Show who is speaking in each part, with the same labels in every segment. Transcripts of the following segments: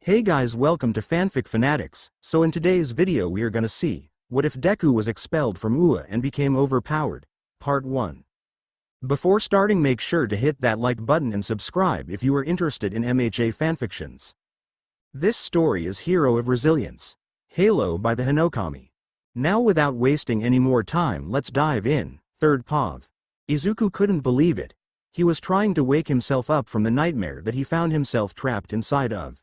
Speaker 1: Hey guys, welcome to Fanfic Fanatics. So in today's video we are gonna see, what if Deku was expelled from UA and became overpowered? Part 1. Before starting, make sure to hit that like button and subscribe if you are interested in MHA fanfictions. This story is Hero of Resilience, Halo by TheHinokami. Now without wasting any more time, let's dive in. Third Pav. Izuku couldn't believe it. He was trying to wake himself up from the nightmare that he found himself trapped inside of.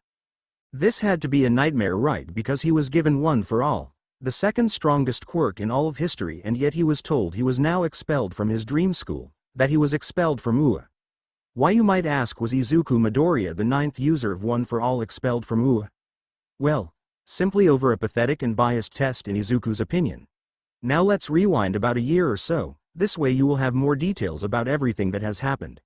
Speaker 1: This had to be a nightmare, right, because he was given one for all, the second strongest quirk in all of history, and yet he was told he was now expelled from his dream school, that he was expelled from UA. Why, you might ask, was Izuku Midoriya the ninth user of One for All expelled from UA? Well, simply over a pathetic and biased test in Izuku's opinion. Now let's rewind about a year or so, this way you will have more details about everything that has happened.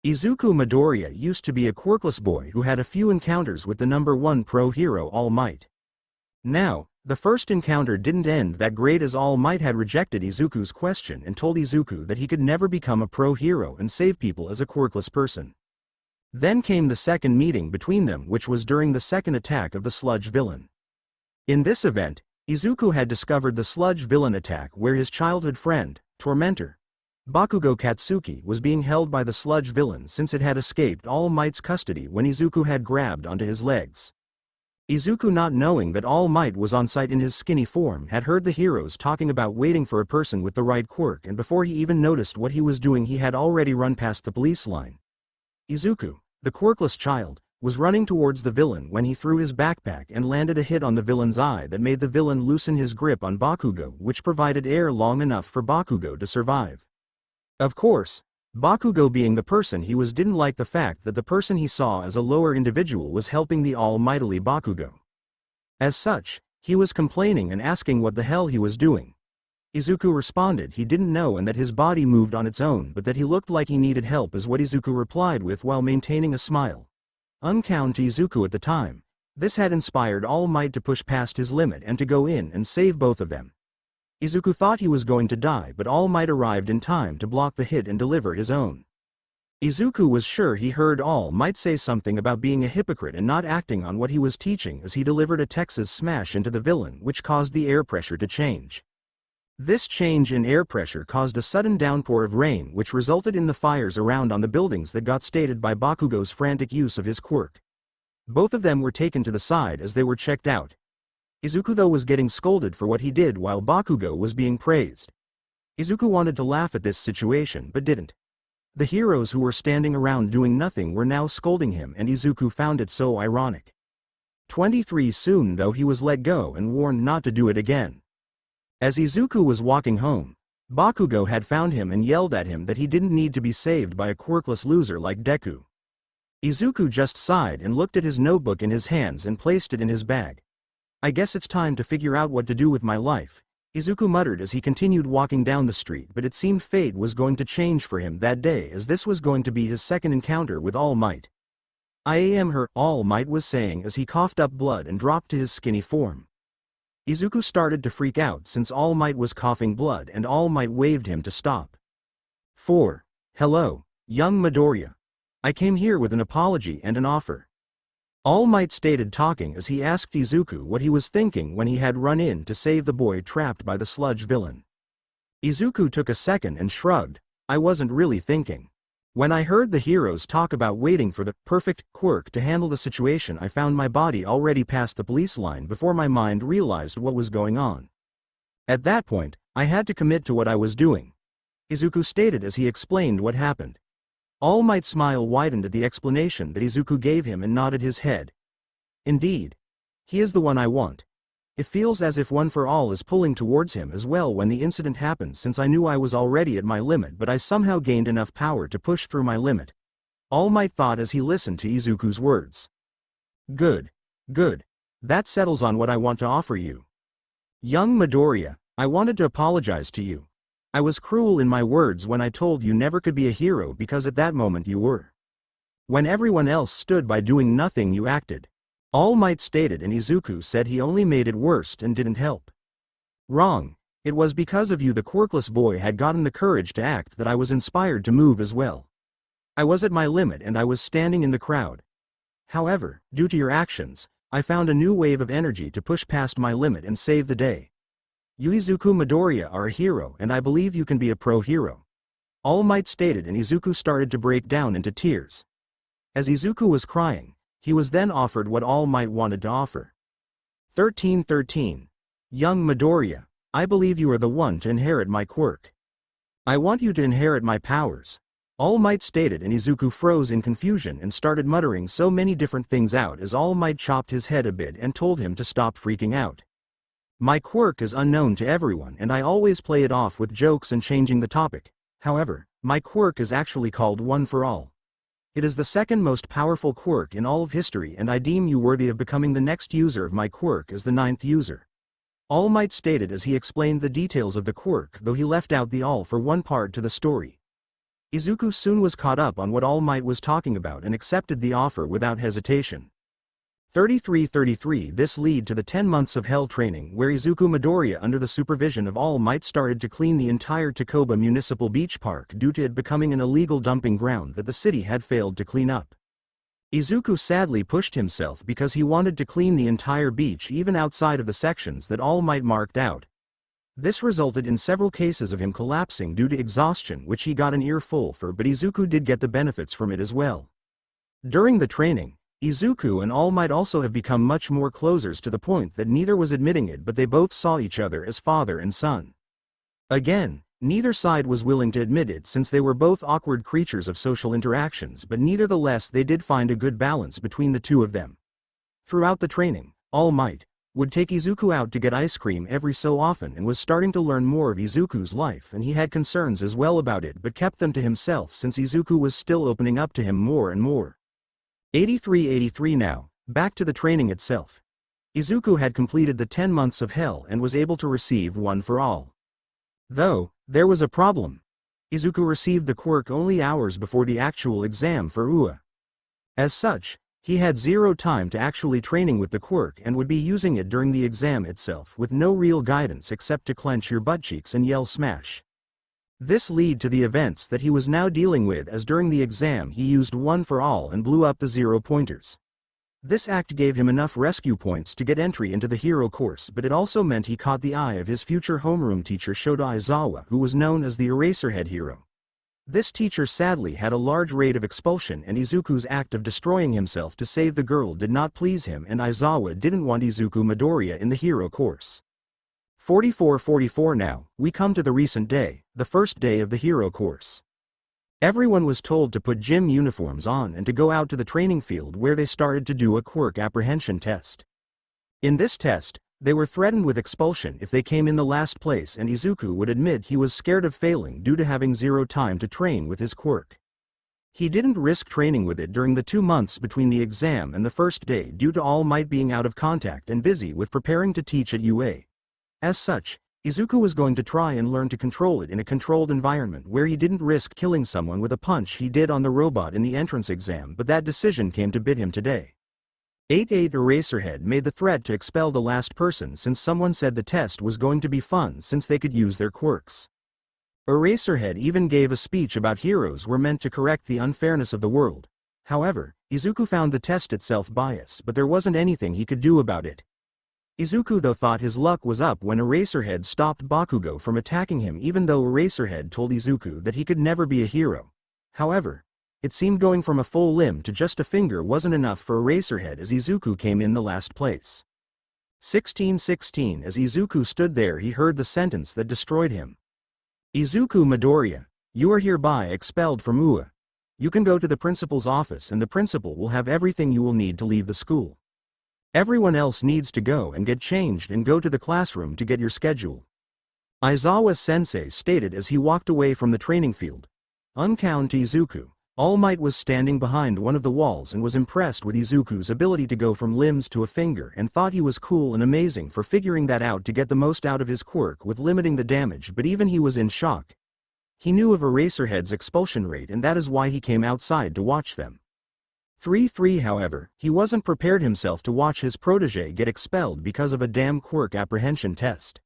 Speaker 1: Izuku Midoriya used to be a quirkless boy who had a few encounters with the number one pro hero All Might. Now, the first encounter didn't end that great, as All Might had rejected Izuku's question and told Izuku that he could never become a pro hero and save people as a quirkless person. Then came the second meeting between them, which was during the second attack of the sludge villain. In this event, Izuku had discovered the sludge villain attack where his childhood friend, tormentor, Bakugo Katsuki, was being held by the sludge villain since it had escaped All Might's custody when Izuku had grabbed onto his legs. Izuku, not knowing that All Might was on site in his skinny form, had heard the heroes talking about waiting for a person with the right quirk, and before he even noticed what he was doing, he had already run past the police line. Izuku, the quirkless child, was running towards the villain when he threw his backpack and landed a hit on the villain's eye that made the villain loosen his grip on Bakugo, which provided air long enough for Bakugo to survive. Of course, Bakugo, being the person he was, didn't like the fact that the person he saw as a lower individual was helping the almightily Bakugo. As such, he was complaining and asking what the hell he was doing. Izuku responded he didn't know and that his body moved on its own, but that he looked like he needed help, is what Izuku replied with while maintaining a smile. Uncounted to Izuku at the time, this had inspired All Might to push past his limit and to go in and save both of them. Izuku thought he was going to die, but All Might arrived in time to block the hit and deliver his own. Izuku was sure he heard All Might say something about being a hypocrite and not acting on what he was teaching, as he delivered a Texas smash into the villain, which caused the air pressure to change. This change in air pressure caused a sudden downpour of rain, which resulted in the fires around on the buildings that got started by Bakugo's frantic use of his quirk. Both of them were taken to the side as they were checked out. Izuku, though, was getting scolded for what he did while Bakugo was being praised. Izuku wanted to laugh at this situation but didn't. The heroes who were standing around doing nothing were now scolding him, and Izuku found it so ironic. 23 Soon, though, he was let go and warned not to do it again. As Izuku was walking home, Bakugo had found him and yelled at him that he didn't need to be saved by a quirkless loser like Deku. Izuku just sighed and looked at his notebook in his hands and placed it in his bag. I guess it's time to figure out what to do with my life, Izuku muttered as he continued walking down the street, but it seemed fate was going to change for him that day, as this was going to be his second encounter with All Might. "I am her," All Might was saying as he coughed up blood and dropped to his skinny form. Izuku started to freak out since All Might was coughing blood, and All Might waved him to stop. 4. Hello, young Midoriya. I came here with an apology and an offer. All Might stated, talking as he asked Izuku what he was thinking when he had run in to save the boy trapped by the sludge villain. Izuku took a second and shrugged. I wasn't really thinking. When I heard the heroes talk about waiting for the perfect quirk to handle the situation, I found my body already past the police line before my mind realized what was going on. At that point, I had to commit to what I was doing, Izuku stated as he explained what happened. All Might's smile widened at the explanation that Izuku gave him and nodded his head. Indeed. He is the one I want. It feels as if One for All is pulling towards him as well when the incident happened, since I knew I was already at my limit, but I somehow gained enough power to push through my limit, All Might thought as he listened to Izuku's words. Good. Good. That settles on what I want to offer you. Young Midoriya, I wanted to apologize to you. I was cruel in my words when I told you never could be a hero, because at that moment you were. When everyone else stood by doing nothing, you acted. All Might stated, and Izuku said he only made it worse and didn't help. Wrong. It was because of you the quirkless boy had gotten the courage to act that I was inspired to move as well. I was at my limit and I was standing in the crowd. However, due to your actions, I found a new wave of energy to push past my limit and save the day. You Izuku Midoriya are a hero and I believe you can be a pro hero. All Might stated, and Izuku started to break down into tears. As Izuku was crying, he was then offered what All Might wanted to offer. 1313. Young Midoriya, I believe you are the one to inherit my quirk. I want you to inherit my powers. All Might stated, and Izuku froze in confusion and started muttering so many different things out as All Might chopped his head a bit and told him to stop freaking out. My quirk is unknown to everyone and I always play it off with jokes and changing the topic. However, my quirk is actually called One for All. It is the second most powerful quirk in all of history and I deem you worthy of becoming the next user of my quirk as the 9th user. All Might stated as he explained the details of the quirk, though he left out the all for one part to the story. Izuku soon was caught up on what All Might was talking about and accepted the offer without hesitation. 3333. This led to the 10 months of hell training where Izuku Midoriya under the supervision of All Might started to clean the entire Takoba Municipal Beach Park due to it becoming an illegal dumping ground that the city had failed to clean up. Izuku sadly pushed himself because he wanted to clean the entire beach even outside of the sections that All Might marked out. This resulted in several cases of him collapsing due to exhaustion, which he got an earful for, but Izuku did get the benefits from it as well. During the training, Izuku and All Might also have become much more closers to the point that neither was admitting it, but they both saw each other as father and son. Again, neither side was willing to admit it since they were both awkward creatures of social interactions, but nevertheless they did find a good balance between the two of them. Throughout the training, All Might would take Izuku out to get ice cream every so often and was starting to learn more of Izuku's life, and he had concerns as well about it but kept them to himself since Izuku was still opening up to him more and more. 8383. Now, back to the training itself. Izuku had completed the 10 months of hell and was able to receive One for All. Though, there was a problem. Izuku received the quirk only hours before the actual exam for UA. As such, he had zero time to actually training with the quirk and would be using it during the exam itself with no real guidance except to clench your buttcheeks and yell smash. This led to the events that he was now dealing with, as during the exam he used One for All and blew up the 0-pointers. This act gave him enough rescue points to get entry into the hero course, but it also meant he caught the eye of his future homeroom teacher Shoda Aizawa, who was known as the Eraserhead hero. This teacher sadly had a large rate of expulsion, and Izuku's act of destroying himself to save the girl did not please him, and Aizawa didn't want Izuku Midoriya in the hero course. 4444. Now, we come to the recent day, the first day of the hero course. Everyone was told to put gym uniforms on and to go out to the training field where they started to do a quirk apprehension test. In this test, they were threatened with expulsion if they came in the last place, and Izuku would admit he was scared of failing due to having zero time to train with his quirk. He didn't risk training with it during the 2 months between the exam and the first day due to All Might being out of contact and busy with preparing to teach at UA. As such, Izuku was going to try and learn to control it in a controlled environment where he didn't risk killing someone with a punch he did on the robot in the entrance exam, but that decision came to bite him today. 88. Eraserhead made the threat to expel the last person since someone said the test was going to be fun since they could use their quirks. Eraserhead even gave a speech about heroes were meant to correct the unfairness of the world. However, Izuku found the test itself biased, but there wasn't anything he could do about it. Izuku though thought his luck was up when Eraserhead stopped Bakugo from attacking him, even though Eraserhead told Izuku that he could never be a hero. However, it seemed going from a full limb to just a finger wasn't enough for Eraserhead, as Izuku came in the last place. 1616. As Izuku stood there, he heard the sentence that destroyed him. Izuku Midoriya, you are hereby expelled from UA. You can go to the principal's office and the principal will have everything you will need to leave the school. Everyone else needs to go and get changed and go to the classroom to get your schedule. Aizawa-sensei stated as he walked away from the training field. Unknown to Izuku, All Might was standing behind one of the walls and was impressed with Izuku's ability to go from limbs to a finger and thought he was cool and amazing for figuring that out to get the most out of his quirk with limiting the damage, but even he was in shock. He knew of Eraserhead's expulsion rate, and that is why he came outside to watch them. 3-3. However, he wasn't prepared himself to watch his protege get expelled because of a damn quirk apprehension test.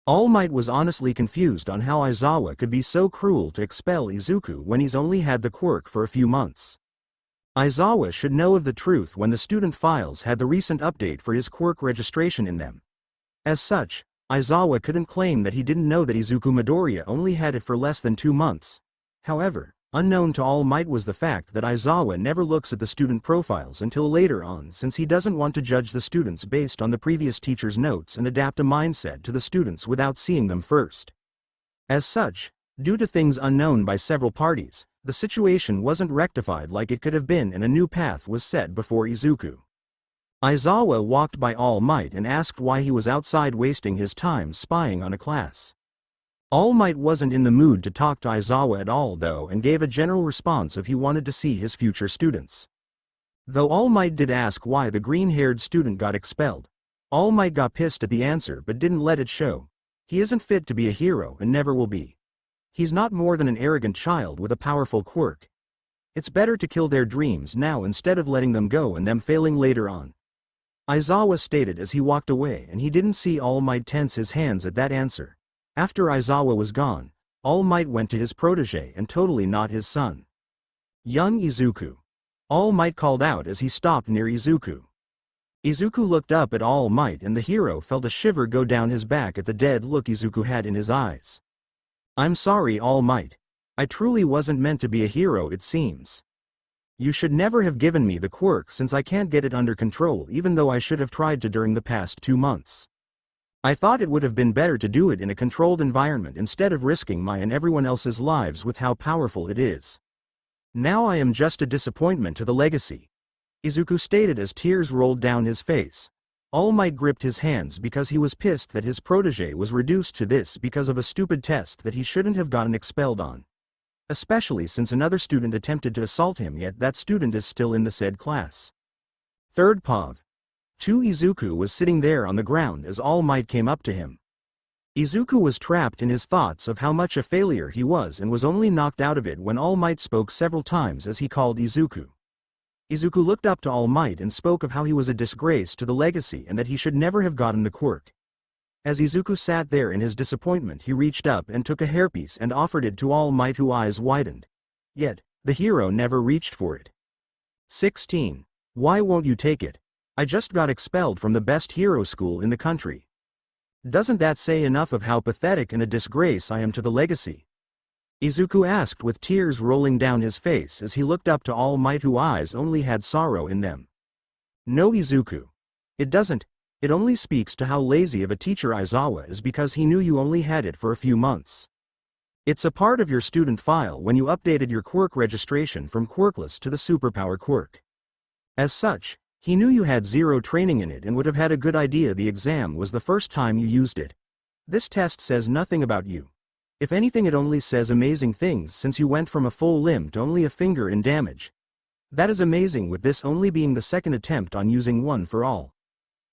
Speaker 1: All Might was honestly confused on how Aizawa could be so cruel to expel Izuku when he's only had the quirk for a few months. Aizawa should know of the truth when the student files had the recent update for his quirk registration in them. As such, Aizawa couldn't claim that he didn't know that Izuku Midoriya only had it for less than 2 months. However, unknown to All Might was the fact that Aizawa never looks at the student profiles until later on, since he doesn't want to judge the students based on the previous teacher's notes and adapt a mindset to the students without seeing them first. As such, due to things unknown by several parties, the situation wasn't rectified like it could have been and a new path was set before Izuku. Aizawa walked by All Might and asked why he was outside wasting his time spying on a class. All Might wasn't in the mood to talk to Aizawa at all though and gave a general response of he wanted to see his future students. Though All Might did ask why the green-haired student got expelled, All Might got pissed at the answer but didn't let it show. He isn't fit to be a hero and never will be. He's not more than an arrogant child with a powerful quirk. It's better to kill their dreams now instead of letting them go and them failing later on. Aizawa stated as he walked away, and he didn't see All Might tense his hands at that answer. After Aizawa was gone, All Might went to his protege and totally not his son. Young Izuku. All Might called out as he stopped near Izuku. Izuku looked up at All Might and the hero felt a shiver go down his back at the dead look Izuku had in his eyes. I'm sorry All Might. I truly wasn't meant to be a hero it seems. You should never have given me the quirk since I can't get it under control even though I should have tried to during the past 2 months. I thought it would have been better to do it in a controlled environment instead of risking my and everyone else's lives with how powerful it is. Now I am just a disappointment to the legacy. Izuku stated as tears rolled down his face. All Might gripped his hands because he was pissed that his protege was reduced to this because of a stupid test that he shouldn't have gotten expelled on. Especially since another student attempted to assault him yet that student is still in the said class. Third Pav. 2 Izuku was sitting there on the ground as All Might came up to him. Izuku was trapped in his thoughts of how much a failure he was and was only knocked out of it when All Might spoke several times as he called Izuku. Izuku looked up to All Might and spoke of how he was a disgrace to the legacy and that he should never have gotten the quirk. As Izuku sat there in his disappointment he reached up and took a hairpiece and offered it to All Might whose eyes widened. Yet, the hero never reached for it. 16. Why won't you take it? I just got expelled from the best hero school in the country. Doesn't that say enough of how pathetic and a disgrace I am to the legacy? Izuku asked with tears rolling down his face as he looked up to All Might whose eyes only had sorrow in them. No Izuku. It doesn't. It only speaks to how lazy of a teacher Aizawa is because he knew you only had it for a few months. It's a part of your student file when you updated your quirk registration from quirkless to the superpower quirk. As such, he knew you had 0 training in it and would have had a good idea the exam was the first time you used it. This test says nothing about you. If anything it only says amazing things since you went from a full limb to only a finger in damage. That is amazing with this only being the second attempt on using one for all.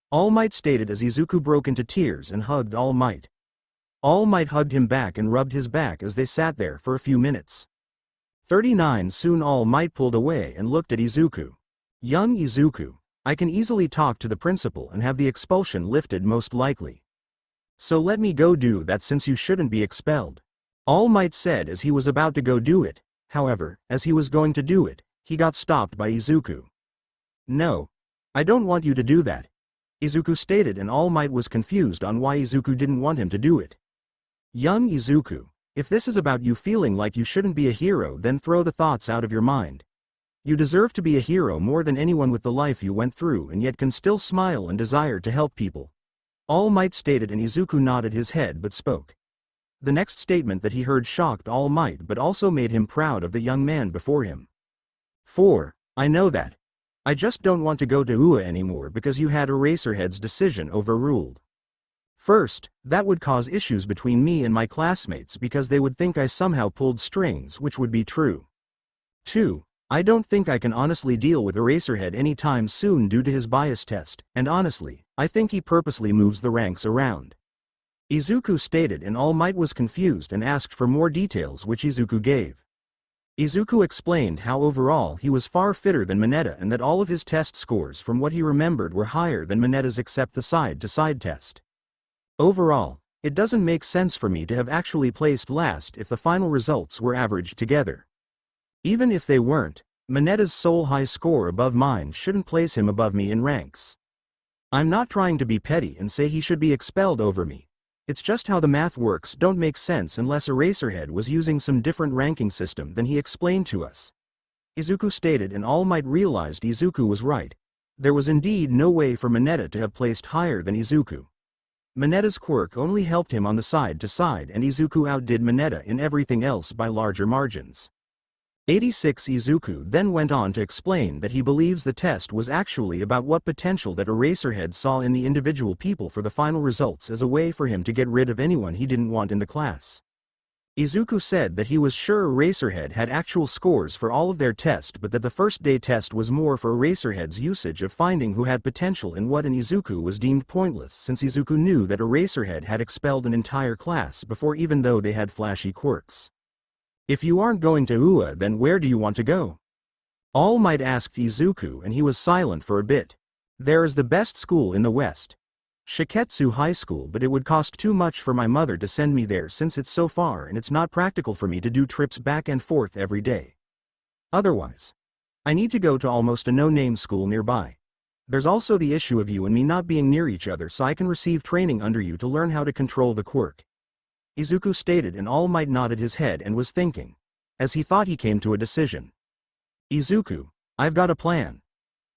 Speaker 1: All Might stated as Izuku broke into tears and hugged All Might. All Might hugged him back and rubbed his back as they sat there for a few minutes. 39 Soon All Might pulled away and looked at Izuku. Young Izuku, I can easily talk to the principal and have the expulsion lifted most likely. So let me go do that since you shouldn't be expelled. All Might said as he was about to go do it. However, as he was going to do it, he got stopped by Izuku. No. I don't want you to do that. Izuku stated and All Might was confused on why Izuku didn't want him to do it. Young Izuku, if this is about you feeling like you shouldn't be a hero then throw the thoughts out of your mind. You deserve to be a hero more than anyone with the life you went through and yet can still smile and desire to help people. All Might stated and Izuku nodded his head but spoke. The next statement that he heard shocked All Might but also made him proud of the young man before him. 4. I know that. I just don't want to go to UA anymore because you had Eraserhead's decision overruled. First, that would cause issues between me and my classmates because they would think I somehow pulled strings, which would be true. 2. I don't think I can honestly deal with Eraserhead anytime soon due to his bias test, and honestly, I think he purposely moves the ranks around. Izuku stated and All Might was confused and asked for more details which Izuku gave. Izuku explained how overall he was far fitter than Mineta and that all of his test scores from what he remembered were higher than Mineta's except the side-to-side test. Overall, it doesn't make sense for me to have actually placed last if the final results were averaged together. Even if they weren't, Mineta's sole high score above mine shouldn't place him above me in ranks. I'm not trying to be petty and say he should be expelled over me. It's just how the math works don't make sense unless Eraserhead was using some different ranking system than he explained to us. Izuku stated, and All Might realized Izuku was right. There was indeed no way for Mineta to have placed higher than Izuku. Mineta's quirk only helped him on the side to side, and Izuku outdid Mineta in everything else by larger margins. 86 Izuku then went on to explain that he believes the test was actually about what potential that Eraserhead saw in the individual people for the final results as a way for him to get rid of anyone he didn't want in the class. Izuku said that he was sure Eraserhead had actual scores for all of their test, but that the first day test was more for Eraserhead's usage of finding who had potential in what, and Izuku was deemed pointless since Izuku knew that Eraserhead had expelled an entire class before, even though they had flashy quirks. If you aren't going to UA, then where do you want to go? All Might asked Izuku, and he was silent for a bit. There is the best school in the West. Shiketsu High School, but it would cost too much for my mother to send me there since it's so far and it's not practical for me to do trips back and forth every day. Otherwise, I need to go to almost a no-name school nearby. There's also the issue of you and me not being near each other, so I can receive training under you to learn how to control the quirk. Izuku stated, and All Might nodded his head and was thinking, as he thought he came to a decision. Izuku, I've got a plan.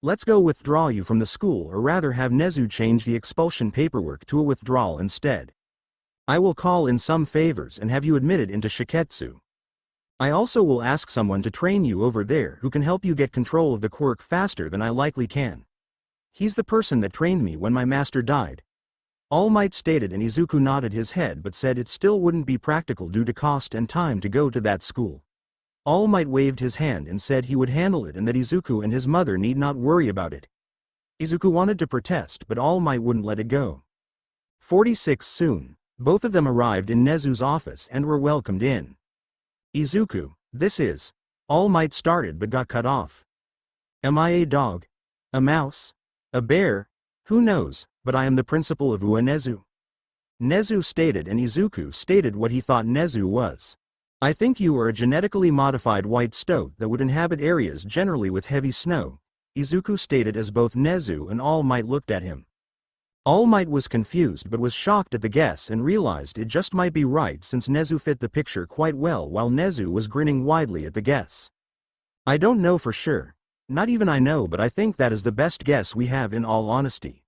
Speaker 1: Let's go withdraw you from the school, or rather have Nezu change the expulsion paperwork to a withdrawal instead. I will call in some favors and have you admitted into Shiketsu. I also will ask someone to train you over there who can help you get control of the quirk faster than I likely can. He's the person that trained me when my master died. All Might stated, and Izuku nodded his head but said it still wouldn't be practical due to cost and time to go to that school. All Might waved his hand and said he would handle it and that Izuku and his mother need not worry about it. Izuku wanted to protest, but All Might wouldn't let it go. 46 Soon, both of them arrived in Nezu's office and were welcomed in. Izuku, this is... All Might started but got cut off. Am I a dog? A mouse? A bear? Who knows, but I am the principal of UA Nezu. Nezu stated, and Izuku stated what he thought Nezu was. I think you are a genetically modified white stoat that would inhabit areas generally with heavy snow, Izuku stated as both Nezu and All Might looked at him. All Might was confused but was shocked at the guess and realized it just might be right since Nezu fit the picture quite well, while Nezu was grinning widely at the guess. I don't know for sure. Not even I know, but I think that is the best guess we have in all honesty.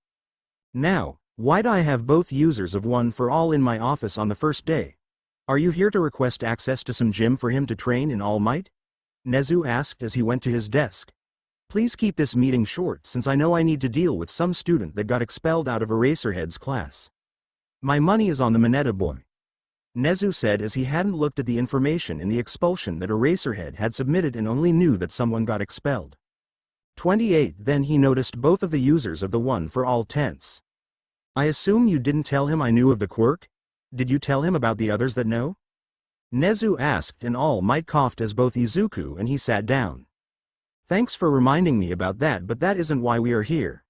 Speaker 1: Now, why'd I have both users of One for All in my office on the first day? Are you here to request access to some gym for him to train in All Might? Nezu asked as he went to his desk. Please keep this meeting short since I know I need to deal with some student that got expelled out of Eraserhead's class. My money is on the Mineta boy. Nezu said as he hadn't looked at the information in the expulsion that Eraserhead had submitted and only knew that someone got expelled. 28 Then he noticed both of the users of the One for All tense. I assume you didn't tell him I knew of the quirk? Did you tell him about the others that know? Nezu asked, and All Might coughed as both Izuku and he sat down. Thanks for reminding me about that, but that isn't why we are here.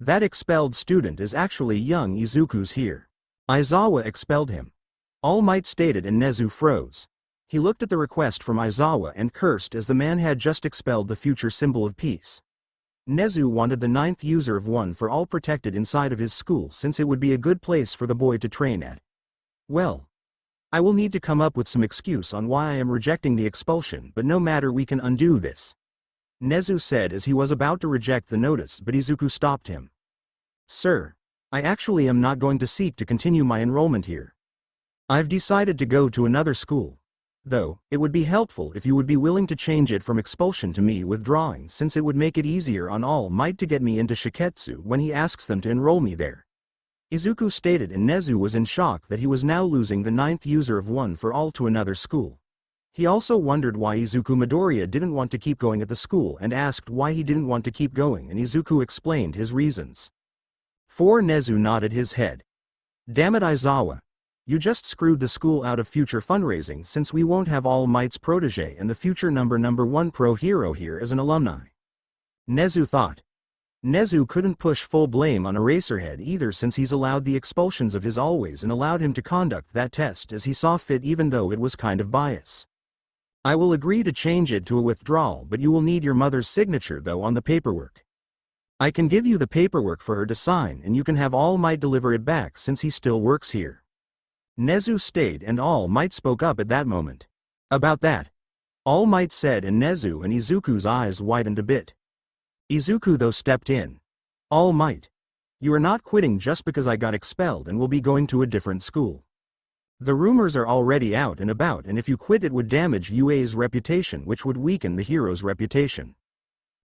Speaker 1: That expelled student is actually young Izuku's here. Aizawa expelled him. All Might stated, and Nezu froze. He looked at the request from Aizawa and cursed as the man had just expelled the future symbol of peace. Nezu wanted the 9th user of One for All protected inside of his school since it would be a good place for the boy to train at. Well, I will need to come up with some excuse on why I am rejecting the expulsion, but no matter, we can undo this. Nezu said as he was about to reject the notice, but Izuku stopped him. Sir, I actually am not going to seek to continue my enrollment here. I've decided to go to another school. Though, it would be helpful if you would be willing to change it from expulsion to me withdrawing, since it would make it easier on All Might to get me into Shiketsu when he asks them to enroll me there. Izuku stated, and Nezu was in shock that he was now losing the 9th user of One for All to another school. He also wondered why Izuku Midoriya didn't want to keep going at the school and asked why he didn't want to keep going, and Izuku explained his reasons. 4 Nezu nodded his head. Damn it, Aizawa. You just screwed the school out of future fundraising since we won't have All Might's protege and the future number 1 pro hero here as an alumni. Nezu thought. Nezu couldn't push full blame on Eraserhead either since he's allowed the expulsions of his always and allowed him to conduct that test as he saw fit even though it was kind of bias. I will agree to change it to a withdrawal, but you will need your mother's signature though on the paperwork. I can give you the paperwork for her to sign and you can have All Might deliver it back since he still works here. Nezu stayed and All Might spoke up at that moment. About that, All Might said, and Nezu and Izuku's eyes widened a bit. Izuku though stepped in. All Might. You are not quitting just because I got expelled and will be going to a different school. The rumors are already out and about, and if you quit it would damage UA's reputation, which would weaken the hero's reputation.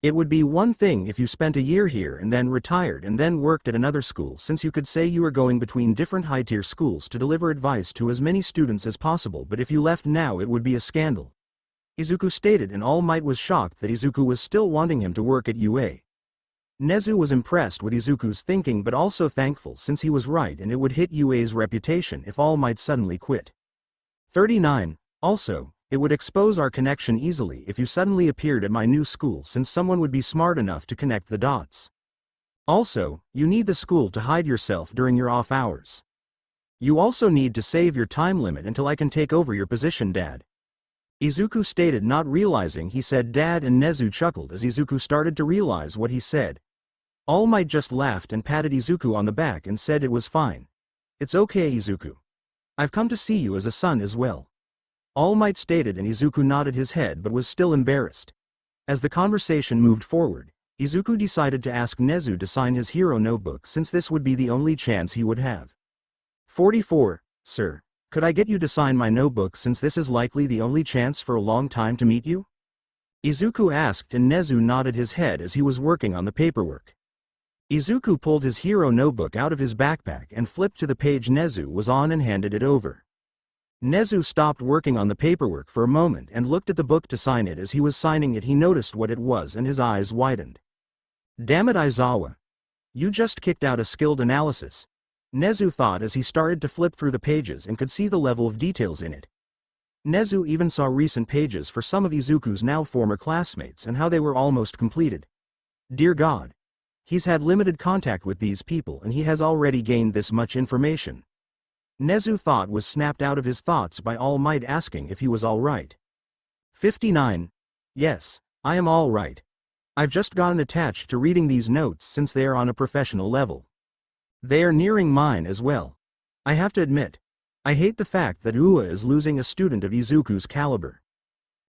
Speaker 1: It would be one thing if you spent a year here and then retired and then worked at another school, since you could say you are going between different high-tier schools to deliver advice to as many students as possible, but if you left now it would be a scandal. Izuku stated, and All Might was shocked that Izuku was still wanting him to work at UA. Nezu was impressed with Izuku's thinking but also thankful since he was right and it would hit UA's reputation if All Might suddenly quit. 39. Also, it would expose our connection easily if you suddenly appeared at my new school, since someone would be smart enough to connect the dots. Also, you need the school to hide yourself during your off hours. You also need to save your time limit until I can take over your position, Dad. Izuku stated, not realizing he said Dad, and Nezu chuckled as Izuku started to realize what he said. All Might just laughed and patted Izuku on the back and said it was fine. It's okay, Izuku. I've come to see you as a son as well. All Might stated, and Izuku nodded his head but was still embarrassed. As the conversation moved forward, Izuku decided to ask Nezu to sign his hero notebook since this would be the only chance he would have. 44. Sir, could I get you to sign my notebook since this is likely the only chance for a long time to meet you? Izuku asked, and Nezu nodded his head as he was working on the paperwork. Izuku pulled his hero notebook out of his backpack and flipped to the page Nezu was on and handed it over. Nezu stopped working on the paperwork for a moment and looked at the book to sign it. As he was signing it he noticed what it was and his eyes widened. Damn it, Aizawa. You just kicked out a skilled analysis, Nezu thought as he started to flip through the pages and could see the level of details in it. Nezu even saw recent pages for some of Izuku's now former classmates and how they were almost completed. Dear God. He's had limited contact with these people and he has already gained this much information. Nezu thought was snapped out of his thoughts by All Might asking if he was all right. 59. Yes, I am all right. I've just gotten attached to reading these notes since they are on a professional level. They are nearing mine as well. I have to admit, I hate the fact that Ua is losing a student of Izuku's caliber.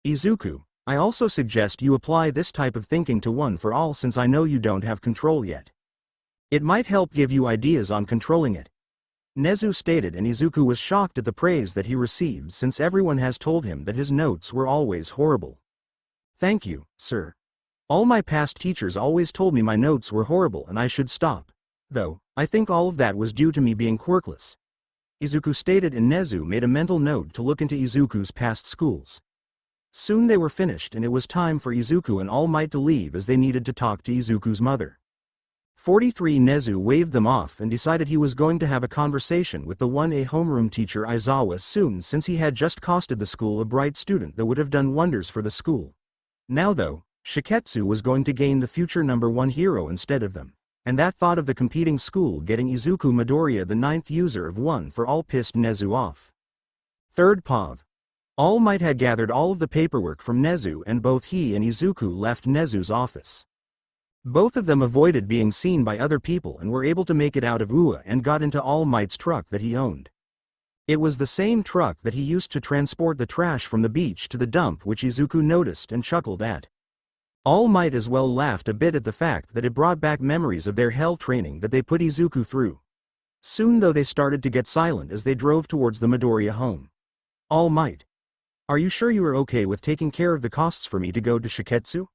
Speaker 1: Izuku, I also suggest you apply this type of thinking to One for All since I know you don't have control yet. It might help give you ideas on controlling it. Nezu stated, and Izuku was shocked at the praise that he received since everyone has told him that his notes were always horrible. Thank you, sir. All my past teachers always told me my notes were horrible and I should stop. Though, I think all of that was due to me being quirkless. Izuku stated, and Nezu made a mental note to look into Izuku's past schools. Soon they were finished and it was time for Izuku and All Might to leave as they needed to talk to Izuku's mother. 43. Nezu waved them off and decided he was going to have a conversation with the 1A homeroom teacher Aizawa soon since he had just costed the school a bright student that would have done wonders for the school. Now though, Shiketsu was going to gain the future #1 hero instead of them. And that thought of the competing school getting Izuku Midoriya, the 9th user of One for All, pissed Nezu off. 3rd Pav. All Might had gathered all of the paperwork from Nezu and both he and Izuku left Nezu's office. Both of them avoided being seen by other people and were able to make it out of Ua and got into All Might's truck that he owned. It was the same truck that he used to transport the trash from the beach to the dump, which Izuku noticed and chuckled at. All Might as well laughed a bit at the fact that it brought back memories of their hell training that they put Izuku through. Soon though they started to get silent as they drove towards the Midoriya home. All Might. Are you sure you are okay with taking care of the costs for me to go to Shiketsu?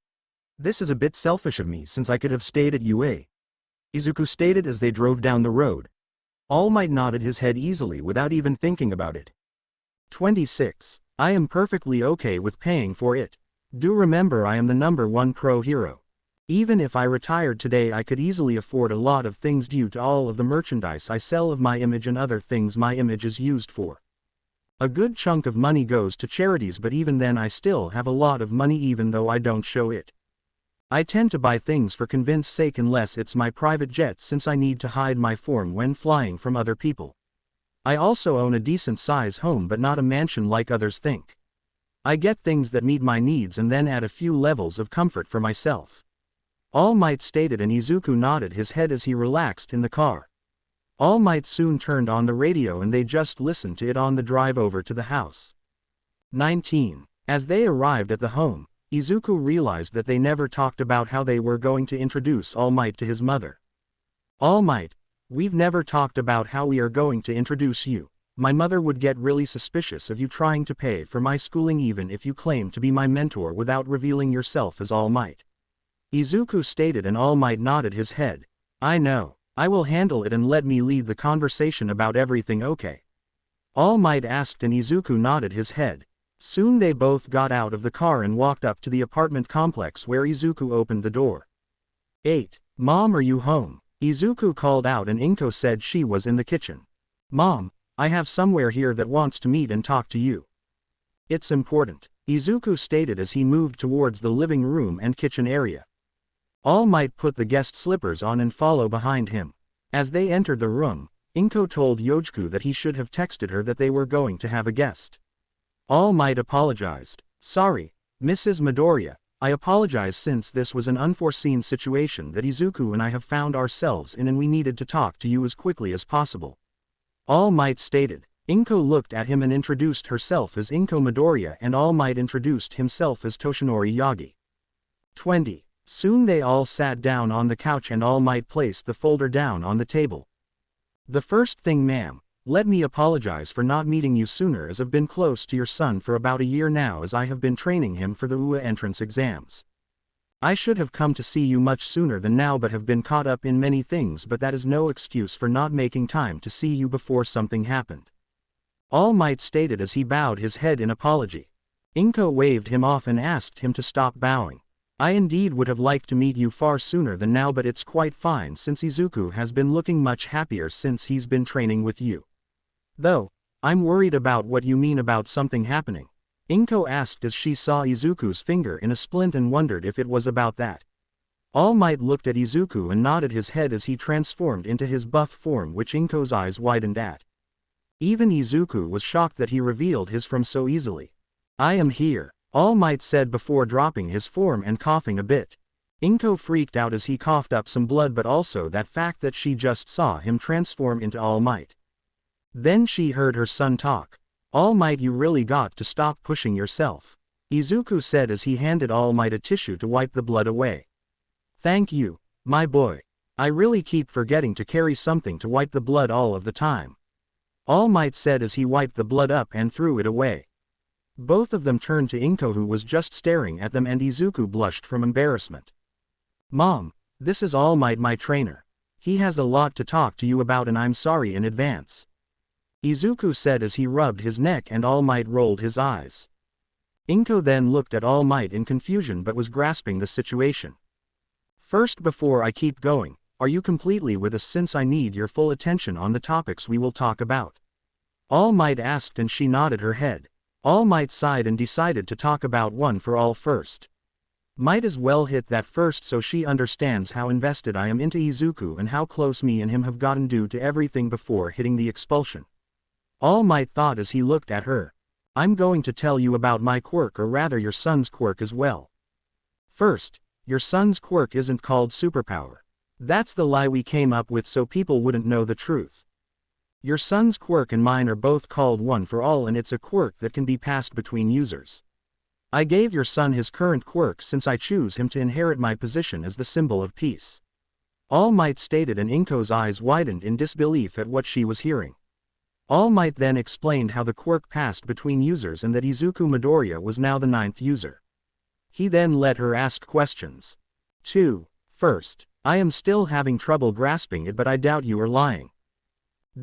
Speaker 1: This is a bit selfish of me since I could have stayed at UA. Izuku stated as they drove down the road. All Might nodded his head easily without even thinking about it. 26. I am perfectly okay with paying for it. Do remember I am the #1 pro hero. Even if I retired today I could easily afford a lot of things due to all of the merchandise I sell of my image and other things my image is used for. A good chunk of money goes to charities, but even then I still have a lot of money even though I don't show it. I tend to buy things for convenience sake unless it's my private jet since I need to hide my form when flying from other people. I also own a decent size home but not a mansion like others think. I get things that meet my needs and then add a few levels of comfort for myself. All Might stated, and Izuku nodded his head as he relaxed in the car. All Might soon turned on the radio and they just listened to it on the drive over to the house. 19. As they arrived at the home, Izuku realized that they never talked about how they were going to introduce All Might to his mother. All Might, we've never talked about how we are going to introduce you. My mother would get really suspicious of you trying to pay for my schooling even if you claim to be my mentor without revealing yourself as All Might. Izuku stated, and All Might nodded his head. I know, I will handle it, and let me lead the conversation about everything, okay? All Might asked, and Izuku nodded his head. Soon they both got out of the car and walked up to the apartment complex where Izuku opened the door. 8. Mom, are you home? Izuku called out and Inko said she was in the kitchen. Mom, I have somewhere here that wants to meet and talk to you. It's important, Izuku stated as he moved towards the living room and kitchen area. All Might put the guest slippers on and follow behind him. As they entered the room, Inko told Yojiku that he should have texted her that they were going to have a guest. All Might apologized. Sorry, Mrs. Midoriya, I apologize since this was an unforeseen situation that Izuku and I have found ourselves in and we needed to talk to you as quickly as possible. All Might stated. Inko looked at him and introduced herself as Inko Midoriya, and All Might introduced himself as Toshinori Yagi. 20. Soon they all sat down on the couch and All Might placed the folder down on the table. The first thing, ma'am, let me apologize for not meeting you sooner, as I've been close to your son for about a year now as I have been training him for the UA entrance exams. I should have come to see you much sooner than now but have been caught up in many things, but that is no excuse for not making time to see you before something happened. All Might stated as he bowed his head in apology. Inko waved him off and asked him to stop bowing. I indeed would have liked to meet you far sooner than now, but it's quite fine since Izuku has been looking much happier since he's been training with you. Though, I'm worried about what you mean about something happening. Inko asked as she saw Izuku's finger in a splint and wondered if it was about that. All Might looked at Izuku and nodded his head as he transformed into his buff form, which Inko's eyes widened at. Even Izuku was shocked that he revealed his form so easily. I am here, All Might said before dropping his form and coughing a bit. Inko freaked out as he coughed up some blood, but also that fact that she just saw him transform into All Might. Then she heard her son talk. All Might, you really got to stop pushing yourself, Izuku said as he handed All Might a tissue to wipe the blood away. Thank you, my boy. I really keep forgetting to carry something to wipe the blood all of the time, All Might said as he wiped the blood up and threw it away. Both of them turned to Inko, who was just staring at them, and Izuku blushed from embarrassment. Mom, this is All Might, my trainer. He has a lot to talk to you about and I'm sorry in advance, Izuku said as he rubbed his neck, and All Might rolled his eyes. Inko then looked at All Might in confusion but was grasping the situation. First, before I keep going, are you completely with us since I need your full attention on the topics we will talk about? All Might asked and she nodded her head. All Might sighed and decided to talk about one for all first. Might as well hit that first so she understands how invested I am into Izuku and how close me and him have gotten due to everything before hitting the expulsion. All Might thought as he looked at her. I'm going to tell you about my quirk, or rather your son's quirk as well. First, your son's quirk isn't called superpower. That's the lie we came up with so people wouldn't know the truth. Your son's quirk and mine are both called One for All, and it's a quirk that can be passed between users. I gave your son his current quirk since I choose him to inherit my position as the symbol of peace, All Might stated, and Inko's eyes widened in disbelief at what she was hearing. All Might then explained how the quirk passed between users and that Izuku Midoriya was now the 9th user. He then let her ask questions. 2. First, I am still having trouble grasping it, but I doubt you are lying.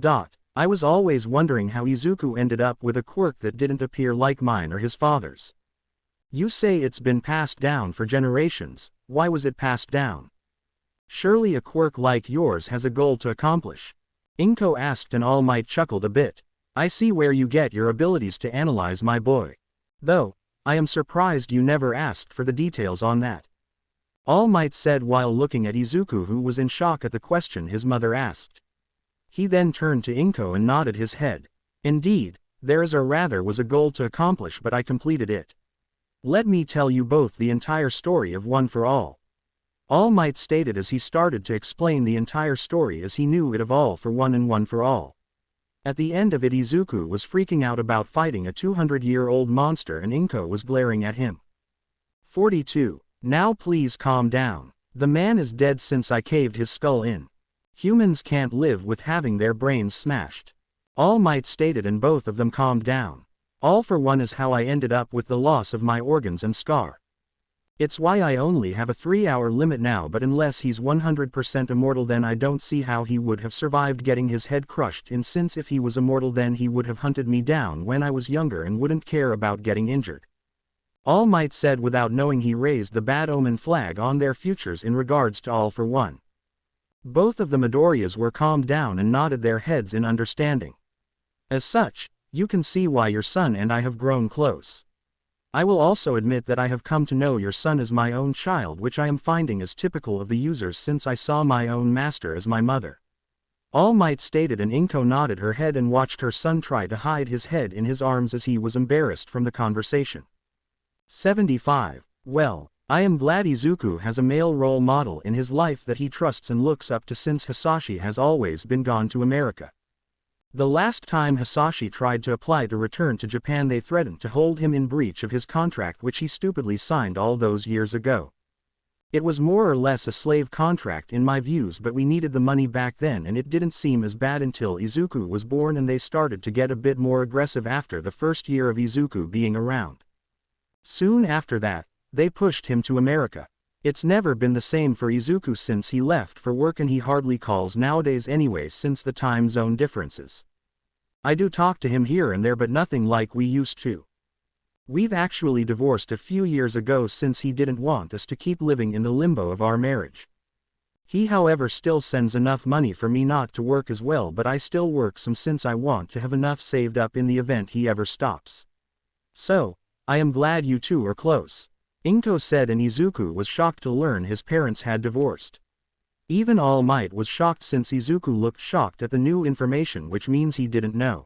Speaker 1: I was always wondering how Izuku ended up with a quirk that didn't appear like mine or his father's. You say it's been passed down for generations, why was it passed down? Surely a quirk like yours has a goal to accomplish, Inko asked, and All Might chuckled a bit. I see where you get your abilities to analyze, my boy. Though, I am surprised you never asked for the details on that, All Might said while looking at Izuku, who was in shock at the question his mother asked. He then turned to Inko and nodded his head. Indeed, was a goal to accomplish, but I completed it. Let me tell you both the entire story of One for All. All Might stated as he started to explain the entire story as he knew it of All for One and One for All. At the end of it, Izuku was freaking out about fighting a 200-year-old monster and Inko was glaring at him. 42. Now please calm down. The man is dead since I caved his skull in. Humans can't live with having their brains smashed. All Might stated and both of them calmed down. All for One is how I ended up with the loss of my organs and scar. It's why I only have a 3-hour limit now, but unless he's 100% immortal then I don't see how he would have survived getting his head crushed in, since if he was immortal then he would have hunted me down when I was younger and wouldn't care about getting injured. All Might said without knowing. He raised the bad omen flag on their futures in regards to All for One. Both of the Midoriyas were calmed down and nodded their heads in understanding. As such, you can see why your son and I have grown close. I will also admit that I have come to know your son as my own child, which I am finding is typical of the users since I saw my own master as my mother. All Might stated and Inko nodded her head and watched her son try to hide his head in his arms as he was embarrassed from the conversation. 75. Well, I am glad Izuku has a male role model in his life that he trusts and looks up to, since Hisashi has always been gone to America. The last time Hisashi tried to apply to return to Japan, they threatened to hold him in breach of his contract which he stupidly signed all those years ago. It was more or less a slave contract in my views, but we needed the money back then and it didn't seem as bad until Izuku was born, and they started to get a bit more aggressive after the first year of Izuku being around. Soon after that, they pushed him to America. It's never been the same for Izuku since he left for work, and he hardly calls nowadays anyway since the time zone differences. I do talk to him here and there, but nothing like we used to. We've actually divorced a few years ago since he didn't want us to keep living in the limbo of our marriage. He however still sends enough money for me not to work as well, but I still work some since I want to have enough saved up in the event he ever stops. So, I am glad you two are close. Inko said, and Izuku was shocked to learn his parents had divorced. Even All Might was shocked since Izuku looked shocked at the new information, which means he didn't know.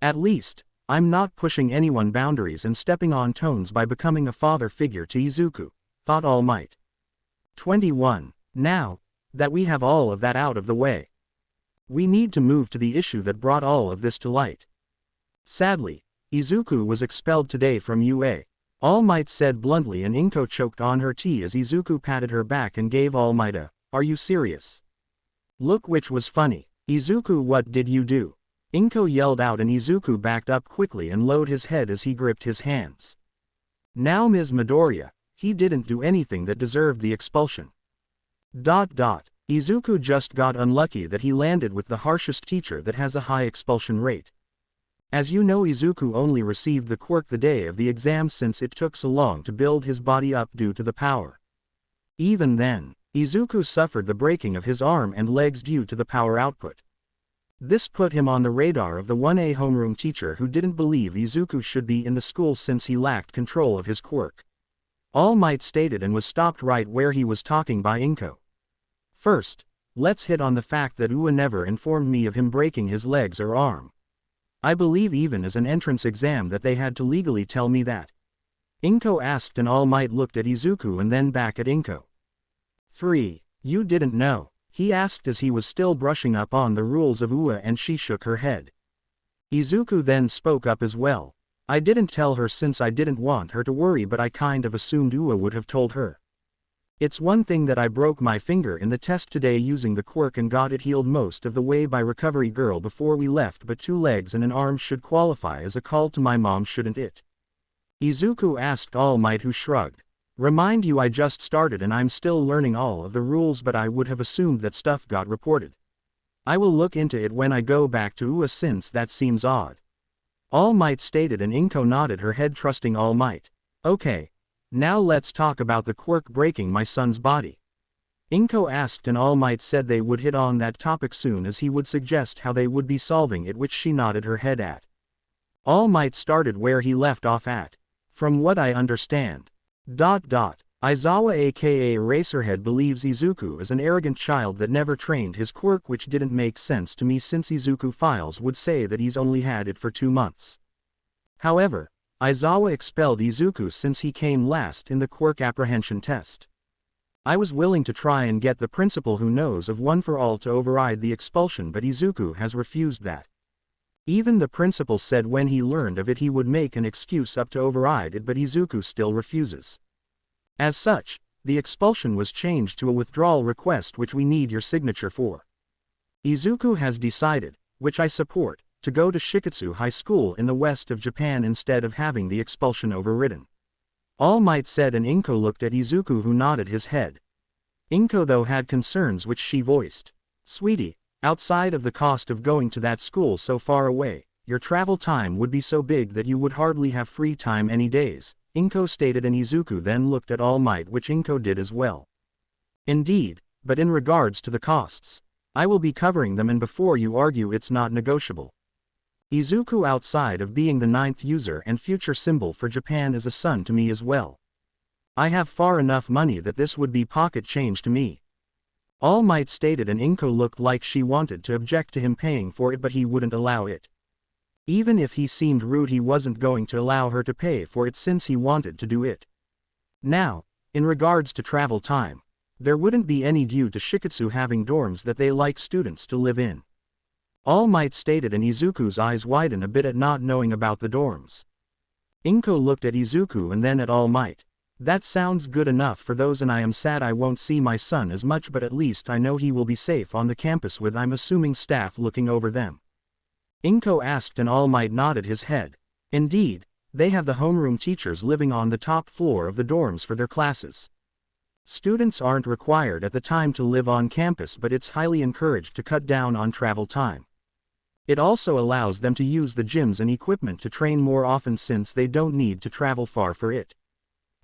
Speaker 1: At least, I'm not pushing anyone boundaries and stepping on toes by becoming a father figure to Izuku, thought All Might. 21. Now that we have all of that out of the way, we need to move to the issue that brought all of this to light. Sadly, Izuku was expelled today from UA. All Might said bluntly, and Inko choked on her tea as Izuku patted her back and gave All Might a, "Are you serious?" look, which was funny. "Izuku, what did you do?" Inko yelled out, and Izuku backed up quickly and lowered his head as he gripped his hands. Now Ms. Midoriya, he didn't do anything that deserved the expulsion. Izuku just got unlucky that he landed with the harshest teacher that has a high expulsion rate. As you know, Izuku only received the quirk the day of the exam since it took so long to build his body up due to the power. Even then, Izuku suffered the breaking of his arm and legs due to the power output. This put him on the radar of the 1A homeroom teacher, who didn't believe Izuku should be in the school since he lacked control of his quirk. All Might stated and was stopped right where he was talking by Inko. First, let's hit on the fact that Ua never informed me of him breaking his legs or arm. I believe even as an entrance exam that they had to legally tell me that. Inko asked, and All Might looked at Izuku and then back at Inko. 3. You didn't know? He asked as he was still brushing up on the rules of Ua, and she shook her head. Izuku then spoke up as well. I didn't tell her since I didn't want her to worry, but I kind of assumed Ua would have told her. It's one thing that I broke my finger in the test today using the quirk and got it healed most of the way by Recovery Girl before we left, but 2 legs and an arm should qualify as a call to my mom, shouldn't it? Izuku asked All Might, who shrugged. Remind you, I just started and I'm still learning all of the rules, but I would have assumed that stuff got reported. I will look into it when I go back to Ua since that seems odd. All Might stated, and Inko nodded her head, trusting All Might. Okay. Now let's talk about the quirk breaking my son's body. Inko asked, and All Might said they would hit on that topic soon as he would suggest how they would be solving it, which she nodded her head at. All Might started where he left off at. From what I understand. Aizawa aka Eraserhead believes Izuku is an arrogant child that never trained his quirk, which didn't make sense to me since Izuku files would say that he's only had it for 2 months. However, Aizawa expelled Izuku since he came last in the quirk apprehension test. I was willing to try and get the principal who knows of One for All to override the expulsion, but Izuku has refused that. Even the principal said when he learned of it he would make an excuse up to override it, but Izuku still refuses. As such, the expulsion was changed to a withdrawal request which we need your signature for. Izuku has decided, which I support, to go to Shiketsu High School in the west of Japan instead of having the expulsion overridden. All Might said, and Inko looked at Izuku, who nodded his head. Inko though had concerns which she voiced. Sweetie, outside of the cost of going to that school so far away, your travel time would be so big that you would hardly have free time any days, Inko stated, and Izuku then looked at All Might, which Inko did as well. Indeed, but in regards to the costs, I will be covering them, and before you argue it's not negotiable. Izuku, outside of being the 9th user and future symbol for Japan, is a son to me as well. I have far enough money that this would be pocket change to me. All Might stated, and Inko looked like she wanted to object to him paying for it, but he wouldn't allow it. Even if he seemed rude, he wasn't going to allow her to pay for it since he wanted to do it. Now, in regards to travel time, there wouldn't be any due to Shiketsu having dorms that they like students to live in. All Might stated, and Izuku's eyes widen a bit at not knowing about the dorms. Inko looked at Izuku and then at All Might. That sounds good enough for those, and I am sad I won't see my son as much, but at least I know he will be safe on the campus with, I'm assuming, staff looking over them. Inko asked, and All Might nodded his head. Indeed, they have the homeroom teachers living on the top floor of the dorms for their classes. Students aren't required at the time to live on campus, but it's highly encouraged to cut down on travel time. It also allows them to use the gyms and equipment to train more often since they don't need to travel far for it.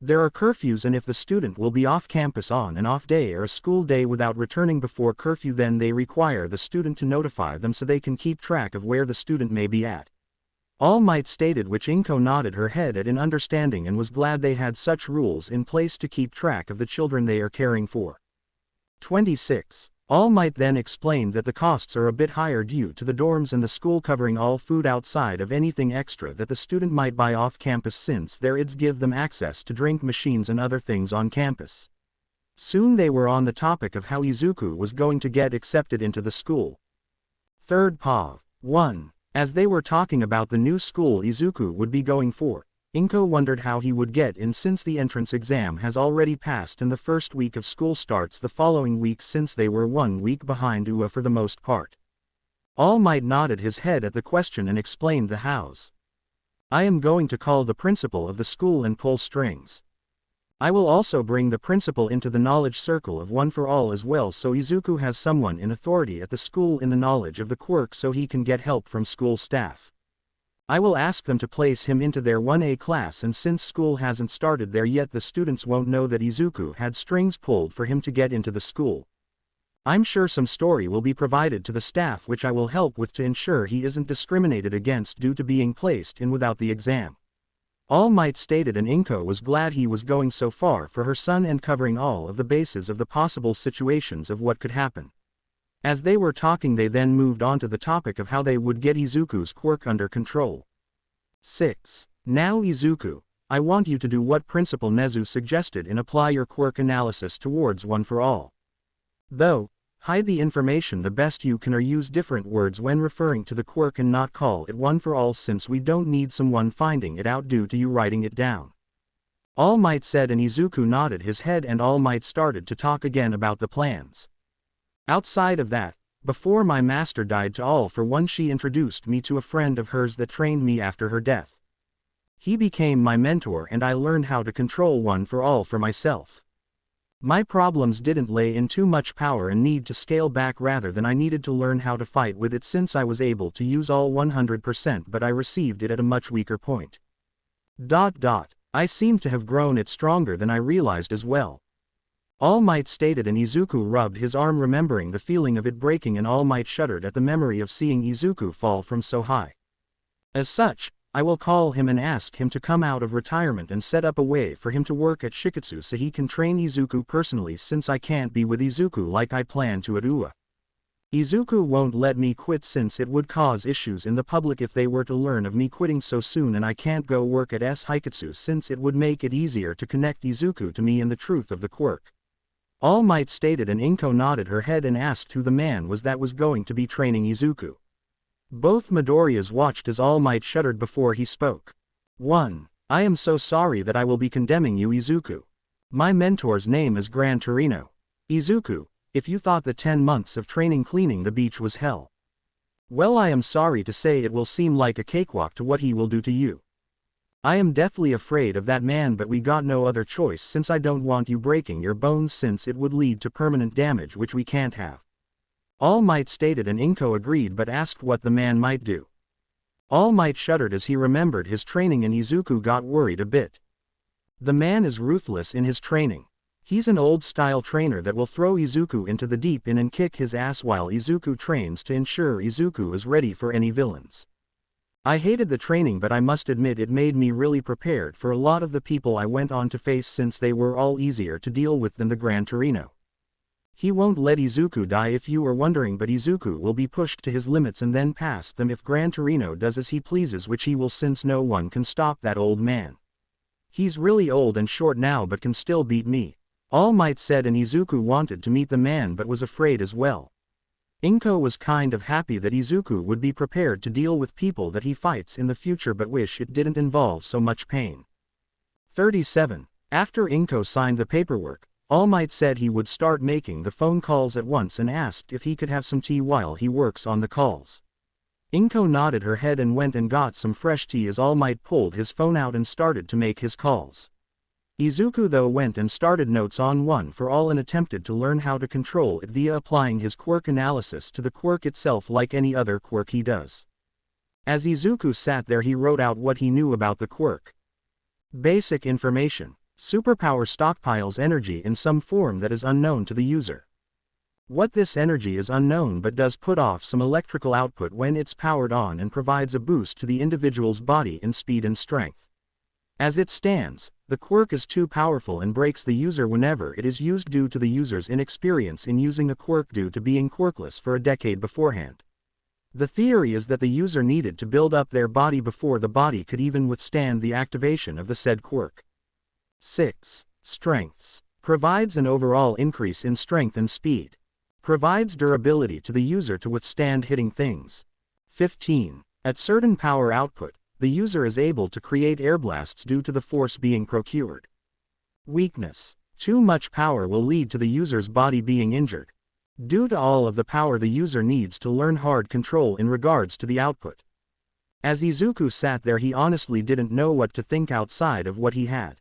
Speaker 1: There are curfews, and if the student will be off campus on an off day or a school day without returning before curfew, then they require the student to notify them so they can keep track of where the student may be at. All Might stated, which Inko nodded her head at in understanding and was glad they had such rules in place to keep track of the children they are caring for. 26. All Might then explained that the costs are a bit higher due to the dorms and the school covering all food outside of anything extra that the student might buy off campus, since their IDs give them access to drink machines and other things on campus. Soon they were on the topic of how Izuku was going to get accepted into the school. 3rd Pav. 1. As they were talking about the new school Izuku would be going for, Inko wondered how he would get in since the entrance exam has already passed and the first week of school starts the following week, since they were 1 week behind UA for the most part. All Might nodded his head at the question and explained the hows. I am going to call the principal of the school and pull strings. I will also bring the principal into the knowledge circle of One for All as well, so Izuku has someone in authority at the school in the knowledge of the quirk so he can get help from school staff. I will ask them to place him into their 1A class, and since school hasn't started there yet, the students won't know that Izuku had strings pulled for him to get into the school. I'm sure some story will be provided to the staff which I will help with to ensure he isn't discriminated against due to being placed in without the exam. All Might stated, and Inko was glad he was going so far for her son and covering all of the bases of the possible situations of what could happen. As they were talking, they then moved on to the topic of how they would get Izuku's quirk under control. 6. Now Izuku, I want you to do what Principal Nezu suggested and apply your quirk analysis towards One for All. Though, hide the information the best you can or use different words when referring to the quirk and not call it One for All, since we don't need someone finding it out due to you writing it down. All Might said, and Izuku nodded his head, and All Might started to talk again about the plans. Outside of that, before my master died, to All for One she introduced me to a friend of hers that trained me after her death. He became my mentor and I learned how to control One for All for myself. My problems didn't lay in too much power and need to scale back, rather than I needed to learn how to fight with it, since I was able to use all 100%, but I received it at a much weaker point. I seem to have grown it stronger than I realized as well. All Might stated, and Izuku rubbed his arm, remembering the feeling of it breaking, and All Might shuddered at the memory of seeing Izuku fall from so high. As such, I will call him and ask him to come out of retirement and set up a way for him to work at Shiketsu so he can train Izuku personally since I can't be with Izuku like I plan to at UA. Izuku won't let me quit since it would cause issues in the public if they were to learn of me quitting so soon, and I can't go work at Shiketsu since it would make it easier to connect Izuku to me and the truth of the quirk. All Might stated, and Inko nodded her head and asked who the man was that was going to be training Izuku. Both Midoriyas watched as All Might shuddered before he spoke. 1. I am so sorry that I will be condemning you, Izuku. My mentor's name is Gran Torino. Izuku, if you thought the 10 months of training cleaning the beach was hell, well, I am sorry to say it will seem like a cakewalk to what he will do to you. I am deathly afraid of that man, but we got no other choice since I don't want you breaking your bones since it would lead to permanent damage which we can't have. All Might stated, and Inko agreed but asked what the man might do. All Might shuddered as he remembered his training, and Izuku got worried a bit. The man is ruthless in his training. He's an old-style trainer that will throw Izuku into the deep end and kick his ass while Izuku trains to ensure Izuku is ready for any villains. I hated the training, but I must admit it made me really prepared for a lot of the people I went on to face since they were all easier to deal with than the Gran Torino. He won't let Izuku die if you are wondering, but Izuku will be pushed to his limits and then past them if Gran Torino does as he pleases, which he will since no one can stop that old man. He's really old and short now but can still beat me. All Might said, and Izuku wanted to meet the man but was afraid as well. Inko was kind of happy that Izuku would be prepared to deal with people that he fights in the future, but wish it didn't involve so much pain. 37. After Inko signed the paperwork, All Might said he would start making the phone calls at once and asked if he could have some tea while he works on the calls. Inko nodded her head and went and got some fresh tea as All Might pulled his phone out and started to make his calls. Izuku though went and started notes on One for All and attempted to learn how to control it via applying his quirk analysis to the quirk itself like any other quirk he does. As Izuku sat there, he wrote out what he knew about the quirk. Basic information. Superpower stockpiles energy in some form that is unknown to the user. What this energy is unknown but does put off some electrical output when it's powered on and provides a boost to the individual's body in speed and strength. As it stands, the quirk is too powerful and breaks the user whenever it is used due to the user's inexperience in using a quirk due to being quirkless for a decade beforehand. The theory is that the user needed to build up their body before the body could even withstand the activation of the said quirk. 6. Strengths. Provides an overall increase in strength and speed. Provides durability to the user to withstand hitting things. 15. At certain power output, the user is able to create air blasts due to the force being procured. Weakness. Too much power will lead to the user's body being injured. Due to all of the power, the user needs to learn hard control in regards to the output. As Izuku sat there, he honestly didn't know what to think outside of what he had.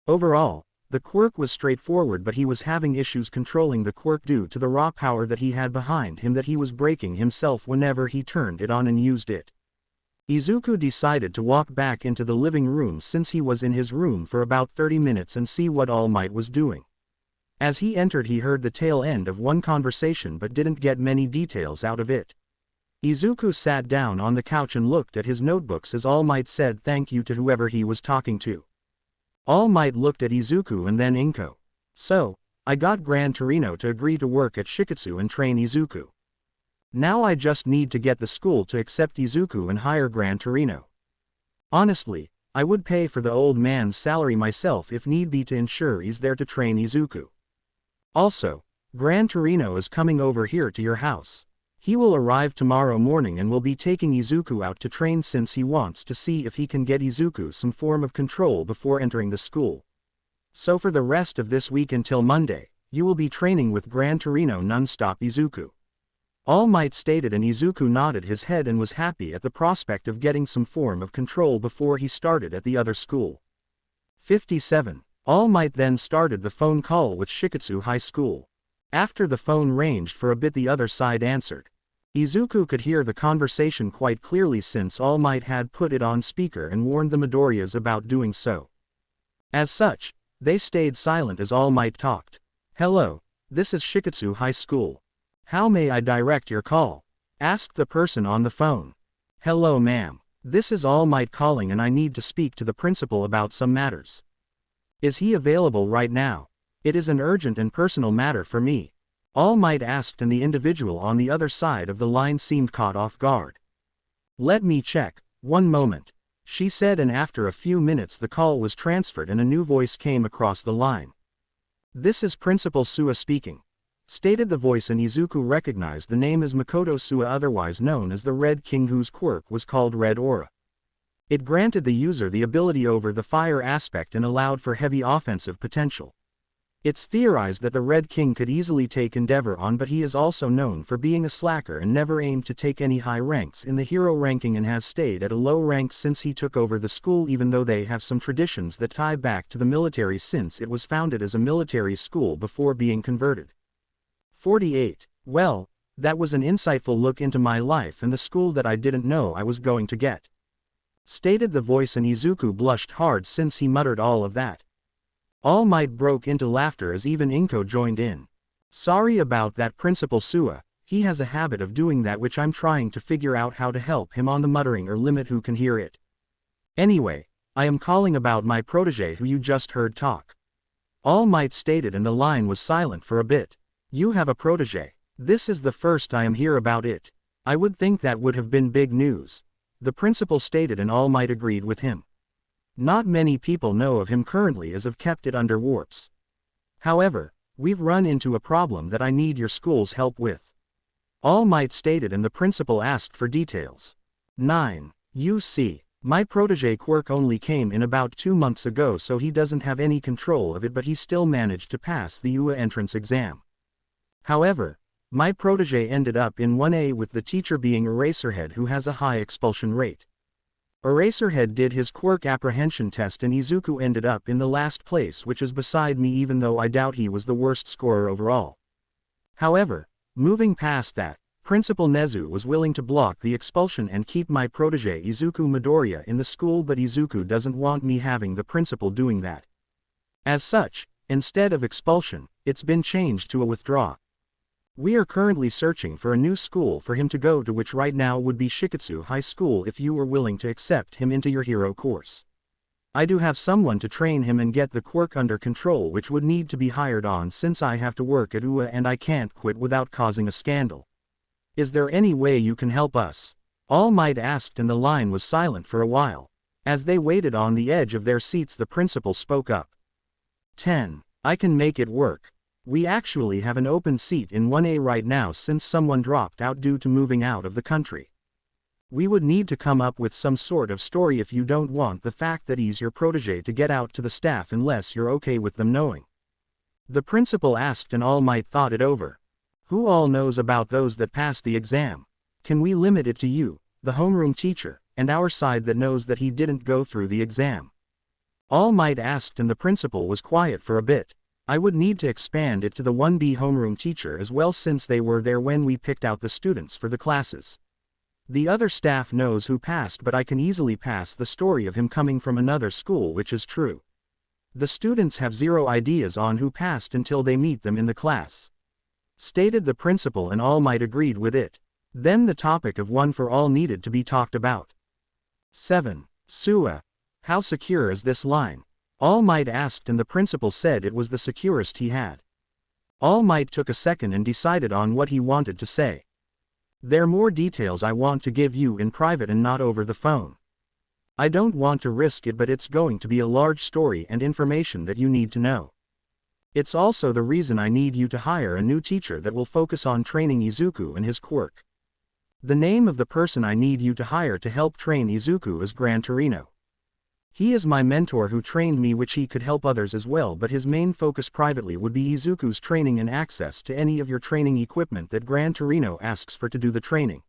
Speaker 1: Overall, the quirk was straightforward, but he was having issues controlling the quirk due to the raw power that he had behind him that he was breaking himself whenever he turned it on and used it. Izuku decided to walk back into the living room since he was in his room for about 30 minutes and see what All Might was doing. As he entered, he heard the tail end of one conversation but didn't get many details out of it. Izuku sat down on the couch and looked at his notebooks as All Might said thank you to whoever he was talking to. All Might looked at Izuku and then Inko. So, I got Gran Torino to agree to work at Shiketsu and train Izuku. Now I just need to get the school to accept Izuku and hire Gran Torino. Honestly, I would pay for the old man's salary myself if need be to ensure he's there to train Izuku. Also, Gran Torino is coming over here to your house. He will arrive tomorrow morning and will be taking Izuku out to train since he wants to see if he can get Izuku some form of control before entering the school. So for the rest of this week until Monday, you will be training with Gran Torino non-stop, Izuku. All Might stated, and Izuku nodded his head and was happy at the prospect of getting some form of control before he started at the other school. 57. All Might then started the phone call with Shiketsu High School. After the phone ranged for a bit, the other side answered. Izuku could hear the conversation quite clearly since All Might had put it on speaker and warned the Midoriyas about doing so. As such, they stayed silent as All Might talked. Hello, this is Shiketsu High School. How may I direct your call? Asked the person on the phone. Hello ma'am. This is All Might calling and I need to speak to the principal about some matters. Is he available right now? It is an urgent and personal matter for me. All Might asked and the individual on the other side of the line seemed caught off guard. Let me check, one moment, she said, and after a few minutes the call was transferred and a new voice came across the line. This is Principal Suwa speaking, stated the voice, and Izuku recognized the name as Makoto Suwa, otherwise known as the Red King, whose quirk was called Red Aura. It granted the user the ability over the fire aspect and allowed for heavy offensive potential. It's theorized that the Red King could easily take Endeavor on, but he is also known for being a slacker and never aimed to take any high ranks in the hero ranking and has stayed at a low rank since he took over the school, even though they have some traditions that tie back to the military since it was founded as a military school before being converted. 48. Well, that was an insightful look into my life and the school that I didn't know I was going to get, stated the voice, and Izuku blushed hard since he muttered all of that. All Might broke into laughter as even Inko joined in. Sorry about that, Principal Suwa, he has a habit of doing that, which I'm trying to figure out how to help him on the muttering or limit who can hear it. Anyway, I am calling about my protege who you just heard talk. All Might stated, and the line was silent for a bit. You have a protege? This is the first I am hear about it. I would think that would have been big news, the principal stated, and All Might agreed with him. Not many people know of him currently as have kept it under warps. However, we've run into a problem that I need your school's help with, All Might stated, and the principal asked for details. 9. You see, my protege quirk only came in about 2 months ago, so he doesn't have any control of it, but he still managed to pass the UA entrance exam. However, my protege ended up in 1A with the teacher being Eraserhead, who has a high expulsion rate. Eraserhead did his quirk apprehension test and Izuku ended up in the last place, which is beside me, even though I doubt he was the worst scorer overall. However, moving past that, Principal Nezu was willing to block the expulsion and keep my protege Izuku Midoriya in the school, but Izuku doesn't want me having the principal doing that. As such, instead of expulsion, it's been changed to a withdraw. We are currently searching for a new school for him to go to, which right now would be Shiketsu High School, if you were willing to accept him into your hero course. I do have someone to train him and get the quirk under control, which would need to be hired on since I have to work at UA and I can't quit without causing a scandal. Is there any way you can help us? All Might asked, and the line was silent for a while. As they waited on the edge of their seats, the principal spoke up. 10. I can make it work. We actually have an open seat in 1A right now since someone dropped out due to moving out of the country. We would need to come up with some sort of story if you don't want the fact that he's your protege to get out to the staff unless you're okay with them knowing. The principal asked, and All Might thought it over. Who all knows about those that passed the exam? Can we limit it to you, the homeroom teacher, and our side that knows that he didn't go through the exam? All Might asked, and the principal was quiet for a bit. I would need to expand it to the 1B homeroom teacher as well, since they were there when we picked out the students for the classes. The other staff knows who passed, but I can easily pass the story of him coming from another school, which is true. The students have zero ideas on who passed until they meet them in the class, stated the principal, and All Might agreed with it. Then the topic of one for all needed to be talked about. 7. Suwa, how secure is this line? All Might asked, and the principal said it was the securest he had. All Might took a second and decided on what he wanted to say. There are more details I want to give you in private and not over the phone. I don't want to risk it, but it's going to be a large story and information that you need to know. It's also the reason I need you to hire a new teacher that will focus on training Izuku and his quirk. The name of the person I need you to hire to help train Izuku is Gran Torino. He is my mentor who trained me, which he could help others as well, but his main focus privately would be Izuku's training and access to any of your training equipment that Gran Torino asks for to do the training.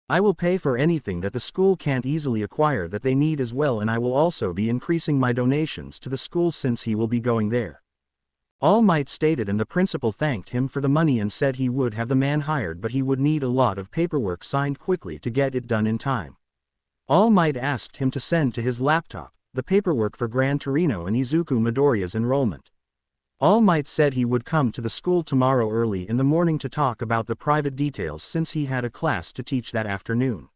Speaker 1: I will pay for anything that the school can't easily acquire that they need as well, and I will also be increasing my donations to the school since he will be going there. All Might stated, and the principal thanked him for the money and said he would have the man hired, but he would need a lot of paperwork signed quickly to get it done in time. All Might asked him to send to his laptop the paperwork for Gran Torino and Izuku Midoriya's enrollment. All Might said he would come to the school tomorrow early in the morning to talk about the private details since he had a class to teach that afternoon.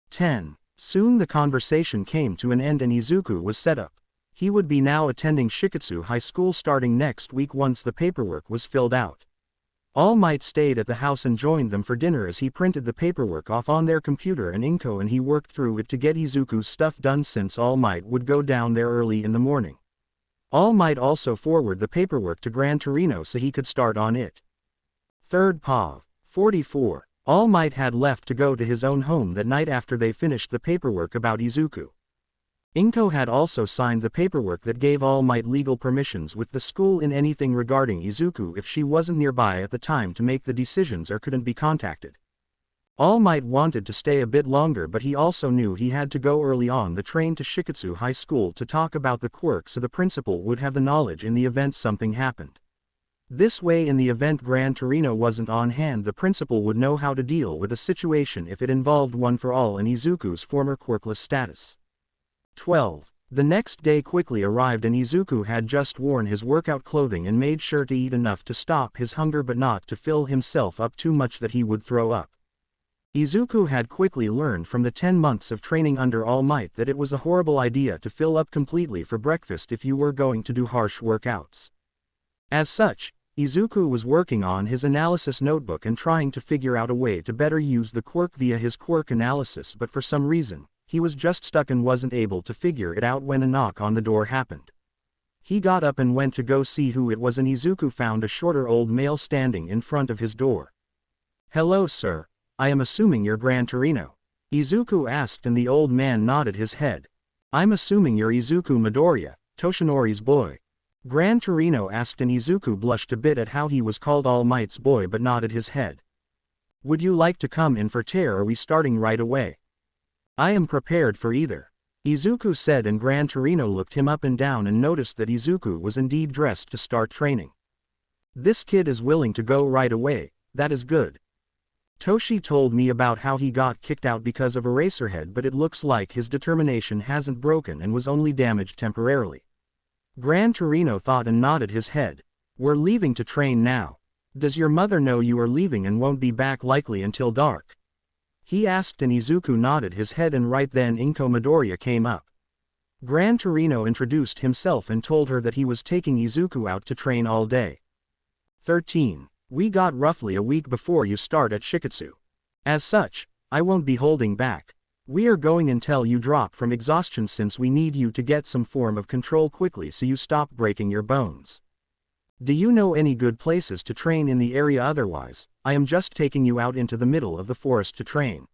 Speaker 1: 10. Soon the conversation came to an end and Izuku was set up. He would be now attending Shiketsu High School starting next week once the paperwork was filled out. All Might stayed at the house and joined them for dinner as he printed the paperwork off on their computer and Inko and he worked through it to get Izuku's stuff done since All Might would go down there early in the morning. All Might also forward the paperwork to Gran Torino so he could start on it. 3rd Pav. 44. All Might had left to go to his own home that night after they finished the paperwork about Izuku. Inko had also signed the paperwork that gave All Might legal permissions with the school in anything regarding Izuku if she wasn't nearby at the time to make the decisions or couldn't be contacted. All Might wanted to stay a bit longer but he also knew he had to go early on the train to Shiketsu High School to talk about the quirk so the principal would have the knowledge in the event something happened. This way in the event Gran Torino wasn't on hand the principal would know how to deal with a situation if it involved One for All and Izuku's former quirkless status. 12. The next day quickly arrived and Izuku had just worn his workout clothing and made sure to eat enough to stop his hunger but not to fill himself up too much that he would throw up. Izuku had quickly learned from the 10 months of training under All Might that it was a horrible idea to fill up completely for breakfast if you were going to do harsh workouts. As such, Izuku was working on his analysis notebook and trying to figure out a way to better use the quirk via his quirk analysis but for some reason, he was just stuck and wasn't able to figure it out when a knock on the door happened. He got up and went to go see who it was and Izuku found a shorter old male standing in front of his door. "Hello sir, I am assuming you're Gran Torino?" Izuku asked and the old man nodded his head. "I'm assuming you're Izuku Midoriya, Toshinori's boy." Gran Torino asked and Izuku blushed a bit at how he was called All Might's boy but nodded his head. "Would you like to come in for tear or are we starting right away?" "I am prepared for either," Izuku said and Gran Torino looked him up and down and noticed that Izuku was indeed dressed to start training. "This kid is willing to go right away, that is good. Toshi told me about how he got kicked out because of Eraserhead but it looks like his determination hasn't broken and was only damaged temporarily." Gran Torino thought and nodded his head. "We're leaving to train now. Does your mother know you are leaving and won't be back likely until dark?" He asked and Izuku nodded his head and right then Inko Midoriya came up. Gran Torino introduced himself and told her that he was taking Izuku out to train all day. 13. We got roughly a week before you start at Shiketsu. As such, I won't be holding back. We are going until you drop from exhaustion since we need you to get some form of control quickly so you stop breaking your bones. Do you know any good places to train in the area otherwise, I am just taking you out into the middle of the forest to train.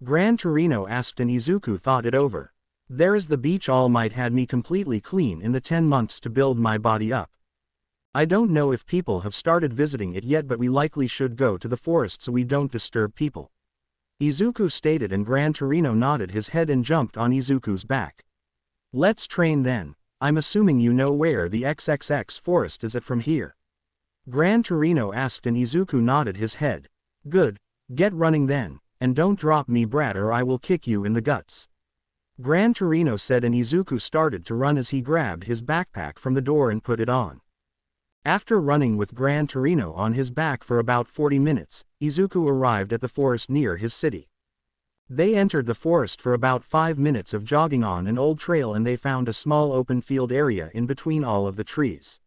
Speaker 1: Gran Torino asked and Izuku thought it over. There is the beach All Might had me completely clean in the 10 months to build my body up. I don't know if people have started visiting it yet but we likely should go to the forest so we don't disturb people. Izuku stated and Gran Torino nodded his head and jumped on Izuku's back. Let's train then. I'm assuming you know where the XXX forest is from here. Gran Torino asked and Izuku nodded his head. Good, get running then, and don't drop me brat or I will kick you in the guts. Gran Torino said and Izuku started to run as he grabbed his backpack from the door and put it on. After running with Gran Torino on his back for about 40 minutes, Izuku arrived at the forest near his city. They entered the forest for about 5 minutes of jogging on an old trail and they found a small open field area in between all of the trees.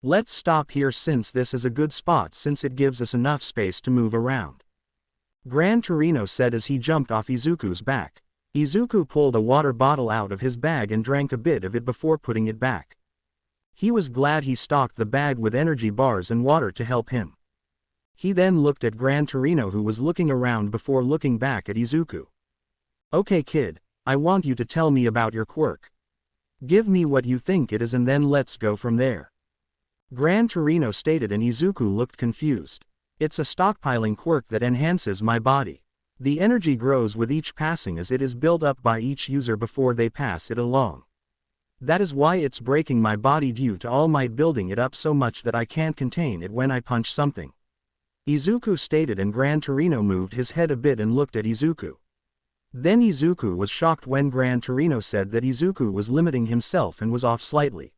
Speaker 1: Let's stop here since this is a good spot since it gives us enough space to move around. Gran Torino said as he jumped off Izuku's back. Izuku pulled a water bottle out of his bag and drank a bit of it before putting it back. He was glad he stocked the bag with energy bars and water to help him. He then looked at Gran Torino who was looking around before looking back at Izuku. Okay kid, I want you to tell me about your quirk. Give me what you think it is and then let's go from there. Gran Torino stated and Izuku looked confused. It's a stockpiling quirk that enhances my body. The energy grows with each passing as it is built up by each user before they pass it along. That is why it's breaking my body due to All Might building it up so much that I can't contain it when I punch something. Izuku stated and Gran Torino moved his head a bit and looked at Izuku. Then Izuku was shocked when Gran Torino said that Izuku was limiting himself and was off slightly.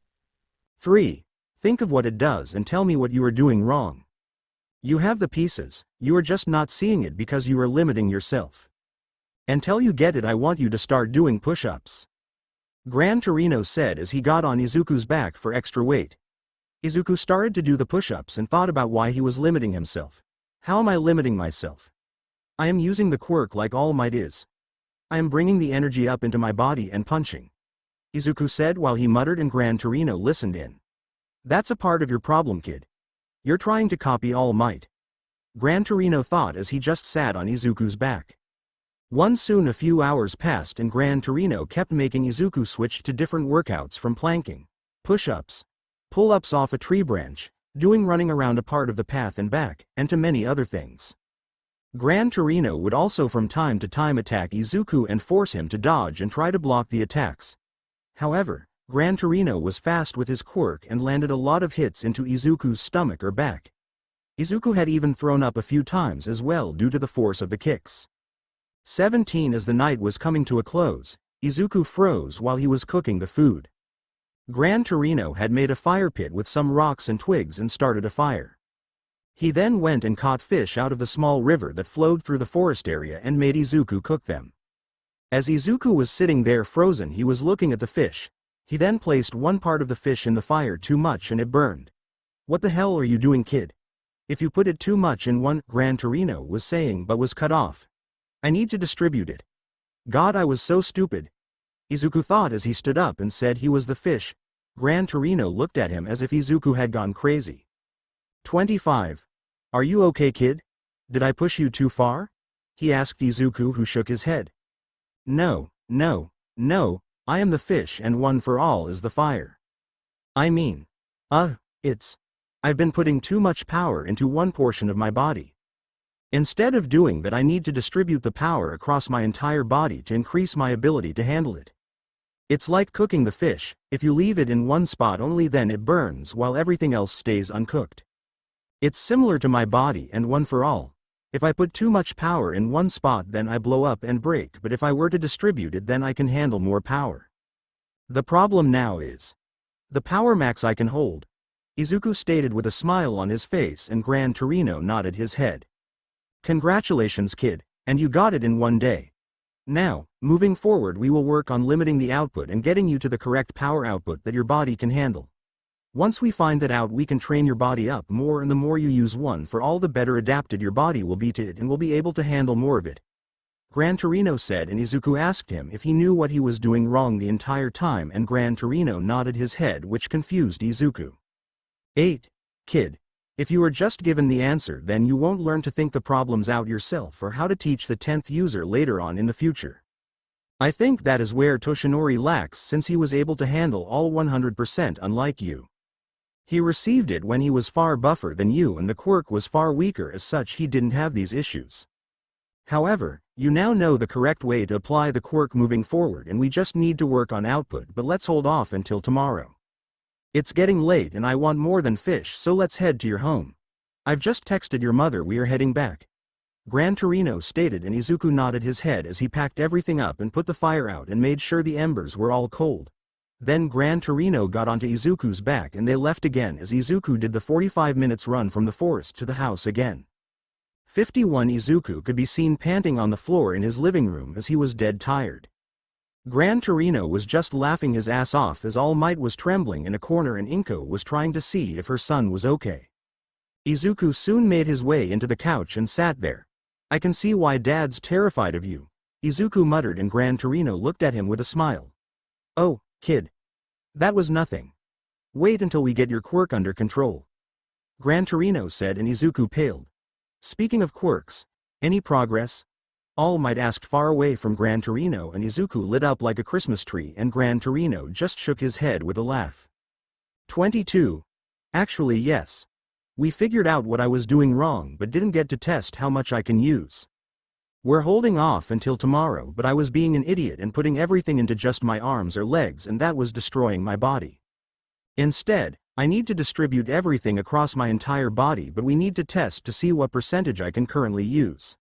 Speaker 1: 3. Think of what it does and tell me what you are doing wrong. You have the pieces, you are just not seeing it because you are limiting yourself. Until you get it, I want you to start doing push-ups. Gran Torino said as he got on Izuku's back for extra weight. Izuku started to do the push-ups and thought about why he was limiting himself. How am I limiting myself? I am using the quirk like All Might is. I am bringing the energy up into my body and punching. Izuku said while he muttered, and Gran Torino listened in. That's a part of your problem, kid. You're trying to copy All Might. Gran Torino thought as he just sat on Izuku's back. Soon a few hours passed and Gran Torino kept making Izuku switch to different workouts, from planking, push-ups, pull-ups off a tree branch, doing running around a part of the path and back, and to many other things. Gran Torino would also from time to time attack Izuku and force him to dodge and try to block the attacks. However, Gran Torino was fast with his quirk and landed a lot of hits into Izuku's stomach or back. Izuku had even thrown up a few times as well due to the force of the kicks. 17 As the night was coming to a close, Izuku froze while he was cooking the food. Gran Torino had made a fire pit with some rocks and twigs and started a fire. He then went and caught fish out of the small river that flowed through the forest area and made Izuku cook them. As Izuku was sitting there frozen, he was looking at the fish. He then placed one part of the fish in the fire too much and it burned. What the hell are you doing, kid? If you put it too much in one, Gran Torino was saying, but was cut off. I need to distribute it. God, I was so stupid. Izuku thought as he stood up and said he was the fish. Gran Torino looked at him as if Izuku had gone crazy. 25. Are you okay, kid? Did I push you too far? He asked Izuku, who shook his head. No, no, I am the fish and one for all is the fire. I mean, I've been putting too much power into one portion of my body. Instead of doing that, I need to distribute the power across my entire body to increase my ability to handle it. It's like cooking the fish. If you leave it in one spot only, then it burns while everything else stays uncooked. It's similar to my body and one for all. If I put too much power in one spot, then I blow up and break, but if I were to distribute it, then I can handle more power. The problem now is the power max I can hold, Izuku stated with a smile on his face, and Gran Torino nodded his head. Congratulations, kid, and you got it in one day. Now, moving forward, we will work on limiting the output and getting you to the correct power output that your body can handle. Once we find that out, we can train your body up more, and the more you use one for all, the better adapted your body will be to it and will be able to handle more of it. Gran Torino said, and Izuku asked him if he knew what he was doing wrong the entire time, and Gran Torino nodded his head, which confused Izuku. 8. Kid. If you are just given the answer, then you won't learn to think the problems out yourself or how to teach the 10th user later on in the future. I think that is where Toshinori lacks, since he was able to handle all 100% unlike you. He received it when he was far buffer than you, and the quirk was far weaker, as such he didn't have these issues. However, you now know the correct way to apply the quirk moving forward, and we just need to work on output, but let's hold off until tomorrow. It's getting late and I want more than fish, so let's head to your home. I've just texted your mother, we are heading back. Gran Torino stated, and Izuku nodded his head as he packed everything up and put the fire out and made sure the embers were all cold. Then Gran Torino got onto Izuku's back and they left again as Izuku did the 45 minutes run from the forest to the house again. 51 Izuku could be seen panting on the floor in his living room as he was dead tired. Gran Torino was just laughing his ass off as All Might was trembling in a corner and Inko was trying to see if her son was okay. Izuku soon made his way into the couch and sat there. I can see why Dad's terrified of you, Izuku muttered, and Gran Torino looked at him with a smile. Oh, kid. That was nothing. Wait until we get your quirk under control, Gran Torino said, and Izuku paled. Speaking of quirks, any progress? All Might asked far away from Gran Torino, and Izuku lit up like a Christmas tree, and Gran Torino just shook his head with a laugh. 22. Actually, yes. We figured out what I was doing wrong but didn't get to test how much I can use. We're holding off until tomorrow, but I was being an idiot and putting everything into just my arms or legs, and that was destroying my body. Instead, I need to distribute everything across my entire body, but we need to test to see what percentage I can currently use,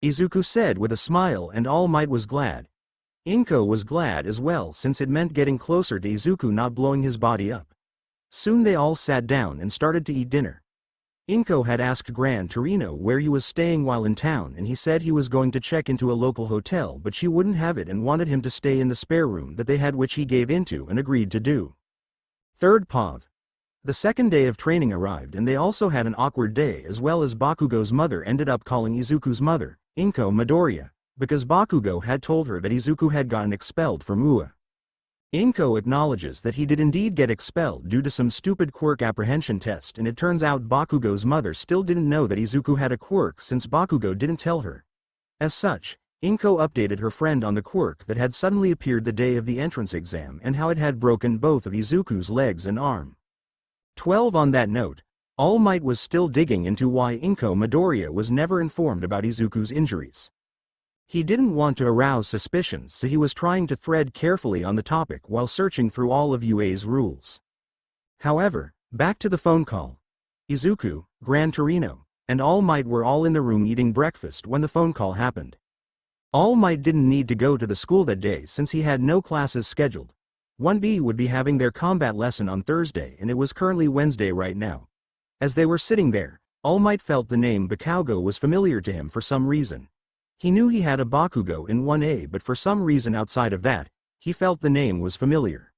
Speaker 1: Izuku said with a smile, and All Might was glad. Inko was glad as well, since it meant getting closer to Izuku not blowing his body up. Soon they all sat down and started to eat dinner. Inko had asked Gran Torino where he was staying while in town, and he said he was going to check into a local hotel, but she wouldn't have it and wanted him to stay in the spare room that they had, which he gave into and agreed to do. Third POV. The second day of training arrived and they also had an awkward day, as well as Bakugo's mother ended up calling Izuku's mother, Inko Midoriya, because Bakugo had told her that Izuku had gotten expelled from UA. Inko acknowledges that he did indeed get expelled due to some stupid quirk apprehension test, and it turns out Bakugo's mother still didn't know that Izuku had a quirk since Bakugo didn't tell her. As such, Inko updated her friend on the quirk that had suddenly appeared the day of the entrance exam and how it had broken both of Izuku's legs and arm. 12 On that note, All Might was still digging into why Inko Midoriya was never informed about Izuku's injuries. He didn't want to arouse suspicions, so he was trying to tread carefully on the topic while searching through all of UA's rules. However, back to the phone call. Izuku, Gran Torino, and All Might were all in the room eating breakfast when the phone call happened. All Might didn't need to go to the school that day since he had no classes scheduled. 1B would be having their combat lesson on Thursday, and it was currently Wednesday right now. As they were sitting there, All Might felt the name Bakugo was familiar to him for some reason. He knew he had a Bakugo in 1A, but for some reason outside of that, he felt the name was familiar.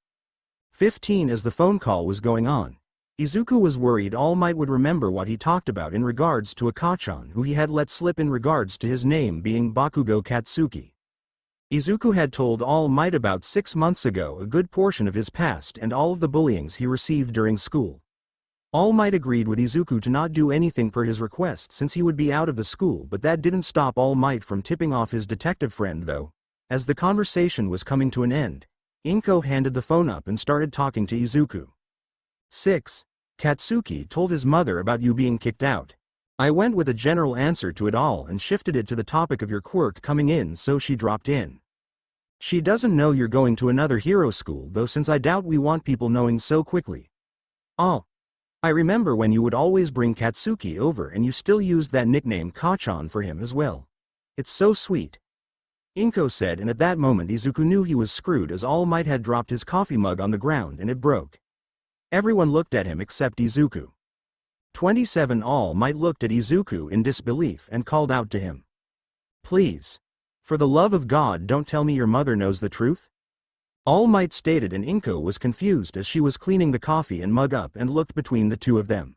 Speaker 1: 15 As the phone call was going on, Izuku was worried All Might would remember what he talked about in regards to Akachan, who he had let slip in regards to his name being Bakugo Katsuki. Izuku had told All Might about 6 months ago a good portion of his past and all of the bullyings he received during school. All Might agreed with Izuku to not do anything per his request since he would be out of the school, but that didn't stop All Might from tipping off his detective friend though. As the conversation was coming to an end, Inko handed the phone up and started talking to Izuku. 6. Katsuki told his mother about you being kicked out. I went with a general answer to it all and shifted it to the topic of your quirk coming in, so she dropped in. She doesn't know you're going to another hero school though, since I doubt we want people knowing so quickly. Oh. I remember when you would always bring Katsuki over and you still used that nickname Kachan for him as well. It's so sweet. Inko said, and at that moment Izuku knew he was screwed as All Might had dropped his coffee mug on the ground and it broke. Everyone looked at him except Izuku. 27 All Might looked at Izuku in disbelief and called out to him. Please. For the love of God, don't tell me your mother knows the truth? All Might stated, and Inko was confused as she was cleaning the coffee and mug up and looked between the two of them.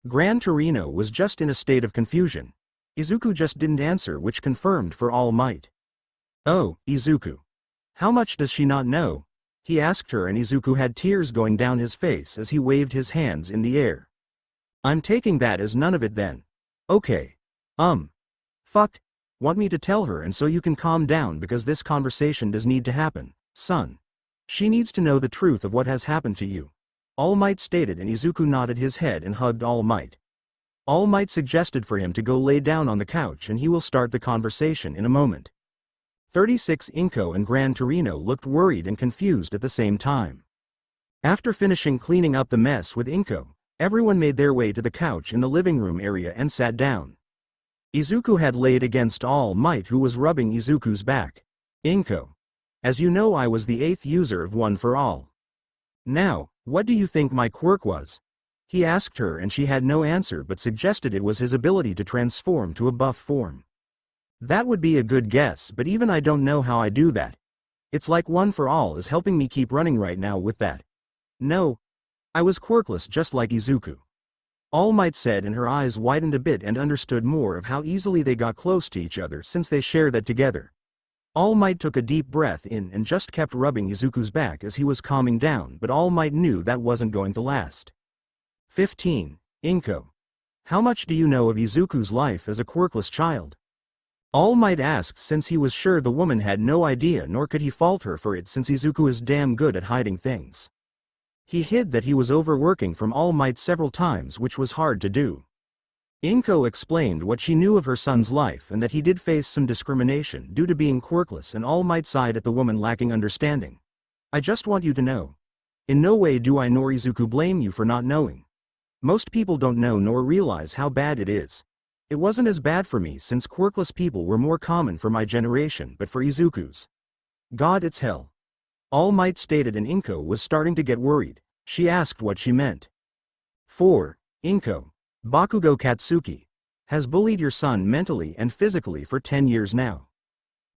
Speaker 1: Gran Torino was just in a state of confusion. Izuku just didn't answer, which confirmed for All Might. Oh, Izuku. How much does she not know? He asked her, and Izuku had tears going down his face as he waved his hands in the air. I'm taking that as none of it then. Okay. Fuck. Want me to tell her and so you can calm down, because this conversation does need to happen. Son. She needs to know the truth of what has happened to you. All Might stated, and Izuku nodded his head and hugged All Might. All Might suggested for him to go lay down on the couch and he will start the conversation in a moment. 36 Inko and Gran Torino looked worried and confused at the same time. After finishing cleaning up the mess with Inko, everyone made their way to the couch in the living room area and sat down. Izuku had laid against All Might, who was rubbing Izuku's back. Inko. As you know, I was the 8th user of One for All. Now, what do you think my quirk was? He asked her, and she had no answer but suggested it was his ability to transform to a buff form. That would be a good guess, but even I don't know how I do that. It's like One for All is helping me keep running right now with that. No. I was quirkless just like Izuku. All Might said, and her eyes widened a bit and understood more of how easily they got close to each other since they shared that together. All Might took a deep breath in and just kept rubbing Izuku's back as he was calming down, but All Might knew that wasn't going to last. 15. Inko. How much do you know of Izuku's life as a quirkless child? All Might asked, since he was sure the woman had no idea, nor could he fault her for it since Izuku is damn good at hiding things. He hid that he was overworking from All Might several times, which was hard to do. Inko explained what she knew of her son's life and that he did face some discrimination due to being quirkless, and All Might sighed at the woman lacking understanding. I just want you to know. In no way do I nor Izuku blame you for not knowing. Most people don't know nor realize how bad it is. It wasn't as bad for me since quirkless people were more common for my generation, but for Izuku's. God, it's hell. All Might stated, and Inko was starting to get worried. She asked what she meant. 4. Inko. Bakugo Katsuki has bullied your son mentally and physically for 10 years now.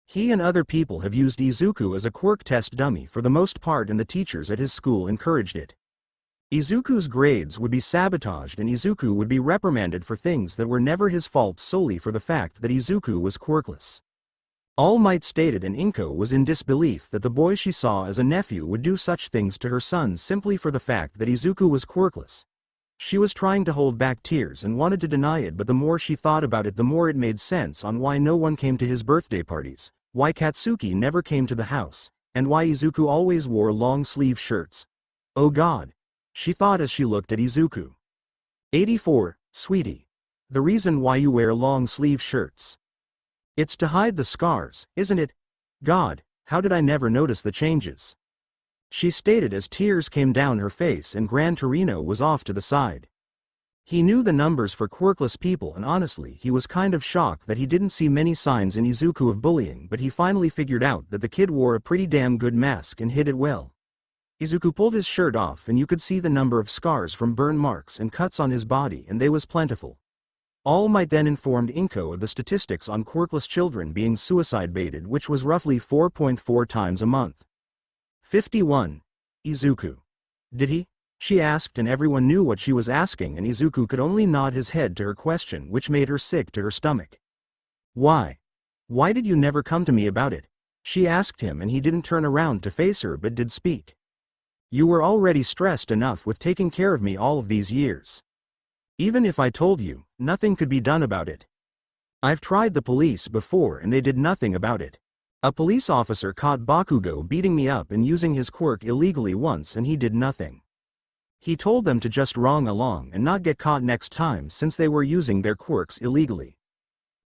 Speaker 1: He and other people have used Izuku as a quirk test dummy for the most part, and the teachers at his school encouraged it. Izuku's grades would be sabotaged and Izuku would be reprimanded for things that were never his fault solely for the fact that Izuku was quirkless. All Might stated, and Inko was in disbelief that the boy she saw as a nephew would do such things to her son simply for the fact that Izuku was quirkless. She was trying to hold back tears and wanted to deny it, but the more she thought about it the more it made sense on why no one came to his birthday parties, why Katsuki never came to the house, and why Izuku always wore long-sleeve shirts. Oh God, she thought as she looked at Izuku. 84, sweetie. The reason why you wear long-sleeve shirts. It's to hide the scars, isn't it? God, how did I never notice the changes? She stated as tears came down her face and Gran Torino was off to the side. He knew the numbers for quirkless people, and honestly he was kind of shocked that he didn't see many signs in Izuku of bullying, but he finally figured out that the kid wore a pretty damn good mask and hid it well. Izuku pulled his shirt off and you could see the number of scars from burn marks and cuts on his body, and they was plentiful. All Might then informed Inko of the statistics on quirkless children being suicide baited, which was roughly 4.4 times a month. 51. Izuku. Did he? She asked, and everyone knew what she was asking, and Izuku could only nod his head to her question, which made her sick to her stomach. Why? Why did you never come to me about it? She asked him, and he didn't turn around to face her but did speak. You were already stressed enough with taking care of me all of these years. Even if I told you, nothing could be done about it. I've tried the police before and they did nothing about it. A police officer caught Bakugo beating me up and using his quirk illegally once and he did nothing. He told them to just run along and not get caught next time since they were using their quirks illegally.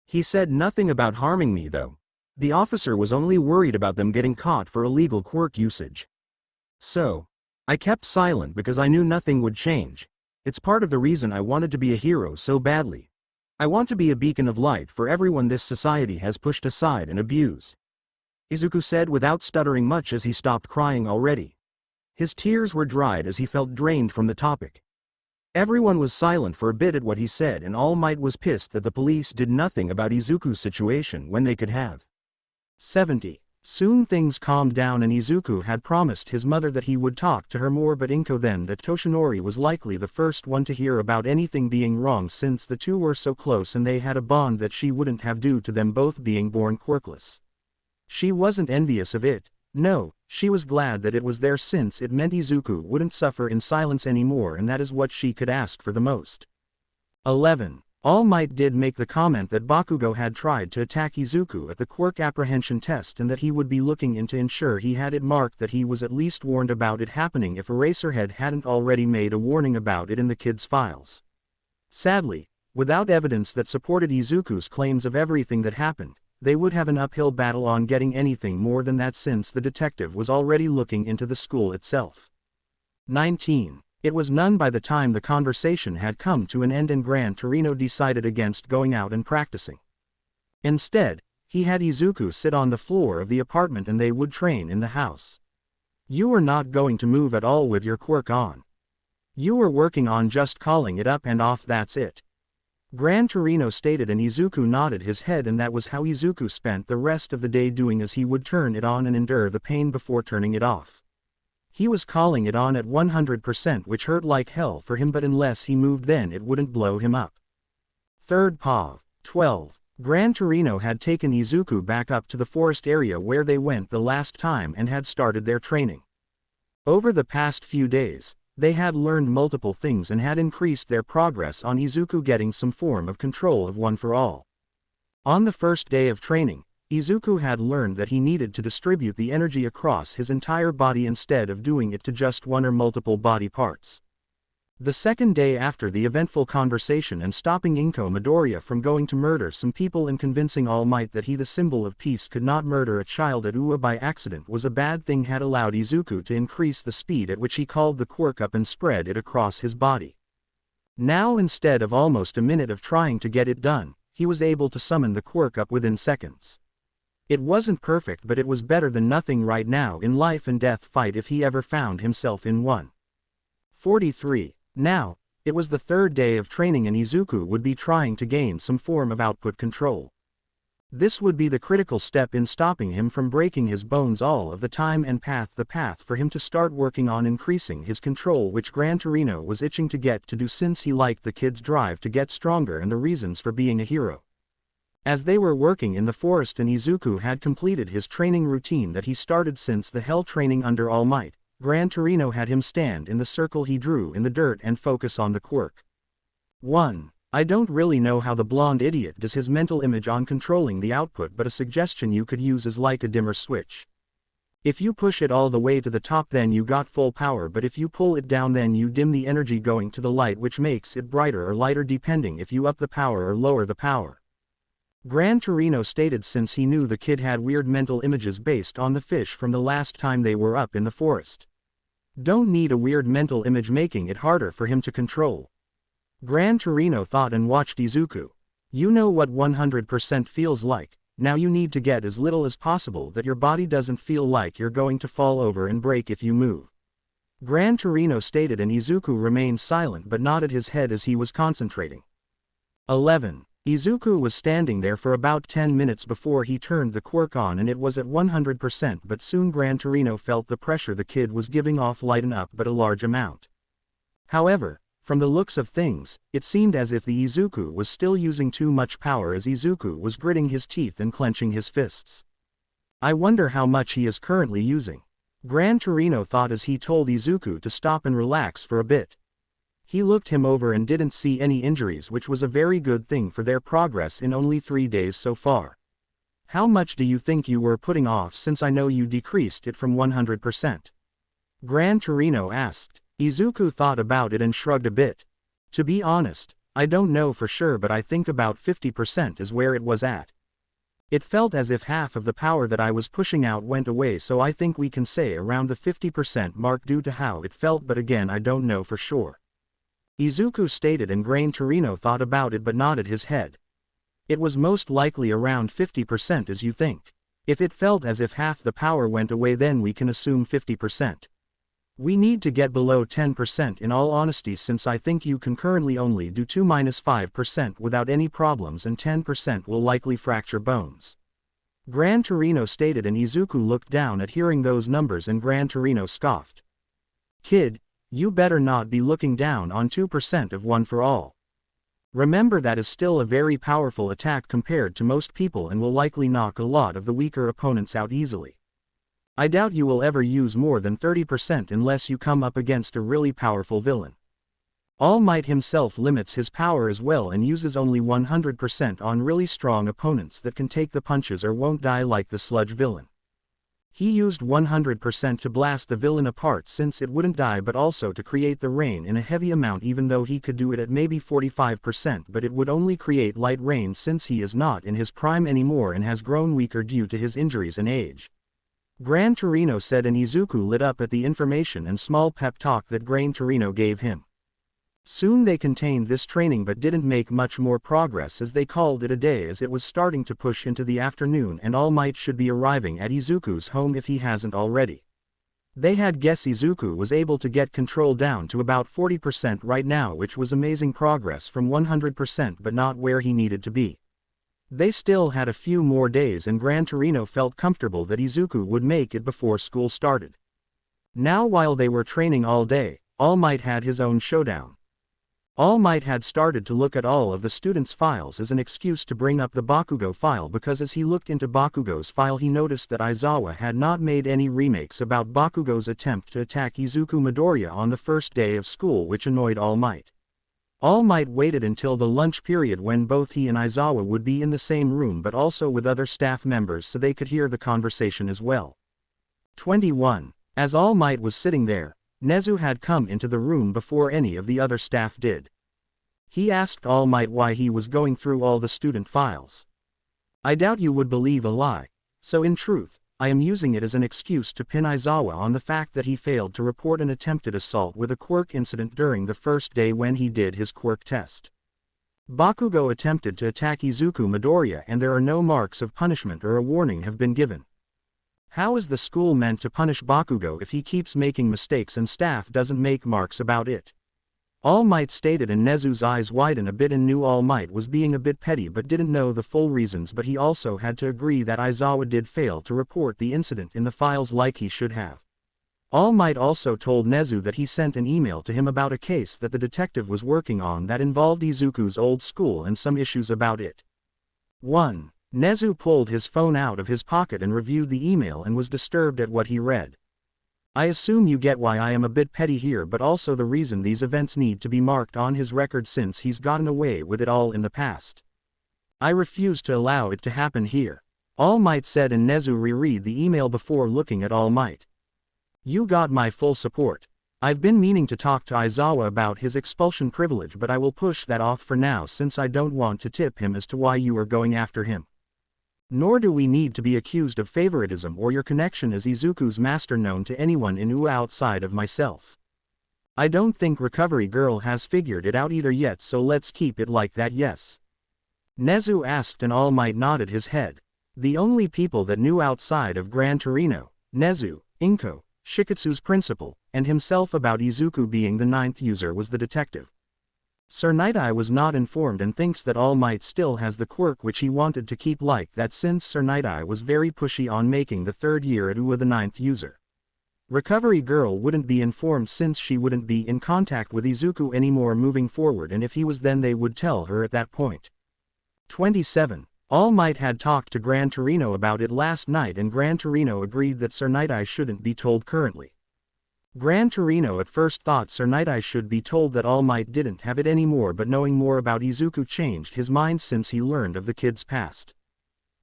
Speaker 1: He said nothing about harming me though. The officer was only worried about them getting caught for illegal quirk usage. So, I kept silent because I knew nothing would change. It's part of the reason I wanted to be a hero so badly. I want to be a beacon of light for everyone this society has pushed aside and abused. Izuku said without stuttering much as he stopped crying already. His tears were dried as he felt drained from the topic. Everyone was silent for a bit at what he said, and All Might was pissed that the police did nothing about Izuku's situation when they could have. 70. Soon things calmed down and Izuku had promised his mother that he would talk to her more, but Inko then that Toshinori was likely the first one to hear about anything being wrong since the two were so close and they had a bond that she wouldn't have due to them both being born quirkless. She wasn't envious of it, no, she was glad that it was there since it meant Izuku wouldn't suffer in silence anymore, and that is what she could ask for the most. 11. All Might did make the comment that Bakugo had tried to attack Izuku at the quirk apprehension test and that he would be looking in to ensure he had it marked, that he was at least warned about it happening if Eraserhead hadn't already made a warning about it in the kid's files. Sadly, without evidence that supported Izuku's claims of everything that happened, they would have an uphill battle on getting anything more than that since the detective was already looking into the school itself. 19. It was none by the time the conversation had come to an end and Gran Torino decided against going out and practicing. Instead, he had Izuku sit on the floor of the apartment and they would train in the house. You are not going to move at all with your quirk on. You are working on just calling it up and off, that's it. Gran Torino stated, and Izuku nodded his head, and that was how Izuku spent the rest of the day, doing as he would turn it on and endure the pain before turning it off. He was calling it on at 100%, which hurt like hell for him, but unless he moved then it wouldn't blow him up. Third POV. 12. Gran Torino had taken Izuku back up to the forest area where they went the last time and had started their training. Over the past few days, they had learned multiple things and had increased their progress on Izuku getting some form of control of One for All. On the first day of training, Izuku had learned that he needed to distribute the energy across his entire body instead of doing it to just one or multiple body parts. The second day after the eventful conversation and stopping Inko Midoriya from going to murder some people and convincing All Might that he, the symbol of peace, could not murder a child at Ua by accident was a bad thing, had allowed Izuku to increase the speed at which he called the quirk up and spread it across his body. Now, instead of almost a minute of trying to get it done, he was able to summon the quirk up within seconds. It wasn't perfect, but it was better than nothing right now in life and death fight if he ever found himself in one. 43. Now, It was the third day of training and Izuku would be trying to gain some form of output control. This would be the critical step in stopping him from breaking his bones all of the time and the path for him to start working on increasing his control, which Gran Torino was itching to get to do since he liked the kid's drive to get stronger and the reasons for being a hero. As they were working in the forest and Izuku had completed his training routine that he started since the Hell training under All Might, Gran Torino had him stand in the circle he drew in the dirt and focus on the quirk. 1. I don't really know how the blonde idiot does his mental image on controlling the output, but a suggestion you could use is like a dimmer switch. If you push it all the way to the top then you got full power, but if you pull it down then you dim the energy going to the light, which makes it brighter or lighter depending if you up the power or lower the power. Gran Torino stated since he knew the kid had weird mental images based on the fish from the last time they were up in the forest. Don't need a weird mental image making it harder for him to control. Gran Torino thought and watched Izuku. You know what 100% feels like, now you need to get as little as possible that your body doesn't feel like you're going to fall over and break if you move. Gran Torino stated and Izuku remained silent but nodded his head as he was concentrating. 11. Izuku was standing there for about 10 minutes before he turned the quirk on and it was at 100%, but soon Gran Torino felt the pressure the kid was giving off lighten up but a large amount. However, from the looks of things, it seemed as if the Izuku was still using too much power as Izuku was gritting his teeth and clenching his fists. I wonder how much he is currently using. Gran Torino thought as he told Izuku to stop and relax for a bit. He looked him over and didn't see any injuries, which was a very good thing for their progress in only 3 days so far. How much do you think you were putting off, since I know you decreased it from 100%? Gran Torino asked. Izuku thought about it and shrugged a bit. To be honest, I don't know for sure, but I think about 50% is where it was at. It felt as if half of the power that I was pushing out went away, so I think we can say around the 50% mark due to how it felt, but again I don't know for sure. Izuku stated and Gran Torino thought about it but nodded his head. It was most likely around 50% as you think. If it felt as if half the power went away then we can assume 50%. We need to get below 10% in all honesty, since I think you can currently only do 2-5% without any problems and 10% will likely fracture bones. Gran Torino stated and Izuku looked down at hearing those numbers and Gran Torino scoffed. Kid, you better not be looking down on 2% of one for all. Remember that is still a very powerful attack compared to most people and will likely knock a lot of the weaker opponents out easily. I doubt you will ever use more than 30% unless you come up against a really powerful villain. All Might himself limits his power as well and uses only 100% on really strong opponents that can take the punches or won't die, like the sludge villain. He used 100% to blast the villain apart since it wouldn't die, but also to create the rain in a heavy amount, even though he could do it at maybe 45%, but it would only create light rain since he is not in his prime anymore and has grown weaker due to his injuries and age. Gran Torino said and Izuku lit up at the information and small pep talk that Gran Torino gave him. Soon they contained this training but didn't make much more progress, as they called it a day as it was starting to push into the afternoon and All Might should be arriving at Izuku's home if he hasn't already. They had guessed Izuku was able to get control down to about 40% right now, which was amazing progress from 100% but not where he needed to be. They still had a few more days and Gran Torino felt comfortable that Izuku would make it before school started. Now while they were training all day, All Might had his own showdown. All Might had started to look at all of the students' files as an excuse to bring up the Bakugo file, because as he looked into Bakugo's file he noticed that Aizawa had not made any remakes about Bakugo's attempt to attack Izuku Midoriya on the first day of school, which annoyed All Might. All Might waited until the lunch period when both he and Aizawa would be in the same room but also with other staff members so they could hear the conversation as well. 21. As All Might was sitting there, Nezu had come into the room before any of the other staff did. He asked All Might why he was going through all the student files. I doubt you would believe a lie, so in truth, I am using it as an excuse to pin Aizawa on the fact that he failed to report an attempted assault with a quirk incident during the first day when he did his quirk test. Bakugo attempted to attack Izuku Midoriya and there are no marks of punishment or a warning have been given. How is the school meant to punish Bakugo if he keeps making mistakes and staff doesn't make marks about it? All Might stated, and Nezu's eyes widened a bit and knew All Might was being a bit petty but didn't know the full reasons, but he also had to agree that Aizawa did fail to report the incident in the files like he should have. All Might also told Nezu that he sent an email to him about a case that the detective was working on that involved Izuku's old school and some issues about it. 1. Nezu pulled his phone out of his pocket and reviewed the email and was disturbed at what he read. I assume you get why I am a bit petty here, but also the reason these events need to be marked on his record since he's gotten away with it all in the past. I refuse to allow it to happen here. All Might said, and Nezu reread the email before looking at All Might. You got my full support. I've been meaning to talk to Aizawa about his expulsion privilege, but I will push that off for now since I don't want to tip him as to why you are going after him. Nor do we need to be accused of favoritism or your connection as Izuku's master known to anyone in UA outside of myself. I don't think Recovery Girl has figured it out either yet, so let's keep it like that. Yes? Nezu asked, and All Might nodded his head. The only people that knew outside of Gran Torino, Nezu, Inko, Shiketsu's principal, and himself about Izuku being the 9th user was the detective. Sir Night-Eye was not informed and thinks that All Might still has the quirk which he wanted to keep like that since Sir Night-Eye was very pushy on making the 3rd year at UA the 9th user. Recovery Girl wouldn't be informed since she wouldn't be in contact with Izuku anymore moving forward, and if he was then they would tell her at that point. 27. All Might had talked to Gran Torino about it last night and Gran Torino agreed that Sir Night-Eye shouldn't be told currently. Gran Torino at first thought Sir Night-Eye should be told that All Might didn't have it anymore, but knowing more about Izuku changed his mind since he learned of the kid's past.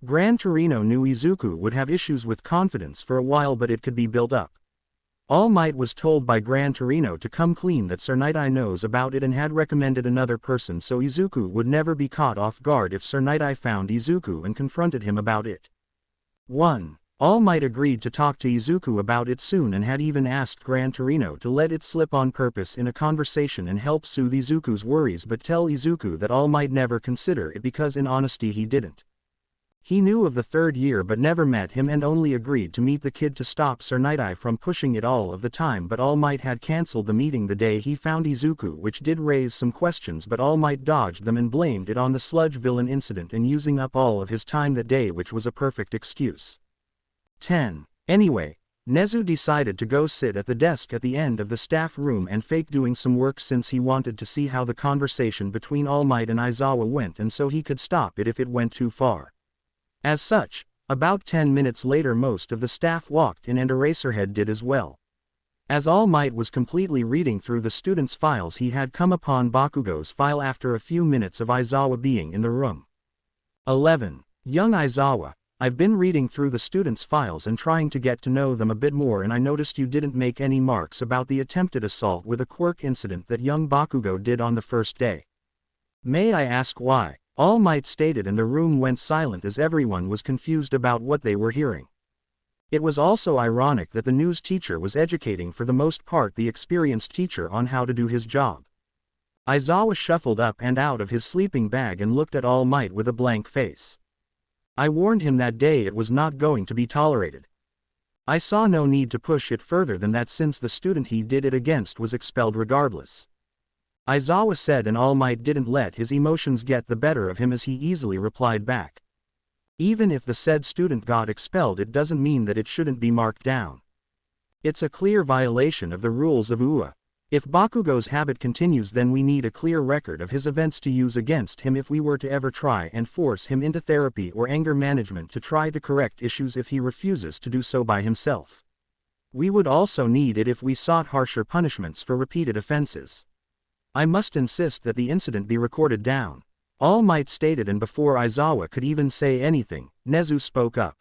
Speaker 1: Gran Torino knew Izuku would have issues with confidence for a while, but it could be built up. All Might was told by Gran Torino to come clean that Sir Night-Eye knows about it and had recommended another person so Izuku would never be caught off guard if Sir Night-Eye found Izuku and confronted him about it. 1. All Might agreed to talk to Izuku about it soon and had even asked Gran Torino to let it slip on purpose in a conversation and help soothe Izuku's worries, but tell Izuku that All Might never consider it because in honesty he didn't. He knew of the 3rd year but never met him and only agreed to meet the kid to stop Sir Night-Eye from pushing it all of the time, but All Might had cancelled the meeting the day he found Izuku, which did raise some questions, but All Might dodged them and blamed it on the sludge villain incident and using up all of his time that day, which was a perfect excuse. 10. Anyway, Nezu decided to go sit at the desk at the end of the staff room and fake doing some work since he wanted to see how the conversation between All Might and Aizawa went and so he could stop it if it went too far. As such, about 10 minutes later most of the staff walked in and Eraserhead did as well. As All Might was completely reading through the students' files, he had come upon Bakugo's file after a few minutes of Aizawa being in the room. 11. Young Aizawa, I've been reading through the students' files and trying to get to know them a bit more, and I noticed you didn't make any marks about the attempted assault with a quirk incident that young Bakugo did on the first day. May I ask why? All Might stated, and the room went silent as everyone was confused about what they were hearing. It was also ironic that the news teacher was educating for the most part the experienced teacher on how to do his job. Aizawa shuffled up and out of his sleeping bag and looked at All Might with a blank face. I warned him that day it was not going to be tolerated. I saw no need to push it further than that since the student he did it against was expelled regardless. Aizawa said, and All Might didn't let his emotions get the better of him as he easily replied back. Even if the said student got expelled, it doesn't mean that it shouldn't be marked down. It's a clear violation of the rules of UA. If Bakugo's habit continues, then we need a clear record of his events to use against him if we were to ever try and force him into therapy or anger management to try to correct issues if he refuses to do so by himself. We would also need it if we sought harsher punishments for repeated offenses. I must insist that the incident be recorded down. All Might stated, and before Aizawa could even say anything, Nezu spoke up.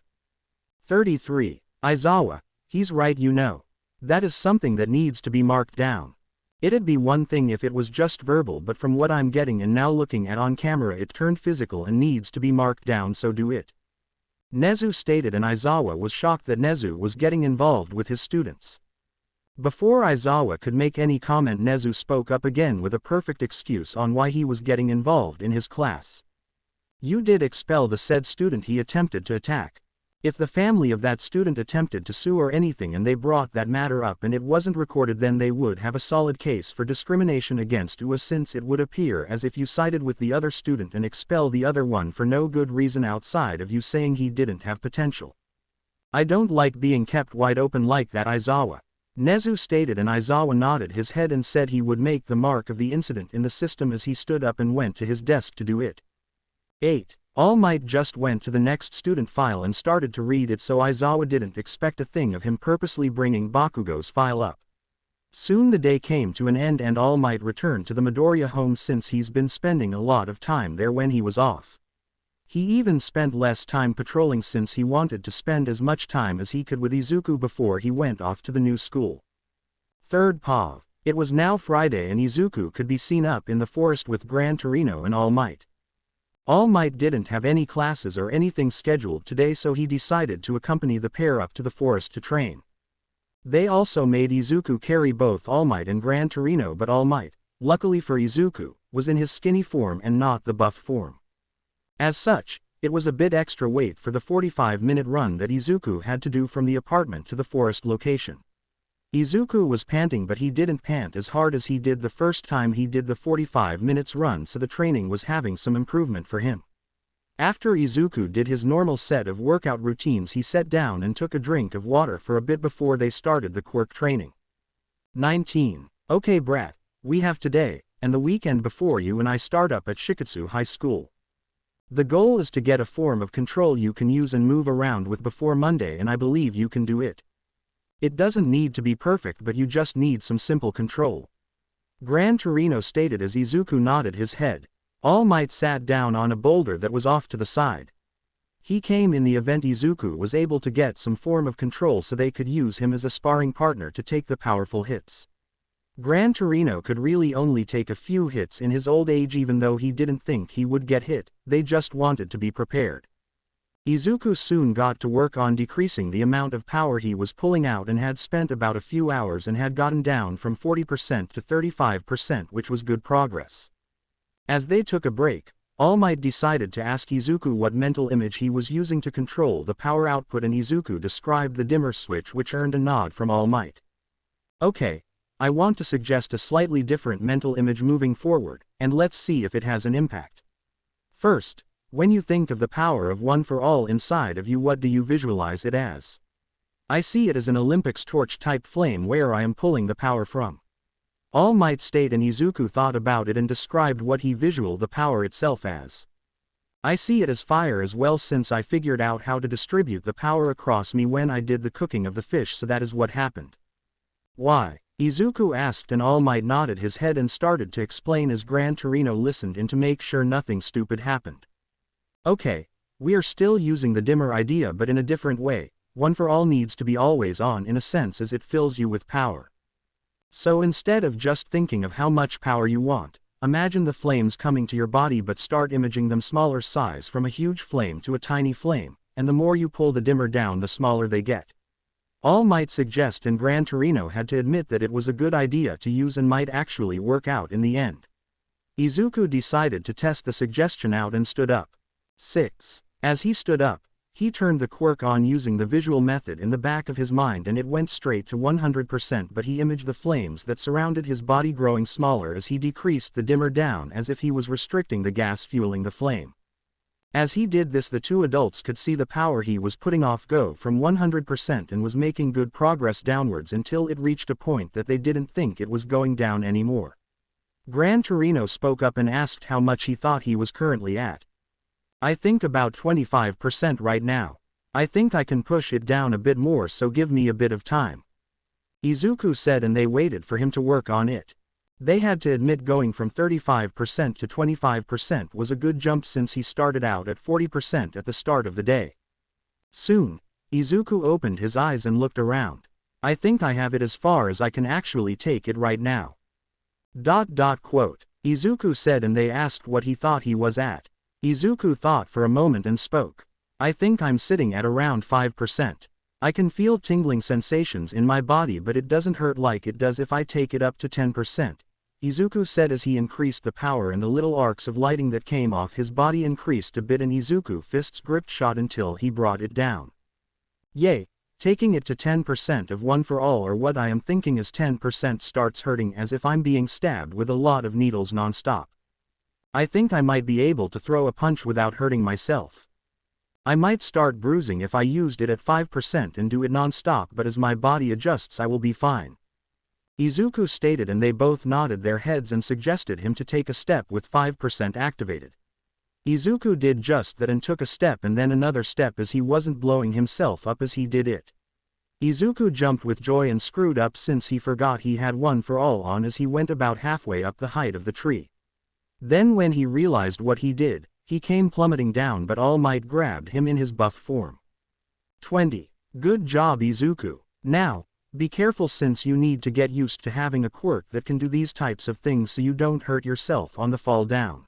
Speaker 1: 33. Aizawa, he's right, you know. That is something that needs to be marked down. It'd be one thing if it was just verbal, but from what I'm getting and now looking at on camera, it turned physical and needs to be marked down, so do it. Nezu stated, and Aizawa was shocked that Nezu was getting involved with his students. Before Aizawa could make any comment, Nezu spoke up again with a perfect excuse on why he was getting involved in his class. You did expel the said student he attempted to attack. If the family of that student attempted to sue or anything and they brought that matter up and it wasn't recorded, then they would have a solid case for discrimination against UA, since it would appear as if you sided with the other student and expel the other one for no good reason outside of you saying he didn't have potential. I don't like being kept wide open like that, Aizawa. Nezu stated, and Aizawa nodded his head and said he would make the mark of the incident in the system as he stood up and went to his desk to do it. 8. All Might just went to the next student file and started to read it, so Aizawa didn't expect a thing of him purposely bringing Bakugo's file up. Soon the day came to an end and All Might returned to the Midoriya home since he's been spending a lot of time there when he was off. He even spent less time patrolling since he wanted to spend as much time as he could with Izuku before he went off to the new school. 3rd POV. It was now Friday and Izuku could be seen up in the forest with Gran Torino and All Might. All Might didn't have any classes or anything scheduled today, so he decided to accompany the pair up to the forest to train. They also made Izuku carry both All Might and Gran Torino, but All Might, luckily for Izuku, was in his skinny form and not the buff form. As such, it was a bit extra weight for the 45-minute run that Izuku had to do from the apartment to the forest location. Izuku was panting, but he didn't pant as hard as he did the first time he did the 45 minutes run, so the training was having some improvement for him. After Izuku did his normal set of workout routines, he sat down and took a drink of water for a bit before they started the quirk training. 19. Okay brat, we have today, and the weekend before you and I start up at Shikatsu High School. The goal is to get a form of control you can use and move around with before Monday, and I believe you can do it. It doesn't need to be perfect, but you just need some simple control. Gran Torino stated as Izuku nodded his head. All Might sat down on a boulder that was off to the side. He came in the event Izuku was able to get some form of control so they could use him as a sparring partner to take the powerful hits. Gran Torino could really only take a few hits in his old age, even though he didn't think he would get hit, they just wanted to be prepared. Izuku soon got to work on decreasing the amount of power he was pulling out and had spent about a few hours and had gotten down from 40% to 35%, which was good progress. As they took a break, All Might decided to ask Izuku what mental image he was using to control the power output, and Izuku described the dimmer switch, which earned a nod from All Might. Okay, I want to suggest a slightly different mental image moving forward, and let's see if it has an impact. First, when you think of the power of One for All inside of you, what do you visualize it as? I see it as an Olympics torch type flame where I am pulling the power from. All Might state, and Izuku thought about it and described what he visualized the power itself as. I see it as fire as well, since I figured out how to distribute the power across me when I did the cooking of the fish, so that is what happened. Why? Izuku asked, and All Might nodded his head and started to explain as Gran Torino listened in to make sure nothing stupid happened. Okay, we are still using the dimmer idea but in a different way. One for All needs to be always on in a sense, as it fills you with power. So instead of just thinking of how much power you want, imagine the flames coming to your body, but start imaging them smaller size, from a huge flame to a tiny flame, and the more you pull the dimmer down, the smaller they get. All Might suggest, and Gran Torino had to admit that it was a good idea to use and might actually work out in the end. Izuku decided to test the suggestion out and stood up. 6. As he stood up, he turned the quirk on using the visual method in the back of his mind, and it went straight to 100%, but he imaged the flames that surrounded his body growing smaller as he decreased the dimmer down, as if he was restricting the gas fueling the flame. As he did this, the two adults could see the power he was putting off go from 100% and was making good progress downwards until it reached a point that they didn't think it was going down anymore. Gran Torino spoke up and asked how much he thought he was currently at. I think about 25% right now. I think I can push it down a bit more, so give me a bit of time. Izuku said, and they waited for him to work on it. They had to admit going from 35% to 25% was a good jump, since he started out at 40% at the start of the day. Soon, Izuku opened his eyes and looked around. I think I have it as far as I can actually take it right now. Izuku said, and they asked what he thought he was at. Izuku thought for a moment and spoke. I think I'm sitting at around 5%. I can feel tingling sensations in my body, but it doesn't hurt like it does if I take it up to 10%. Izuku said as he increased the power, and the little arcs of lighting that came off his body increased a bit, and Izuku's fists gripped shot until he brought it down. Yay, taking it to 10% of one for all, or what I am thinking is 10% starts hurting as if I'm being stabbed with a lot of needles non-stop. I think I might be able to throw a punch without hurting myself. I might start bruising if I used it at 5% and do it non-stop, but as my body adjusts I will be fine. Izuku stated, and they both nodded their heads and suggested him to take a step with 5% activated. Izuku did just that and took a step and then another step as he wasn't blowing himself up as he did it. Izuku jumped with joy and screwed up since he forgot he had one for all on as he went about halfway up the height of the tree. Then when he realized what he did, he came plummeting down, but All Might grabbed him in his buff form. 20. Good job, Izuku. Now, be careful since you need to get used to having a quirk that can do these types of things so you don't hurt yourself on the fall down.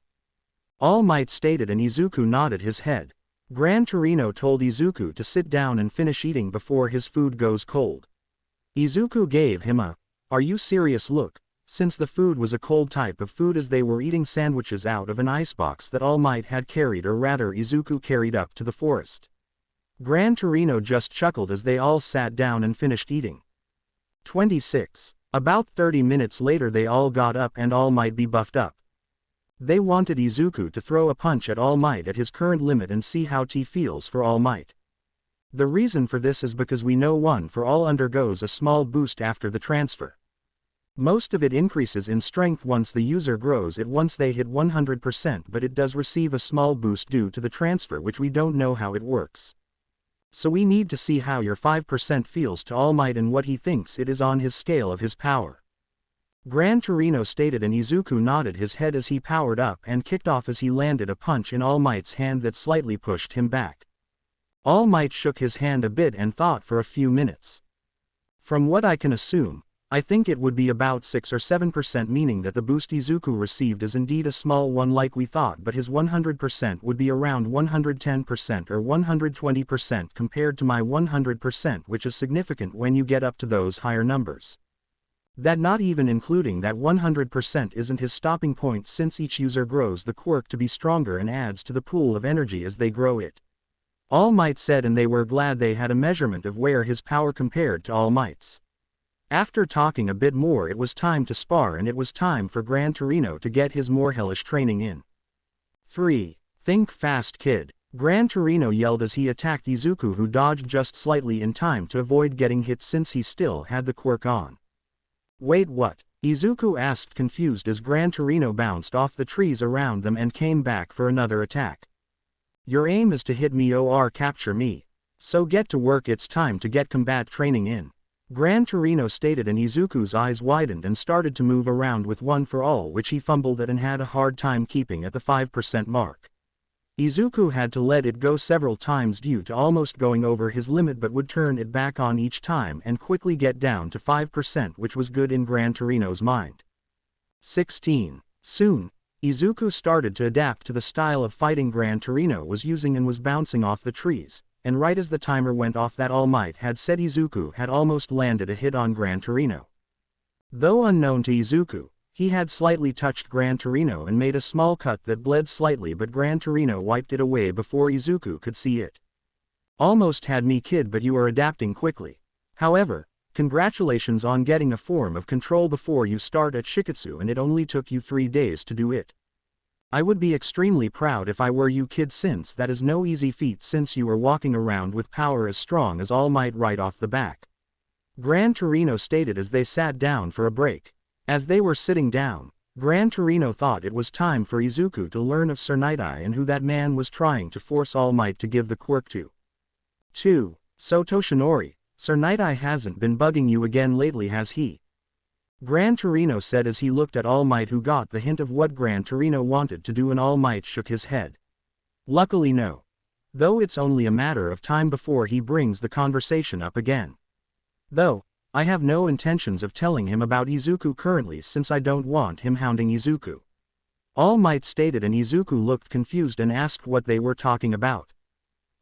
Speaker 1: All Might stated, and Izuku nodded his head. Gran Torino told Izuku to sit down and finish eating before his food goes cold. Izuku gave him a, "Are you serious?" look, since the food was a cold type of food as they were eating sandwiches out of an icebox that All Might had carried, or rather Izuku carried up to the forest. Gran Torino just chuckled as they all sat down and finished eating. 26. About 30 minutes later they all got up and All Might be buffed up. They wanted Izuku to throw a punch at All Might at his current limit and see how T feels for All Might. The reason for this is because we know one for all undergoes a small boost after the transfer. Most of it increases in strength once the user grows it once they hit 100%, but it does receive a small boost due to the transfer, which we don't know how it works. So we need to see how your 5% feels to All Might and what he thinks it is on his scale of his power. Gran Torino stated, and Izuku nodded his head as he powered up and kicked off as he landed a punch in All Might's hand that slightly pushed him back. All Might shook his hand a bit and thought for a few minutes. From what I can assume, I think it would be about 6 or 7%, meaning that the boost Izuku received is indeed a small one like we thought, but his 100% would be around 110% or 120% compared to my 100%, which is significant when you get up to those higher numbers. That not even including that 100% isn't his stopping point, since each user grows the quirk to be stronger and adds to the pool of energy as they grow it. All Might said, and they were glad they had a measurement of where his power compared to All Might's. After talking a bit more, it was time to spar, and it was time for Gran Torino to get his more hellish training in. 3. Think fast, kid. Gran Torino yelled as he attacked Izuku, who dodged just slightly in time to avoid getting hit since he still had the quirk on. Wait, what? Izuku asked, confused, as Gran Torino bounced off the trees around them and came back for another attack. Your aim is to hit me or capture me. So get to work, it's time to get combat training in. Gran Torino stated, and Izuku's eyes widened and started to move around with one for all, which he fumbled at and had a hard time keeping at the 5% mark. Izuku had to let it go several times due to almost going over his limit, but would turn it back on each time and quickly get down to 5%, which was good in Gran Torino's mind. 16. Soon, Izuku started to adapt to the style of fighting Gran Torino was using and was bouncing off the trees. And right as the timer went off that All Might had said, Izuku had almost landed a hit on Gran Torino. Though unknown to Izuku, he had slightly touched Gran Torino and made a small cut that bled slightly, but Gran Torino wiped it away before Izuku could see it. Almost had me, kid, but you are adapting quickly. However, congratulations on getting a form of control before you start at Shiketsu, and it only took you 3 days to do it. I would be extremely proud if I were you, kid, since that is no easy feat, since you are walking around with power as strong as All Might right off the back. Gran Torino stated as they sat down for a break. As they were sitting down, Gran Torino thought it was time for Izuku to learn of Sir Night-Eye and who that man was trying to force All Might to give the quirk to. 2. So Toshinori, Sir Night-Eye hasn't been bugging you again lately, has he? Gran Torino said as he looked at All Might, who got the hint of what Gran Torino wanted to do, and All Might shook his head. Luckily no. Though it's only a matter of time before he brings the conversation up again. Though, I have no intentions of telling him about Izuku currently, since I don't want him hounding Izuku. All Might stated, and Izuku looked confused and asked what they were talking about.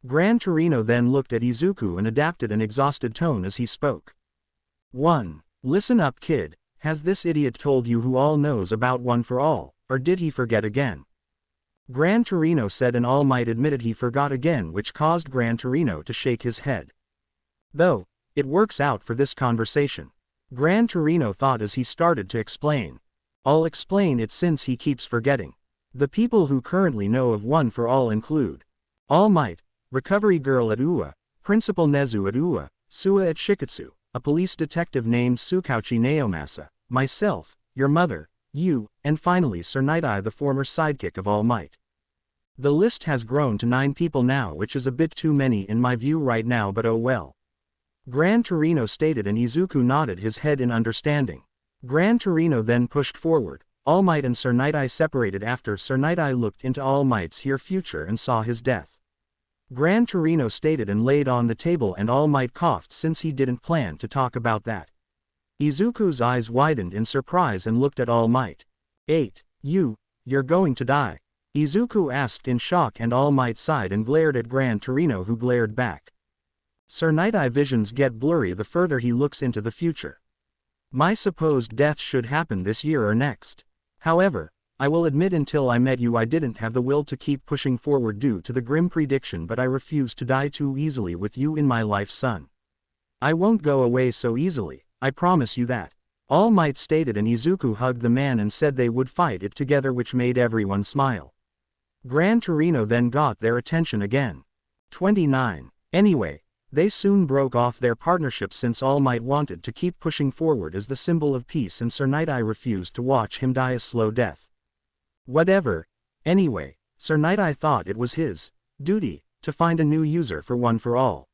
Speaker 1: Gran Torino then looked at Izuku and adapted an exhausted tone as he spoke. 1. Listen up, kid. Has this idiot told you who all knows about One for All, or did he forget again? Gran Torino said, and All Might admitted he forgot again, which caused Gran Torino to shake his head. Though, it works out for this conversation. Gran Torino thought as he started to explain. I'll explain it since he keeps forgetting. The people who currently know of One for All include All Might, Recovery Girl at UA, Principal Nezu at UA, Sua at Shikatsu, a police detective named Tsukauchi Naomasa, myself, your mother, you, and finally Sir Night-Eye, the former sidekick of All Might. The list has grown to 9 people now, which is a bit too many in my view right now, but oh well. Gran Torino stated, and Izuku nodded his head in understanding. Gran Torino then pushed forward. All Might and Sir Night-Eye separated after Sir Night-Eye looked into All Might's here future and saw his death. Gran Torino stated and laid on the table, and All Might coughed since he didn't plan to talk about that. Izuku's eyes widened in surprise and looked at All Might. 8. You're going to die? Izuku asked in shock, and All Might sighed and glared at Gran Torino, who glared back. Sir Night-Eye visions get blurry the further he looks into the future. My supposed death should happen this year or next. However, I will admit until I met you I didn't have the will to keep pushing forward due to the grim prediction, but I refused to die too easily with you in my life, son. I won't go away so easily, I promise you that. All Might stated, and Izuku hugged the man and said they would fight it together, which made everyone smile. Gran Torino then got their attention again. 29. Anyway, they soon broke off their partnership since All Might wanted to keep pushing forward as the symbol of peace, and Sir Night-Eye refused to watch him die a slow death. Whatever. Anyway, Sir Night-Eye thought it was his duty to find a new user for One for All.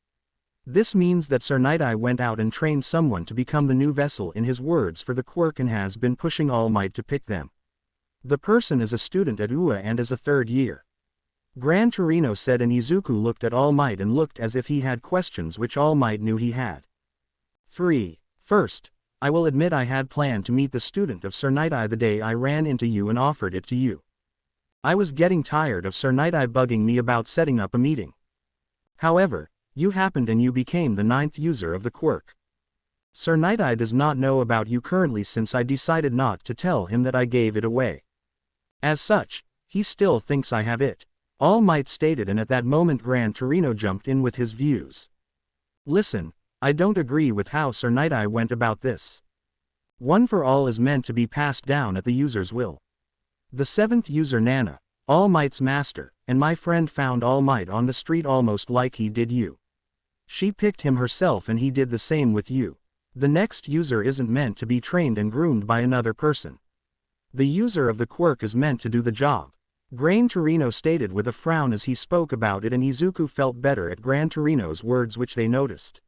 Speaker 1: This means that Sir Night-Eye went out and trained someone to become the new vessel, in his words, for the quirk, and has been pushing All Might to pick them. The person is a student at UA and is a 3rd year. Gran Torino said, and Izuku looked at All Might and looked as if he had questions which All Might knew he had. 3. First, I will admit I had planned to meet the student of Sir Night-Eye the day I ran into you and offered it to you. I was getting tired of Sir Night-Eye bugging me about setting up a meeting. However, you happened and you became the 9th user of the quirk. Sir Night-Eye does not know about you currently since I decided not to tell him that I gave it away. As such, he still thinks I have it. All Might stated, and at that moment Gran Torino jumped in with his views. Listen, I don't agree with how Sir Night-Eye went about this. One for All is meant to be passed down at the user's will. The 7th user, Nana, All Might's master, and my friend, found All Might on the street almost like he did you. She picked him herself, and he did the same with you. The next user isn't meant to be trained and groomed by another person. The user of the quirk is meant to do the job. Gran Torino stated with a frown as he spoke about it, and Izuku felt better at Gran Torino's words, which they noticed.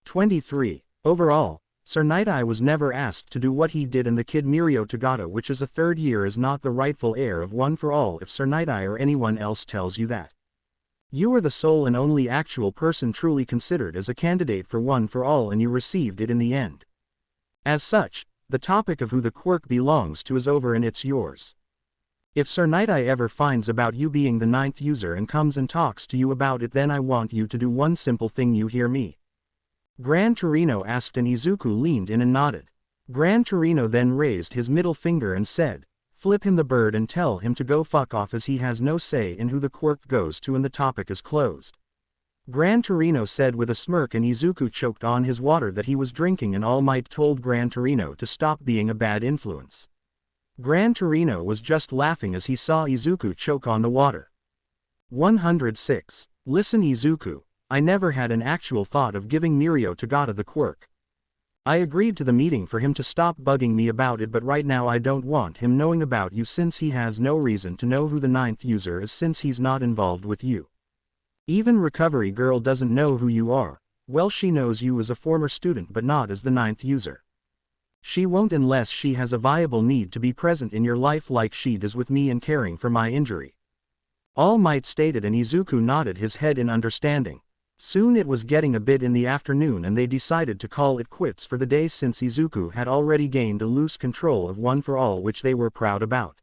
Speaker 1: 23. Overall, Sir Night-Eye was never asked to do what he did, and the kid Mirio Tagata, which is a 3rd year, is not the rightful heir of One for All if Sir Night-Eye or anyone else tells you that. You are the sole and only actual person truly considered as a candidate for One for All, and you received it in the end. As such, the topic of who the quirk belongs to is over and it's yours. If Sir Night-Eye ever finds about you being the 9th user and comes and talks to you about it, then I want you to do one simple thing, you hear me? Gran Torino asked, and Izuku leaned in and nodded. Gran Torino then raised his middle finger and said, flip him the bird and tell him to go fuck off, as he has no say in who the quirk goes to, and the topic is closed. Gran Torino said with a smirk, and Izuku choked on his water that he was drinking, and All Might told Gran Torino to stop being a bad influence. Gran Torino was just laughing as he saw Izuku choke on the water. 106. Listen, Izuku, I never had an actual thought of giving Mirio Tagata the quirk. I agreed to the meeting for him to stop bugging me about it, but right now I don't want him knowing about you since he has no reason to know who the 9th user is since he's not involved with you. Even Recovery Girl doesn't know who you are. Well, she knows you as a former student but not as the 9th user. She won't unless she has a viable need to be present in your life like she does with me in caring for my injury. All Might stated, and Izuku nodded his head in understanding. Soon it was getting a bit in the afternoon, and they decided to call it quits for the day since Izuku had already gained a loose control of One for All, which they were proud about.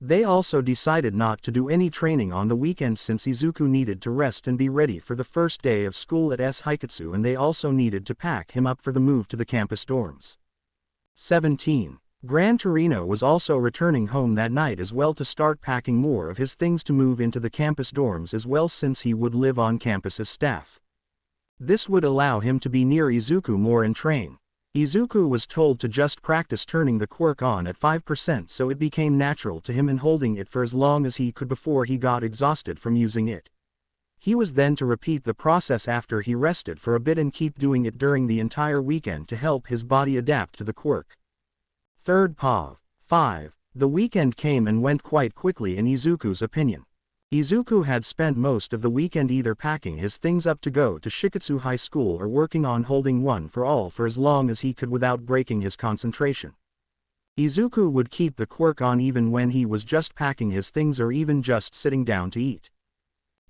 Speaker 1: They also decided not to do any training on the weekend since Izuku needed to rest and be ready for the first day of school at TheHinokami, and they also needed to pack him up for the move to the campus dorms. 17. Gran Torino was also returning home that night as well to start packing more of his things to move into the campus dorms as well, since he would live on campus as staff. This would allow him to be near Izuku more and train. Izuku was told to just practice turning the quirk on at 5% so it became natural to him and holding it for as long as he could before he got exhausted from using it. He was then to repeat the process after he rested for a bit and keep doing it during the entire weekend to help his body adapt to the quirk. Third POV. 5. The weekend came and went quite quickly in Izuku's opinion. Izuku had spent most of the weekend either packing his things up to go to Shiketsu High School or working on holding one for all for as long as he could without breaking his concentration. Izuku would keep the quirk on even when he was just packing his things or even just sitting down to eat.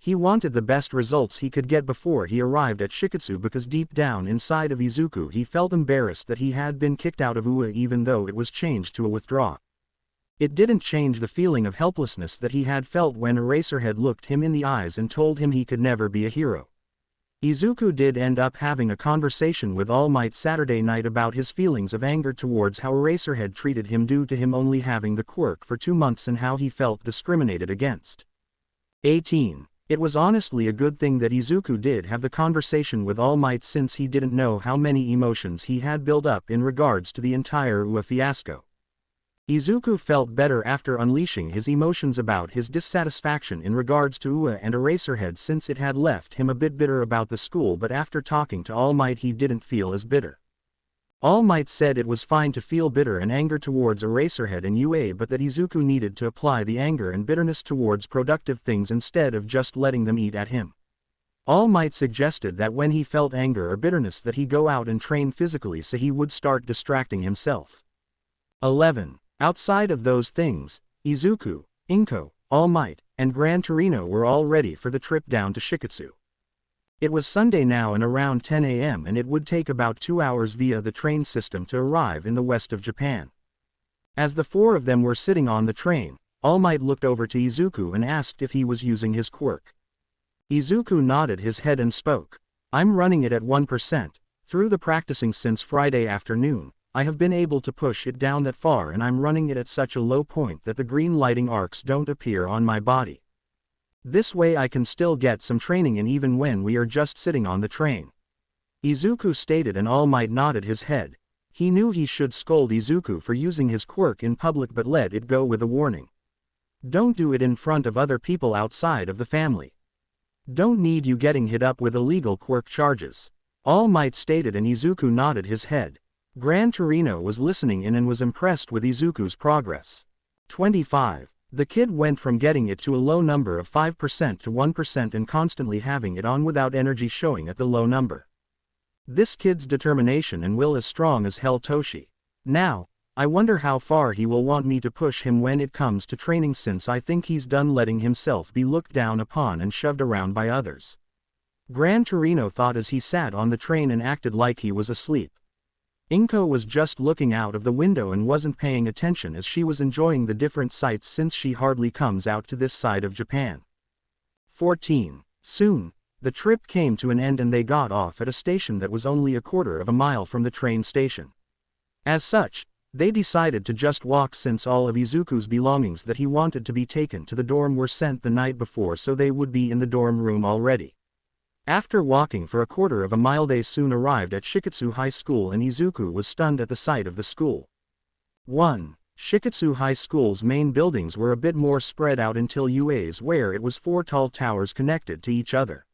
Speaker 1: He wanted the best results he could get before he arrived at Shiketsu because deep down inside of Izuku he felt embarrassed that he had been kicked out of UA even though it was changed to a withdraw. It didn't change the feeling of helplessness that he had felt when Eraserhead looked him in the eyes and told him he could never be a hero. Izuku did end up having a conversation with All Might Saturday night about his feelings of anger towards how Eraserhead treated him due to him only having the quirk for 2 months and how he felt discriminated against. 18. It was honestly a good thing that Izuku did have the conversation with All Might since he didn't know how many emotions he had built up in regards to the entire UA fiasco. Izuku felt better after unleashing his emotions about his dissatisfaction in regards to UA and Eraserhead since it had left him a bit bitter about the school, but after talking to All Might he didn't feel as bitter. All Might said it was fine to feel bitter and anger towards Eraserhead and UA but that Izuku needed to apply the anger and bitterness towards productive things instead of just letting them eat at him. All Might suggested that when he felt anger or bitterness that he go out and train physically so he would start distracting himself. 11. Outside of those things, Izuku, Inko, All Might, and Gran Torino were all ready for the trip down to Shiketsu. It was Sunday now and around 10 a.m. and it would take about 2 hours via the train system to arrive in the west of Japan. As the 4 of them were sitting on the train, All Might looked over to Izuku and asked if he was using his quirk. Izuku nodded his head and spoke. I'm running it at 1%. Through the practicing since Friday afternoon, I have been able to push it down that far and I'm running it at such a low point that the green lighting arcs don't appear on my body. This way I can still get some training in even when we are just sitting on the train. Izuku stated and All Might nodded his head. He knew he should scold Izuku for using his quirk in public but let it go with a warning. Don't do it in front of other people outside of the family. Don't need you getting hit up with illegal quirk charges. All Might stated and Izuku nodded his head. Gran Torino was listening in and was impressed with Izuku's progress. 25. The kid went from getting it to a low number of 5% to 1% and constantly having it on without energy showing at the low number. This kid's determination and will is strong as hell. Toshi. Now, I wonder how far he will want me to push him when it comes to training since I think he's done letting himself be looked down upon and shoved around by others. Gran Torino thought as he sat on the train and acted like he was asleep. Inko was just looking out of the window and wasn't paying attention as she was enjoying the different sights since she hardly comes out to this side of Japan. 14. Soon, the trip came to an end and they got off at a station that was only a quarter of a mile from the train station. As such, they decided to just walk since all of Izuku's belongings that he wanted to be taken to the dorm were sent the night before so they would be in the dorm room already. After walking for a quarter of a mile they soon arrived at Shiketsu High School and Izuku was stunned at the sight of the school. 1. Shiketsu High School's main buildings were a bit more spread out until UA's where it was 4 tall towers connected to each other.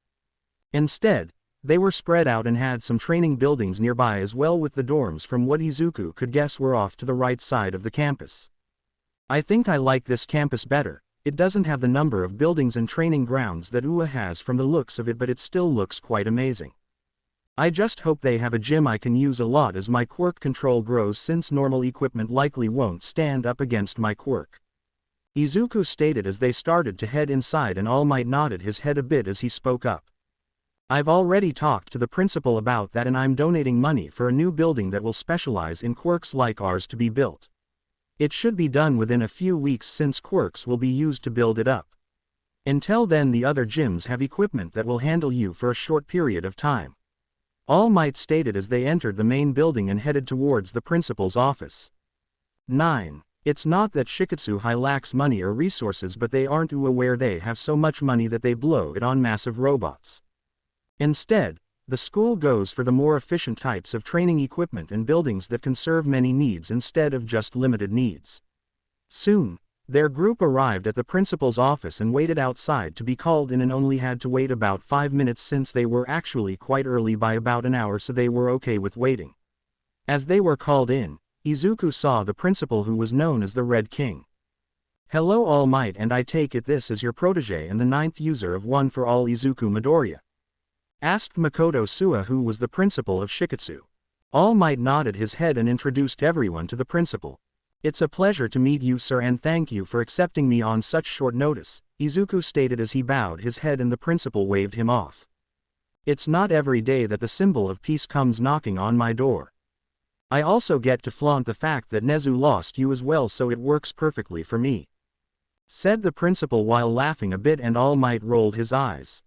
Speaker 1: Instead, they were spread out and had some training buildings nearby as well with the dorms from what Izuku could guess were off to the right side of the campus. I think I like this campus better. It doesn't have the number of buildings and training grounds that UA has from the looks of it but it still looks quite amazing. I just hope they have a gym I can use a lot as my quirk control grows since normal equipment likely won't stand up against my quirk. Izuku stated as they started to head inside and All Might nodded his head a bit as he spoke up. I've already talked to the principal about that and I'm donating money for a new building that will specialize in quirks like ours to be built. It should be done within a few weeks since quirks will be used to build it up. Until then the other gyms have equipment that will handle you for a short period of time. All Might stated as they entered the main building and headed towards the principal's office. 9. It's not that Shiketsu High lacks money or resources but they aren't aware they have so much money that they blow it on massive robots. Instead, The school goes for the more efficient types of training equipment and buildings that can serve many needs instead of just limited needs. Soon, their group arrived at the principal's office and waited outside to be called in, and only had to wait about 5 minutes since they were actually quite early by about an hour, so they were okay with waiting. As they were called in, Izuku saw the principal, who was known as the Red King. "Hello All Might, and I take it this is your protege and the 9th user of One for All Izuku Midoriya?" asked Makoto Suwa, who was the principal of Shiketsu. All Might nodded his head and introduced everyone to the principal. "It's a pleasure to meet you, sir, and thank you for accepting me on such short notice," Izuku stated as he bowed his head and the principal waved him off. "It's not every day that the symbol of peace comes knocking on my door. I also get to flaunt the fact that Nezu lost you as well, so it works perfectly for me," said the principal while laughing a bit, and All Might rolled his eyes.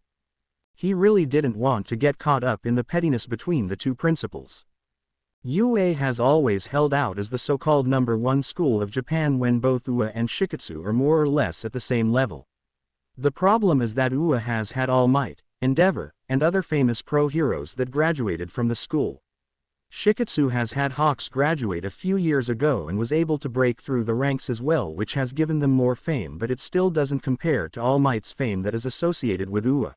Speaker 1: He really didn't want to get caught up in the pettiness between the two principals. UA has always held out as the so-called #1 school of Japan when both UA and Shiketsu are more or less at the same level. The problem is that UA has had All Might, Endeavor, and other famous pro heroes that graduated from the school. Shiketsu has had Hawks graduate a few years ago and was able to break through the ranks as well, which has given them more fame, but it still doesn't compare to All Might's fame that is associated with UA.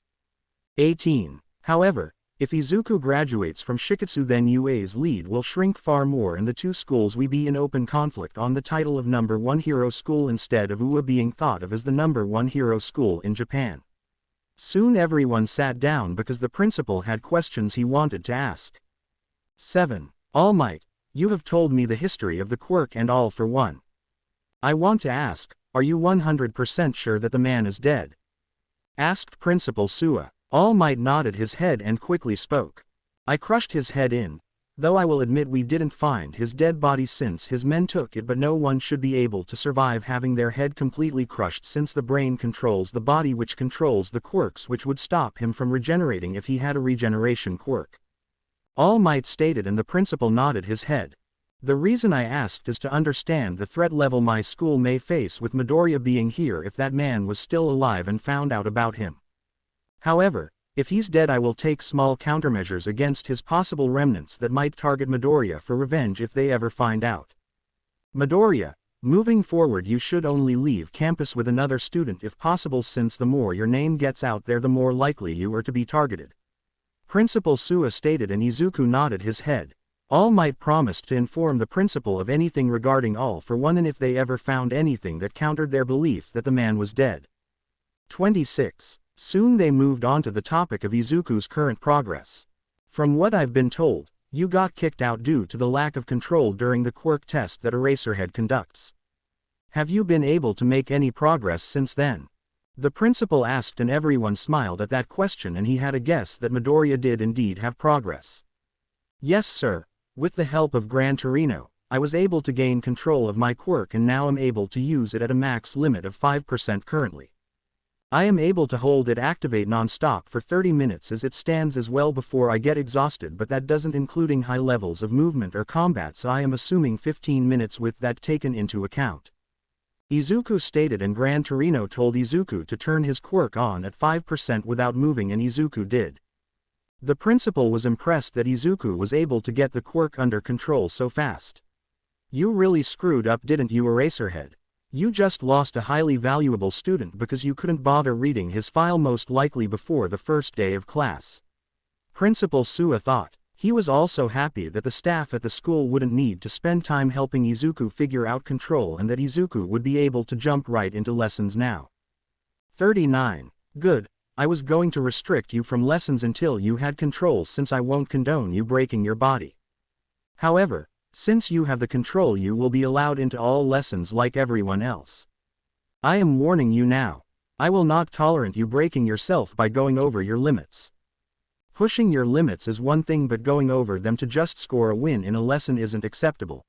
Speaker 1: 18. However, if Izuku graduates from Shiketsu, then UA's lead will shrink far more and the two schools will be in open conflict on the title of #1 hero school instead of UA being thought of as the #1 hero school in Japan. Soon everyone sat down because the principal had questions he wanted to ask. 7. All Might, you have told me the history of the quirk and all for one. I want to ask, are you 100% sure that the man is dead? Asked Principal Suwa. All Might nodded his head and quickly spoke. I crushed his head in, though I will admit we didn't find his dead body since his men took it, but no one should be able to survive having their head completely crushed since the brain controls the body, which controls the quirks, which would stop him from regenerating if he had a regeneration quirk. All Might stated, and the principal nodded his head. The reason I asked is to understand the threat level my school may face with Midoriya being here if that man was still alive and found out about him. However, if he's dead, I will take small countermeasures against his possible remnants that might target Midoriya for revenge if they ever find out. Midoriya, moving forward you should only leave campus with another student if possible, since the more your name gets out there the more likely you are to be targeted. Principal Suwa stated, and Izuku nodded his head. All Might promised to inform the principal of anything regarding All for One and if they ever found anything that countered their belief that the man was dead. 26. Soon they moved on to the topic of Izuku's current progress. From what I've been told, you got kicked out due to the lack of control during the quirk test that Eraserhead conducts. Have you been able to make any progress since then? The principal asked, and everyone smiled at that question, and he had a guess that Midoriya did indeed have progress. Yes sir, with the help of Gran Torino, I was able to gain control of my quirk and now am able to use it at a max limit of 5% currently. I am able to hold it activate non-stop for 30 minutes as it stands as well before I get exhausted, but that doesn't including high levels of movement or combat, so I am assuming 15 minutes with that taken into account. Izuku stated, and Gran Torino told Izuku to turn his quirk on at 5% without moving, and Izuku did. The principal was impressed that Izuku was able to get the quirk under control so fast. You really screwed up, didn't you, Eraserhead? You just lost a highly valuable student because you couldn't bother reading his file, most likely before the first day of class. Principal Suwa thought. He was also happy that the staff at the school wouldn't need to spend time helping Izuku figure out control and that Izuku would be able to jump right into lessons now. 39. Good, I was going to restrict you from lessons until you had control, since I won't condone you breaking your body. However, since you have the control, you will be allowed into all lessons like everyone else. I am warning you now. I will not tolerate you breaking yourself by going over your limits. Pushing your limits is one thing, but going over them to just score a win in a lesson isn't acceptable.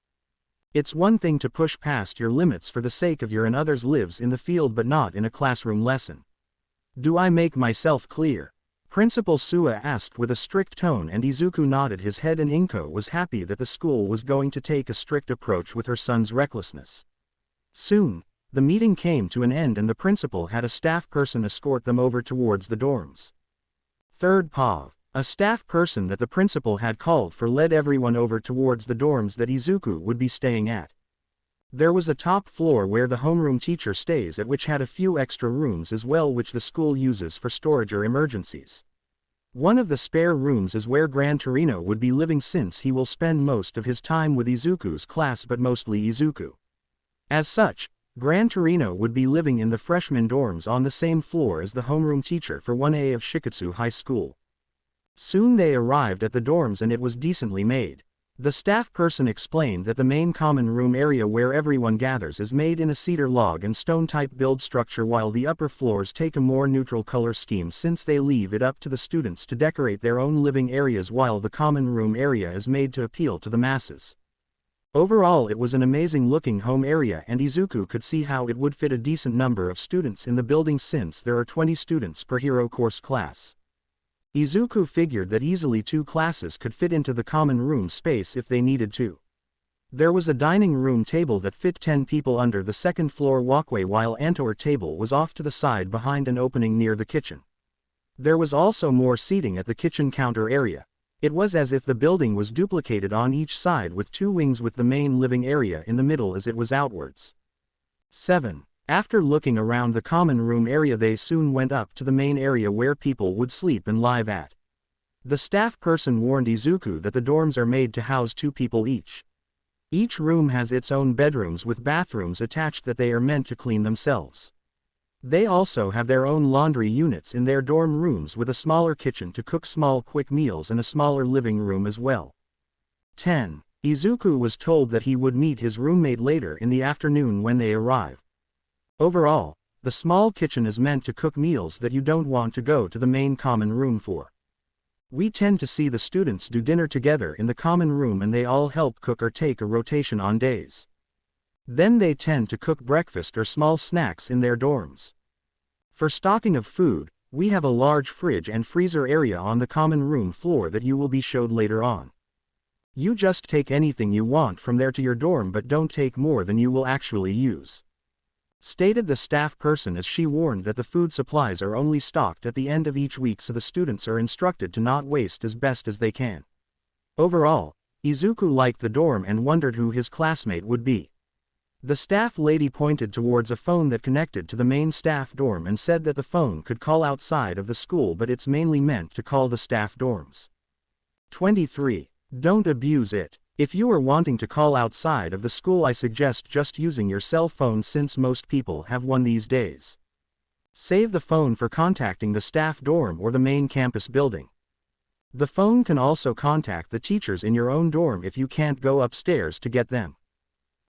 Speaker 1: It's one thing to push past your limits for the sake of your and others' lives in the field, but not in a classroom lesson. Do I make myself clear? Principal Suwa asked with a strict tone, and Izuku nodded his head, and Inko was happy that the school was going to take a strict approach with her son's recklessness. Soon, the meeting came to an end and the principal had a staff person escort them over towards the dorms. Third Pav. A staff person that the principal had called for led everyone over towards the dorms that Izuku would be staying at. There was a top floor where the homeroom teacher stays at, which had a few extra rooms as well which the school uses for storage or emergencies. One of the spare rooms is where Gran Torino would be living, since he will spend most of his time with Izuku's class but mostly Izuku. As such, Gran Torino would be living in the freshman dorms on the same floor as the homeroom teacher for 1A of Shikatsu High School. Soon they arrived at the dorms and it was decently made. The staff person explained that the main common room area where everyone gathers is made in a cedar log and stone type build structure, while the upper floors take a more neutral color scheme since they leave it up to the students to decorate their own living areas, while the common room area is made to appeal to the masses. Overall, it was an amazing looking home area and Izuku could see how it would fit a decent number of students in the building since there are 20 students per hero course class. Izuku figured that easily 2 classes could fit into the common room space if they needed to. There was a dining room table that fit 10 people under the second floor walkway, while Antor table was off to the side behind an opening near the kitchen. There was also more seating at the kitchen counter area. It was as if the building was duplicated on each side with 2 wings with the main living area in the middle as it was outwards. 7. After looking around the common room area, they soon went up to the main area where people would sleep and live at. The staff person warned Izuku that the dorms are made to house 2 people each. Each room has its own bedrooms with bathrooms attached that they are meant to clean themselves. They also have their own laundry units in their dorm rooms with a smaller kitchen to cook small quick meals and a smaller living room as well. 10. Izuku was told that he would meet his roommate later in the afternoon when they arrive. Overall, the small kitchen is meant to cook meals that you don't want to go to the main common room for. We tend to see the students do dinner together in the common room and they all help cook or take a rotation on days. Then they tend to cook breakfast or small snacks in their dorms. For stocking of food, we have a large fridge and freezer area on the common room floor that you will be showed later on. You just take anything you want from there to your dorm but don't take more than you will actually use. Stated the staff person, as she warned that the food supplies are only stocked at the end of each week, so the students are instructed to not waste as best as they can. Overall, Izuku liked the dorm and wondered who his classmate would be. The staff lady pointed towards a phone that connected to the main staff dorm and said that the phone could call outside of the school but it's mainly meant to call the staff dorms. 23. Don't abuse it. If you are wanting to call outside of the school, I suggest just using your cell phone since most people have one these days. Save the phone for contacting the staff dorm or the main campus building. The phone can also contact the teachers in your own dorm if you can't go upstairs to get them.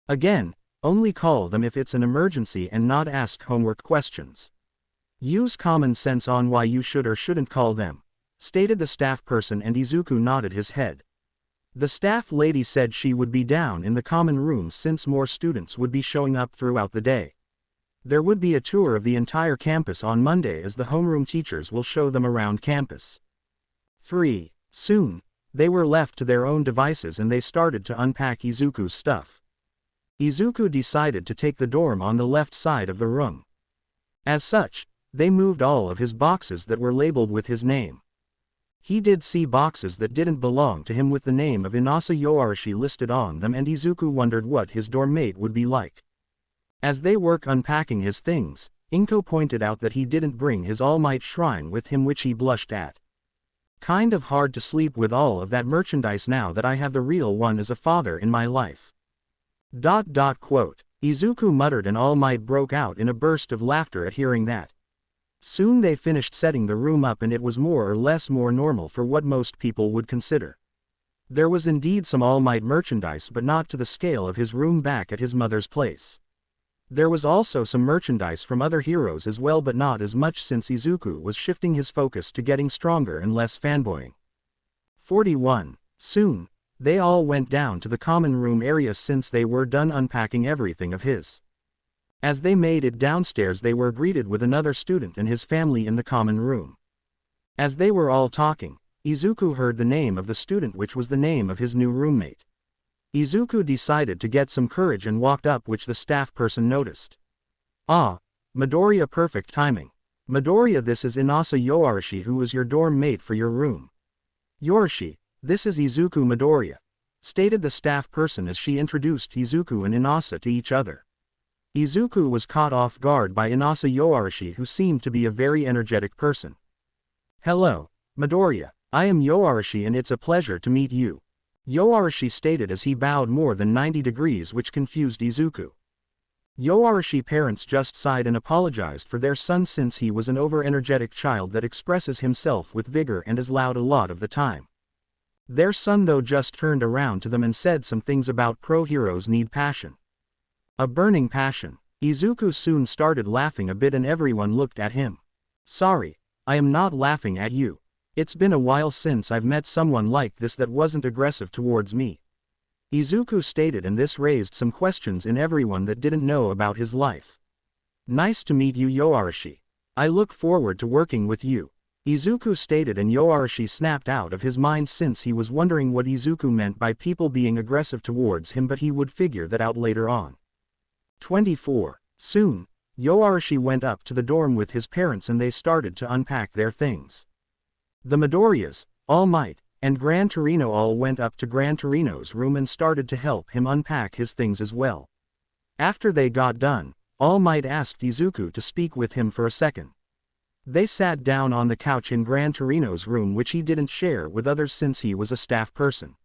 Speaker 1: Again, only call them if it's an emergency and not ask homework questions. Use common sense on why you should or shouldn't call them, stated the staff person, and Izuku nodded his head. The staff lady said she would be down in the common room since more students would be showing up throughout the day. There would be a tour of the entire campus on Monday as the homeroom teachers will show them around campus. 3. Soon, they were left to their own devices and they started to unpack Izuku's stuff. Izuku decided to take the dorm on the left side of the room. As such, they moved all of his boxes that were labeled with his name. He did see boxes that didn't belong to him with the name of Inasa Yoarashi listed on them, and Izuku wondered what his dorm mate would be like. As they were unpacking his things, Inko pointed out that he didn't bring his All Might shrine with him, which he blushed at. Kind of hard to sleep with all of that merchandise now that I have the real one as a father in my life. Quote. Izuku muttered, and All Might broke out in a burst of laughter at hearing that. Soon they finished setting the room up and it was more or less more normal for what most people would consider. There was indeed some All Might merchandise but not to the scale of his room back at his mother's place. There was also some merchandise from other heroes as well but not as much since Izuku was shifting his focus to getting stronger and less fanboying. 41. Soon, they all went down to the common room area since they were done unpacking everything of his. As they made it downstairs, they were greeted with another student and his family in the common room. As they were all talking, Izuku heard the name of the student, which was the name of his new roommate. Izuku decided to get some courage and walked up, which the staff person noticed. Ah, Midoriya, perfect timing. Midoriya, this is Inasa Yoarashi, who is your dorm mate for your room. "Yorushi, this is Izuku Midoriya," stated the staff person as she introduced Izuku and Inasa to each other. Izuku was caught off guard by Inasa Yorushi, who seemed to be a very energetic person. "Hello, Midoriya, I am Yorushi and it's a pleasure to meet you," Yorushi stated as he bowed more than 90 degrees, which confused Izuku. Yorushi parents just sighed and apologized for their son since he was an over-energetic child that expresses himself with vigor and is loud a lot of the time. Their son though just turned around to them and said some things about pro heroes need passion. A burning passion. Izuku soon started laughing a bit and everyone looked at him. "Sorry, I am not laughing at you. It's been a while since I've met someone like this that wasn't aggressive towards me," Izuku stated, and this raised some questions in everyone that didn't know about his life. "Nice to meet you, Yorushi. I look forward to working with you," Izuku stated, and Yorushi snapped out of his mind since he was wondering what Izuku meant by people being aggressive towards him, but he would figure that out later on. 24. Soon, Yorushi went up to the dorm with his parents and they started to unpack their things. The Midoriyas, All Might, and Gran Torino all went up to Gran Torino's room and started to help him unpack his things as well. After they got done, All Might asked Izuku to speak with him for a second. They sat down on the couch in Gran Torino's room, which he didn't share with others since he was a staff person.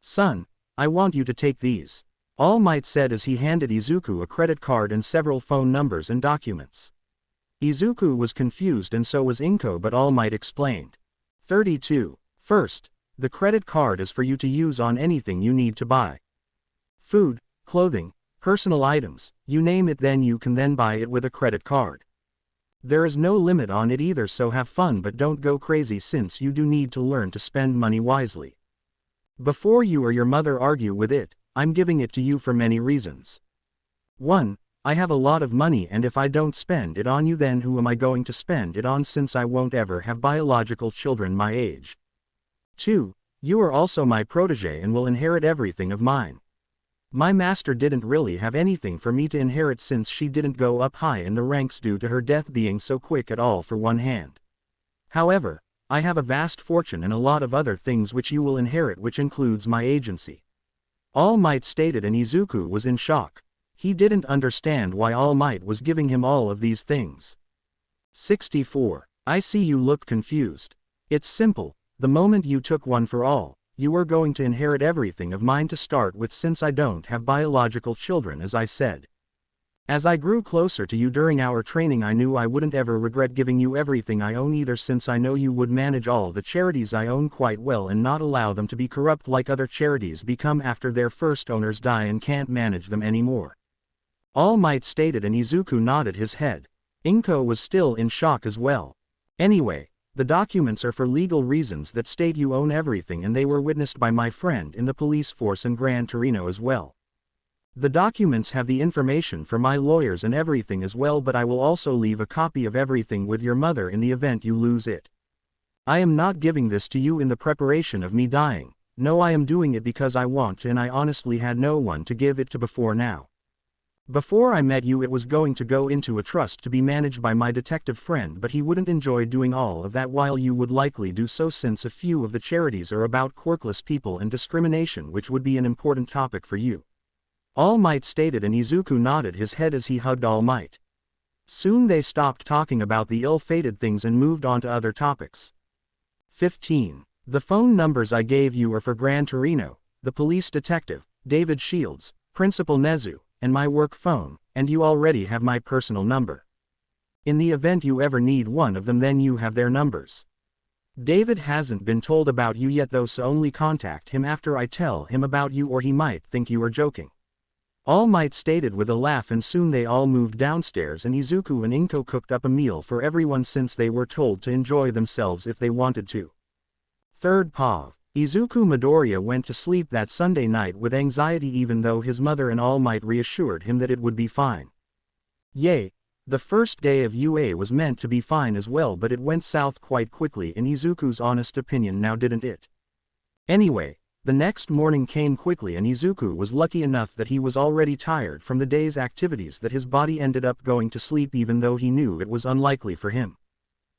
Speaker 1: "Son, I want you to take these," All Might said as he handed Izuku a credit card and several phone numbers and documents. Izuku was confused and so was Inko, but All Might explained. 32. First, the credit card is for you to use on anything you need to buy. Food, clothing, personal items, you name it, then you can then buy it with a credit card. There is no limit on it either, so have fun but don't go crazy since you do need to learn to spend money wisely. Before you or your mother argue with it, I'm giving it to you for many reasons. 1. I have a lot of money, and if I don't spend it on you, then who am I going to spend it on, since I won't ever have biological children my age? 2. You are also my protege and will inherit everything of mine. My master didn't really have anything for me to inherit since she didn't go up high in the ranks due to her death being so quick at all for one hand. However, I have a vast fortune and a lot of other things which you will inherit, which includes my agency," All Might stated, and Izuku was in shock. He didn't understand why All Might was giving him all of these things. 64. I see you look confused. It's simple. The moment you took one for all, you are going to inherit everything of mine to start with, since I don't have biological children, as I said. As I grew closer to you during our training, I knew I wouldn't ever regret giving you everything I own either, since I know you would manage all the charities I own quite well and not allow them to be corrupt like other charities become after their first owners die and can't manage them anymore, All Might stated, and Izuku nodded his head. Inko was still in shock as well. Anyway, the documents are for legal reasons that state you own everything, and they were witnessed by my friend in the police force in Gran Torino as well. The documents have the information for my lawyers and everything as well, but I will also leave a copy of everything with your mother in the event you lose it. I am not giving this to you in the preparation of me dying. No, I am doing it because I want to, and I honestly had no one to give it to before now. Before I met you, it was going to go into a trust to be managed by my detective friend, but he wouldn't enjoy doing all of that while you would likely do so, since a few of the charities are about quirkless people and discrimination, which would be an important topic for you, All Might stated, and Izuku nodded his head as he hugged All Might. Soon they stopped talking about the ill-fated things and moved on to other topics. 15. The phone numbers I gave you are for Gran Torino, the police detective, David Shields, Principal Nezu, and my work phone, and you already have my personal number. In the event you ever need one of them, then you have their numbers. David hasn't been told about you yet though, so only contact him after I tell him about you, or he might think you are joking, All Might stated with a laugh, and soon they all moved downstairs and Izuku and Inko cooked up a meal for everyone since they were told to enjoy themselves if they wanted to. 3rd POV. Izuku Midoriya went to sleep that Sunday night with anxiety, even though his mother and All Might reassured him that it would be fine. Yay! The first day of UA was meant to be fine as well, but it went south quite quickly in Izuku's honest opinion, now didn't it? Anyway, the next morning came quickly and Izuku was lucky enough that he was already tired from the day's activities that his body ended up going to sleep even though he knew it was unlikely for him.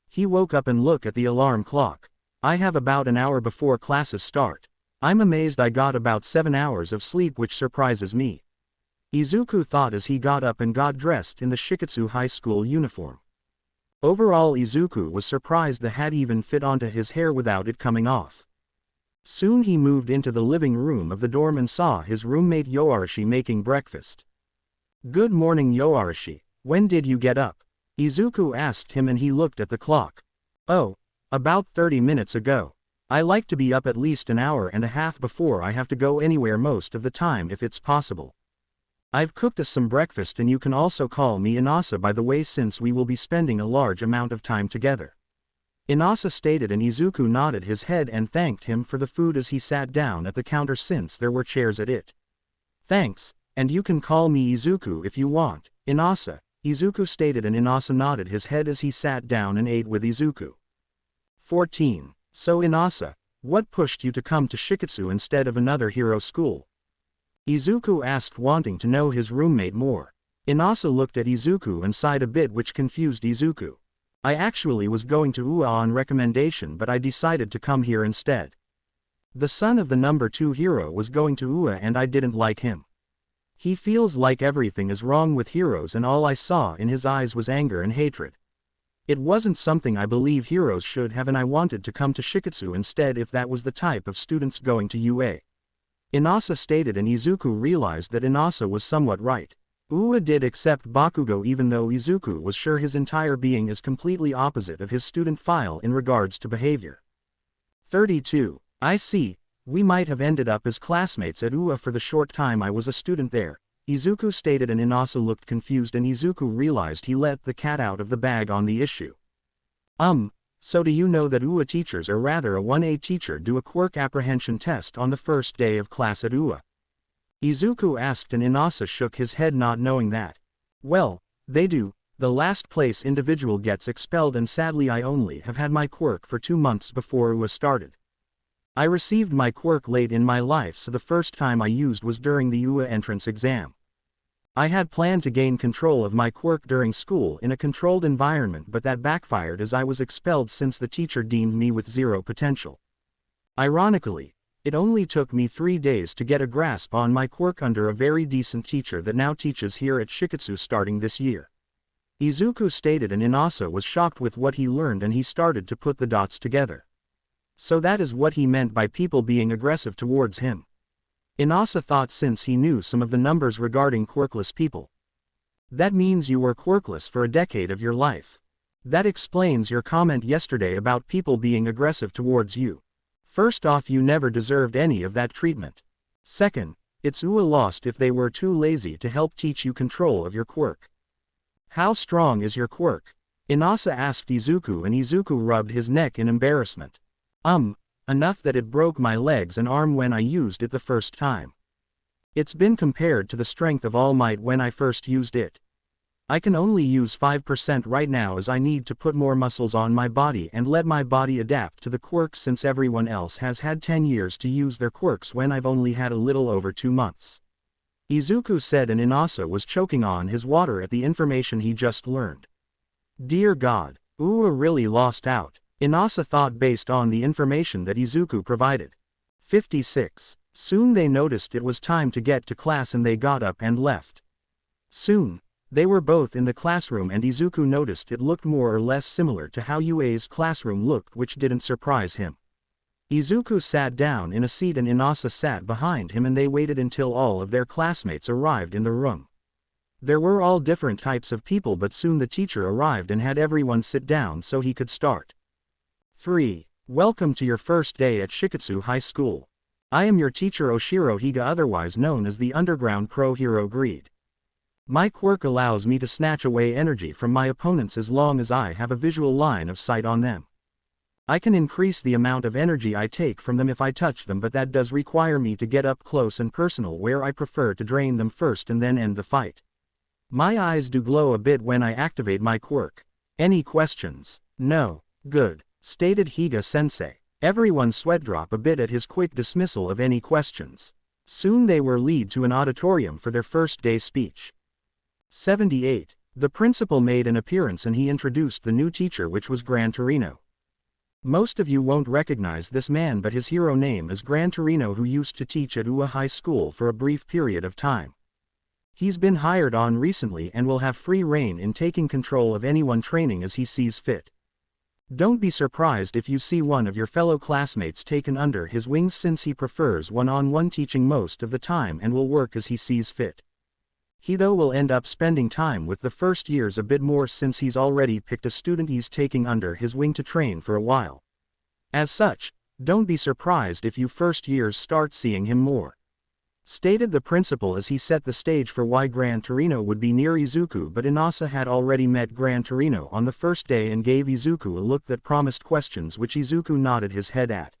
Speaker 1: He woke up and looked at the alarm clock. I have about an hour before classes start. I'm amazed I got about 7 hours of sleep, which surprises me. Izuku thought as he got up and got dressed in the Shiketsu High School uniform. Overall, Izuku was surprised the hat even fit onto his hair without it coming off. Soon he moved into the living room of the dorm and saw his roommate Yoarashi making breakfast. "Good morning, Yoarashi. When did you get up?" Izuku asked him, and he looked at the clock. "Oh, about 30 minutes ago. I like to be up at least an hour and a half before I have to go anywhere most of the time if it's possible. I've cooked us some breakfast, and you can also call me Inasa by the way, since we will be spending a large amount of time together." Inasa stated, and Izuku nodded his head and thanked him for the food as he sat down at the counter since there were chairs at it. "Thanks, and you can call me Izuku if you want, Inasa," Izuku stated, and Inasa nodded his head as he sat down and ate with Izuku. 14. So Inasa, what pushed you to come to Shiketsu instead of another hero school? Izuku asked, wanting to know his roommate more. Inasa looked at Izuku and sighed a bit, which confused Izuku. "I actually was going to UA on recommendation, but I decided to come here instead. The son of the number 2 hero was going to UA and I didn't like him. He feels like everything is wrong with heroes, and all I saw in his eyes was anger and hatred. It wasn't something I believe heroes should have, and I wanted to come to Shiketsu instead if that was the type of students going to UA." Inasa stated, and Izuku realized that Inasa was somewhat right. UA did accept Bakugo, even though Izuku was sure his entire being is completely opposite of his student file in regards to behavior. 32. I see, we might have ended up as classmates at UA for the short time I was a student there, Izuku stated, and Inasa looked confused, and Izuku realized he let the cat out of the bag on the issue. So do you know that UA teachers, or rather a 1A teacher, do a quirk apprehension test on the first day of class at UA? Izuku asked, and Inasa shook his head, not knowing that. "Well, they do. The last place individual gets expelled, and sadly I only have had my quirk for 2 months before UA started. I received my quirk late in my life, so the first time I used was during the UA entrance exam. I had planned to gain control of my quirk during school in a controlled environment, but that backfired as I was expelled since the teacher deemed me with zero potential. Ironically, it only took me 3 days to get a grasp on my quirk under a very decent teacher that now teaches here at Shiketsu starting this year." Izuku stated, and Inasa was shocked with what he learned, and he started to put the dots together. So that is what he meant by people being aggressive towards him. Inasa thought, since he knew some of the numbers regarding quirkless people. That means you were quirkless for a decade of your life. That explains your comment yesterday about people being aggressive towards you. First off, you never deserved any of that treatment. Second, it's UA lost if they were too lazy to help teach you control of your quirk. How strong is your quirk? Inasa asked Izuku, and Izuku rubbed his neck in embarrassment. Enough that it broke my legs and arm when I used it the first time. It's been compared to the strength of All Might when I first used it. I can only use 5% right now, as I need to put more muscles on my body and let my body adapt to the quirks, since everyone else has had 10 years to use their quirks when I've only had a little over 2 months. Izuku said, and Inasa was choking on his water at the information he just learned. Dear God, UA really lost out, Inasa thought based on the information that Izuku provided. 56. Soon they noticed it was time to get to class, and they got up and left. Soon, they were both in the classroom, and Izuku noticed it looked more or less similar to how UA's classroom looked, which didn't surprise him. Izuku sat down in a seat, and Inasa sat behind him, and they waited until all of their classmates arrived in the room. There were all different types of people, but soon the teacher arrived and had everyone sit down so he could start. 3. Welcome to your first day at Shiketsu High School. I am your teacher Oshiro Higa, otherwise known as the Underground Pro Hero Greed. My quirk allows me to snatch away energy from my opponents as long as I have a visual line of sight on them. I can increase the amount of energy I take from them if I touch them, but that does require me to get up close and personal, where I prefer to drain them first and then end the fight. My eyes do glow a bit when I activate my quirk. Any questions? No. Good, stated Higa-sensei. Everyone sweat drop a bit at his quick dismissal of any questions. Soon they were led to an auditorium for their first day speech. 78. The principal made an appearance, and he introduced the new teacher, which was Gran Torino. Most of you won't recognize this man, but his hero name is Gran Torino, who used to teach at UA High School for a brief period of time. He's been hired on recently and will have free reign in taking control of anyone training as he sees fit. Don't be surprised if you see one of your fellow classmates taken under his wings, since he prefers one-on-one teaching most of the time and will work as he sees fit. He though will end up spending time with the first years a bit more, since he's already picked a student he's taking under his wing to train for a while. As such, don't be surprised if you first years start seeing him more. Stated the principal as he set the stage for why Gran Torino would be near Izuku, but Inasa had already met Gran Torino on the first day and gave Izuku a look that promised questions, which Izuku nodded his head at.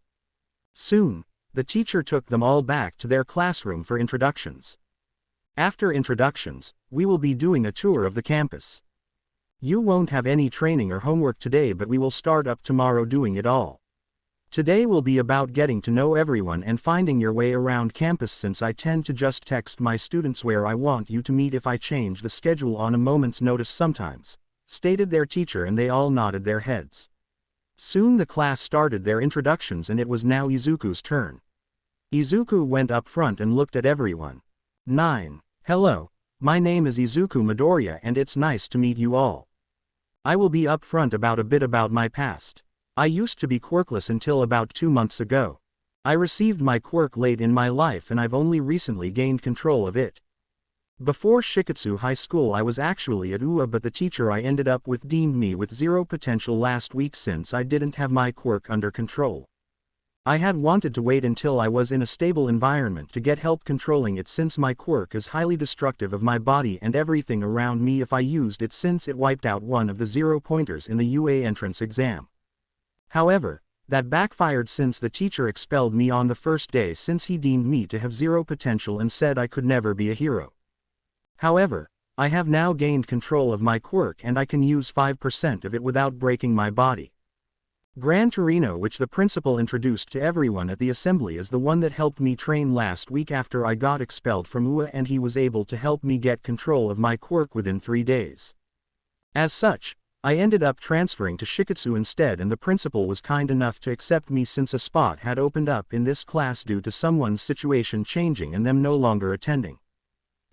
Speaker 1: Soon, the teacher took them all back to their classroom for introductions. After introductions, we will be doing a tour of the campus. You won't have any training or homework today, but we will start up tomorrow doing it all. Today will be about getting to know everyone and finding your way around campus, since I tend to just text my students where I want you to meet if I change the schedule on a moment's notice sometimes, stated their teacher, and they all nodded their heads. Soon the class started their introductions and it was now Izuku's turn. Izuku went up front and looked at everyone. 9. Hello, my name is Izuku Midoriya and it's nice to meet you all. I will be upfront about a bit about my past. I used to be quirkless until about 2 months ago. I received my quirk late in my life and I've only recently gained control of it. Before Shiketsu High School I was actually at UA, but the teacher I ended up with deemed me with zero potential last week since I didn't have my quirk under control. I had wanted to wait until I was in a stable environment to get help controlling it, since my quirk is highly destructive of my body and everything around me if I used it, since it wiped out one of the 0-pointers in the UA entrance exam. However, that backfired since the teacher expelled me on the first day, since he deemed me to have zero potential and said I could never be a hero. However, I have now gained control of my quirk and I can use 5% of it without breaking my body. Gran Torino, which the principal introduced to everyone at the assembly, is the one that helped me train last week after I got expelled from UA, and he was able to help me get control of my quirk within 3 days. As such, I ended up transferring to Shiketsu instead, and the principal was kind enough to accept me since a spot had opened up in this class due to someone's situation changing and them no longer attending.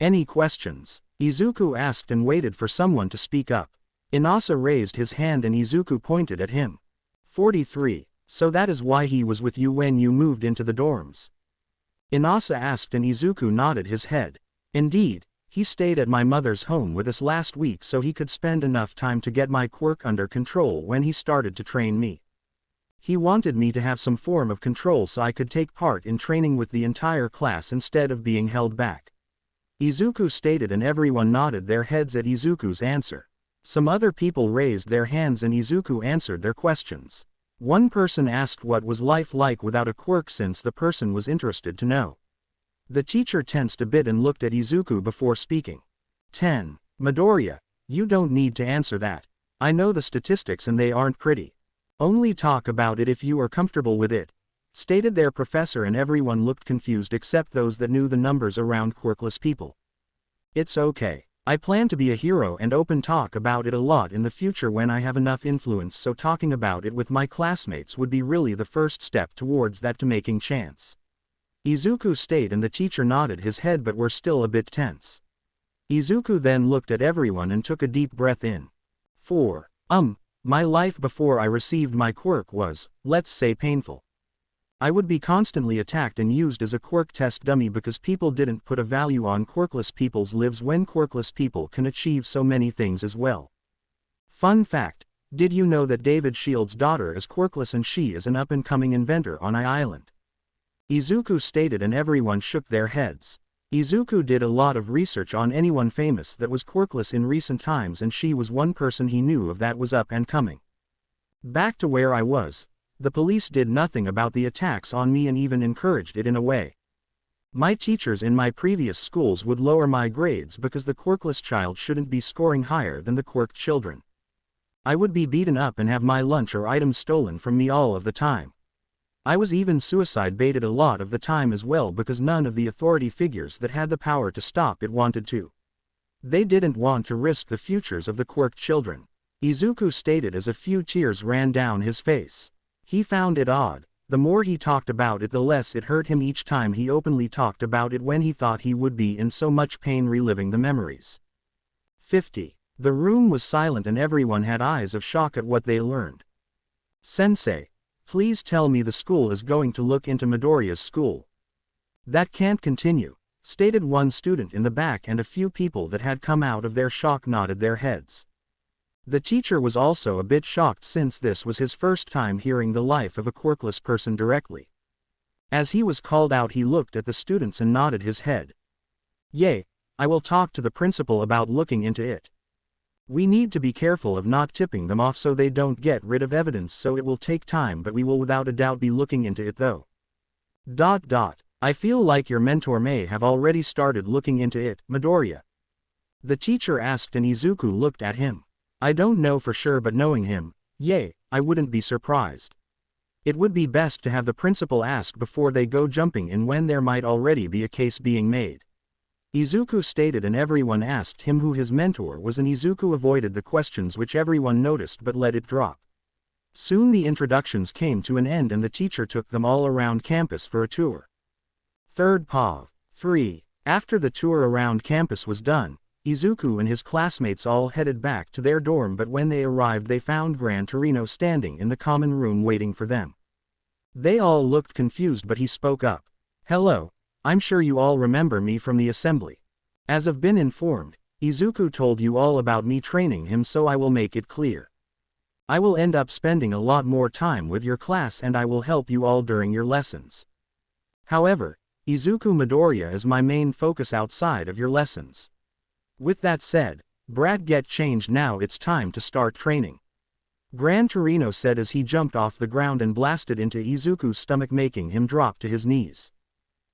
Speaker 1: Any questions? Izuku asked and waited for someone to speak up. Inasa raised his hand and Izuku pointed at him. 43. So that is why he was with you when you moved into the dorms? Inasa asked and Izuku nodded his head. Indeed. He stayed at my mother's home with us last week so he could spend enough time to get my quirk under control when he started to train me. He wanted me to have some form of control so I could take part in training with the entire class instead of being held back. Izuku stated and everyone nodded their heads at Izuku's answer. Some other people raised their hands and Izuku answered their questions. One person asked what was life like without a quirk, since the person was interested to know. The teacher tensed a bit and looked at Izuku before speaking. 10. Midoriya, you don't need to answer that. I know the statistics and they aren't pretty. Only talk about it if you are comfortable with it, stated their professor, and everyone looked confused except those that knew the numbers around quirkless people. It's okay. I plan to be a hero and open talk about it a lot in the future when I have enough influence, so talking about it with my classmates would be really the first step towards that to making chance. Izuku stayed and the teacher nodded his head but were still a bit tense. Izuku then looked at everyone and took a deep breath in. 4. My life before I received my quirk was, let's say, painful. I would be constantly attacked and used as a quirk test dummy because people didn't put a value on quirkless people's lives when quirkless people can achieve so many things as well. Fun fact, did you know that David Shield's daughter is quirkless and she is an up-and-coming inventor on I Island? Izuku stated and everyone shook their heads. Izuku did a lot of research on anyone famous that was quirkless in recent times and she was one person he knew of that was up and coming. Back to where I was. The police did nothing about the attacks on me and even encouraged it in a way. My teachers in my previous schools would lower my grades because the quirkless child shouldn't be scoring higher than the quirked children. I would be beaten up and have my lunch or items stolen from me all of the time. I was even suicide baited a lot of the time as well because none of the authority figures that had the power to stop it wanted to. They didn't want to risk the futures of the quirked children. Izuku stated as a few tears ran down his face. He found it odd. The more he talked about it, the less it hurt him each time he openly talked about it when he thought he would be in so much pain reliving the memories. 50. The room was silent and everyone had eyes of shock at what they learned. Sensei, please tell me the school is going to look into Midoriya's school. That can't continue, stated one student in the back, and a few people that had come out of their shock nodded their heads. The teacher was also a bit shocked since this was his first time hearing the life of a quirkless person directly. As he was called out, he looked at the students and nodded his head. Yay, I will talk to the principal about looking into it. We need to be careful of not tipping them off so they don't get rid of evidence, so it will take time, but we will without a doubt be looking into it though. I feel like your mentor may have already started looking into it, Midoriya. The teacher asked and Izuku looked at him. I don't know for sure, but knowing him, I wouldn't be surprised. It would be best to have the principal ask before they go jumping in when there might already be a case being made. Izuku stated, and everyone asked him who his mentor was, and Izuku avoided the questions which everyone noticed but let it drop. Soon the introductions came to an end and the teacher took them all around campus for a tour. 3rd Pav. 3. After the tour around campus was done, Izuku and his classmates all headed back to their dorm, but when they arrived they found Gran Torino standing in the common room waiting for them. They all looked confused, but he spoke up. Hello, I'm sure you all remember me from the assembly. As I've been informed, Izuku told you all about me training him, so I will make it clear. I will end up spending a lot more time with your class and I will help you all during your lessons. However, Izuku Midoriya is my main focus outside of your lessons. With that said, Brat, get changed now, it's time to start training. Gran Torino said as he jumped off the ground and blasted into Izuku's stomach, making him drop to his knees.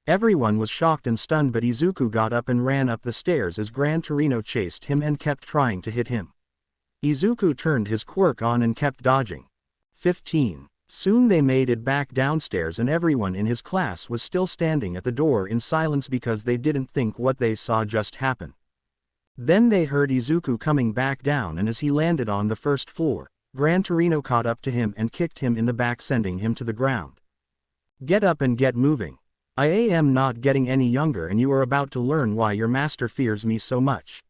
Speaker 1: Everyone was shocked and stunned, but Izuku got up and ran up the stairs as Gran Torino chased him and kept trying to hit him. Izuku turned his quirk on and kept dodging. 15. Soon they made it back downstairs and everyone in his class was still standing at the door in silence because they didn't think what they saw just happened. Then they heard Izuku coming back down, and as he landed on the first floor, Gran Torino caught up to him and kicked him in the back, sending him to the ground. Get up and get moving. I am not getting any younger and you are about to learn why your master fears me so much.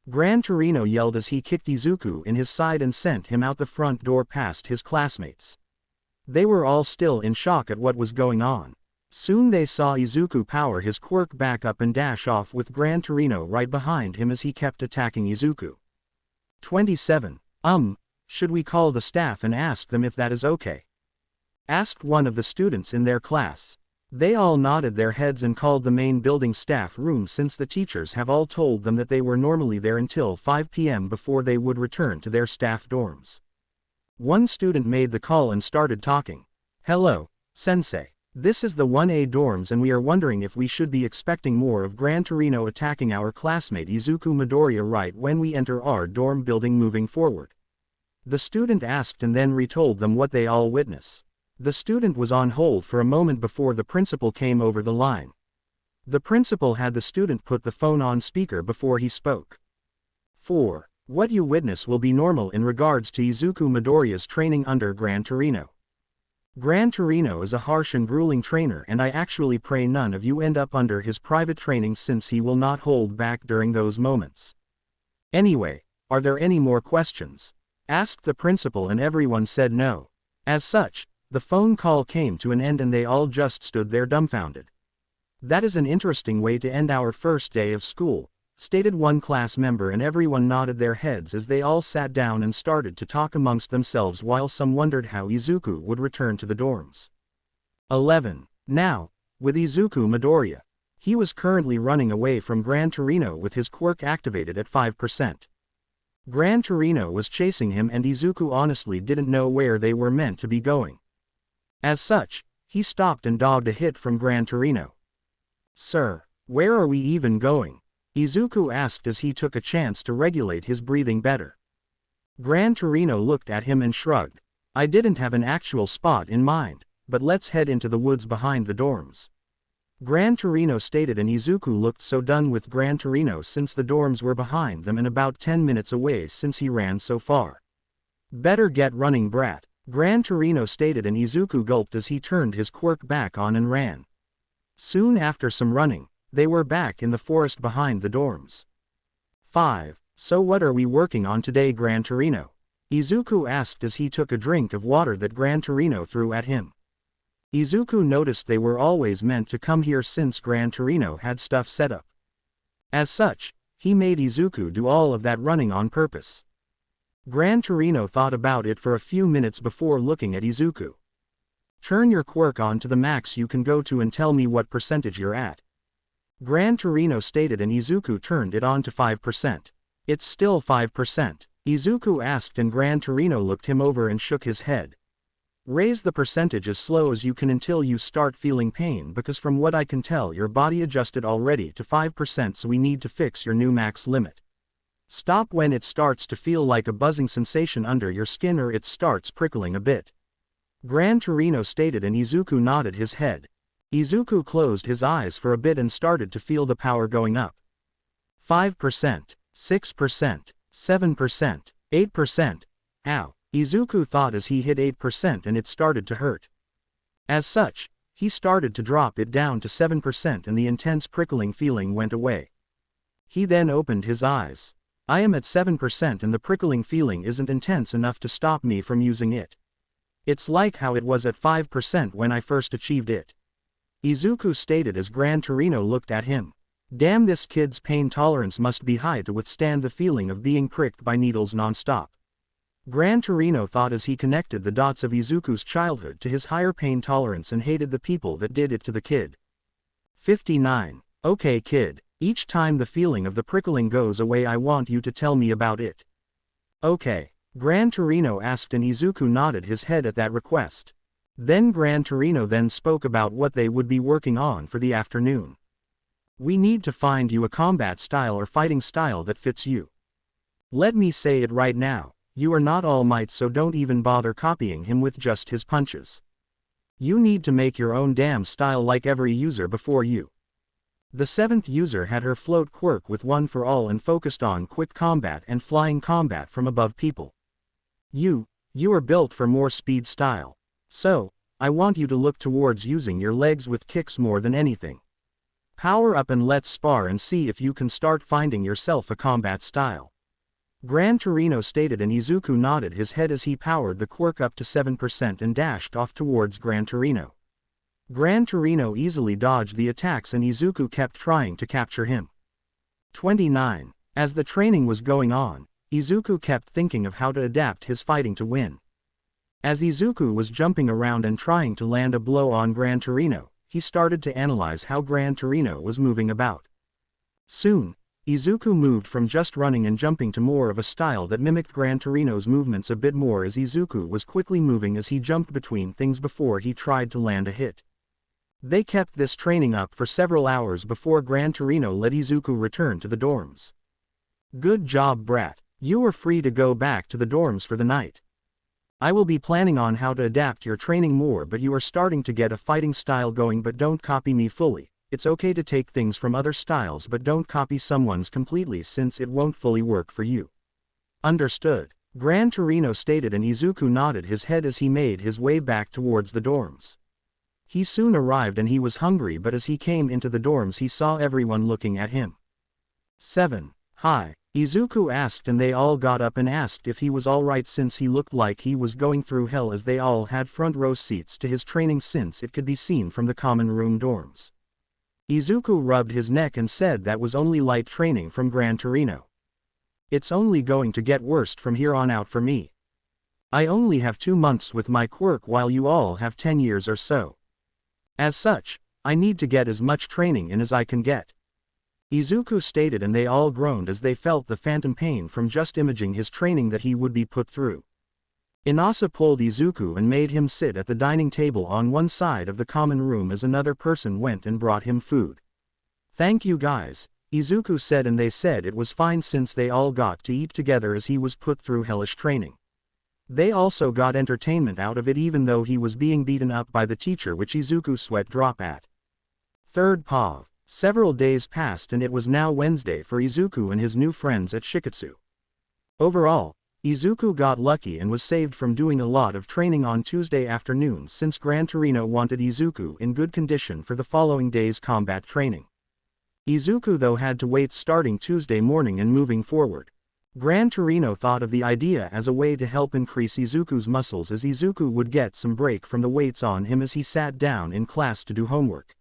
Speaker 1: Gran Torino yelled as he kicked Izuku in his side and sent him out the front door past his classmates. They were all still in shock at what was going on. Soon they saw Izuku power his quirk back up and dash off with Gran Torino right behind him as he kept attacking Izuku. 27. Should we call the staff and ask them if that is okay? Asked one of the students in their class. They all nodded their heads and called the main building staff room, since the teachers have all told them that they were normally there until 5 p.m. before they would return to their staff dorms. One student made the call and started talking. Hello, Sensei. This is the 1A dorms and we are wondering if we should be expecting more of Gran Torino attacking our classmate Izuku Midoriya right when we enter our dorm building moving forward. The student asked and then retold them what they all witnessed. The student was on hold for a moment before the principal came over the line. The principal had the student put the phone on speaker before he spoke. 4. What you witness will be normal in regards to Izuku Midoriya's training under Gran Torino. Gran Torino is a harsh and grueling trainer, and I actually pray none of you end up under his private training, since he will not hold back during those moments. Anyway, are there any more questions? Asked the principal, and everyone said no. As such, the phone call came to an end and they all just stood there dumbfounded. That is an interesting way to end our first day of school, stated one class member, and everyone nodded their heads as they all sat down and started to talk amongst themselves while some wondered how Izuku would return to the dorms. 11. Now, with Izuku Midoriya. He was currently running away from Gran Torino with his quirk activated at 5%. Gran Torino was chasing him and Izuku honestly didn't know where they were meant to be going. As such, he stopped and dogged a hit from Gran Torino. Sir, where are we even going? Izuku asked as he took a chance to regulate his breathing better. Gran Torino looked at him and shrugged. I didn't have an actual spot in mind, but let's head into the woods behind the dorms. Gran Torino stated, and Izuku looked so done with Gran Torino since the dorms were behind them and about 10 minutes away since he ran so far. Better get running, brat. Gran Torino stated, and Izuku gulped as he turned his quirk back on and ran. Soon after some running, they were back in the forest behind the dorms. 5. So what are we working on today, Gran Torino? Izuku asked as he took a drink of water that Gran Torino threw at him. Izuku noticed they were always meant to come here since Gran Torino had stuff set up. As such, he made Izuku do all of that running on purpose. Gran Torino thought about it for a few minutes before looking at Izuku. Turn your quirk on to the max you can go to and tell me what percentage you're at. Gran Torino stated, and Izuku turned it on to 5%. It's still 5%. Izuku asked, and Gran Torino looked him over and shook his head. Raise the percentage as slow as you can until you start feeling pain, because from what I can tell your body adjusted already to 5%, so we need to fix your new max limit. Stop when it starts to feel like a buzzing sensation under your skin or it starts prickling a bit. Gran Torino stated, and Izuku nodded his head. Izuku closed his eyes for a bit and started to feel the power going up. 5%, 6%, 7%, 8%. Ow. Izuku thought as he hit 8% and it started to hurt. As such, he started to drop it down to 7% and the intense prickling feeling went away. He then opened his eyes. I am at 7% and the prickling feeling isn't intense enough to stop me from using it. It's like how it was at 5% when I first achieved it. Izuku stated as Gran Torino looked at him. Damn, this kid's pain tolerance must be high to withstand the feeling of being pricked by needles non-stop. Gran Torino thought as he connected the dots of Izuku's childhood to his higher pain tolerance and hated the people that did it to the kid. 59. Okay kid, each time the feeling of the prickling goes away I want you to tell me about it. Okay. Gran Torino asked, and Izuku nodded his head at that request. Then Gran Torino then spoke about what they would be working on for the afternoon. We need to find you a combat style or fighting style that fits you. Let me say it right now. You are not All Might, so don't even bother copying him with just his punches. You need to make your own damn style like every user before you. The 7th user had her float quirk with one for all and focused on quick combat and flying combat from above people. You are built for more speed style. So, I want you to look towards using your legs with kicks more than anything. Power up and let's spar and see if you can start finding yourself a combat style. Gran Torino stated, and Izuku nodded his head as he powered the quirk up to 7% and dashed off towards Gran Torino. Gran Torino easily dodged the attacks and Izuku kept trying to capture him. 29. As the training was going on, Izuku kept thinking of how to adapt his fighting to win. As Izuku was jumping around and trying to land a blow on Gran Torino, he started to analyze how Gran Torino was moving about. Soon, Izuku moved from just running and jumping to more of a style that mimicked Gran Torino's movements a bit more, as Izuku was quickly moving as he jumped between things before he tried to land a hit. They kept this training up for several hours before Gran Torino let Izuku return to the dorms. Good job, brat. You are free to go back to the dorms for the night. I will be planning on how to adapt your training more, but you are starting to get a fighting style going, but don't copy me fully. It's okay to take things from other styles, but don't copy someone's completely since it won't fully work for you. Understood. Gran Torino stated, and Izuku nodded his head as he made his way back towards the dorms. He soon arrived and he was hungry, but as he came into the dorms he saw everyone looking at him. 7. Hi. Izuku asked, and they all got up and asked if he was alright since he looked like he was going through hell, as they all had front row seats to his training since it could be seen from the common room dorms. Izuku rubbed his neck and said that was only light training from Gran Torino. It's only going to get worse from here on out for me. I only have 2 months with my quirk while you all have 10 years or so. As such, I need to get as much training in as I can get. Izuku stated, and they all groaned as they felt the phantom pain from just imaging his training that he would be put through. Inasa pulled Izuku and made him sit at the dining table on one side of the common room as another person went and brought him food. Thank you guys, Izuku said, and they said it was fine since they all got to eat together as he was put through hellish training. They also got entertainment out of it, even though he was being beaten up by the teacher, which Izuku sweat drop at. 3rd POV. Several days passed and it was now Wednesday for Izuku and his new friends at Shikatsu. Overall, Izuku got lucky and was saved from doing a lot of training on Tuesday afternoons since Gran Torino wanted Izuku in good condition for the following day's combat training. Izuku though had to wait starting Tuesday morning and moving forward. Gran Torino thought of the idea as a way to help increase Izuku's muscles as Izuku would get some break from the weights on him as he sat down in class to do homework.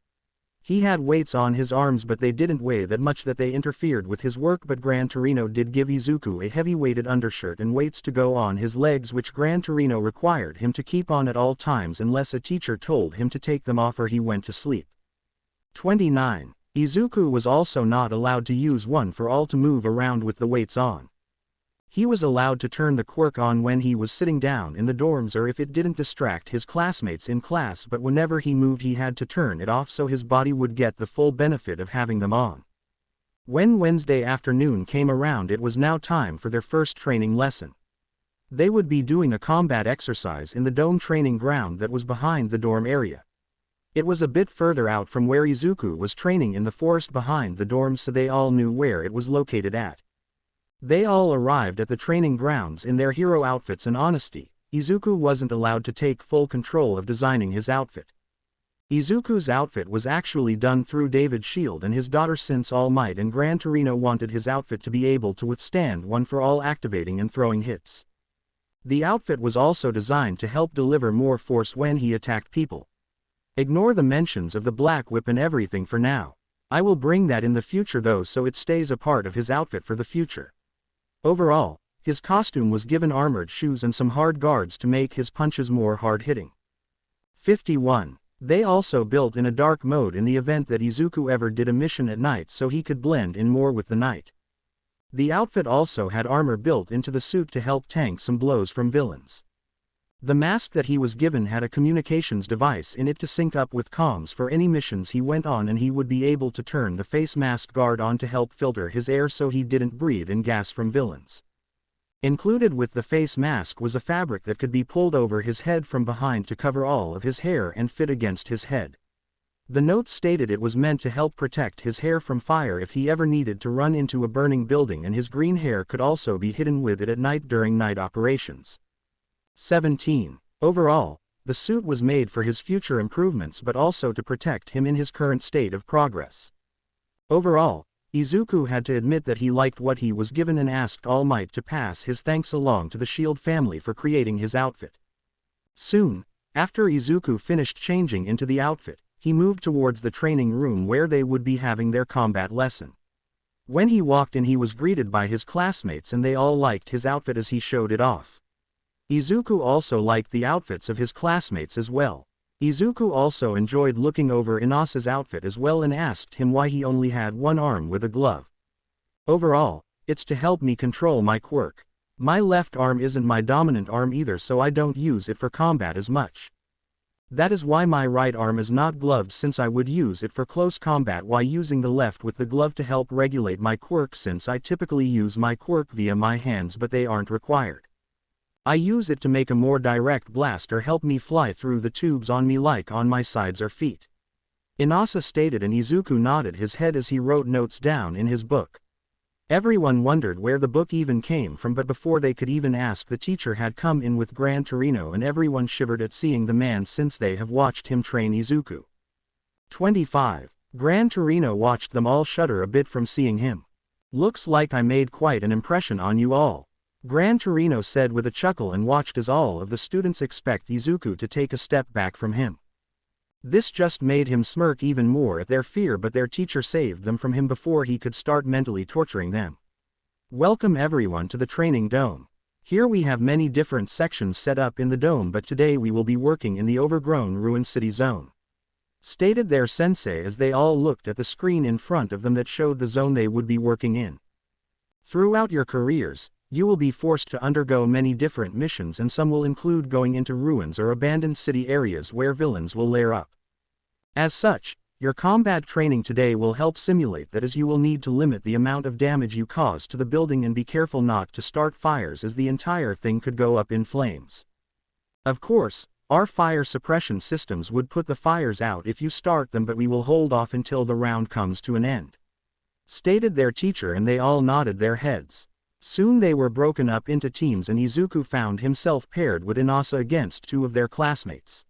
Speaker 1: He had weights on his arms but they didn't weigh that much that they interfered with his work, but Gran Torino did give Izuku a heavy-weighted undershirt and weights to go on his legs, which Gran Torino required him to keep on at all times unless a teacher told him to take them off or he went to sleep. 29. Izuku was also not allowed to use one for all to move around with the weights on. He was allowed to turn the quirk on when he was sitting down in the dorms or if it didn't distract his classmates in class, but whenever he moved he had to turn it off so his body would get the full benefit of having them on. When Wednesday afternoon came around, it was now time for their first training lesson. They would be doing a combat exercise in the dome training ground that was behind the dorm area. It was a bit further out from where Izuku was training in the forest behind the dorms, so they all knew where it was located at. They all arrived at the training grounds in their hero outfits, and honesty, Izuku wasn't allowed to take full control of designing his outfit. Izuku's outfit was actually done through David Shield and his daughter since All Might, and Gran Torino wanted his outfit to be able to withstand one for all activating and throwing hits. The outfit was also designed to help deliver more force when he attacked people. Ignore the mentions of the black whip and everything for now. I will bring that in the future though, so it stays a part of his outfit for the future. Overall, his costume was given armored shoes and some hard guards to make his punches more hard-hitting. 51. They also built in a dark mode in the event that Izuku ever did a mission at night so he could blend in more with the night. The outfit also had armor built into the suit to help tank some blows from villains. The mask that he was given had a communications device in it to sync up with comms for any missions he went on, and he would be able to turn the face mask guard on to help filter his air so he didn't breathe in gas from villains. Included with the face mask was a fabric that could be pulled over his head from behind to cover all of his hair and fit against his head. The note stated it was meant to help protect his hair from fire if he ever needed to run into a burning building, and his green hair could also be hidden with it at night during night operations. 17. Overall, the suit was made for his future improvements but also to protect him in his current state of progress. Overall, Izuku had to admit that he liked what he was given and asked All Might to pass his thanks along to the Shield family for creating his outfit. Soon, after Izuku finished changing into the outfit, he moved towards the training room where they would be having their combat lesson. When he walked in, he was greeted by his classmates and they all liked his outfit as he showed it off. Izuku also liked the outfits of his classmates as well. Izuku also enjoyed looking over Inasa's outfit as well and asked him why he only had one arm with a glove. Overall, it's to help me control my quirk. My left arm isn't my dominant arm either, so I don't use it for combat as much. That is why my right arm is not gloved, since I would use it for close combat while using the left with the glove to help regulate my quirk, since I typically use my quirk via my hands but they aren't required. I use it to make a more direct blast or help me fly through the tubes on me like on my sides or feet. Inasa stated, and Izuku nodded his head as he wrote notes down in his book. Everyone wondered where the book even came from, but before they could even ask, the teacher had come in with Gran Torino and everyone shivered at seeing the man since they have watched him train Izuku. 25. Gran Torino watched them all shudder a bit from seeing him. Looks like I made quite an impression on you all, Gran Torino said with a chuckle, and watched as all of the students expect Izuku to take a step back from him. This just made him smirk even more at their fear, but their teacher saved them from him before he could start mentally torturing them. Welcome everyone to the training dome. Here we have many different sections set up in the dome, but today we will be working in the overgrown ruined city zone, stated their sensei as they all looked at the screen in front of them that showed the zone they would be working in. Throughout your careers, you will be forced to undergo many different missions, and some will include going into ruins or abandoned city areas where villains will lair up. As such, your combat training today will help simulate that, as you will need to limit the amount of damage you cause to the building and be careful not to start fires as the entire thing could go up in flames. Of course, our fire suppression systems would put the fires out if you start them, but we will hold off until the round comes to an end, stated their teacher, and they all nodded their heads. Soon they were broken up into teams and Izuku found himself paired with Inasa against two of their classmates.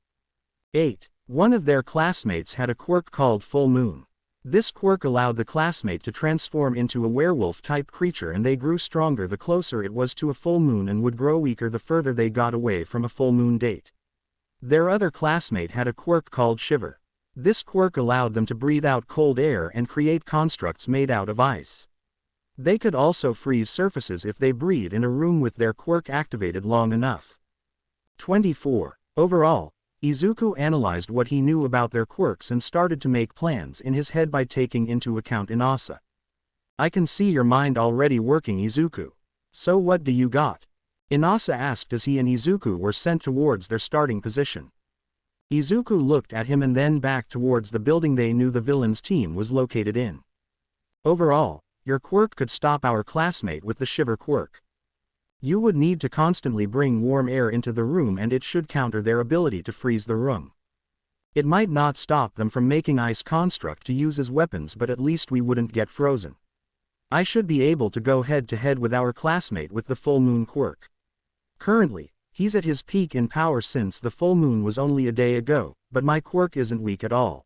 Speaker 1: 8. One of their classmates had a quirk called Full Moon. This quirk allowed the classmate to transform into a werewolf-type creature and they grew stronger the closer it was to a full moon and would grow weaker the further they got away from a full moon date. Their other classmate had a quirk called Shiver. This quirk allowed them to breathe out cold air and create constructs made out of ice. They could also freeze surfaces if they breathed in a room with their quirk activated long enough. 24. Overall, Izuku analyzed what he knew about their quirks and started to make plans in his head by taking into account Inasa. I can see your mind already working, Izuku. So what do you got? Inasa asked as he and Izuku were sent towards their starting position. Izuku looked at him and then back towards the building they knew the villain's team was located in. Overall, your quirk could stop our classmate with the Shiver quirk. You would need to constantly bring warm air into the room and it should counter their ability to freeze the room. It might not stop them from making ice construct to use as weapons, but at least we wouldn't get frozen. I should be able to go head to head with our classmate with the full moon quirk. Currently, he's at his peak in power since the full moon was only a day ago, but my quirk isn't weak at all.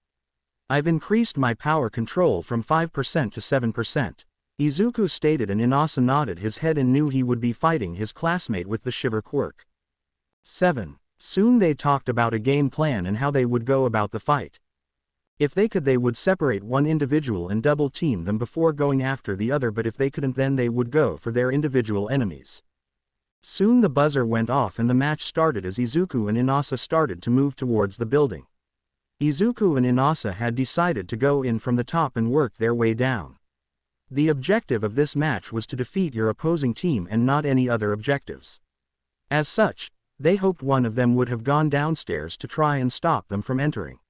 Speaker 1: I've increased my power control from 5% to 7%. Izuku stated and Inasa nodded his head and knew he would be fighting his classmate with the Shiver quirk. 7. Soon they talked about a game plan and how they would go about the fight. If they could they would separate one individual and double team them before going after the other, but if they couldn't then they would go for their individual enemies. Soon the buzzer went off and the match started as Izuku and Inasa started to move towards the building. Izuku and Inasa had decided to go in from the top and work their way down. The objective of this match was to defeat your opposing team and not any other objectives. As such, they hoped one of them would have gone downstairs to try and stop them from entering.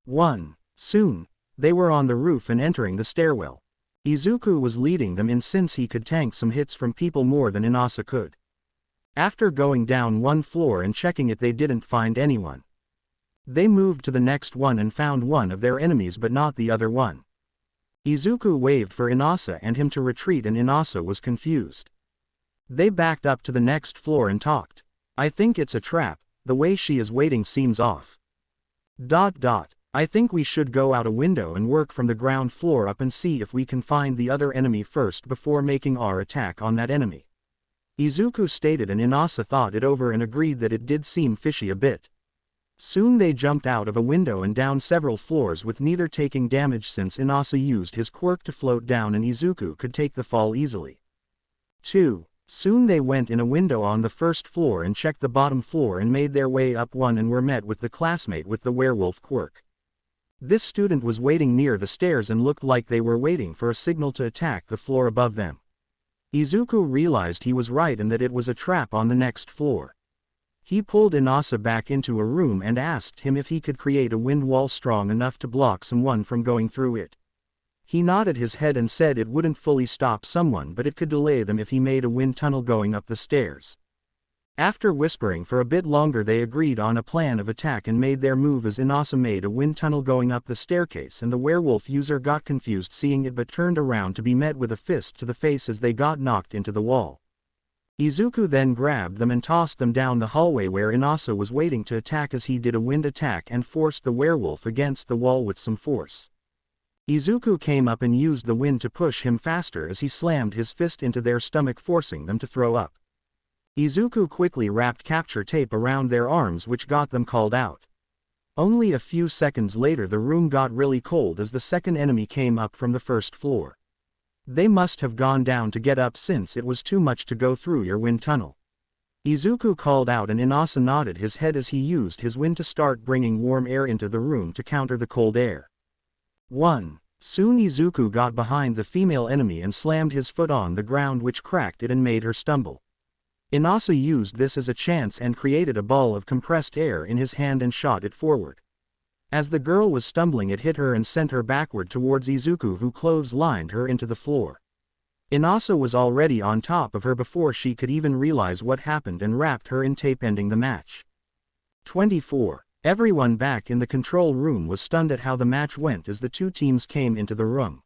Speaker 1: 1. Soon, they were on the roof and entering the stairwell. Izuku was leading them in since he could tank some hits from people more than Inasa could. After going down one floor and checking it, they didn't find anyone. They moved to the next one and found one of their enemies but not the other one. Izuku waved for Inasa and him to retreat and Inasa was confused. They backed up to the next floor and talked. I think it's a trap, the way she is waiting seems off. I think we should go out a window and work from the ground floor up and see if we can find the other enemy first before making our attack on that enemy. Izuku stated and Inasa thought it over and agreed that it did seem fishy a bit. Soon they jumped out of a window and down several floors with neither taking damage since Inasa used his quirk to float down and Izuku could take the fall easily. 2. Soon they went in a window on the first floor and checked the bottom floor and made their way up one and were met with the classmate with the werewolf quirk. This student was waiting near the stairs and looked like they were waiting for a signal to attack the floor above them. Izuku realized he was right and that it was a trap on the next floor. He pulled Inasa back into a room and asked him if he could create a wind wall strong enough to block someone from going through it. He nodded his head and said it wouldn't fully stop someone but it could delay them if he made a wind tunnel going up the stairs. After whispering for a bit longer they agreed on a plan of attack and made their move as Inasa made a wind tunnel going up the staircase and the werewolf user got confused seeing it but turned around to be met with a fist to the face as they got knocked into the wall. Izuku then grabbed them and tossed them down the hallway where Inasa was waiting to attack as he did a wind attack and forced the werewolf against the wall with some force. Izuku came up and used the wind to push him faster as he slammed his fist into their stomach forcing them to throw up. Izuku quickly wrapped capture tape around their arms which got them called out. Only a few seconds later the room got really cold as the second enemy came up from the first floor. They must have gone down to get up since it was too much to go through your wind tunnel. Izuku called out and Inasa nodded his head as he used his wind to start bringing warm air into the room to counter the cold air. 1. Soon Izuku got behind the female enemy and slammed his foot on the ground which cracked it and made her stumble. Inasa used this as a chance and created a ball of compressed air in his hand and shot it forward. As the girl was stumbling it hit her and sent her backward towards Izuku who clotheslined her into the floor. Inasa was already on top of her before she could even realize what happened and wrapped her in tape ending the match. 24. Everyone back in the control room was stunned at how the match went as the two teams came into the room.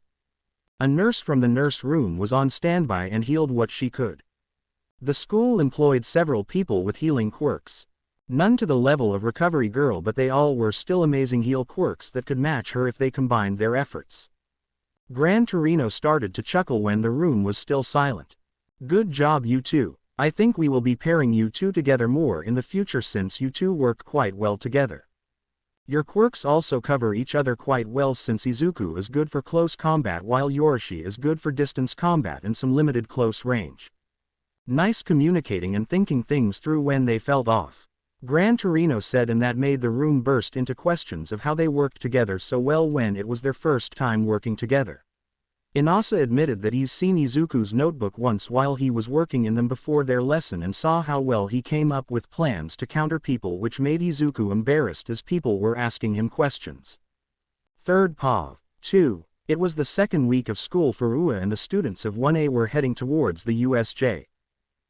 Speaker 1: A nurse from the nurse room was on standby and healed what she could. The school employed several people with healing quirks. None to the level of Recovery Girl, but they all were still amazing heal quirks that could match her if they combined their efforts. Gran Torino started to chuckle when the room was still silent. Good job, you two. I think we will be pairing you two together more in the future since you two work quite well together. Your quirks also cover each other quite well since Izuku is good for close combat while Yorishi is good for distance combat and some limited close range. Nice communicating and thinking things through when they felt off. Gran Torino said, and that made the room burst into questions of how they worked together so well when it was their first time working together. Inasa admitted that he's seen Izuku's notebook once while he was working in them before their lesson and saw how well he came up with plans to counter people, which made Izuku embarrassed as people were asking him questions. Third Pav. 2. It was the second week of school for Ua and the students of 1A were heading towards the USJ.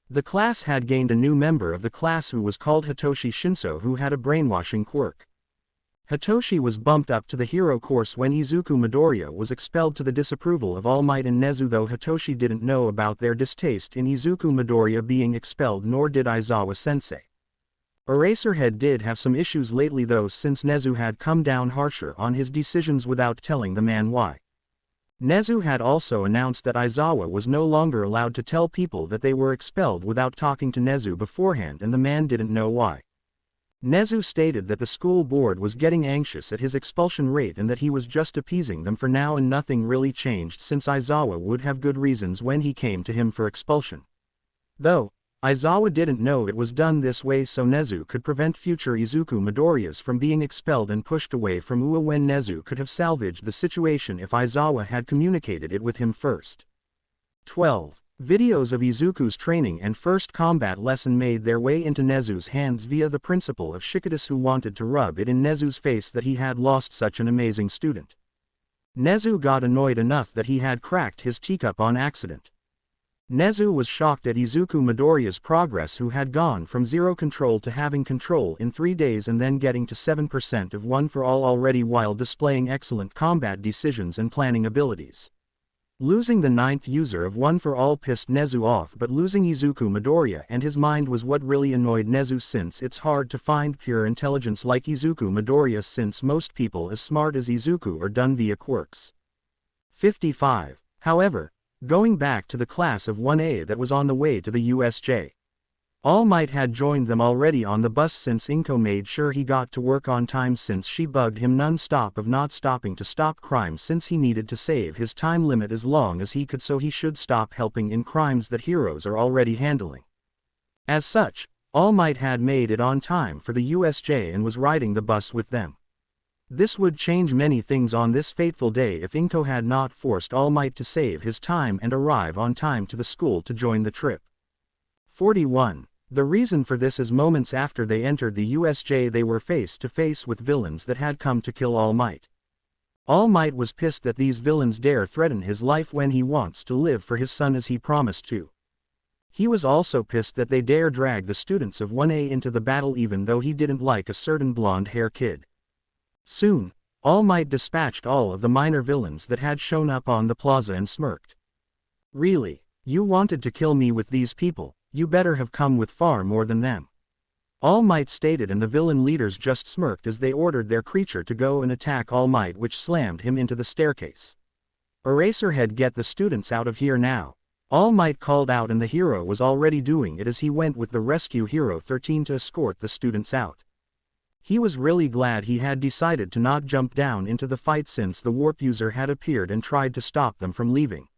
Speaker 1: The class had gained a new member of the class who was called Hitoshi Shinso, who had a brainwashing quirk. Hitoshi was bumped up to the hero course when Izuku Midoriya was expelled to the disapproval of All Might and Nezu, though Hitoshi didn't know about their distaste in Izuku Midoriya being expelled, nor did Aizawa-sensei. Eraserhead did have some issues lately though, since Nezu had come down harsher on his decisions without telling the man why. Nezu had also announced that Aizawa was no longer allowed to tell people that they were expelled without talking to Nezu beforehand, and the man didn't know why. Nezu stated that the school board was getting anxious at his expulsion rate and that he was just appeasing them for now, and nothing really changed since Aizawa would have good reasons when he came to him for expulsion. Though, Aizawa didn't know it was done this way so Nezu could prevent future Izuku Midoriyas from being expelled and pushed away from Ua, when Nezu could have salvaged the situation if Aizawa had communicated it with him first. 12. Videos of Izuku's training and first combat lesson made their way into Nezu's hands via the principal of Shikidus, who wanted to rub it in Nezu's face that he had lost such an amazing student. Nezu got annoyed enough that he had cracked his teacup on accident. Nezu was shocked at Izuku Midoriya's progress, who had gone from 0 control to having control in 3 days and then getting to 7% of 1 for all already while displaying excellent combat decisions and planning abilities. Losing the 9th user of 1 for all pissed Nezu off, but losing Izuku Midoriya and his mind was what really annoyed Nezu, since it's hard to find pure intelligence like Izuku Midoriya since most people as smart as Izuku are done via quirks. 55. However, going back to the class of 1A that was on the way to the USJ. All Might had joined them already on the bus since Inko made sure he got to work on time, since she bugged him non-stop of not stopping to stop crime since he needed to save his time limit as long as he could, so he should stop helping in crimes that heroes are already handling. As such, All Might had made it on time for the USJ and was riding the bus with them. This would change many things on this fateful day if Inko had not forced All Might to save his time and arrive on time to the school to join the trip. 41. The reason for this is moments after they entered the USJ they were face to face with villains that had come to kill All Might. All Might was pissed that these villains dare threaten his life when he wants to live for his son as he promised to. He was also pissed that they dare drag the students of 1A into the battle even though he didn't like a certain blonde-hair kid. Soon, All Might dispatched all of the minor villains that had shown up on the plaza and smirked. Really? You wanted to kill me with these people? You better have come with far more than them. All Might stated, and the villain leaders just smirked as they ordered their creature to go and attack All Might, which slammed him into the staircase. Eraserhead, get the students out of here now. All Might called out, and the hero was already doing it as he went with the rescue hero 13 to escort the students out. He was really glad he had decided to not jump down into the fight since the warp user had appeared and tried to stop them from leaving.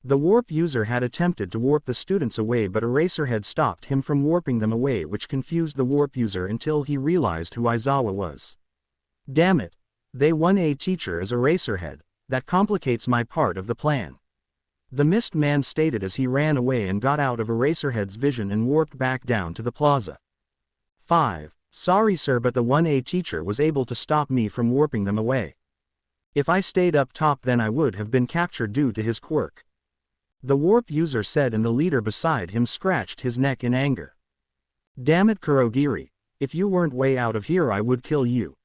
Speaker 1: The warp user had attempted to warp the students away, but Eraserhead stopped him from warping them away, which confused the warp user until he realized who Aizawa was. Damn it. They 1A teacher is Eraserhead. That complicates my part of the plan. The Mist Man stated as he ran away and got out of Eraserhead's vision and warped back down to the plaza. 5. Sorry sir, but the 1A teacher was able to stop me from warping them away. If I stayed up top then I would have been captured due to his quirk. The warp user said, and the leader beside him scratched his neck in anger. Damn it Kurogiri, if you weren't way out of here I would kill you.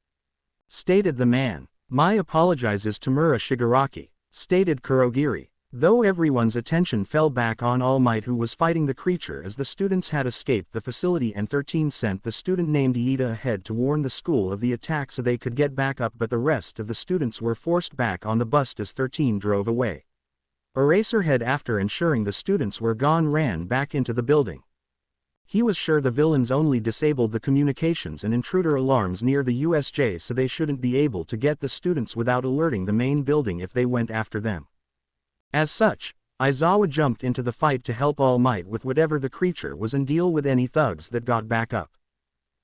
Speaker 1: Stated the man. My apologizes to Mura Shigaraki. stated Kurogiri. Though everyone's attention fell back on All Might, who was fighting the creature as the students had escaped the facility, and 13 sent the student named Iida ahead to warn the school of the attack so they could get back up, but the rest of the students were forced back on the bus as 13 drove away. Eraserhead, after ensuring the students were gone, ran back into the building. He was sure the villains only disabled the communications and intruder alarms near the USJ, so they shouldn't be able to get the students without alerting the main building if they went after them. As such, Aizawa jumped into the fight to help All Might with whatever the creature was and deal with any thugs that got back up.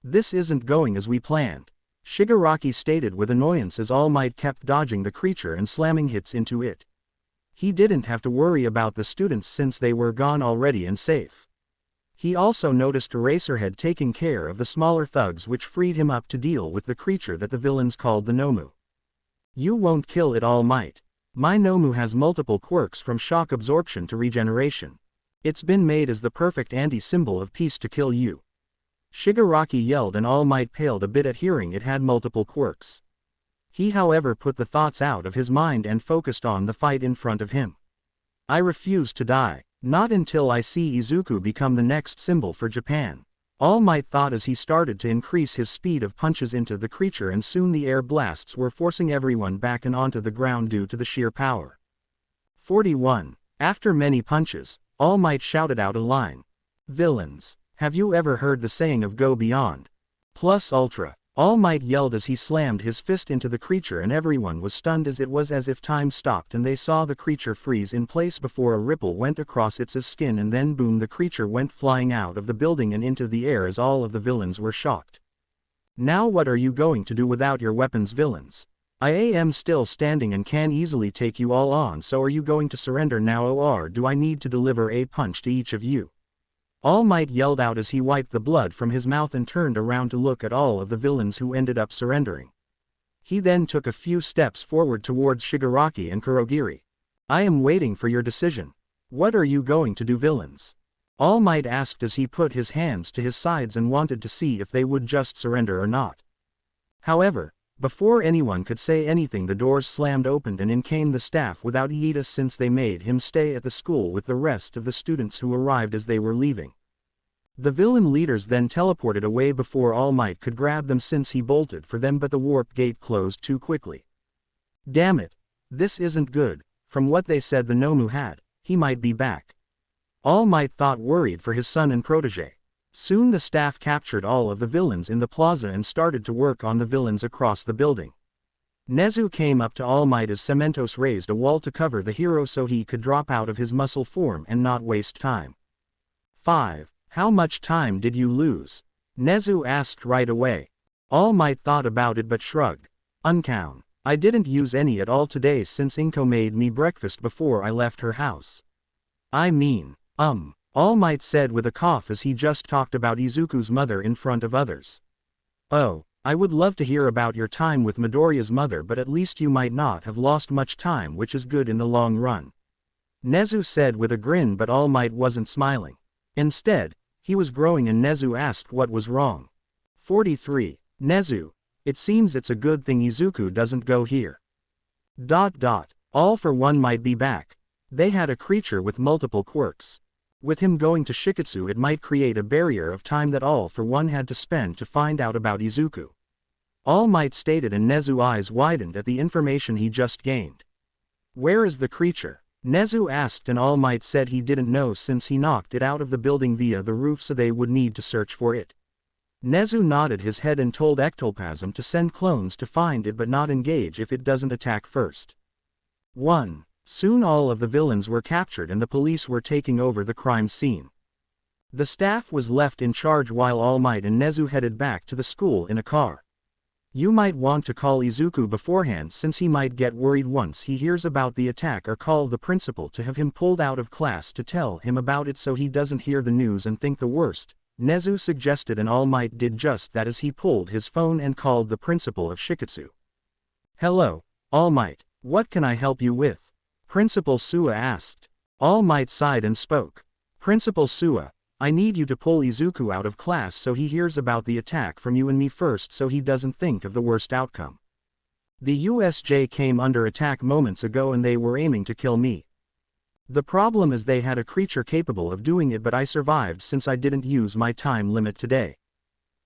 Speaker 1: "This isn't going as we planned," Shigaraki stated with annoyance as All Might kept dodging the creature and slamming hits into it. He didn't have to worry about the students since they were gone already and safe. He also noticed Eraserhead taking care of the smaller thugs, which freed him up to deal with the creature that the villains called the Nomu. "You won't kill it, All Might. My Nomu has multiple quirks from shock absorption to regeneration. It's been made as the perfect anti-symbol of peace to kill you," Shigaraki yelled, and All Might paled a bit at hearing it had multiple quirks. He, however, put the thoughts out of his mind and focused on the fight in front of him. "I refuse to die. Not until I see Izuku become the next symbol for Japan," All Might thought as he started to increase his speed of punches into the creature, and soon the air blasts were forcing everyone back and onto the ground due to the sheer power. 41. After many punches, All Might shouted out a line. "Villains, have you ever heard the saying of go beyond plus ultra?" All Might yelled as he slammed his fist into the creature, and everyone was stunned as it was as if time stopped and they saw the creature freeze in place before a ripple went across its skin, and then boom, the creature went flying out of the building and into the air as all of the villains were shocked. "Now what are you going to do without your weapons, villains? I am still standing and can easily take you all on, so are you going to surrender now, or do I need to deliver a punch to each of you?" All Might yelled out as he wiped the blood from his mouth and turned around to look at all of the villains who ended up surrendering. He then took a few steps forward towards Shigaraki and Kurogiri. "I am waiting for your decision. What are you going to do, villains?" All Might asked as he put his hands to his sides and wanted to see if they would just surrender or not. However, before anyone could say anything, the doors slammed open and in came the staff without Iida, since they made him stay at the school with the rest of the students who arrived as they were leaving. The villain leaders then teleported away before All Might could grab them, since he bolted for them, but the warp gate closed too quickly. "Damn it. This isn't good. From what they said the Nomu had, he might be back." All Might thought, worried for his son and protege. Soon the staff captured all of the villains in the plaza and started to work on the villains across the building. Nezu came up to All Might as Cementos raised a wall to cover the hero so he could drop out of his muscle form and not waste time. 5. How much time did you lose? Nezu asked right away. All Might thought about it but shrugged. "Uncount. I didn't use any at all today since Inko made me breakfast before I left her house." "I mean, All Might said with a cough as he just talked about Izuku's mother in front of others. "Oh, I would love to hear about your time with Midoriya's mother, but at least you might not have lost much time, which is good in the long run," Nezu said with a grin, but All Might wasn't smiling. Instead, he was growing, and Nezu asked what was wrong. 43. Nezu, it seems it's a good thing Izuku doesn't go here. All for One might be back. They had a creature with multiple quirks. With him going to Shiketsu, it might create a barrier of time that All for One had to spend to find out about Izuku. All Might stated, and Nezu's eyes widened at the information he just gained. "Where is the creature?" Nezu asked, and All Might said he didn't know since he knocked it out of the building via the roof, so they would need to search for it. Nezu nodded his head and told Ectoplasm to send clones to find it but not engage if it doesn't attack first. 1. Soon all of the villains were captured and the police were taking over the crime scene. The staff was left in charge while All Might and Nezu headed back to the school in a car. You might want to call Izuku beforehand, since he might get worried once he hears about the attack, or call the principal to have him pulled out of class to tell him about it so he doesn't hear the news and think the worst, Nezu suggested, and All Might did just that as he pulled his phone and called the principal of Shiketsu. "Hello, All Might, what can I help you with?" Principal Suwa asked. All Might sighed and spoke. "Principal Suwa, I need you to pull Izuku out of class so he hears about the attack from you and me first, so he doesn't think of the worst outcome." The USJ came under attack moments ago and they were aiming to kill me. The problem is they had a creature capable of doing it, but I survived since I didn't use my time limit today.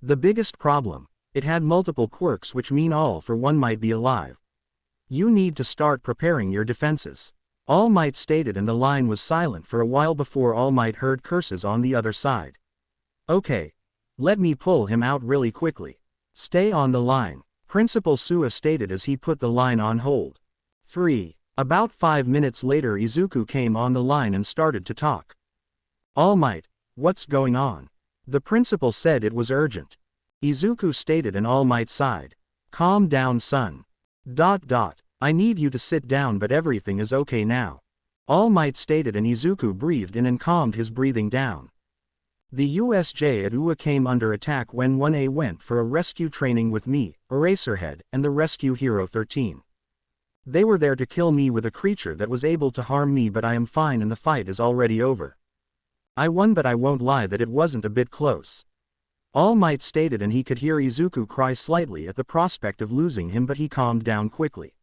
Speaker 1: The biggest problem, it had multiple quirks which mean All for One might be alive. You need to start preparing your defenses. All Might stated, and the line was silent for a while before All Might heard curses on the other side. Okay. Let me pull him out really quickly. Stay on the line, Principal Sua stated as he put the line on hold. 3. About 5 minutes later Izuku came on the line and started to talk. All Might, what's going on? The principal said it was urgent. Izuku stated and All Might sighed. Calm down, son. I need you to sit down, but everything is okay now. All Might stated and Izuku breathed in and calmed his breathing down. The USJ at UA came under attack when 1A went for a rescue training with me, Eraserhead, and the Rescue Hero 13. They were there to kill me with a creature that was able to harm me, but I am fine and the fight is already over. I won, but I won't lie that it wasn't a bit close. All Might stated and he could hear Izuku cry slightly at the prospect of losing him, but he calmed down quickly.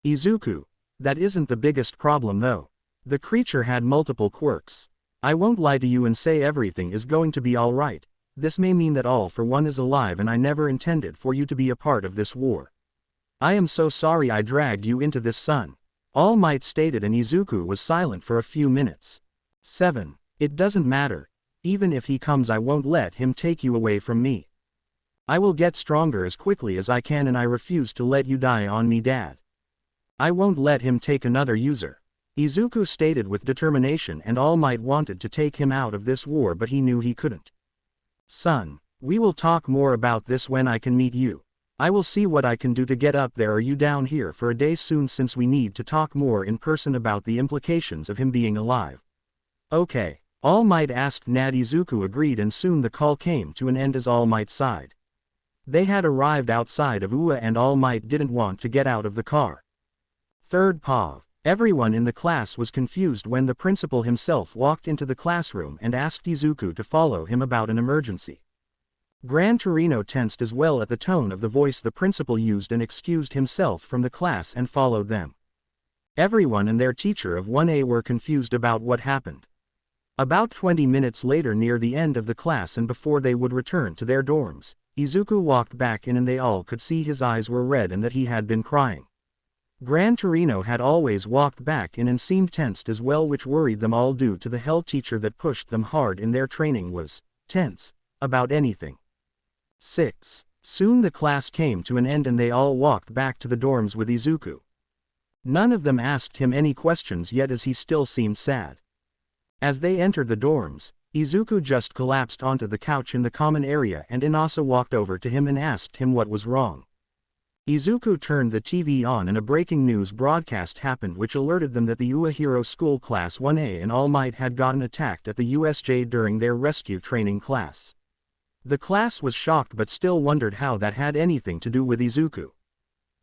Speaker 1: Izuku, that isn't the biggest problem though. The creature had multiple quirks. I won't lie to you and say everything is going to be alright. This may mean that All for One is alive and I never intended for you to be a part of this war. I am so sorry I dragged you into this, son. All Might stated and Izuku was silent for a few minutes. 7. It doesn't matter. Even if he comes, I won't let him take you away from me. I will get stronger as quickly as I can and I refuse to let you die on me, Dad. I won't let him take another user. Izuku stated with determination, and All Might wanted to take him out of this war, but he knew he couldn't. Son, we will talk more about this when I can meet you. I will see what I can do to get up there or you down here for a day soon, since we need to talk more in person about the implications of him being alive. Okay. All Might asked Nad. Izuku agreed and soon the call came to an end as All Might sighed. They had arrived outside of UA and All Might didn't want to get out of the car. 3rd POV. Everyone in the class was confused when the principal himself walked into the classroom and asked Izuku to follow him about an emergency. Gran Torino tensed as well at the tone of the voice the principal used and excused himself from the class and followed them. Everyone and their teacher of 1A were confused about what happened. About 20 minutes later, near the end of the class and before they would return to their dorms, Izuku walked back in and they all could see his eyes were red and that he had been crying. Gran Torino had always walked back in and seemed tensed as well, which worried them all due to the hell teacher that pushed them hard in their training was tense about anything. 6. Soon the class came to an end and they all walked back to the dorms with Izuku. None of them asked him any questions yet as he still seemed sad. As they entered the dorms, Izuku just collapsed onto the couch in the common area and Inasa walked over to him and asked him what was wrong. Izuku turned the TV on and a breaking news broadcast happened which alerted them that the UA Hero School Class 1A and All Might had gotten attacked at the USJ during their rescue training class. The class was shocked but still wondered how that had anything to do with Izuku.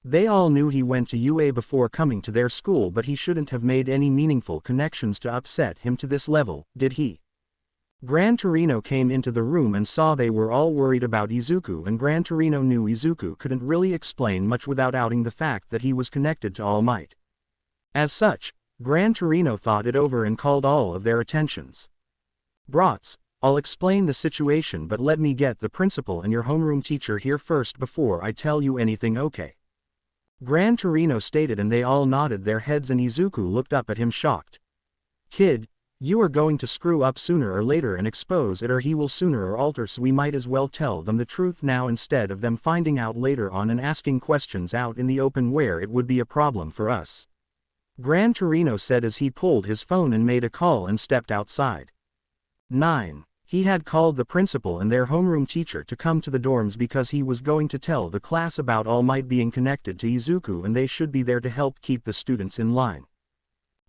Speaker 1: They all knew he went to UA before coming to their school, but he shouldn't have made any meaningful connections to upset him to this level, did he? Gran Torino came into the room and saw they were all worried about Izuku, and Gran Torino knew Izuku couldn't really explain much without outing the fact that he was connected to All Might. As such, Gran Torino thought it over and called all of their attentions. Brats, I'll explain the situation, but let me get the principal and your homeroom teacher here first before I tell you anything, okay? Gran Torino stated and they all nodded their heads and Izuku looked up at him shocked. Kid, you are going to screw up sooner or later and expose it, or he will sooner or alter, so we might as well tell them the truth now instead of them finding out later on and asking questions out in the open where it would be a problem for us. Gran Torino said as he pulled his phone and made a call and stepped outside. 9. He had called the principal and their homeroom teacher to come to the dorms because he was going to tell the class about All Might being connected to Izuku and they should be there to help keep the students in line.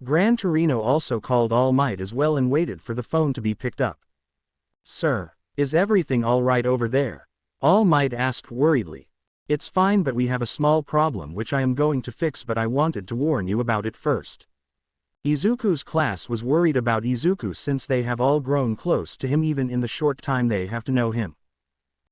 Speaker 1: Gran Torino also called All Might as well and waited for the phone to be picked up. Sir, is everything all right over there? All Might asked worriedly. It's fine, but we have a small problem which I am going to fix, but I wanted to warn you about it first. Izuku's class was worried about Izuku since they have all grown close to him even in the short time they have to know him.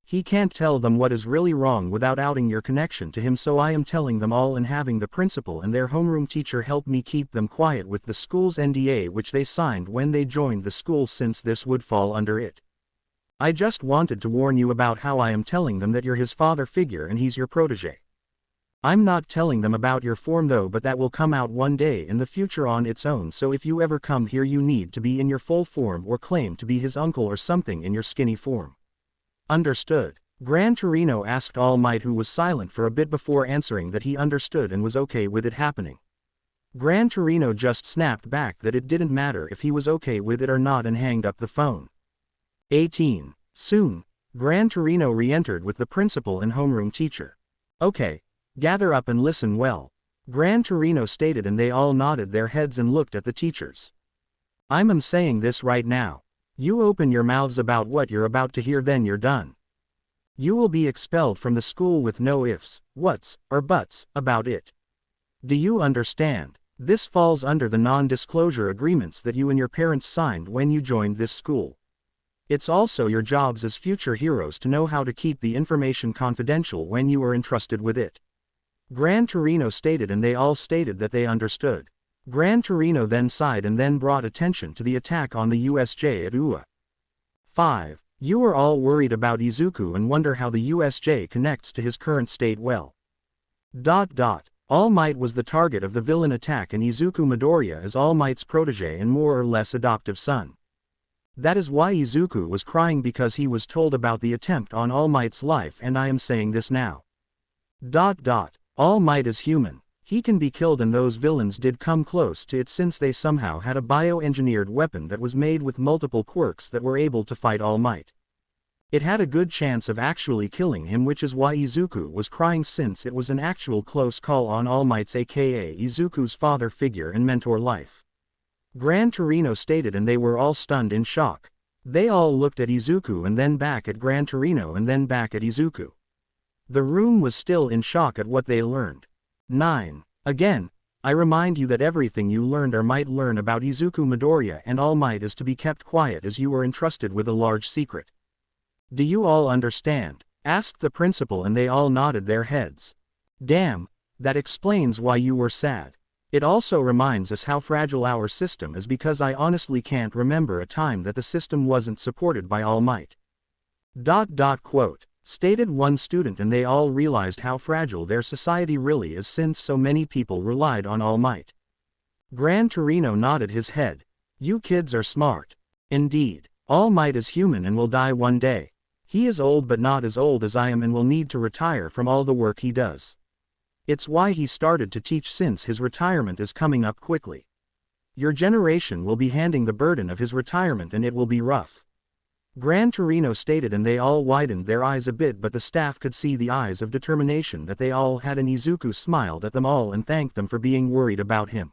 Speaker 1: He can't tell them what is really wrong without outing your connection to him, so I am telling them all and having the principal and their homeroom teacher help me keep them quiet with the school's NDA which they signed when they joined the school, since this would fall under it. I just wanted to warn you about how I am telling them that you're his father figure and he's your protege. I'm not telling them about your form though, but that will come out one day in the future on its own, so if you ever come here you need to be in your full form or claim to be his uncle or something in your skinny form. Understood? Gran Torino asked All Might, who was silent for a bit before answering that he understood and was okay with it happening. Gran Torino just snapped back that it didn't matter if he was okay with it or not and hanged up the phone. 18. Soon, Gran Torino re-entered with the principal and homeroom teacher. Okay, gather up and listen well, Gran Torino stated, and they all nodded their heads and looked at the teachers. I'm saying this right now. You open your mouths about what you're about to hear, then you're done. You will be expelled from the school with no ifs, whats, or buts about it. Do you understand? This falls under the non-disclosure agreements that you and your parents signed when you joined this school. It's also your jobs as future heroes to know how to keep the information confidential when you are entrusted with it. Gran Torino stated, and they all stated that they understood. Gran Torino then sighed and then brought attention to the attack on the USJ at UA. 5. You are all worried about Izuku and wonder how the USJ connects to his current state. Well. All Might was the target of the villain attack, and Izuku Midoriya is All Might's protege and more or less adoptive son. That is why Izuku was crying, because he was told about the attempt on All Might's life, and I am saying this now. All Might is human. He can be killed, and those villains did come close to it since they somehow had a bioengineered weapon that was made with multiple quirks that were able to fight All Might. It had a good chance of actually killing him, which is why Izuku was crying, since it was an actual close call on All Might's aka Izuku's father figure and mentor life. Gran Torino stated, and they were all stunned in shock. They all looked at Izuku and then back at Gran Torino and then back at Izuku. The room was still in shock at what they learned. 9. Again, I remind you that everything you learned or might learn about Izuku Midoriya and All Might is to be kept quiet, as you were entrusted with a large secret. Do you all understand? Asked the principal, and they all nodded their heads. Damn, that explains why you were sad. It also reminds us how fragile our system is, because I honestly can't remember a time that the system wasn't supported by All Might. Quote. Stated one student, and they all realized how fragile their society really is since so many people relied on All Might. Gran Torino nodded his head. You kids are smart. Indeed, All Might is human and will die one day. He is old, but not as old as I am, and will need to retire from all the work he does. It's why he started to teach, since his retirement is coming up quickly. Your generation will be handing the burden of his retirement, and it will be rough. Gran Torino stated, and they all widened their eyes a bit, but the staff could see the eyes of determination that they all had, and Izuku smiled at them all and thanked them for being worried about him.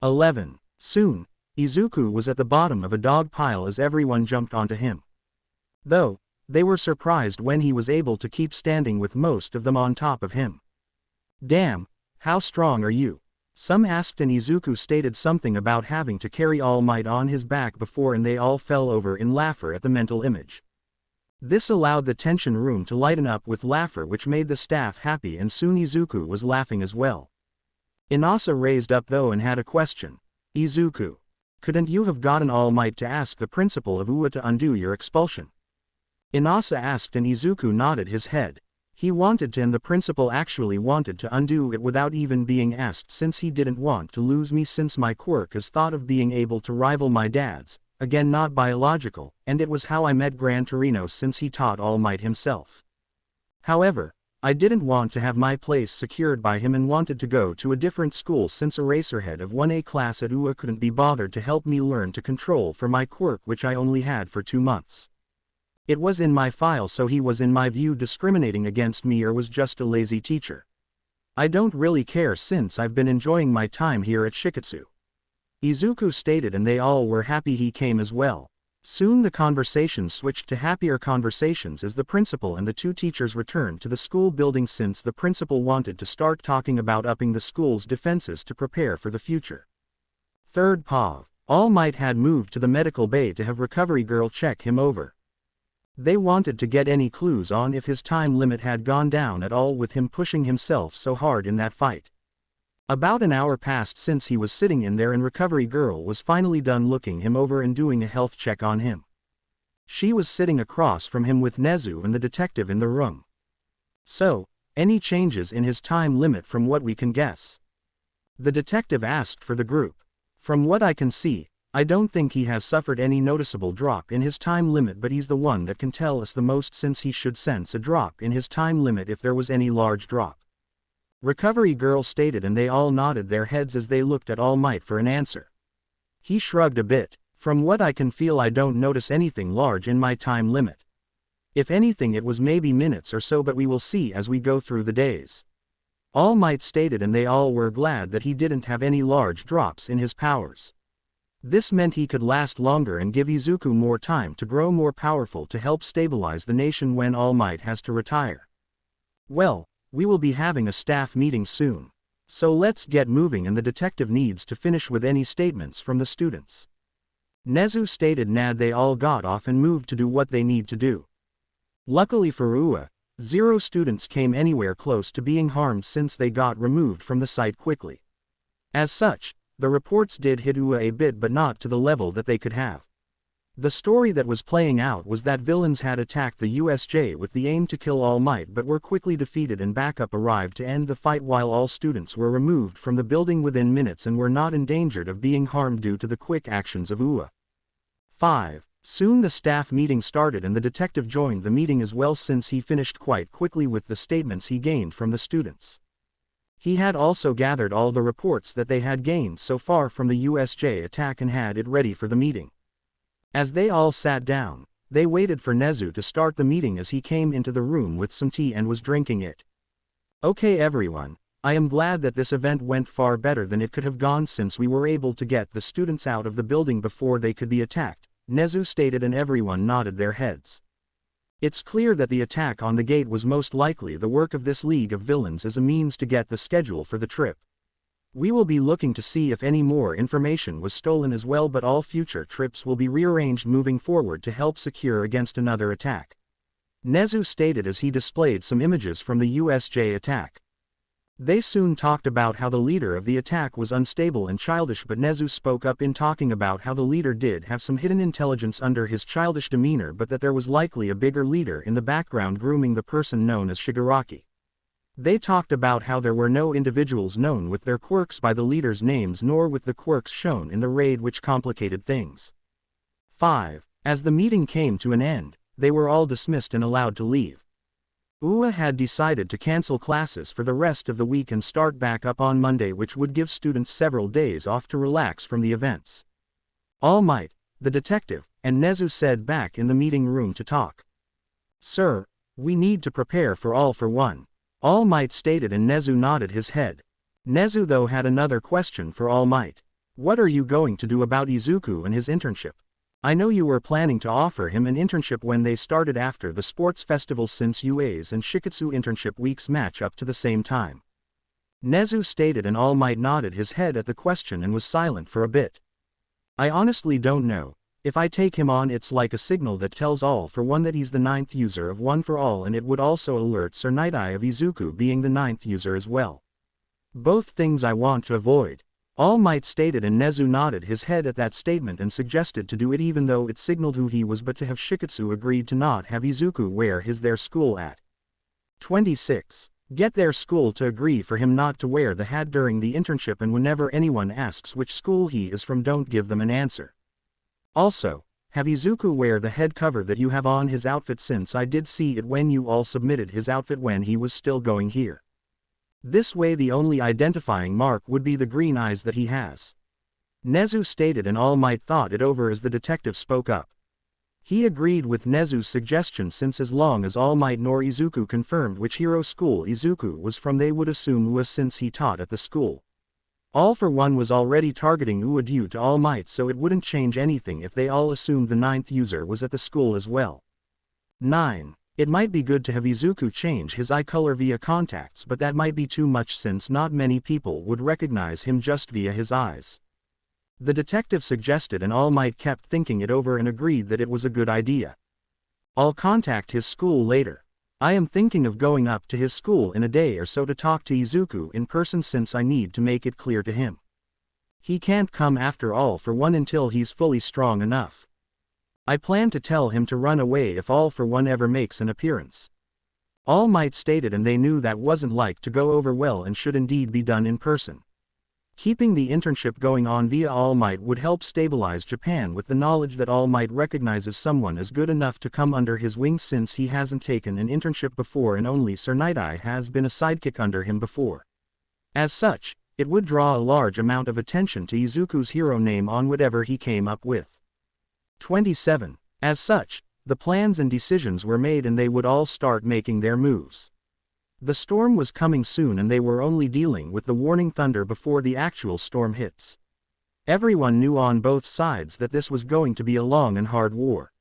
Speaker 1: 11. Soon, Izuku was at the bottom of a dog pile as everyone jumped onto him. Though, they were surprised when he was able to keep standing with most of them on top of him. Damn, how strong are you? Some asked, and Izuku stated something about having to carry All Might on his back before, and they all fell over in laughter at the mental image. This allowed the tension room to lighten up with laughter, which made the staff happy, and soon Izuku was laughing as well. Inasa raised up though and had a question. Izuku, couldn't you have gotten All Might to ask the principal of UA to undo your expulsion? Inasa asked, and Izuku nodded his head. He wanted to, and the principal actually wanted to undo it without even being asked, since he didn't want to lose me, since my quirk is thought of being able to rival my dad's, again not biological, and it was how I met Gran Torino, since he taught All Might himself. However, I didn't want to have my place secured by him and wanted to go to a different school, since Eraserhead of 1A class at UA couldn't be bothered to help me learn to control for my quirk, which I only had for 2 months. It was in my file, so he was in my view discriminating against me, or was just a lazy teacher. I don't really care, since I've been enjoying my time here at Shiketsu. Izuku stated, and they all were happy he came as well. Soon the conversation switched to happier conversations as the principal and the 2 teachers returned to the school building, since the principal wanted to start talking about upping the school's defenses to prepare for the future. 3rd POV. All Might had moved to the medical bay to have Recovery Girl check him over. They wanted to get any clues on if his time limit had gone down at all with him pushing himself so hard in that fight. About an hour passed since he was sitting in there and Recovery Girl was finally done looking him over and doing a health check on him. She was sitting across from him with Nezu and the detective in the room. So, any changes in his time limit from what we can guess? The detective asked for the group. From what I can see, I don't think he has suffered any noticeable drop in his time limit, but he's the one that can tell us the most since he should sense a drop in his time limit if there was any large drop. Recovery Girl stated, and they all nodded their heads as they looked at All Might for an answer. He shrugged a bit. From what I can feel, I don't notice anything large in my time limit. If anything, it was maybe minutes or so, but we will see as we go through the days. All Might stated, and they all were glad that he didn't have any large drops in his powers. This meant he could last longer and give Izuku more time to grow more powerful to help stabilize the nation when All Might has to retire. Well, we will be having a staff meeting soon. So let's get moving, and the detective needs to finish with any statements from the students. Nezu stated. They all got off and moved to do what they need to do. Luckily for Ua, 0 students came anywhere close to being harmed since they got removed from the site quickly. As such, the reports did hit Ua a bit, but not to the level that they could have. The story that was playing out was that villains had attacked the USJ with the aim to kill All Might, but were quickly defeated and backup arrived to end the fight, while all students were removed from the building within minutes and were not endangered of being harmed due to the quick actions of Ua. 5. Soon the staff meeting started, and the detective joined the meeting as well since he finished quite quickly with the statements he gained from the students. He had also gathered all the reports that they had gained so far from the USJ attack and had it ready for the meeting. As they all sat down, they waited for Nezu to start the meeting as he came into the room with some tea and was drinking it. Okay everyone, I am glad that this event went far better than it could have gone since we were able to get the students out of the building before they could be attacked, Nezu stated, and everyone nodded their heads. It's clear that the attack on the gate was most likely the work of this League of Villains as a means to get the schedule for the trip. We will be looking to see if any more information was stolen as well, but all future trips will be rearranged moving forward to help secure against another attack. Nezu stated as he displayed some images from the USJ attack. They soon talked about how the leader of the attack was unstable and childish, but Nezu spoke up in talking about how the leader did have some hidden intelligence under his childish demeanor, but that there was likely a bigger leader in the background grooming the person known as Shigaraki. They talked about how there were no individuals known with their quirks by the leader's names nor with the quirks shown in the raid, which complicated things. 5. As the meeting came to an end, they were all dismissed and allowed to leave. Ua had decided to cancel classes for the rest of the week and start back up on Monday, which would give students several days off to relax from the events. All Might, the detective, and Nezu said back in the meeting room to talk. Sir, we need to prepare for All for One, All Might stated, and Nezu nodded his head. Nezu though had another question for All Might. What are you going to do about Izuku and his internship? I know you were planning to offer him an internship when they started after the sports festival, since UA's and Shiketsu internship weeks match up to the same time. Nezu stated, and All Might nodded his head at the question and was silent for a bit. I honestly don't know. If I take him on, it's like a signal that tells All for One that he's the 9th user of One for All, and it would also alert Sir Night Eye of Izuku being the 9th user as well. Both things I want to avoid. All Might stated, and Nezu nodded his head at that statement and suggested to do it even though it signaled who he was, but to have Shiketsu agreed to not have Izuku wear their school at. 26. Get their school to agree for him not to wear the hat during the internship, and whenever anyone asks which school he is from, don't give them an answer. Also, have Izuku wear the head cover that you have on his outfit, since I did see it when you all submitted his outfit when he was still going here. This way the only identifying mark would be the green eyes that he has. Nezu stated, and All Might thought it over as the detective spoke up. He agreed with Nezu's suggestion, since as long as All Might nor Izuku confirmed which hero school Izuku was from, they would assume Ua since he taught at the school. All for One was already targeting Ua due to All Might, so it wouldn't change anything if they all assumed the 9th user was at the school as well. 9. It might be good to have Izuku change his eye color via contacts, but that might be too much since not many people would recognize him just via his eyes. The detective suggested, and All Might kept thinking it over and agreed that it was a good idea. I'll contact his school later. I am thinking of going up to his school in a day or so to talk to Izuku in person since I need to make it clear to him. He can't come after all for one until he's fully strong enough. I plan to tell him to run away if All for One ever makes an appearance. All Might stated, and they knew that wasn't like to go over well and should indeed be done in person. Keeping the internship going on via All Might would help stabilize Japan with the knowledge that All Might recognizes someone as good enough to come under his wing since he hasn't taken an internship before and only Sir Night-Eye has been a sidekick under him before. As such, it would draw a large amount of attention to Izuku's hero name on whatever he came up with. 27. As such, the plans and decisions were made and they would all start making their moves. The storm was coming soon and they were only dealing with the warning thunder before the actual storm hits. Everyone knew on both sides that this was going to be a long and hard war.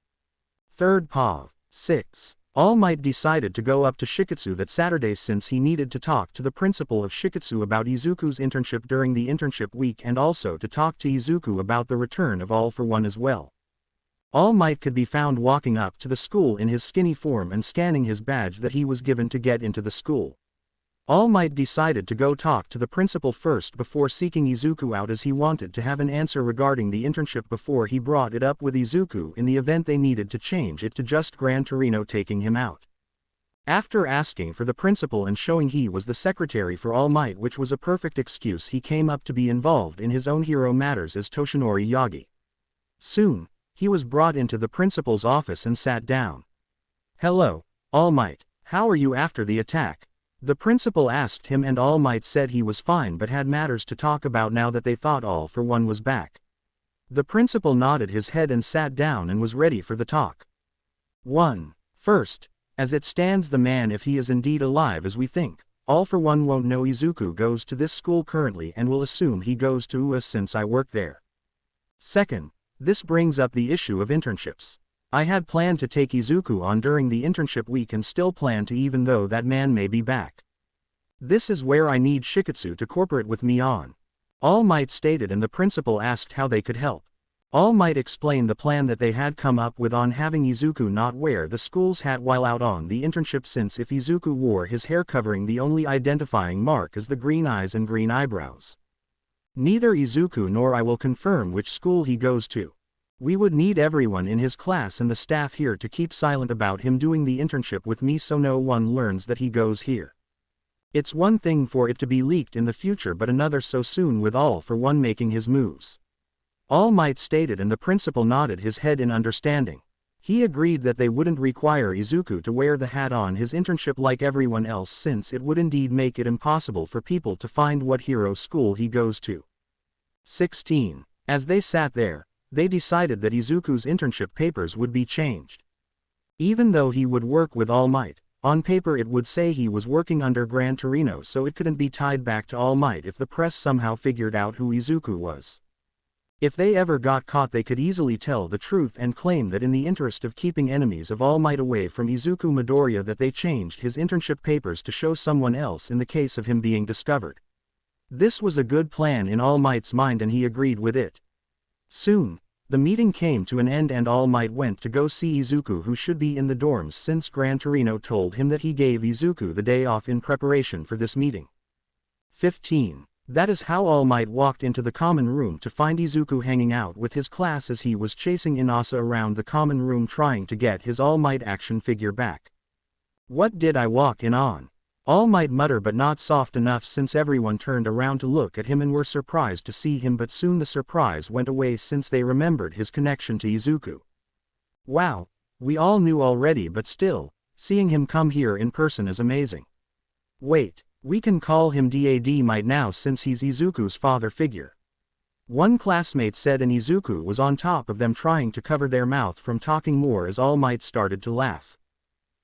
Speaker 1: 3rd Pav. 6. All Might decided to go up to Shiketsu that Saturday since he needed to talk to the principal of Shiketsu about Izuku's internship during the internship week and also to talk to Izuku about the return of All for One as well. All Might could be found walking up to the school in his skinny form and scanning his badge that he was given to get into the school. All Might decided to go talk to the principal first before seeking Izuku out as he wanted to have an answer regarding the internship before he brought it up with Izuku in the event they needed to change it to just Gran Torino taking him out. After asking for the principal and showing he was the secretary for All Might, which was a perfect excuse, he came up to be involved in his own hero matters as Toshinori Yagi. Soon, he was brought into the principal's office and sat down. "Hello, All Might, how are you after the attack?" The principal asked him and All Might said he was fine but had matters to talk about now that they thought All for One was back. The principal nodded his head and sat down and was ready for the talk. 1. First, as it stands, the man, if he is indeed alive as we think, All for One won't know Izuku goes to this school currently and will assume he goes to UA since I work there. Second, this brings up the issue of internships. I had planned to take Izuku on during the internship week and still plan to even though that man may be back. This is where I need Shiketsu to cooperate with me on. All Might stated and the principal asked how they could help. All Might explained the plan that they had come up with on having Izuku not wear the school's hat while out on the internship since if Izuku wore his hair covering the only identifying mark is the green eyes and green eyebrows. Neither Izuku nor I will confirm which school he goes to. We would need everyone in his class and the staff here to keep silent about him doing the internship with me so no one learns that he goes here. It's one thing for it to be leaked in the future but another so soon with All for One making his moves. All Might stated and the principal nodded his head in understanding. He agreed that they wouldn't require Izuku to wear the hat on his internship like everyone else since it would indeed make it impossible for people to find what hero school he goes to. 16. As they sat there, they decided that Izuku's internship papers would be changed. Even though he would work with All Might, on paper it would say he was working under Gran Torino so it couldn't be tied back to All Might if the press somehow figured out who Izuku was. If they ever got caught they could easily tell the truth and claim that in the interest of keeping enemies of All Might away from Izuku Midoriya that they changed his internship papers to show someone else in the case of him being discovered. This was a good plan in All Might's mind and he agreed with it. Soon, the meeting came to an end and All Might went to go see Izuku who should be in the dorms since Gran Torino told him that he gave Izuku the day off in preparation for this meeting. 15. That is how All Might walked into the common room to find Izuku hanging out with his class as he was chasing Inasa around the common room trying to get his All Might action figure back. "What did I walk in on?" All Might mutter but not soft enough since everyone turned around to look at him and were surprised to see him but soon the surprise went away since they remembered his connection to Izuku. "Wow, we all knew already but still, seeing him come here in person is amazing. Wait. We can call him Dad Might now since he's Izuku's father figure," one classmate said and Izuku was on top of them trying to cover their mouth from talking more as All Might started to laugh.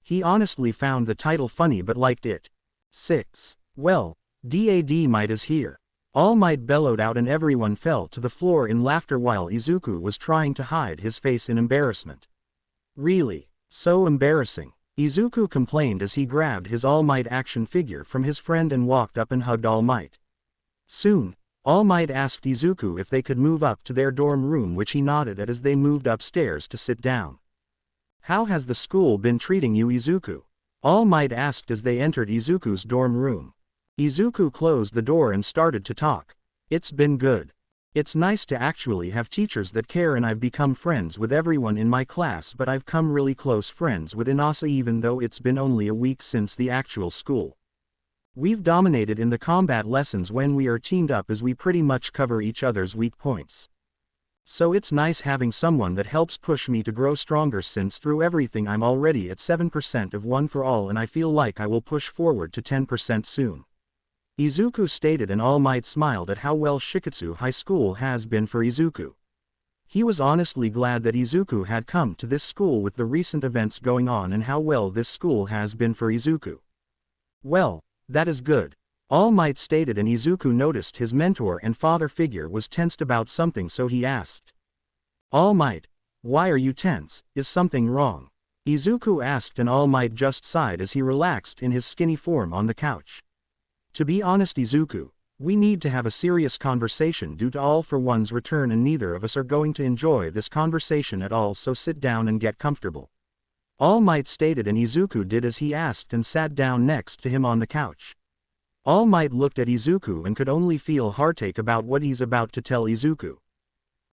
Speaker 1: He honestly found the title funny but liked it. 6. Well, Dad Might is here. All Might bellowed out and everyone fell to the floor in laughter while Izuku was trying to hide his face in embarrassment. "Really? So embarrassing," Izuku complained as he grabbed his All Might action figure from his friend and walked up and hugged All Might. Soon, All Might asked Izuku if they could move up to their dorm room which he nodded at as they moved upstairs to sit down. How has the school been treating you, Izuku? All Might asked as they entered Izuku's dorm room. Izuku closed the door and started to talk. It's been good. It's nice to actually have teachers that care, and I've become friends with everyone in my class, but I've come really close friends with Inasa even though it's been only a week since the actual school. We've dominated in the combat lessons when we are teamed up as we pretty much cover each other's weak points. So it's nice having someone that helps push me to grow stronger, since through everything I'm already at 7% of One for All and I feel like I will push forward to 10% soon. Izuku stated, and All Might smiled at how well Shiketsu High School has been for Izuku. He was honestly glad that Izuku had come to this school with the recent events going on and how well this school has been for Izuku. Well, that is good. All Might stated, and Izuku noticed his mentor and father figure was tensed about something, so he asked. All Might, why are you tense? Is something wrong? Izuku asked, and All Might just sighed as he relaxed in his skinny form on the couch. To be honest, Izuku, we need to have a serious conversation due to All for One's return, and neither of us are going to enjoy this conversation at all, so sit down and get comfortable. All Might stated, and Izuku did as he asked and sat down next to him on the couch. All Might looked at Izuku and could only feel heartache about what he's about to tell Izuku.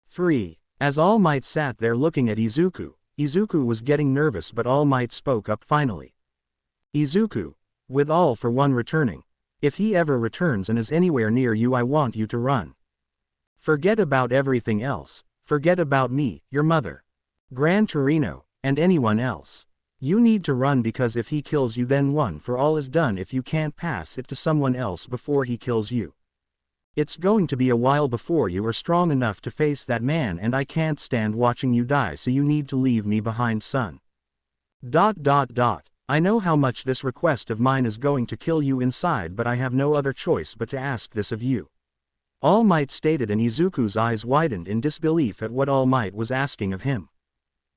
Speaker 1: 3. As All Might sat there looking at Izuku, Izuku was getting nervous, but All Might spoke up finally. Izuku, with All for One returning, if he ever returns and is anywhere near you, I want you to run. Forget about everything else, forget about me, your mother, Gran Torino, and anyone else. You need to run, because if he kills you, then One for All is done if you can't pass it to someone else before he kills you. It's going to be a while before you are strong enough to face that man, and I can't stand watching you die, so you need to leave me behind, son. ... I know how much this request of mine is going to kill you inside, but I have no other choice but to ask this of you. All Might stated, and Izuku's eyes widened in disbelief at what All Might was asking of him.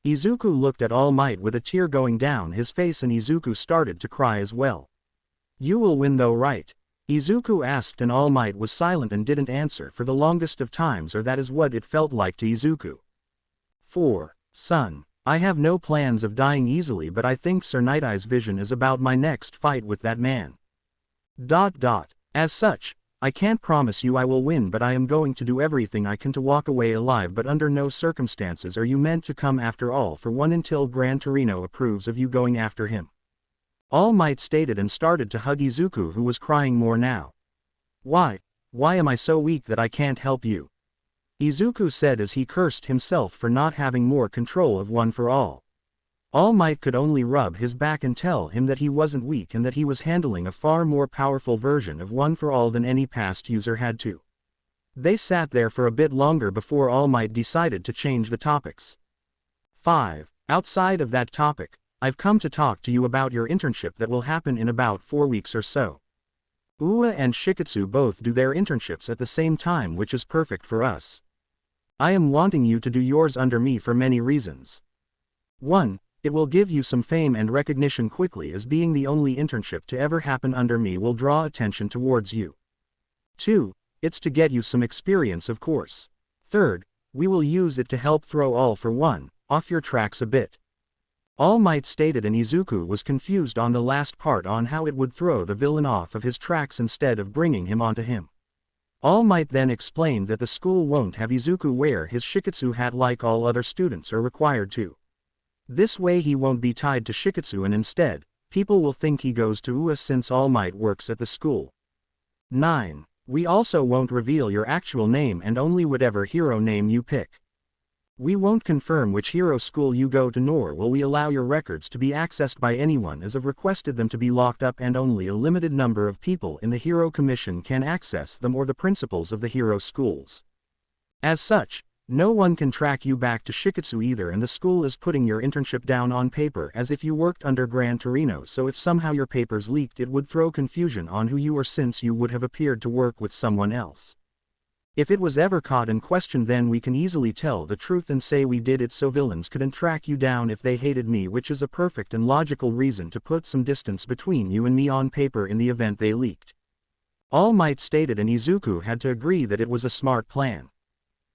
Speaker 1: Izuku looked at All Might with a tear going down his face, and Izuku started to cry as well. You will win though, right? Izuku asked, and All Might was silent and didn't answer for the longest of times, or that is what it felt like to Izuku. 4. Son, I have no plans of dying easily, but I think Sir Night Eye's vision is about my next fight with that man. ... As such, I can't promise you I will win, but I am going to do everything I can to walk away alive, but under no circumstances are you meant to come after All for One until Gran Torino approves of you going after him. All Might stated and started to hug Izuku, who was crying more now. Why am I so weak that I can't help you? Izuku said as he cursed himself for not having more control of One for All. All Might could only rub his back and tell him that he wasn't weak and that he was handling a far more powerful version of One for All than any past user had to. They sat there for a bit longer before All Might decided to change the topics. 5. Outside of that topic, I've come to talk to you about your internship that will happen in about 4 weeks or so. Ua and Shiketsu both do their internships at the same time, which is perfect for us. I am wanting you to do yours under me for many reasons. 1. It will give you some fame and recognition quickly, as being the only internship to ever happen under me will draw attention towards you. 2. It's to get you some experience, of course. 3. We will use it to help throw All for One off your tracks a bit. All Might stated, and Izuku was confused on the last part on how it would throw the villain off of his tracks instead of bringing him onto him. All Might then explained that the school won't have Izuku wear his Shiketsu hat like all other students are required to. This way he won't be tied to Shiketsu, and instead, people will think he goes to Ua since All Might works at the school. 9. We also won't reveal your actual name and only whatever hero name you pick. We won't confirm which hero school you go to, nor will we allow your records to be accessed by anyone, as I've requested them to be locked up and only a limited number of people in the Hero Commission can access them, or the principals of the hero schools. As such, no one can track you back to Shiketsu either, and the school is putting your internship down on paper as if you worked under Gran Torino, so if somehow your papers leaked it would throw confusion on who you are, since you would have appeared to work with someone else. If it was ever caught and questioned, then we can easily tell the truth and say we did it, so villains couldn't track you down if they hated me, which is a perfect and logical reason to put some distance between you and me on paper in the event they leaked. All Might stated, and Izuku had to agree that it was a smart plan.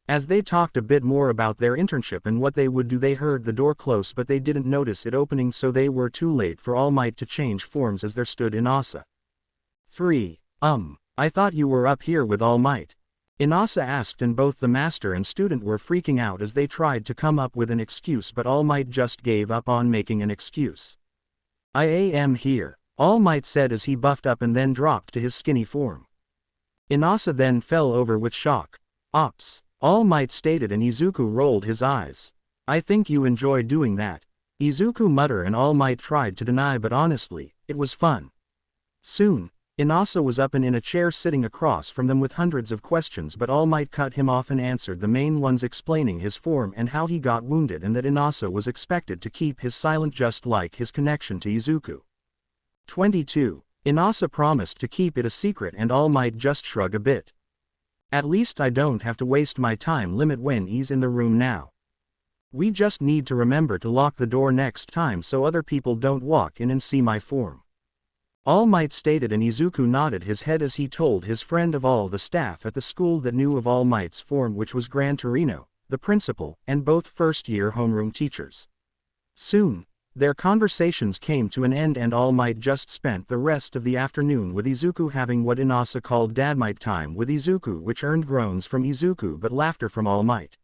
Speaker 1: As they talked a bit more about their internship and what they would do, they heard the door close, but they didn't notice it opening, so they were too late for All Might to change forms as there stood Inasa. 3. I thought you were up here with All Might. Inasa asked, and both the master and student were freaking out as they tried to come up with an excuse, but All Might just gave up on making an excuse. I am here, All Might said as he buffed up and then dropped to his skinny form. Inasa then fell over with shock. Ops, All Might stated, and Izuku rolled his eyes. I think you enjoy doing that. Izuku muttered, and All Might tried to deny, but honestly, it was fun. Soon, Inasa was up and in a chair sitting across from them with hundreds of questions, but All Might cut him off and answered the main ones, explaining his form and how he got wounded, and that Inasa was expected to keep his silent just like his connection to Izuku. 22. Inasa promised to keep it a secret, and All Might just shrug a bit. At least I don't have to waste my time limit when he's in the room now. We just need to remember to lock the door next time so other people don't walk in and see my form. All Might stated, and Izuku nodded his head as he told his friend of all the staff at the school that knew of All Might's form, which was Gran Torino, the principal, and both first-year homeroom teachers. Soon, their conversations came to an end, and All Might just spent the rest of the afternoon with Izuku, having what Inasa called Dadmight time with Izuku, which earned groans from Izuku but laughter from All Might.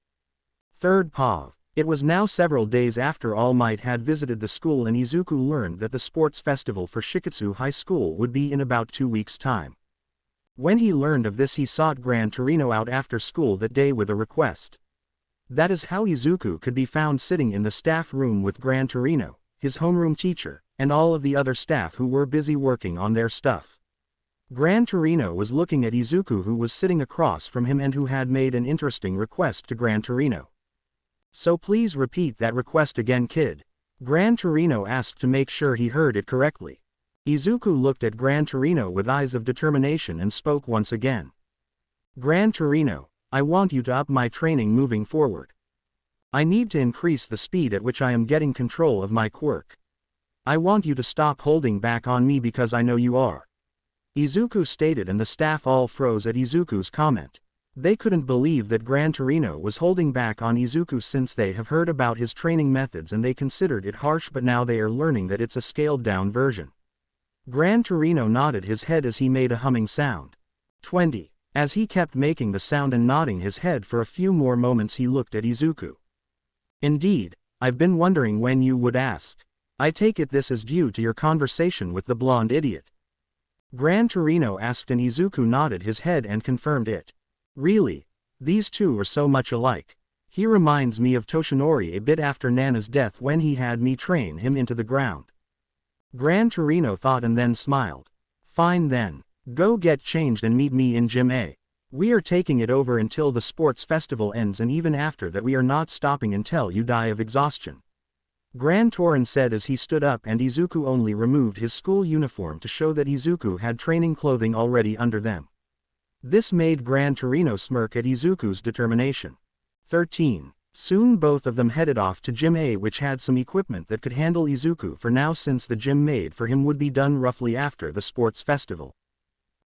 Speaker 1: 3rd POV. It was now several days after All Might had visited the school, and Izuku learned that the sports festival for Shiketsu High School would be in about 2 weeks' time. When he learned of this, he sought Gran Torino out after school that day with a request. That is how Izuku could be found sitting in the staff room with Gran Torino, his homeroom teacher, and all of the other staff who were busy working on their stuff. Gran Torino was looking at Izuku, who was sitting across from him and who had made an interesting request to Gran Torino. So please repeat that request again, kid. Gran Torino asked to make sure he heard it correctly. Izuku looked at Gran Torino with eyes of determination and spoke once again. Gran Torino, I want you to up my training moving forward. I need to increase the speed at which I am getting control of my quirk. I want you to stop holding back on me because I know you are. Izuku stated, and the staff all froze at Izuku's comment. They couldn't believe that Gran Torino was holding back on Izuku, since they have heard about his training methods and they considered it harsh, but now they are learning that it's a scaled-down version. Gran Torino nodded his head as he made a humming sound. 20. As he kept making the sound and nodding his head for a few more moments, he looked at Izuku. Indeed, I've been wondering when you would ask. I take it this is due to your conversation with the blonde idiot. Gran Torino asked, and Izuku nodded his head and confirmed it. Really? These two are so much alike. He reminds me of Toshinori a bit after Nana's death when he had me train him into the ground. Gran Torino thought and then smiled. Fine then. Go get changed and meet me in Gym A. We are taking it over until the sports festival ends, and even after that we are not stopping until you die of exhaustion. Gran Torin said as he stood up, and Izuku only removed his school uniform to show that Izuku had training clothing already under them. This made Gran Torino smirk at Izuku's determination. 13. Soon both of them headed off to Gym A, which had some equipment that could handle Izuku for now, since the gym made for him would be done roughly after the sports festival.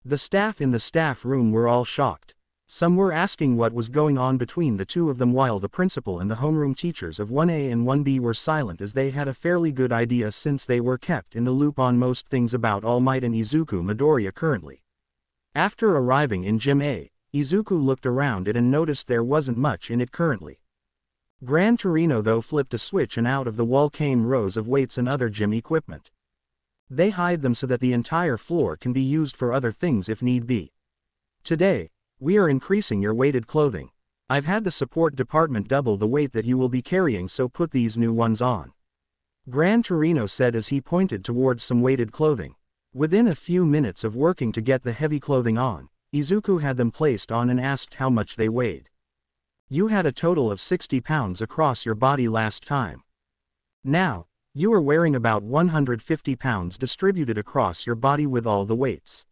Speaker 1: The staff in the staff room were all shocked. Some were asking what was going on between the two of them, while the principal and the homeroom teachers of 1A and 1B were silent, as they had a fairly good idea since they were kept in the loop on most things about All Might and Izuku Midoriya currently. After arriving in Gym A, Izuku looked around it and noticed there wasn't much in it currently. Gran Torino though flipped a switch, and out of the wall came rows of weights and other gym equipment. They hide them so that the entire floor can be used for other things if need be. Today, we are increasing your weighted clothing. I've had the support department double the weight that you will be carrying, so put these new ones on. Gran Torino said as he pointed towards some weighted clothing. Within a few minutes of working to get the heavy clothing on, Izuku had them placed on and asked how much they weighed. You had a total of 60 pounds across your body last time. Now, you are wearing about 150 pounds distributed across your body with all the weights.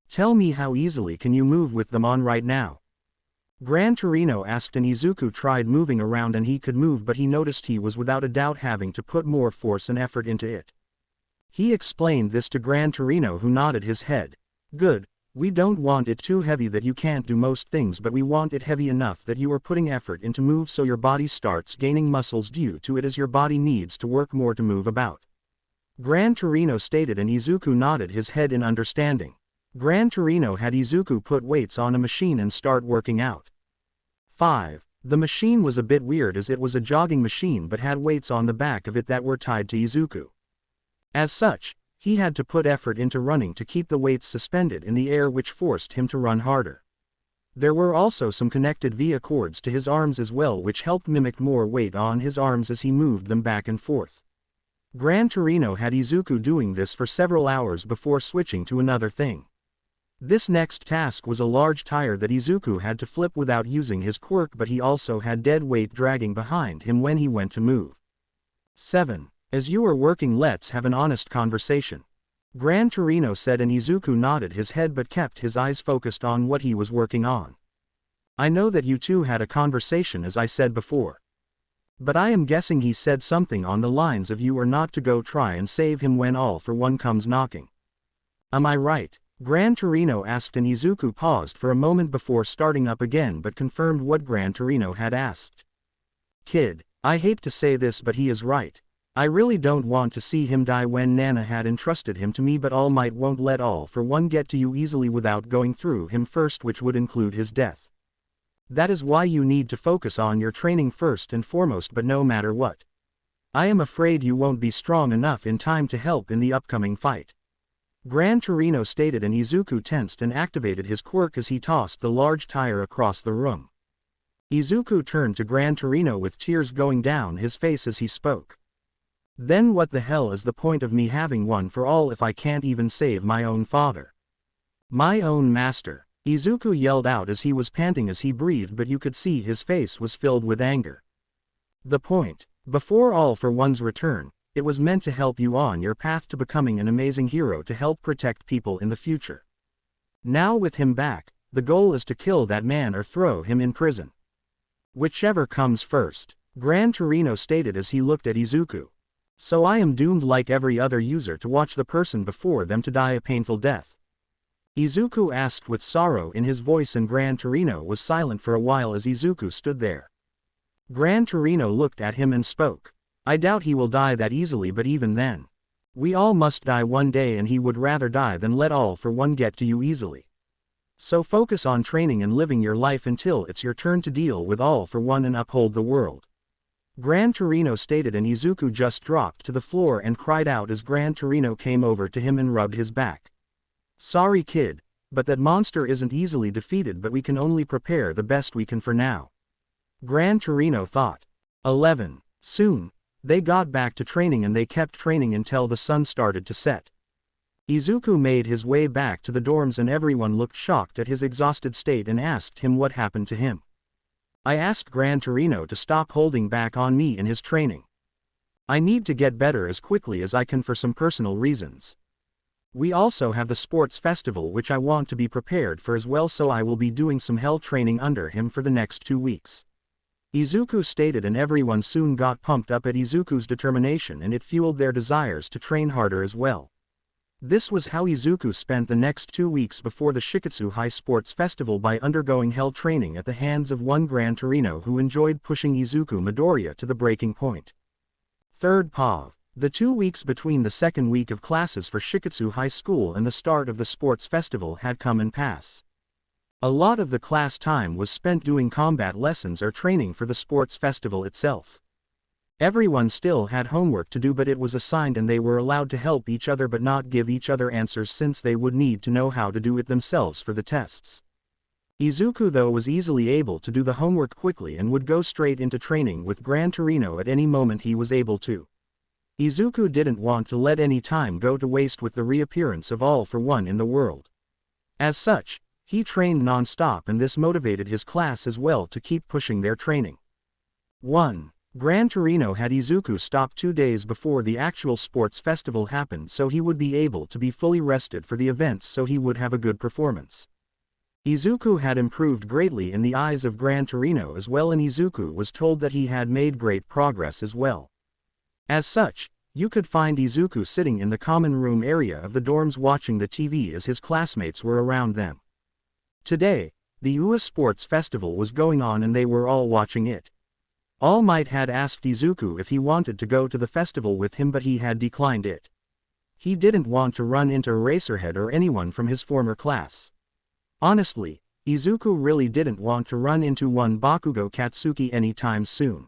Speaker 1: Tell me, how easily can you move with them on right now? Gran Torino asked, and Izuku tried moving around and he could move, but he noticed he was without a doubt having to put more force and effort into it. He explained this to Gran Torino, who nodded his head. Good, We don't want it too heavy that you can't do most things, but we want it heavy enough that you are putting effort into move so your body starts gaining muscles due to it as your body needs to work more to move about. Gran Torino stated, and Izuku nodded his head in understanding. Gran Torino had Izuku put weights on a machine and start working out. 5. The machine was a bit weird as it was a jogging machine but had weights on the back of it that were tied to Izuku. As such, he had to put effort into running to keep the weights suspended in the air, which forced him to run harder. There were also some connected via cords to his arms as well, which helped mimic more weight on his arms as he moved them back and forth. Gran Torino had Izuku doing this for several hours before switching to another thing. This next task was a large tire that Izuku had to flip without using his quirk, but he also had dead weight dragging behind him when he went to move. 7. As you are working, let's have an honest conversation. Gran Torino said, and Izuku nodded his head but kept his eyes focused on what he was working on. I know that you two had a conversation, as I said before. But I am guessing he said something on the lines of you are not to go try and save him when All for One comes knocking. Am I right? Gran Torino asked, and Izuku paused for a moment before starting up again but confirmed what Gran Torino had asked. Kid, I hate to say this, but he is right. I really don't want to see him die when Nana had entrusted him to me, but All Might won't let All for One get to you easily without going through him first, which would include his death. That is why you need to focus on your training first and foremost, but no matter what. I am afraid you won't be strong enough in time to help in the upcoming fight. Gran Torino stated, and Izuku tensed and activated his quirk as he tossed the large tire across the room. Izuku turned to Gran Torino with tears going down his face as he spoke. Then what the hell is the point of me having one for all if I can't even save my own father? My own master, Izuku yelled out as he was panting as he breathed, but you could see his face was filled with anger. The point, before All for One's return, it was meant to help you on your path to becoming an amazing hero to help protect people in the future. Now with him back, the goal is to kill that man or throw him in prison. Whichever comes first, Gran Torino stated as he looked at Izuku. So I am doomed like every other user to watch the person before them to die a painful death? Izuku asked with sorrow in his voice, and Gran Torino was silent for a while as Izuku stood there. Gran Torino looked at him and spoke. I doubt he will die that easily, but even then. We all must die one day, and he would rather die than let All for One get to you easily. So focus on training and living your life until it's your turn to deal with All for One and uphold the world. Gran Torino stated, and Izuku just dropped to the floor and cried out as Gran Torino came over to him and rubbed his back. Sorry kid, but that monster isn't easily defeated, but we can only prepare the best we can for now. Gran Torino thought. 11. Soon, they got back to training, and they kept training until the sun started to set. Izuku made his way back to the dorms, and everyone looked shocked at his exhausted state and asked him what happened to him. I asked Gran Torino to stop holding back on me in his training. I need to get better as quickly as I can for some personal reasons. We also have the sports festival which I want to be prepared for as well, so I will be doing some hell training under him for the next 2 weeks. Izuku stated, and everyone soon got pumped up at Izuku's determination, and it fueled their desires to train harder as well. This was how Izuku spent the next 2 weeks before the Shiketsu High Sports Festival, by undergoing hell training at the hands of one Gran Torino who enjoyed pushing Izuku Midoriya to the breaking point. 3rd POV. The 2 weeks between the second week of classes for Shiketsu High School and the start of the sports festival had come and passed. A lot of the class time was spent doing combat lessons or training for the sports festival itself. Everyone still had homework to do, but it was assigned and they were allowed to help each other but not give each other answers, since they would need to know how to do it themselves for the tests. Izuku though was easily able to do the homework quickly and would go straight into training with Gran Torino at any moment he was able to. Izuku didn't want to let any time go to waste with the reappearance of All for One in the world. As such, he trained non-stop, and this motivated his class as well to keep pushing their training. 1. Gran Torino had Izuku stop 2 days before the actual sports festival happened so he would be able to be fully rested for the events, so he would have a good performance. Izuku had improved greatly in the eyes of Gran Torino as well, and Izuku was told that he had made great progress as well. As such, You could find Izuku sitting in the common room area of the dorms watching the TV as his classmates were around them. Today, the UA Sports Festival was going on and they were all watching it. All Might had asked Izuku if he wanted to go to the festival with him, but he had declined it. He didn't want to run into Eraserhead or anyone from his former class. Honestly, Izuku really didn't want to run into one Bakugo Katsuki anytime soon.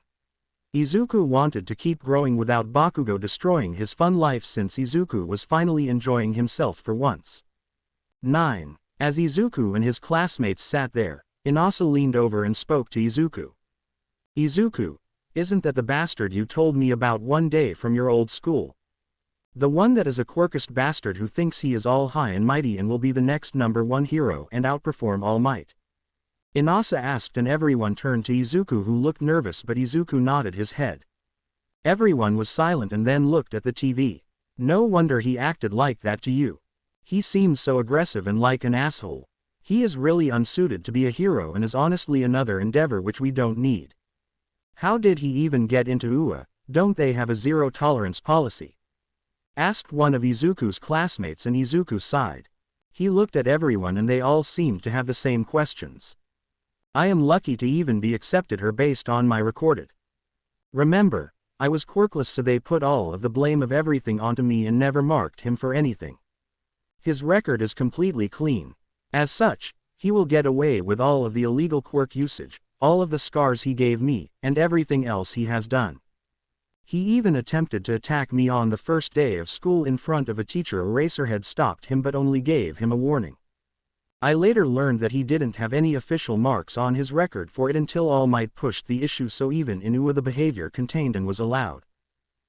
Speaker 1: Izuku wanted to keep growing without Bakugo destroying his fun life, since Izuku was finally enjoying himself for once. 9. As Izuku and his classmates sat there, Inasa leaned over and spoke to Izuku. Izuku, isn't that the bastard you told me about one day from your old school? The one that is a quirkist bastard who thinks he is all high and mighty and will be the next #1 hero and outperform All Might? Inasa asked, and everyone turned to Izuku, who looked nervous, but Izuku nodded his head. Everyone was silent and then looked at the TV. No wonder he acted like that to you. He seems so aggressive and like an asshole. He is really unsuited to be a hero and is honestly another endeavor which we don't need. How did he even get into UA? Don't they have a zero-tolerance policy? Asked one of Izuku's classmates, and Izuku sighed. He looked at everyone and they all seemed to have the same questions. I am lucky to even be accepted here based on my recorded. Remember, I was quirkless, so they put all of the blame of everything onto me and never marked him for anything. His record is completely clean. As such, he will get away with all of the illegal quirk usage, all of the scars he gave me, and everything else he has done. He even attempted to attack me on the first day of school in front of a teacher. Eraserhead stopped him but only gave him a warning. I later learned that he didn't have any official marks on his record for it until All Might pushed the issue, so even in UA the behavior contained and was allowed.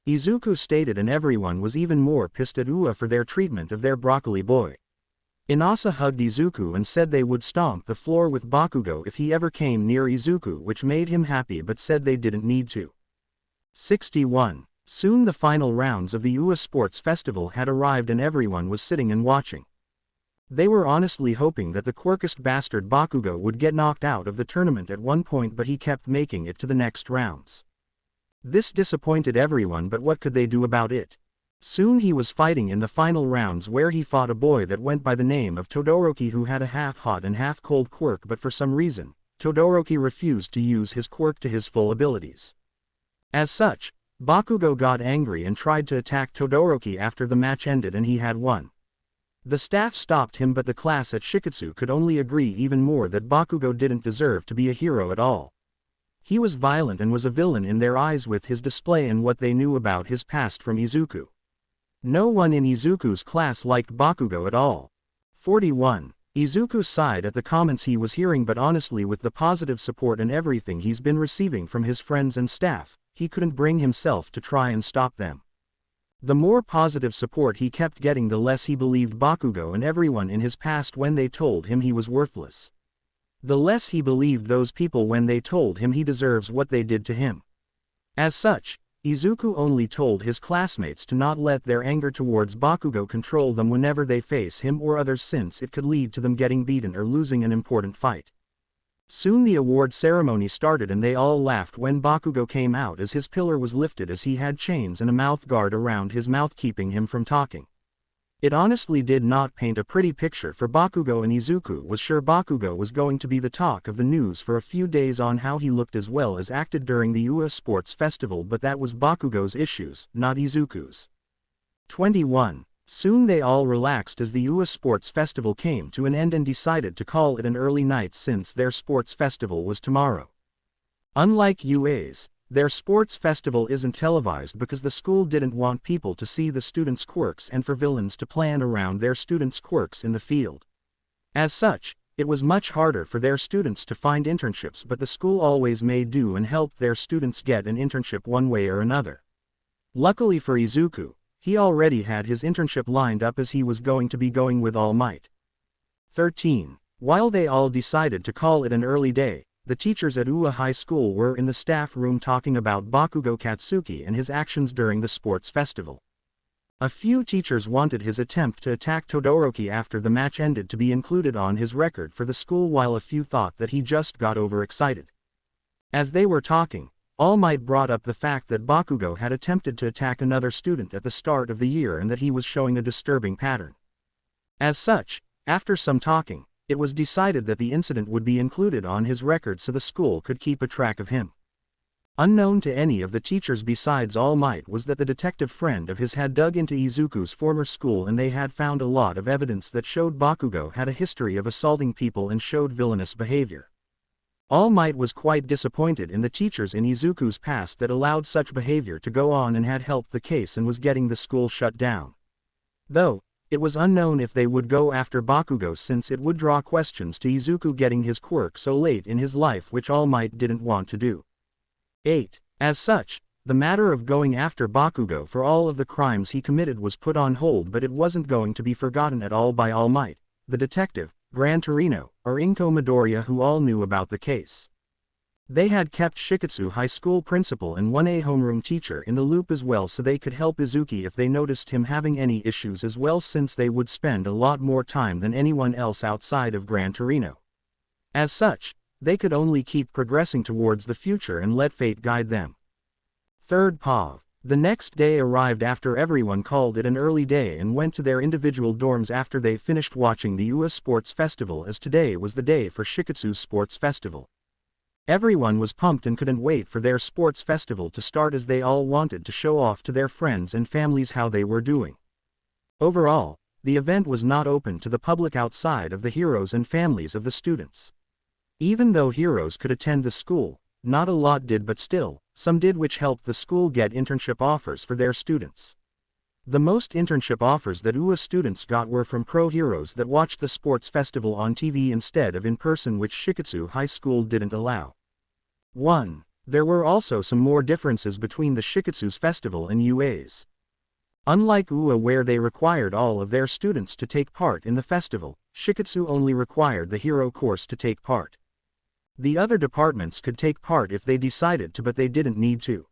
Speaker 1: Izuku stated, and everyone was even more pissed at UA for their treatment of their broccoli boy. Inasa hugged Izuku and said they would stomp the floor with Bakugo if he ever came near Izuku, which made him happy, but said they didn't need to. 61. Soon the final rounds of the UA Sports Festival had arrived and everyone was sitting and watching. They were honestly hoping that the quirkist bastard Bakugo would get knocked out of the tournament at one point, but he kept making it to the next rounds. This disappointed everyone, but what could they do about it? Soon he was fighting in the final rounds, where he fought a boy that went by the name of Todoroki, who had a half-hot and half-cold quirk, but for some reason, Todoroki refused to use his quirk to his full abilities. As such, Bakugo got angry and tried to attack Todoroki after the match ended and he had won. The staff stopped him, but the class at Shiketsu could only agree even more that Bakugo didn't deserve to be a hero at all. He was violent and was a villain in their eyes with his display and what they knew about his past from Izuku. No one in Izuku's class liked Bakugo at all. 41. Izuku sighed at the comments he was hearing, but honestly, with the positive support and everything he's been receiving from his friends and staff, he couldn't bring himself to try and stop them. The more positive support he kept getting, the less he believed Bakugo and everyone in his past when they told him he was worthless. The less he believed those people when they told him he deserves what they did to him. As such, Izuku only told his classmates to not let their anger towards Bakugo control them whenever they face him or others, since it could lead to them getting beaten or losing an important fight. Soon the award ceremony started and they all laughed when Bakugo came out, as his pillar was lifted, as he had chains and a mouth guard around his mouth keeping him from talking. It honestly did not paint a pretty picture for Bakugo, and Izuku was sure Bakugo was going to be the talk of the news for a few days on how he looked as well as acted during the UA Sports Festival, but that was Bakugo's issues, not Izuku's. 21. Soon they all relaxed as the UA Sports Festival came to an end and decided to call it an early night since their sports festival was tomorrow. Unlike UA's, their sports festival isn't televised because the school didn't want people to see the students' quirks and for villains to plan around their students' quirks in the field. As such, it was much harder for their students to find internships, but the school always made do and helped their students get an internship one way or another. Luckily for Izuku, he already had his internship lined up, as he was going to be going with All Might. 13. While they all decided to call it an early day, the teachers at UA High School were in the staff room talking about Bakugo Katsuki and his actions during the sports festival. A few teachers wanted his attempt to attack Todoroki after the match ended to be included on his record for the school, while a few thought that he just got overexcited. As they were talking, All Might brought up the fact that Bakugo had attempted to attack another student at the start of the year and that he was showing a disturbing pattern. As such, after some talking, it was decided that the incident would be included on his record so the school could keep a track of him. Unknown to any of the teachers besides All Might was that the detective friend of his had dug into Izuku's former school and they had found a lot of evidence that showed Bakugo had a history of assaulting people and showed villainous behavior. All Might was quite disappointed in the teachers in Izuku's past that allowed such behavior to go on and had helped the case and was getting the school shut down. Though, it was unknown if they would go after Bakugo since it would draw questions to Izuku getting his quirk so late in his life, which All Might didn't want to do. 8. As such, the matter of going after Bakugo for all of the crimes he committed was put on hold, but it wasn't going to be forgotten at all by All Might, the detective, Gran Torino, or Inko Midoriya, who all knew about the case. They had kept Shiketsu High School principal and 1A homeroom teacher in the loop as well so they could help Izuki if they noticed him having any issues as well, since they would spend a lot more time than anyone else outside of Gran Torino. As such, they could only keep progressing towards the future and let fate guide them. 3rd POV. The next day arrived after everyone called it an early day and went to their individual dorms after they finished watching the UA Sports Festival, as today was the day for Shiketsu's Sports Festival. Everyone was pumped and couldn't wait for their sports festival to start as they all wanted to show off to their friends and families how they were doing. Overall, the event was not open to the public outside of the heroes and families of the students. Even though heroes could attend the school, not a lot did, but still, some did, which helped the school get internship offers for their students. The most internship offers that UA students got were from pro heroes that watched the sports festival on TV instead of in person, which Shiketsu High School didn't allow. 1. There were also some more differences between the Shiketsu's festival and UA's. Unlike UA, where they required all of their students to take part in the festival, Shiketsu only required the hero course to take part. The other departments could take part if they decided to, but they didn't need to.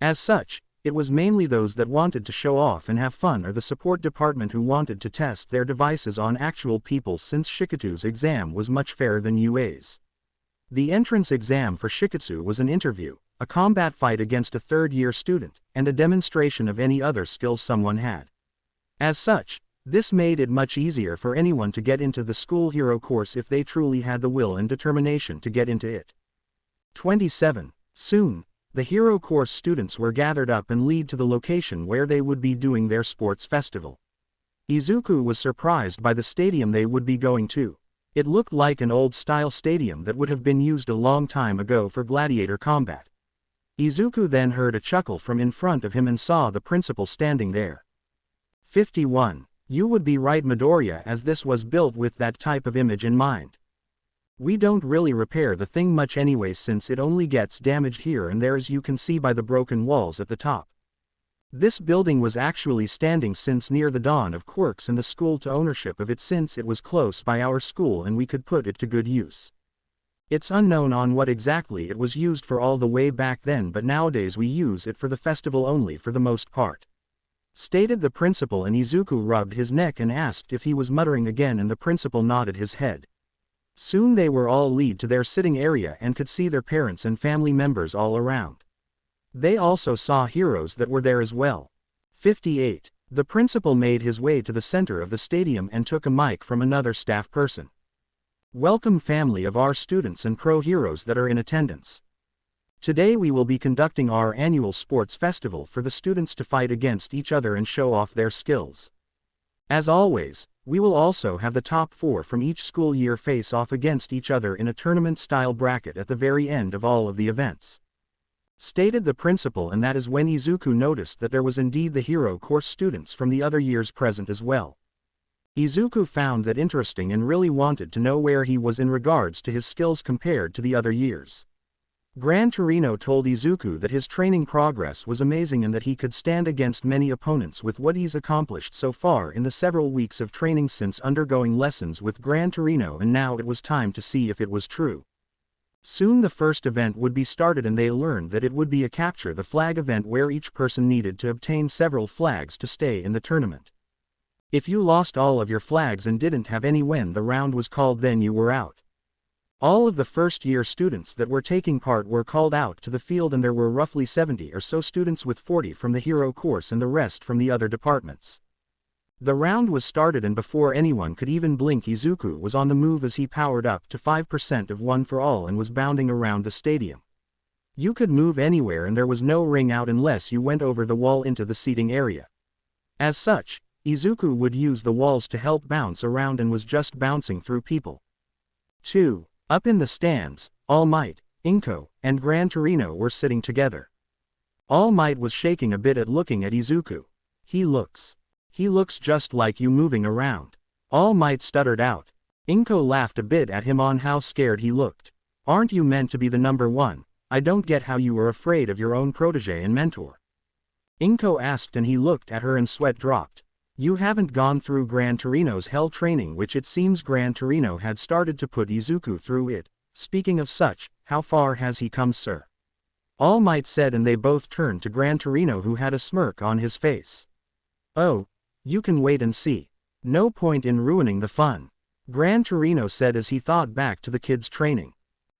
Speaker 1: As such, it was mainly those that wanted to show off and have fun or the support department who wanted to test their devices on actual people, since Shiketsu's exam was much fairer than UA's. The entrance exam for Shiketsu was an interview, a combat fight against a third-year student, and a demonstration of any other skills someone had. As such, this made it much easier for anyone to get into the school hero course if they truly had the will and determination to get into it. 27. Soon, the hero course students were gathered up and led to the location where they would be doing their sports festival. Izuku was surprised by the stadium they would be going to. It looked like an old-style stadium that would have been used a long time ago for gladiator combat. Izuku then heard a chuckle from in front of him and saw the principal standing there. 51. You would be right, Midoriya, as this was built with that type of image in mind. We don't really repair the thing much anyway, since it only gets damaged here and there, as you can see by the broken walls at the top. This building was actually standing since near the dawn of quirks and the school to ownership of it, since it was close by our school and we could put it to good use. It's unknown on what exactly it was used for all the way back then, but nowadays we use it for the festival only for the most part. Stated the principal, and Izuku rubbed his neck and asked if he was muttering again, and the principal nodded his head. Soon they were all led to their sitting area and could see their parents and family members all around. They also saw heroes that were there as well. 58. The principal made his way to the center of the stadium and took a mic from another staff person. Welcome, family of our students and pro heroes that are in attendance. Today we will be conducting our annual sports festival for the students to fight against each other and show off their skills. As always, we will also have the top 4 from each school year face off against each other in a tournament-style bracket at the very end of all of the events. Stated the principal, and that is when Izuku noticed that there was indeed the hero course students from the other years present as well. Izuku found that interesting and really wanted to know where he was in regards to his skills compared to the other years. Gran Torino told Izuku that his training progress was amazing and that he could stand against many opponents with what he's accomplished so far in the several weeks of training since undergoing lessons with Gran Torino, and now it was time to see if it was true. Soon the first event would be started and they learned that it would be a capture the flag event where each person needed to obtain several flags to stay in the tournament. If you lost all of your flags and didn't have any when the round was called, then you were out. All of the first-year students that were taking part were called out to the field, and there were roughly 70 or so students, with 40 from the hero course and the rest from the other departments. The round was started, and before anyone could even blink, Izuku was on the move as he powered up to 5% of One for All and was bounding around the stadium. You could move anywhere and there was no ring out unless you went over the wall into the seating area. As such, Izuku would use the walls to help bounce around and was just bouncing through people. 2. Up in the stands, All Might, Inko, and Gran Torino were sitting together. All Might was shaking a bit at looking at Izuku. He looks just like you moving around. All Might stuttered out. Inko laughed a bit at him on how scared he looked. Aren't you meant to be the number one? I don't get how you are afraid of your own protege and mentor. Inko asked, and he looked at her and sweat dropped. You haven't gone through Gran Torino's hell training, which it seems Gran Torino had started to put Izuku through it. Speaking of such, how far has he come, sir? All Might said, and they both turned to Gran Torino, who had a smirk on his face. Oh, you can wait and see. No point in ruining the fun, Gran Torino said as he thought back to the kid's training.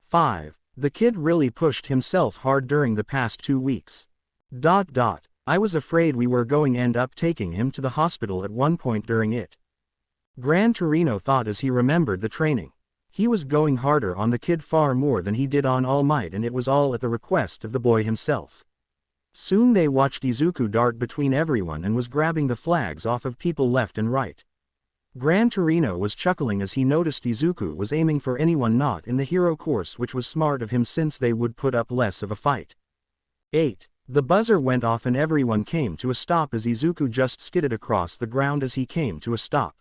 Speaker 1: 5. The kid really pushed himself hard during the past 2 weeks. I was afraid we were going to end up taking him to the hospital at one point during it. Gran Torino thought as he remembered the training. He was going harder on the kid far more than he did on All Might, and it was all at the request of the boy himself. Soon they watched Izuku dart between everyone and was grabbing the flags off of people left and right. Gran Torino was chuckling as he noticed Izuku was aiming for anyone not in the hero course, which was smart of him since they would put up less of a fight. 8. The buzzer went off and everyone came to a stop as Izuku just skidded across the ground as he came to a stop.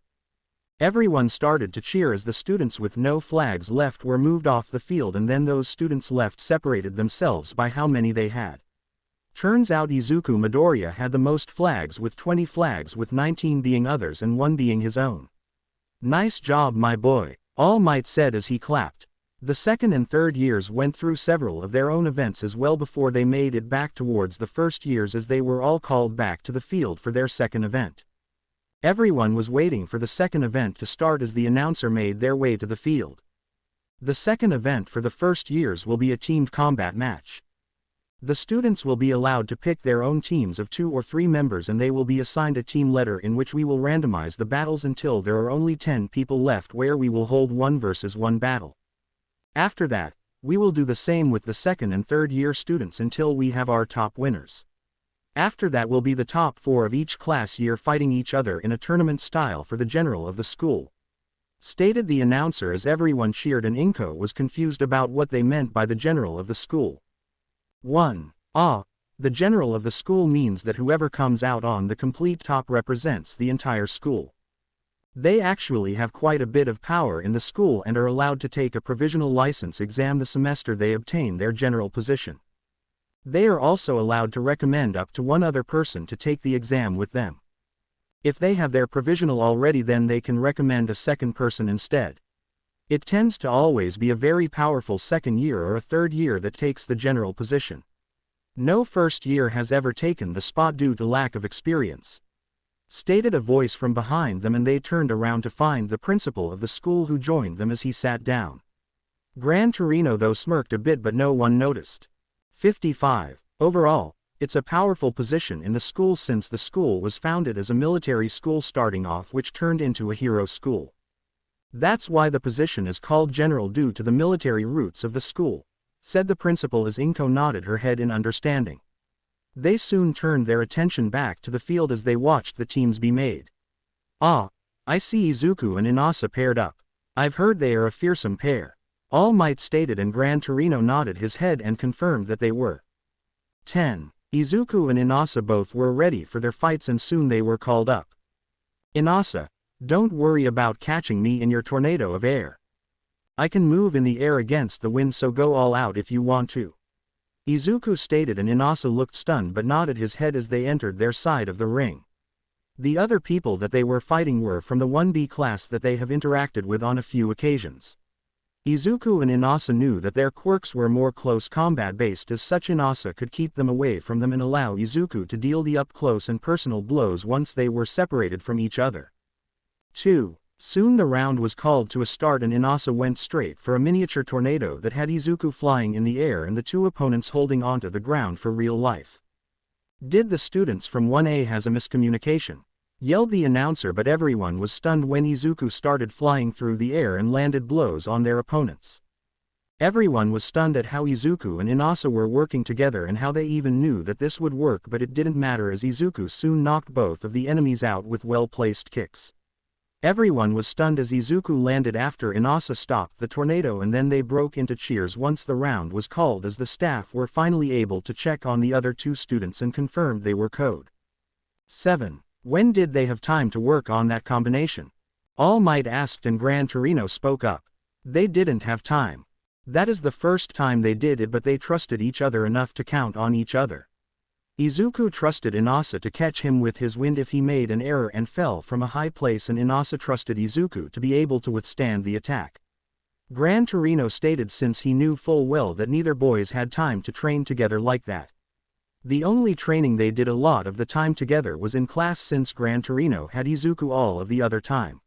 Speaker 1: Everyone started to cheer as the students with no flags left were moved off the field, and then those students left separated themselves by how many they had. Turns out Izuku Midoriya had the most flags with 20 flags, with 19 being others and 1 being his own. Nice job, my boy, All Might said as he clapped. The second and third years went through several of their own events as well before they made it back towards the first years, as they were all called back to the field for their second event. Everyone was waiting for the second event to start as the announcer made their way to the field. The second event for the first years will be a teamed combat match. The students will be allowed to pick their own teams of 2 or 3 members, and they will be assigned a team leader in which we will randomize the battles until there are only 10 people left, where we will hold 1 versus 1 battle. After that, we will do the same with the second and third year students until we have our top winners. After that will be the top 4 of each class year fighting each other in a tournament style for the general of the school, stated the announcer as everyone cheered, and Inko was confused about what they meant by the general of the school. 1. The general of the school means that whoever comes out on the complete top represents the entire school. They actually have quite a bit of power in the school and are allowed to take a provisional license exam the semester they obtain their general position. They are also allowed to recommend up to 1 other person to take the exam with them. If they have their provisional already, then they can recommend a second person instead. It tends to always be a very powerful second year or a third year that takes the general position. No first year has ever taken the spot due to lack of experience, stated a voice from behind them, and they turned around to find the principal of the school, who joined them as he sat down. Gran Torino though smirked a bit, but no one noticed. 55. Overall, it's a powerful position in the school since the school was founded as a military school starting off, which turned into a hero school. That's why the position is called general, due to the military roots of the school, said the principal as Inko nodded her head in understanding. They soon turned their attention back to the field as they watched the teams be made. I see Izuku and Inasa paired up. I've heard they are a fearsome pair, All Might stated, and Gran Torino nodded his head and confirmed that they were. 10. Izuku and Inasa both were ready for their fights and soon they were called up. Inasa, don't worry about catching me in your tornado of air. I can move in the air against the wind, so go all out if you want to, Izuku stated, and Inasa looked stunned but nodded his head as they entered their side of the ring. The other people that they were fighting were from the 1B class that they have interacted with on a few occasions. Izuku and Inasa knew that their quirks were more close combat based, as such Inasa could keep them away from them and allow Izuku to deal the up close and personal blows once they were separated from each other. 2. Soon the round was called to a start and Inasa went straight for a miniature tornado that had Izuku flying in the air and the two opponents holding onto the ground for real life. "Did the students from 1A has a miscommunication?" yelled the announcer, but everyone was stunned when Izuku started flying through the air and landed blows on their opponents. Everyone was stunned at how Izuku and Inasa were working together and how they even knew that this would work, but it didn't matter as Izuku soon knocked both of the enemies out with well-placed kicks. Everyone was stunned as Izuku landed after Inasa stopped the tornado, and then they broke into cheers once the round was called as the staff were finally able to check on the other two students and confirmed they were Code 7. When did they have time to work on that combination? All Might asked, and Gran Torino spoke up. They didn't have time. That is the first time they did it, but they trusted each other enough to count on each other. Izuku trusted Inasa to catch him with his wind if he made an error and fell from a high place, and Inasa trusted Izuku to be able to withstand the attack. Gran Torino stated since he knew full well that neither boys had time to train together like that. The only training they did a lot of the time together was in class, since Gran Torino had Izuku all of the other time.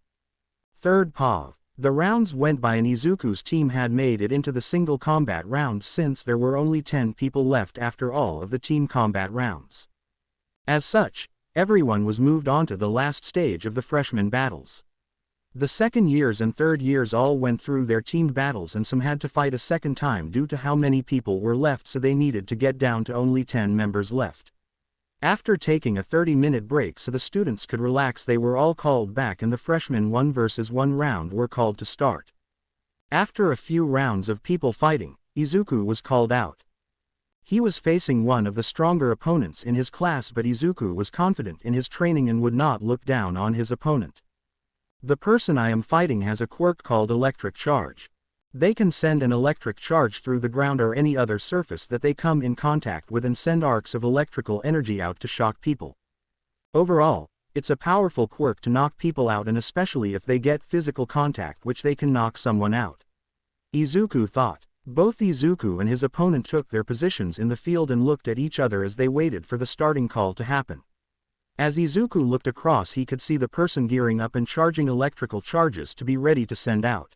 Speaker 1: Third POV. The rounds went by and Izuku's team had made it into the single combat rounds since there were only 10 people left after all of the team combat rounds. As such, everyone was moved on to the last stage of the freshman battles. The second years and third years all went through their teamed battles, and some had to fight a second time due to how many people were left, so they needed to get down to only 10 members left. After taking a 30-minute break so the students could relax, they were all called back and the freshmen 1 versus 1 round were called to start. After a few rounds of people fighting, Izuku was called out. He was facing one of the stronger opponents in his class, but Izuku was confident in his training and would not look down on his opponent. "The person I am fighting has a quirk called Electric Charge. They can send an electric charge through the ground or any other surface that they come in contact with and send arcs of electrical energy out to shock people. Overall, it's a powerful quirk to knock people out, and especially if they get physical contact, which they can knock someone out," Izuku thought. Both Izuku and his opponent took their positions in the field and looked at each other as they waited for the starting call to happen. As Izuku looked across, he could see the person gearing up and charging electrical charges to be ready to send out.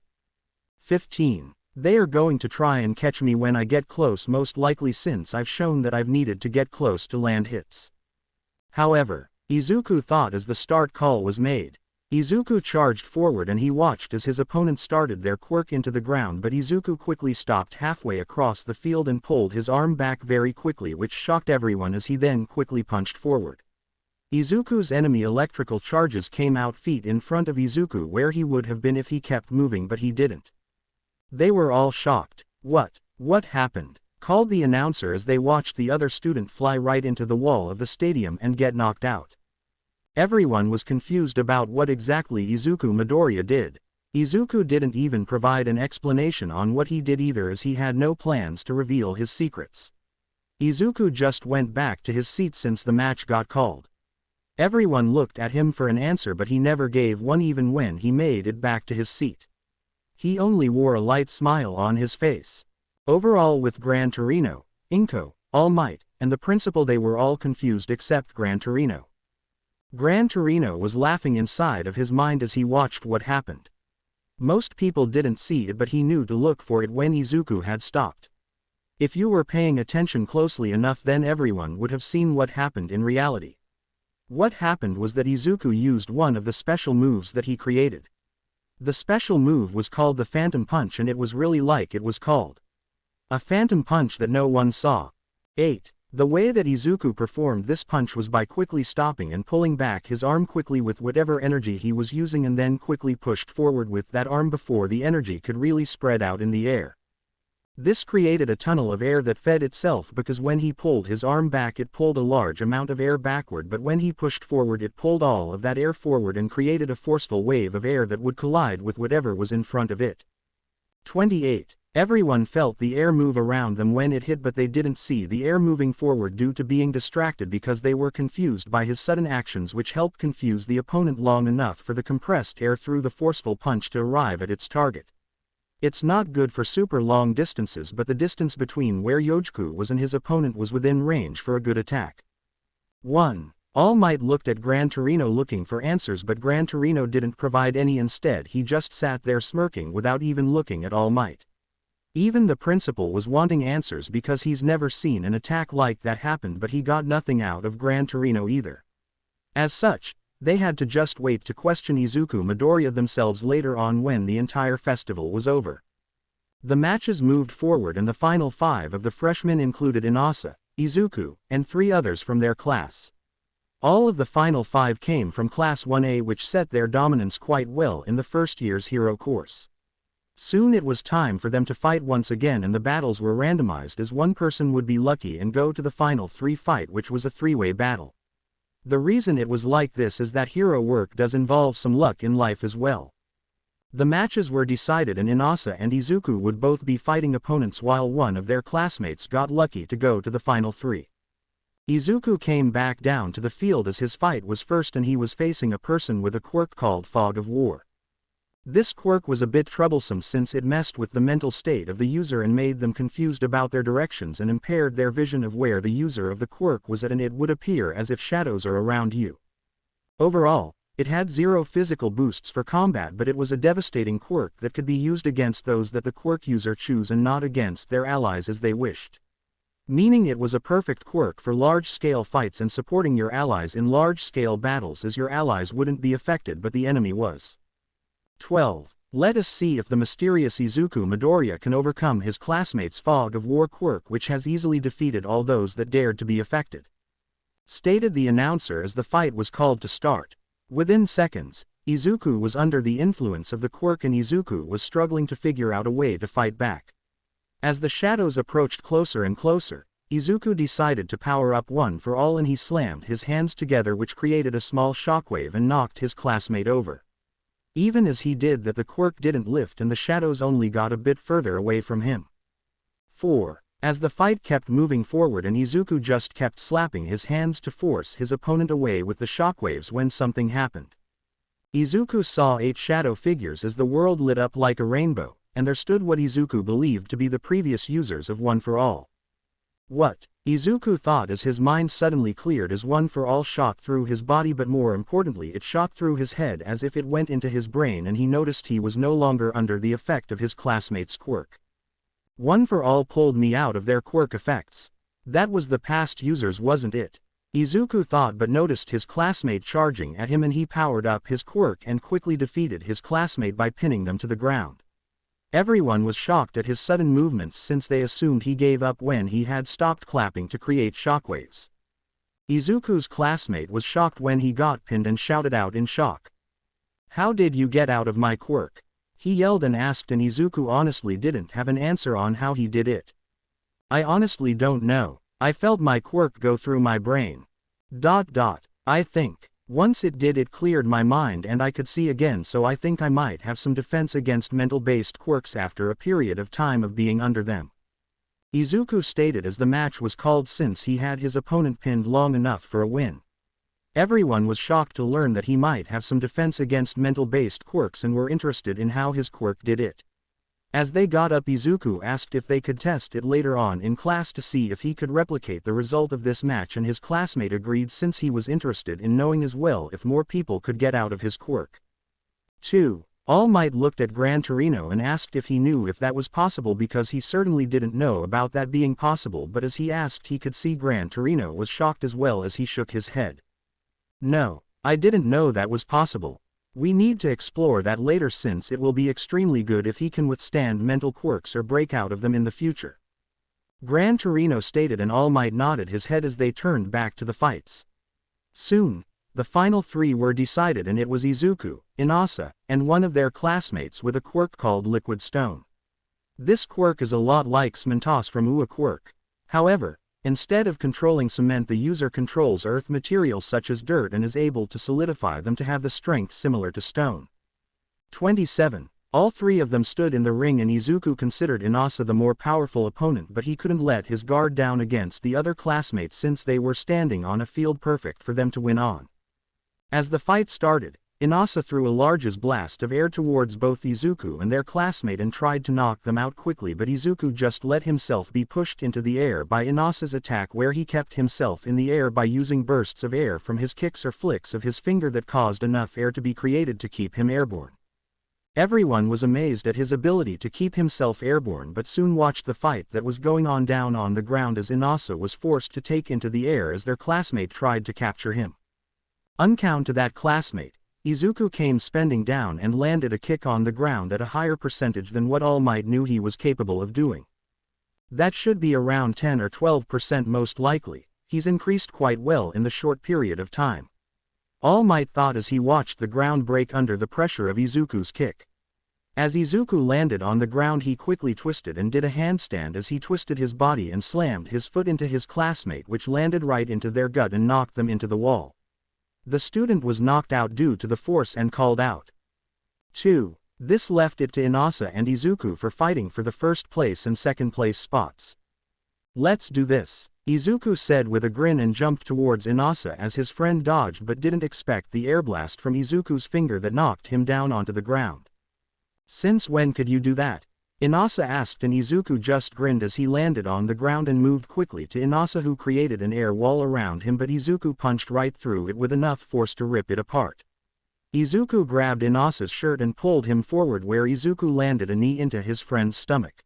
Speaker 1: 15. They are going to try and catch me when I get close, most likely, since I've shown that I've needed to get close to land hits. However, Izuku thought as the start call was made. Izuku charged forward and he watched as his opponent started their quirk into the ground, but Izuku quickly stopped halfway across the field and pulled his arm back very quickly, which shocked everyone as he then quickly punched forward. Izuku's enemy electrical charges came out feet in front of Izuku where he would have been if he kept moving, but he didn't. They were all shocked. What happened?" called the announcer as they watched the other student fly right into the wall of the stadium and get knocked out. Everyone was confused about what exactly Izuku Midoriya did. Izuku didn't even provide an explanation on what he did either, as he had no plans to reveal his secrets. Izuku just went back to his seat since the match got called. Everyone looked at him for an answer, but he never gave one even when he made it back to his seat. He only wore a light smile on his face. Overall, with Gran Torino, Inko, All Might, and the principal, they were all confused except Gran Torino. Gran Torino was laughing inside of his mind as he watched what happened. Most people didn't see it, but he knew to look for it when Izuku had stopped. If you were paying attention closely enough, then everyone would have seen what happened in reality. What happened was that Izuku used one of the special moves that he created. The special move was called the Phantom Punch, and it was really like it was called a Phantom Punch that no one saw. 8. The way that Izuku performed this punch was by quickly stopping and pulling back his arm quickly with whatever energy he was using, and then quickly pushed forward with that arm before the energy could really spread out in the air. This created a tunnel of air that fed itself, because when he pulled his arm back it pulled a large amount of air backward, but when he pushed forward it pulled all of that air forward and created a forceful wave of air that would collide with whatever was in front of it. 28. Everyone felt the air move around them when it hit, but they didn't see the air moving forward due to being distracted because they were confused by his sudden actions, which helped confuse the opponent long enough for the compressed air through the forceful punch to arrive at its target. It's not good for super long distances, but the distance between where Yojiku was and his opponent was within range for a good attack. 1. All Might looked at Gran Torino looking for answers, but Gran Torino didn't provide any. Instead, he just sat there smirking without even looking at All Might. Even the principal was wanting answers because he's never seen an attack like that happen, but he got nothing out of Gran Torino either. As such, they had to just wait to question Izuku Midoriya themselves later on when the entire festival was over. The matches moved forward and the final 5 of the freshmen included Inasa, Izuku, and 3 others from their class. All of the final 5 came from Class 1A, which set their dominance quite well in the first year's hero course. Soon it was time for them to fight once again, and the battles were randomized as one person would be lucky and go to the final 3 fight, which was a 3-way battle. The reason it was like this is that hero work does involve some luck in life as well. The matches were decided and Inasa and Izuku would both be fighting opponents while one of their classmates got lucky to go to the final 3. Izuku came back down to the field as his fight was first, and he was facing a person with a quirk called Fog of War. This quirk was a bit troublesome since it messed with the mental state of the user and made them confused about their directions and impaired their vision of where the user of the quirk was at, and it would appear as if shadows are around you. Overall, it had 0 physical boosts for combat, but it was a devastating quirk that could be used against those that the quirk user choose and not against their allies as they wished. Meaning it was a perfect quirk for large-scale fights and supporting your allies in large-scale battles, as your allies wouldn't be affected but the enemy was. 12. Let us see if the mysterious Izuku Midoriya can overcome his classmate's Fog of War quirk, which has easily defeated all those that dared to be affected. Stated the announcer as the fight was called to start. Within seconds, Izuku was under the influence of the quirk and Izuku was struggling to figure out a way to fight back. As the shadows approached closer and closer, Izuku decided to power up One for All, and he slammed his hands together, which created a small shockwave and knocked his classmate over. Even as he did that, the quirk didn't lift and the shadows only got a bit further away from him. 4. As the fight kept moving forward and Izuku just kept slapping his hands to force his opponent away with the shockwaves, when something happened. Izuku saw 8 shadow figures as the world lit up like a rainbow, and there stood what Izuku believed to be the previous users of One for All. What? Izuku thought as his mind suddenly cleared as One for All shot through his body, but more importantly it shot through his head as if it went into his brain, and he noticed he was no longer under the effect of his classmate's quirk. One for All pulled me out of their quirk effects. That was the past users, wasn't it? Izuku thought, but noticed his classmate charging at him and he powered up his quirk and quickly defeated his classmate by pinning them to the ground. Everyone was shocked at his sudden movements since they assumed he gave up when he had stopped clapping to create shockwaves. Izuku's classmate was shocked when he got pinned and shouted out in shock. "How did you get out of my quirk?" he yelled and asked, and Izuku honestly didn't have an answer on how he did it. "I honestly don't know. I felt my quirk go through my brain. I think. Once it did, it cleared my mind and I could see again, so I think I might have some defense against mental-based quirks after a period of time of being under them," Izuku stated as the match was called since he had his opponent pinned long enough for a win. Everyone was shocked to learn that he might have some defense against mental-based quirks and were interested in how his quirk did it. As they got up, Izuku asked if they could test it later on in class to see if he could replicate the result of this match, and his classmate agreed since he was interested in knowing as well if more people could get out of his quirk. 2. All Might looked at Gran Torino and asked if he knew if that was possible, because he certainly didn't know about that being possible, but as he asked he could see Gran Torino was shocked as well as he shook his head. "No, I didn't know that was possible. We need to explore that later since it will be extremely good if he can withstand mental quirks or break out of them in the future," Gran Torino stated, and All Might nodded his head as they turned back to the fights. Soon, the final 3 were decided, and it was Izuku, Inasa, and one of their classmates with a quirk called Liquid Stone. This quirk is a lot like Smentos from UA quirk. However, instead of controlling cement, the user controls earth materials such as dirt and is able to solidify them to have the strength similar to stone. 27. All 3 of them stood in the ring and Izuku considered Inasa the more powerful opponent, but he couldn't let his guard down against the other classmates since they were standing on a field perfect for them to win on. As the fight started, Inasa threw a large blast of air towards both Izuku and their classmate and tried to knock them out quickly, but Izuku just let himself be pushed into the air by Inasa's attack, where he kept himself in the air by using bursts of air from his kicks or flicks of his finger that caused enough air to be created to keep him airborne. Everyone was amazed at his ability to keep himself airborne, but soon watched the fight that was going on down on the ground as Inasa was forced to take into the air as their classmate tried to capture him. Unknown to that classmate, Izuku came spending down and landed a kick on the ground at a higher percentage than what All Might knew he was capable of doing. That should be around 10 or 12% most likely. He's increased quite well in the short period of time. All Might thought as he watched the ground break under the pressure of Izuku's kick. As Izuku landed on the ground, he quickly twisted and did a handstand as he twisted his body and slammed his foot into his classmate, which landed right into their gut and knocked them into the wall. The student was knocked out due to the force and called out. 2. This left it to Inasa and Izuku for fighting for the first place and second place spots. "Let's do this," Izuku said with a grin and jumped towards Inasa as his friend dodged but didn't expect the airblast from Izuku's finger that knocked him down onto the ground. "Since when could you do that?" Inasa asked, and Izuku just grinned as he landed on the ground and moved quickly to Inasa, who created an air wall around him, but Izuku punched right through it with enough force to rip it apart. Izuku grabbed Inasa's shirt and pulled him forward, where Izuku landed a knee into his friend's stomach.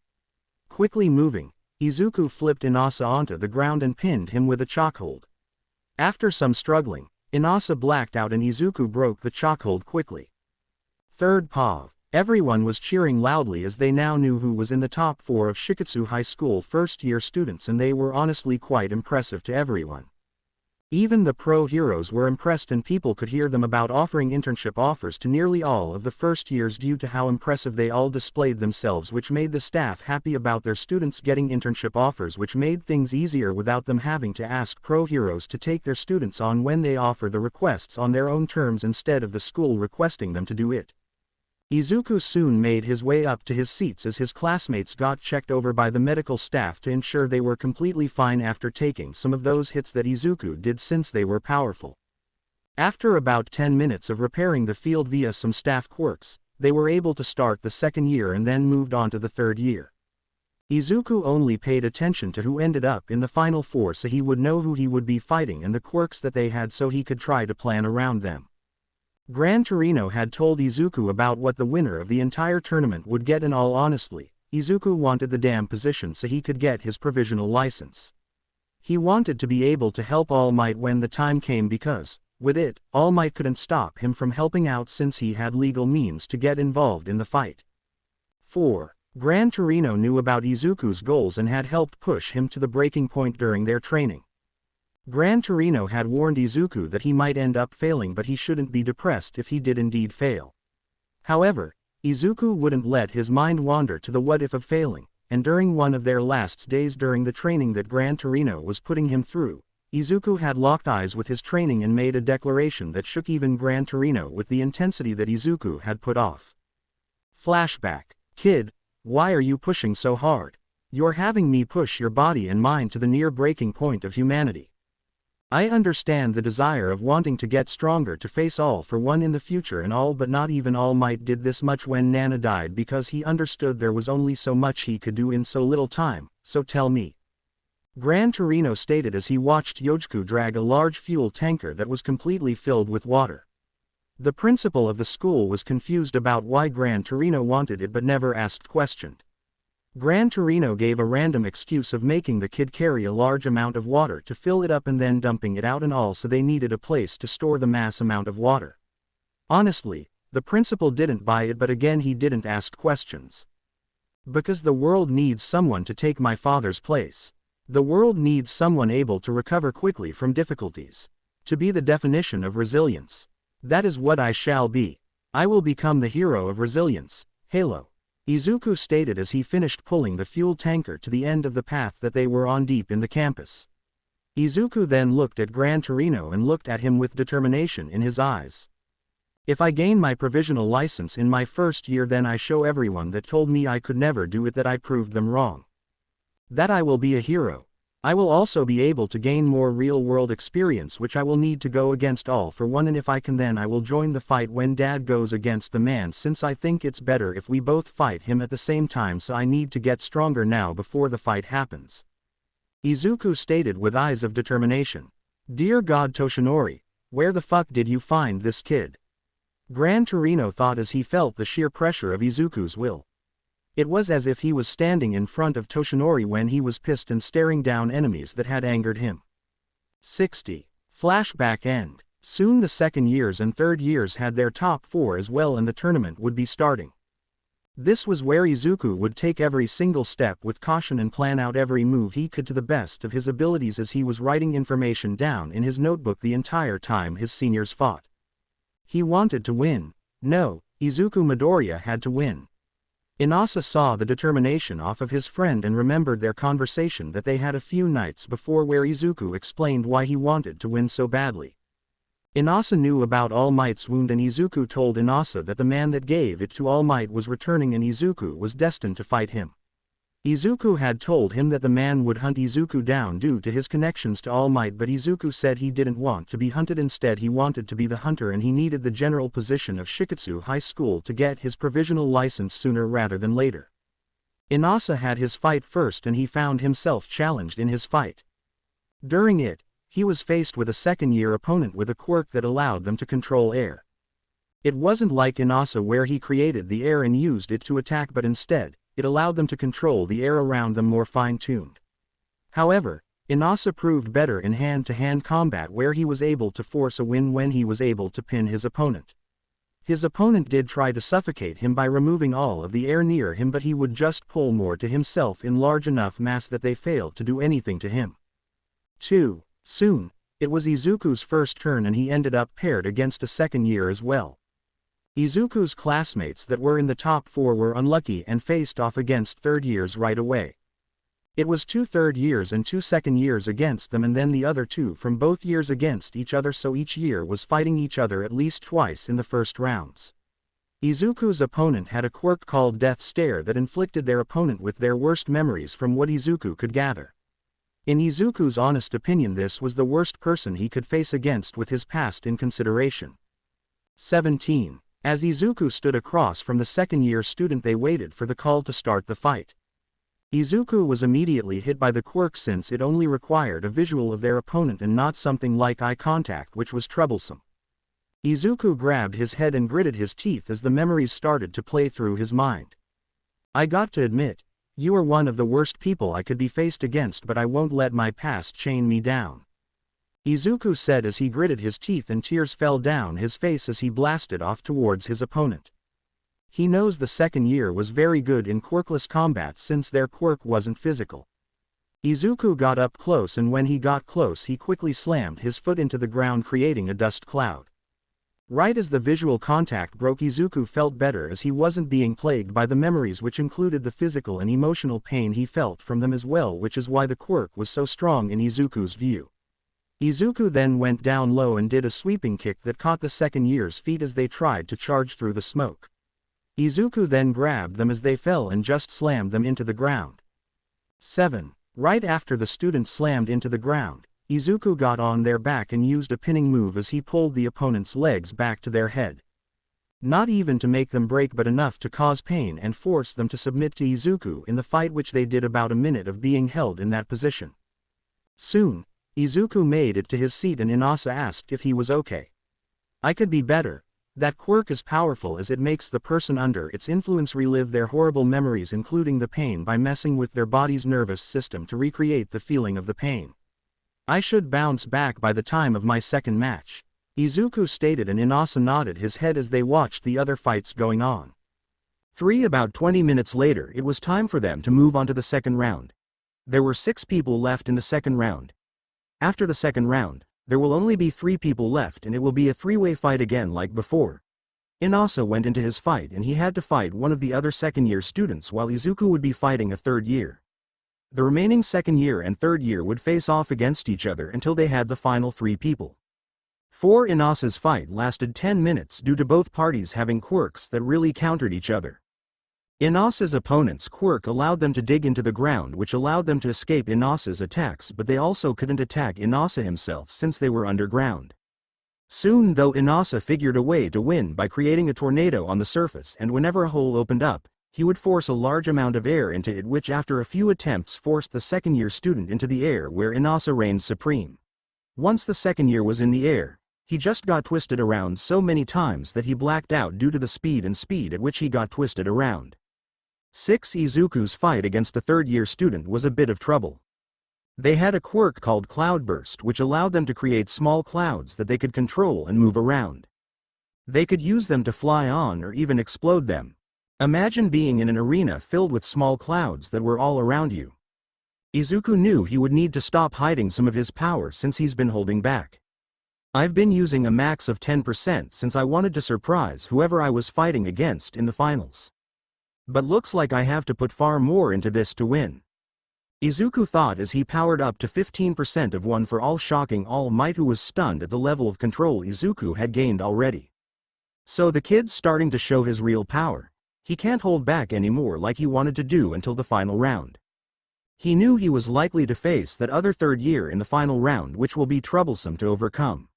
Speaker 1: Quickly moving, Izuku flipped Inasa onto the ground and pinned him with a chokehold. After some struggling, Inasa blacked out and Izuku broke the chokehold quickly. Third POV. Everyone was cheering loudly as they now knew who was in the top 4 of Shiketsu High School first-year students, and they were honestly quite impressive to everyone. Even the pro heroes were impressed, and people could hear them about offering internship offers to nearly all of the first years due to how impressive they all displayed themselves, which made the staff happy about their students getting internship offers, which made things easier without them having to ask pro heroes to take their students on when they offer the requests on their own terms instead of the school requesting them to do it. Izuku soon made his way up to his seats as his classmates got checked over by the medical staff to ensure they were completely fine after taking some of those hits that Izuku did, since they were powerful. After about 10 minutes of repairing the field via some staff quirks, they were able to start the second year and then moved on to the third year. Izuku only paid attention to who ended up in the final 4 so he would know who he would be fighting and the quirks that they had so he could try to plan around them. Gran Torino had told Izuku about what the winner of the entire tournament would get, and all honestly, Izuku wanted the damn position so he could get his provisional license. He wanted to be able to help All Might when the time came because, with it, All Might couldn't stop him from helping out since he had legal means to get involved in the fight. 4. Gran Torino knew about Izuku's goals and had helped push him to the breaking point during their training. Gran Torino had warned Izuku that he might end up failing, but he shouldn't be depressed if he did indeed fail. However, Izuku wouldn't let his mind wander to the what if of failing, and during one of their last days during the training that Gran Torino was putting him through, Izuku had locked eyes with his training and made a declaration that shook even Gran Torino with the intensity that Izuku had put off. Flashback. "Kid, why are you pushing so hard? You're having me push your body and mind to the near breaking point of humanity. I understand the desire of wanting to get stronger to face All for One in the future and all, but not even All Might did this much when Nana died, because he understood there was only so much he could do in so little time, so tell me." Gran Torino stated as he watched Yojiku drag a large fuel tanker that was completely filled with water. The principal of the school was confused about why Gran Torino wanted it but never asked questioned. Gran Torino gave a random excuse of making the kid carry a large amount of water to fill it up and then dumping it out and all, so they needed a place to store the mass amount of water. Honestly, the principal didn't buy it, but again he didn't ask questions. "Because the world needs someone to take my father's place. The world needs someone able to recover quickly from difficulties. To be the definition of resilience. That is what I shall be. I will become the hero of resilience, Halo," Izuku stated as he finished pulling the fuel tanker to the end of the path that they were on deep in the campus. Izuku then looked at Gran Torino and looked at him with determination in his eyes. "If I gain my provisional license in my first year, then I show everyone that told me I could never do it that I proved them wrong. That I will be a hero. I will also be able to gain more real-world experience which I will need to go against all for one, and if I can then I will join the fight when Dad goes against the man, since I think it's better if we both fight him at the same time, so I need to get stronger now before the fight happens. Izuku stated with eyes of determination. Dear God Toshinori, where the fuck did you find this kid? Gran Torino thought as he felt the sheer pressure of Izuku's will. It was as if he was standing in front of Toshinori when he was pissed and staring down enemies that had angered him. 60. Flashback end. Soon the second years and third years had their top 4 as well, and the tournament would be starting. This was where Izuku would take every single step with caution and plan out every move he could to the best of his abilities, as he was writing information down in his notebook the entire time his seniors fought. He wanted to win. No, Izuku Midoriya had to win. Inasa saw the determination off of his friend and remembered their conversation that they had a few nights before, where Izuku explained why he wanted to win so badly. Inasa knew about All Might's wound, and Izuku told Inasa that the man that gave it to All Might was returning and Izuku was destined to fight him. Izuku had told him that the man would hunt Izuku down due to his connections to All Might, but Izuku said he didn't want to be hunted, instead he wanted to be the hunter, and he needed the general position of Shiketsu High School to get his provisional license sooner rather than later. Inasa had his fight first and he found himself challenged in his fight. During it, he was faced with a second-year opponent with a quirk that allowed them to control air. It wasn't like Inasa where he created the air and used it to attack, but instead, it allowed them to control the air around them more fine-tuned. However, Inasa proved better in hand-to-hand combat, where he was able to force a win when he was able to pin his opponent. His opponent did try to suffocate him by removing all of the air near him, but he would just pull more to himself in large enough mass that they failed to do anything to him. 2. Soon, it was Izuku's first turn and he ended up paired against a second year as well. Izuku's classmates that were in the top 4 were unlucky and faced off against third years right away. It was 2 third years and 2 second years against them, and then the other 2 from both years against each other, so each year was fighting each other at least twice in the first rounds. Izuku's opponent had a quirk called Death Stare that inflicted their opponent with their worst memories from what Izuku could gather. In Izuku's honest opinion, this was the worst person he could face against with his past in consideration. 17. As Izuku stood across from the second-year student, they waited for the call to start the fight. Izuku was immediately hit by the quirk since it only required a visual of their opponent and not something like eye contact, which was troublesome. Izuku grabbed his head and gritted his teeth as the memories started to play through his mind. I got to admit, you are one of the worst people I could be faced against, but I won't let my past chain me down. Izuku said as he gritted his teeth and tears fell down his face as he blasted off towards his opponent. He knows the second year was very good in quirkless combat since their quirk wasn't physical. Izuku got up close, and when he got close he quickly slammed his foot into the ground, creating a dust cloud. Right as the visual contact broke, Izuku felt better as he wasn't being plagued by the memories, which included the physical and emotional pain he felt from them as well, which is why the quirk was so strong in Izuku's view. Izuku then went down low and did a sweeping kick that caught the second year's feet as they tried to charge through the smoke. Izuku then grabbed them as they fell and just slammed them into the ground. 7. Right after the students slammed into the ground, Izuku got on their back and used a pinning move as he pulled the opponent's legs back to their head. Not even to make them break, but enough to cause pain and force them to submit to Izuku in the fight, which they did about a minute of being held in that position. Soon, Izuku made it to his seat and Inasa asked if he was okay. I could be better. That quirk is powerful as it makes the person under its influence relive their horrible memories, including the pain, by messing with their body's nervous system to recreate the feeling of the pain. I should bounce back by the time of my second match, Izuku stated, and Inasa nodded his head as they watched the other fights going on. About 20 minutes later, it was time for them to move on to the second round. There were 6 people left in the second round. After the second round, there will only be 3 people left and it will be a 3-way fight again like before. Inasa went into his fight and he had to fight one of the other second-year students, while Izuku would be fighting a third year. The remaining second year and third year would face off against each other until they had the final 3 people. Inasa's fight lasted 10 minutes due to both parties having quirks that really countered each other. Inasa's opponent's quirk allowed them to dig into the ground, which allowed them to escape Inasa's attacks, but they also couldn't attack Inasa himself since they were underground. Soon though, Inasa figured a way to win by creating a tornado on the surface, and whenever a hole opened up, he would force a large amount of air into it, which after a few attempts forced the second-year student into the air where Inasa reigned supreme. Once the second year was in the air, he just got twisted around so many times that he blacked out due to the speed at which he got twisted around. 6. Izuku's fight against the third-year student was a bit of trouble. They had a quirk called Cloudburst, which allowed them to create small clouds that they could control and move around. They could use them to fly on or even explode them. Imagine being in an arena filled with small clouds that were all around you. Izuku knew he would need to stop hiding some of his power since he's been holding back. I've been using a max of 10% since I wanted to surprise whoever I was fighting against in the finals. But looks like I have to put far more into this to win. Izuku thought as he powered up to 15% of One for All, shocking All Might, who was stunned at the level of control Izuku had gained already. So the kid's starting to show his real power. He can't hold back anymore like he wanted to do until the final round. He knew he was likely to face that other third year in the final round, which will be troublesome to overcome.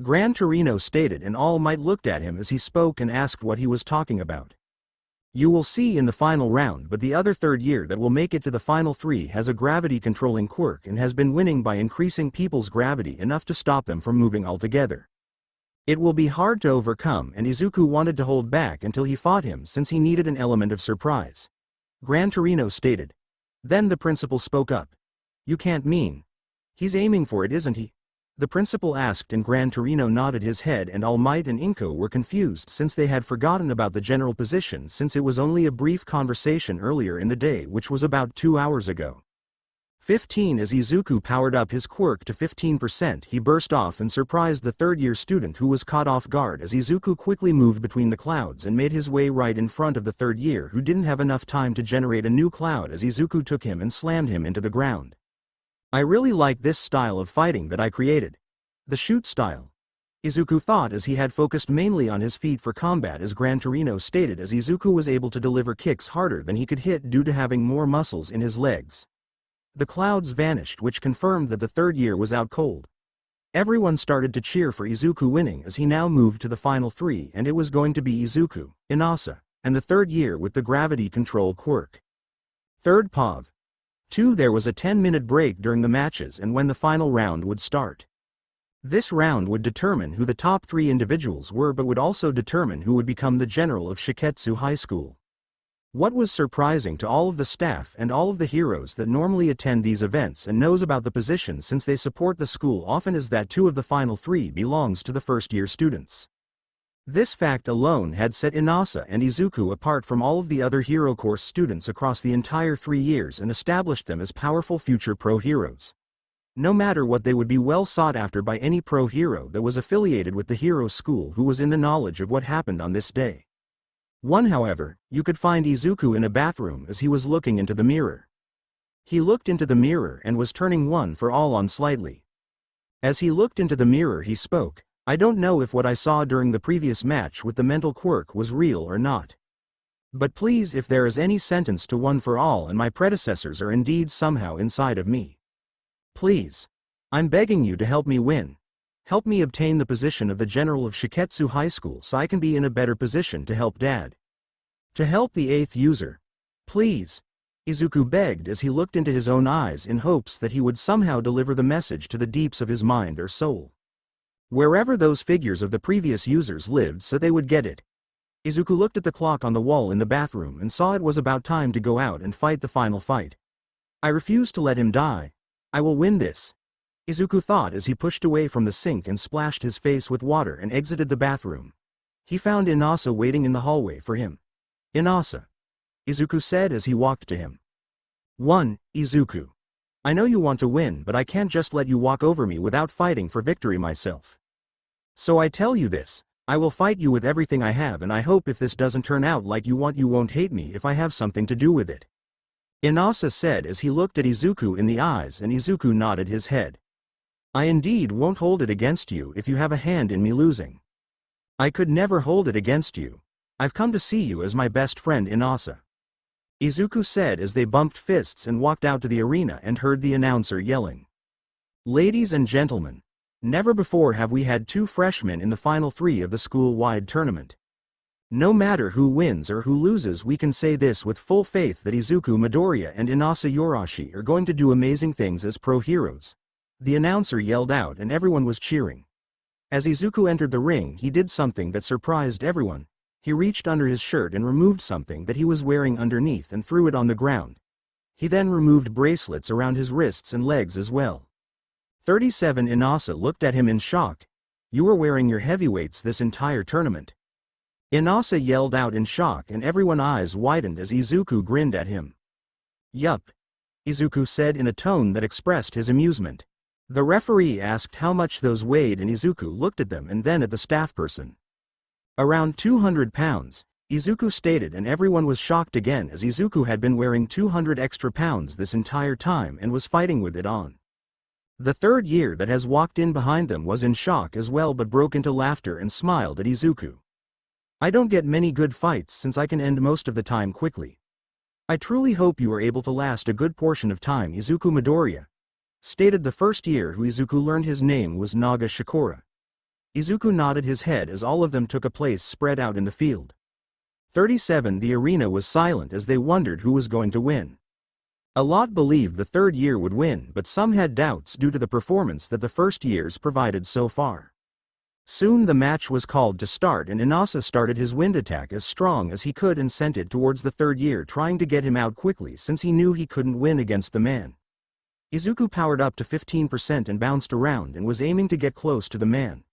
Speaker 1: Gran Torino stated, and All Might looked at him as he spoke and asked what he was talking about. You will see in the final round, but the other third year that will make it to the final three has a gravity-controlling quirk and has been winning by increasing people's gravity enough to stop them from moving altogether. It will be hard to overcome, and Izuku wanted to hold back until he fought him since he needed an element of surprise. Gran Torino stated. Then the principal spoke up. You can't mean. He's aiming for it, isn't he? The principal asked, and Gran Torino nodded his head, and All Might and Inko were confused since they had forgotten about the general position since it was only a brief conversation earlier in the day, which was about 2 hours ago. 15. As Izuku powered up his quirk to 15%, he burst off and surprised the third-year student, who was caught off guard as Izuku quickly moved between the clouds and made his way right in front of the third year, who didn't have enough time to generate a new cloud as Izuku took him and slammed him into the ground. I really like this style of fighting that I created. The shoot style. Izuku thought as he had focused mainly on his feet for combat, as Gran Torino stated, as Izuku was able to deliver kicks harder than he could hit due to having more muscles in his legs. The clouds vanished, which confirmed that the third year was out cold. Everyone started to cheer for Izuku winning as he now moved to the final three, and it was going to be Izuku, Inasa, and the third year with the gravity control quirk. Third POV. 2. There was a 10-minute break during the matches and when the final round would start. This round would determine who the top 3 individuals were, but would also determine who would become the general of Shiketsu High School. What was surprising to all of the staff and all of the heroes that normally attend these events and knows about the position since they support the school often is that 2 of the final 3 belongs to the first-year students. This fact alone had set Inasa and Izuku apart from all of the other hero course students across the entire 3 years and established them as powerful future pro heroes. No matter what, they would be well sought after by any pro hero that was affiliated with the hero school who was in the knowledge of what happened on this day. One, however, you could find Izuku in a bathroom as he was looking into the mirror. He looked into the mirror and was turning One for All on slightly. As he looked into the mirror, he spoke. I don't know if what I saw during the previous match with the mental quirk was real or not. But please, if there is any sentence to One for All and my predecessors are indeed somehow inside of me, please, I'm begging you to help me win. Help me obtain the position of the general of Shiketsu High School so I can be in a better position to help Dad. To help the 8th user. Please. Izuku begged as he looked into his own eyes in hopes that he would somehow deliver the message to the deeps of his mind or soul. Wherever those figures of the previous users lived so they would get it. Izuku looked at the clock on the wall in the bathroom and saw it was about time to go out and fight the final fight. I refuse to let him die. I will win this. Izuku thought as he pushed away from the sink and splashed his face with water and exited the bathroom. He found Inasa waiting in the hallway for him. Inasa. Izuku said as he walked to him. 1. Izuku. I know you want to win, but I can't just let you walk over me without fighting for victory myself. So I tell you this, I will fight you with everything I have, and I hope if this doesn't turn out like you want, you won't hate me if I have something to do with it. Inasa said as he looked at Izuku in the eyes, and Izuku nodded his head. I indeed won't hold it against you if you have a hand in me losing. I could never hold it against you. I've come to see you as my best friend Inasa," Izuku said as they bumped fists and walked out to the arena and heard the announcer yelling. "Ladies and gentlemen, never before have we had two freshmen in the final three of the school-wide tournament. No matter who wins or who loses, we can say this with full faith that Izuku Midoriya and Inasa Yorashi are going to do amazing things as pro heroes," the announcer yelled out, and everyone was cheering. As Izuku entered the ring, he did something that surprised everyone. He reached under his shirt and removed something that he was wearing underneath and threw it on the ground. He then removed bracelets around his wrists and legs as well. 37 Inasa looked at him in shock. "You were wearing your heavyweights this entire tournament?" Inasa yelled out in shock, and everyone's eyes widened as Izuku grinned at him. "Yup," Izuku said in a tone that expressed his amusement. The referee asked how much those weighed, and Izuku looked at them and then at the staff person. "Around 200 pounds, Izuku stated, and everyone was shocked again as Izuku had been wearing 200 extra pounds this entire time and was fighting with it on. The third year that has walked in behind them was in shock as well, but broke into laughter and smiled at Izuku. "I don't get many good fights since I can end most of the time quickly. I truly hope you are able to last a good portion of time," Izuku Midoriya stated. The first year who Izuku learned his name was Naga Shikora. Izuku nodded his head as all of them took a place spread out in the field. 37 The arena was silent as they wondered who was going to win. A lot believed the third year would win, but some had doubts due to the performance that the first years provided so far. Soon the match was called to start, and Inasa started his wind attack as strong as he could and sent it towards the third year, trying to get him out quickly since he knew he couldn't win against the man. Izuku powered up to 15% and bounced around and was aiming to get close to the man.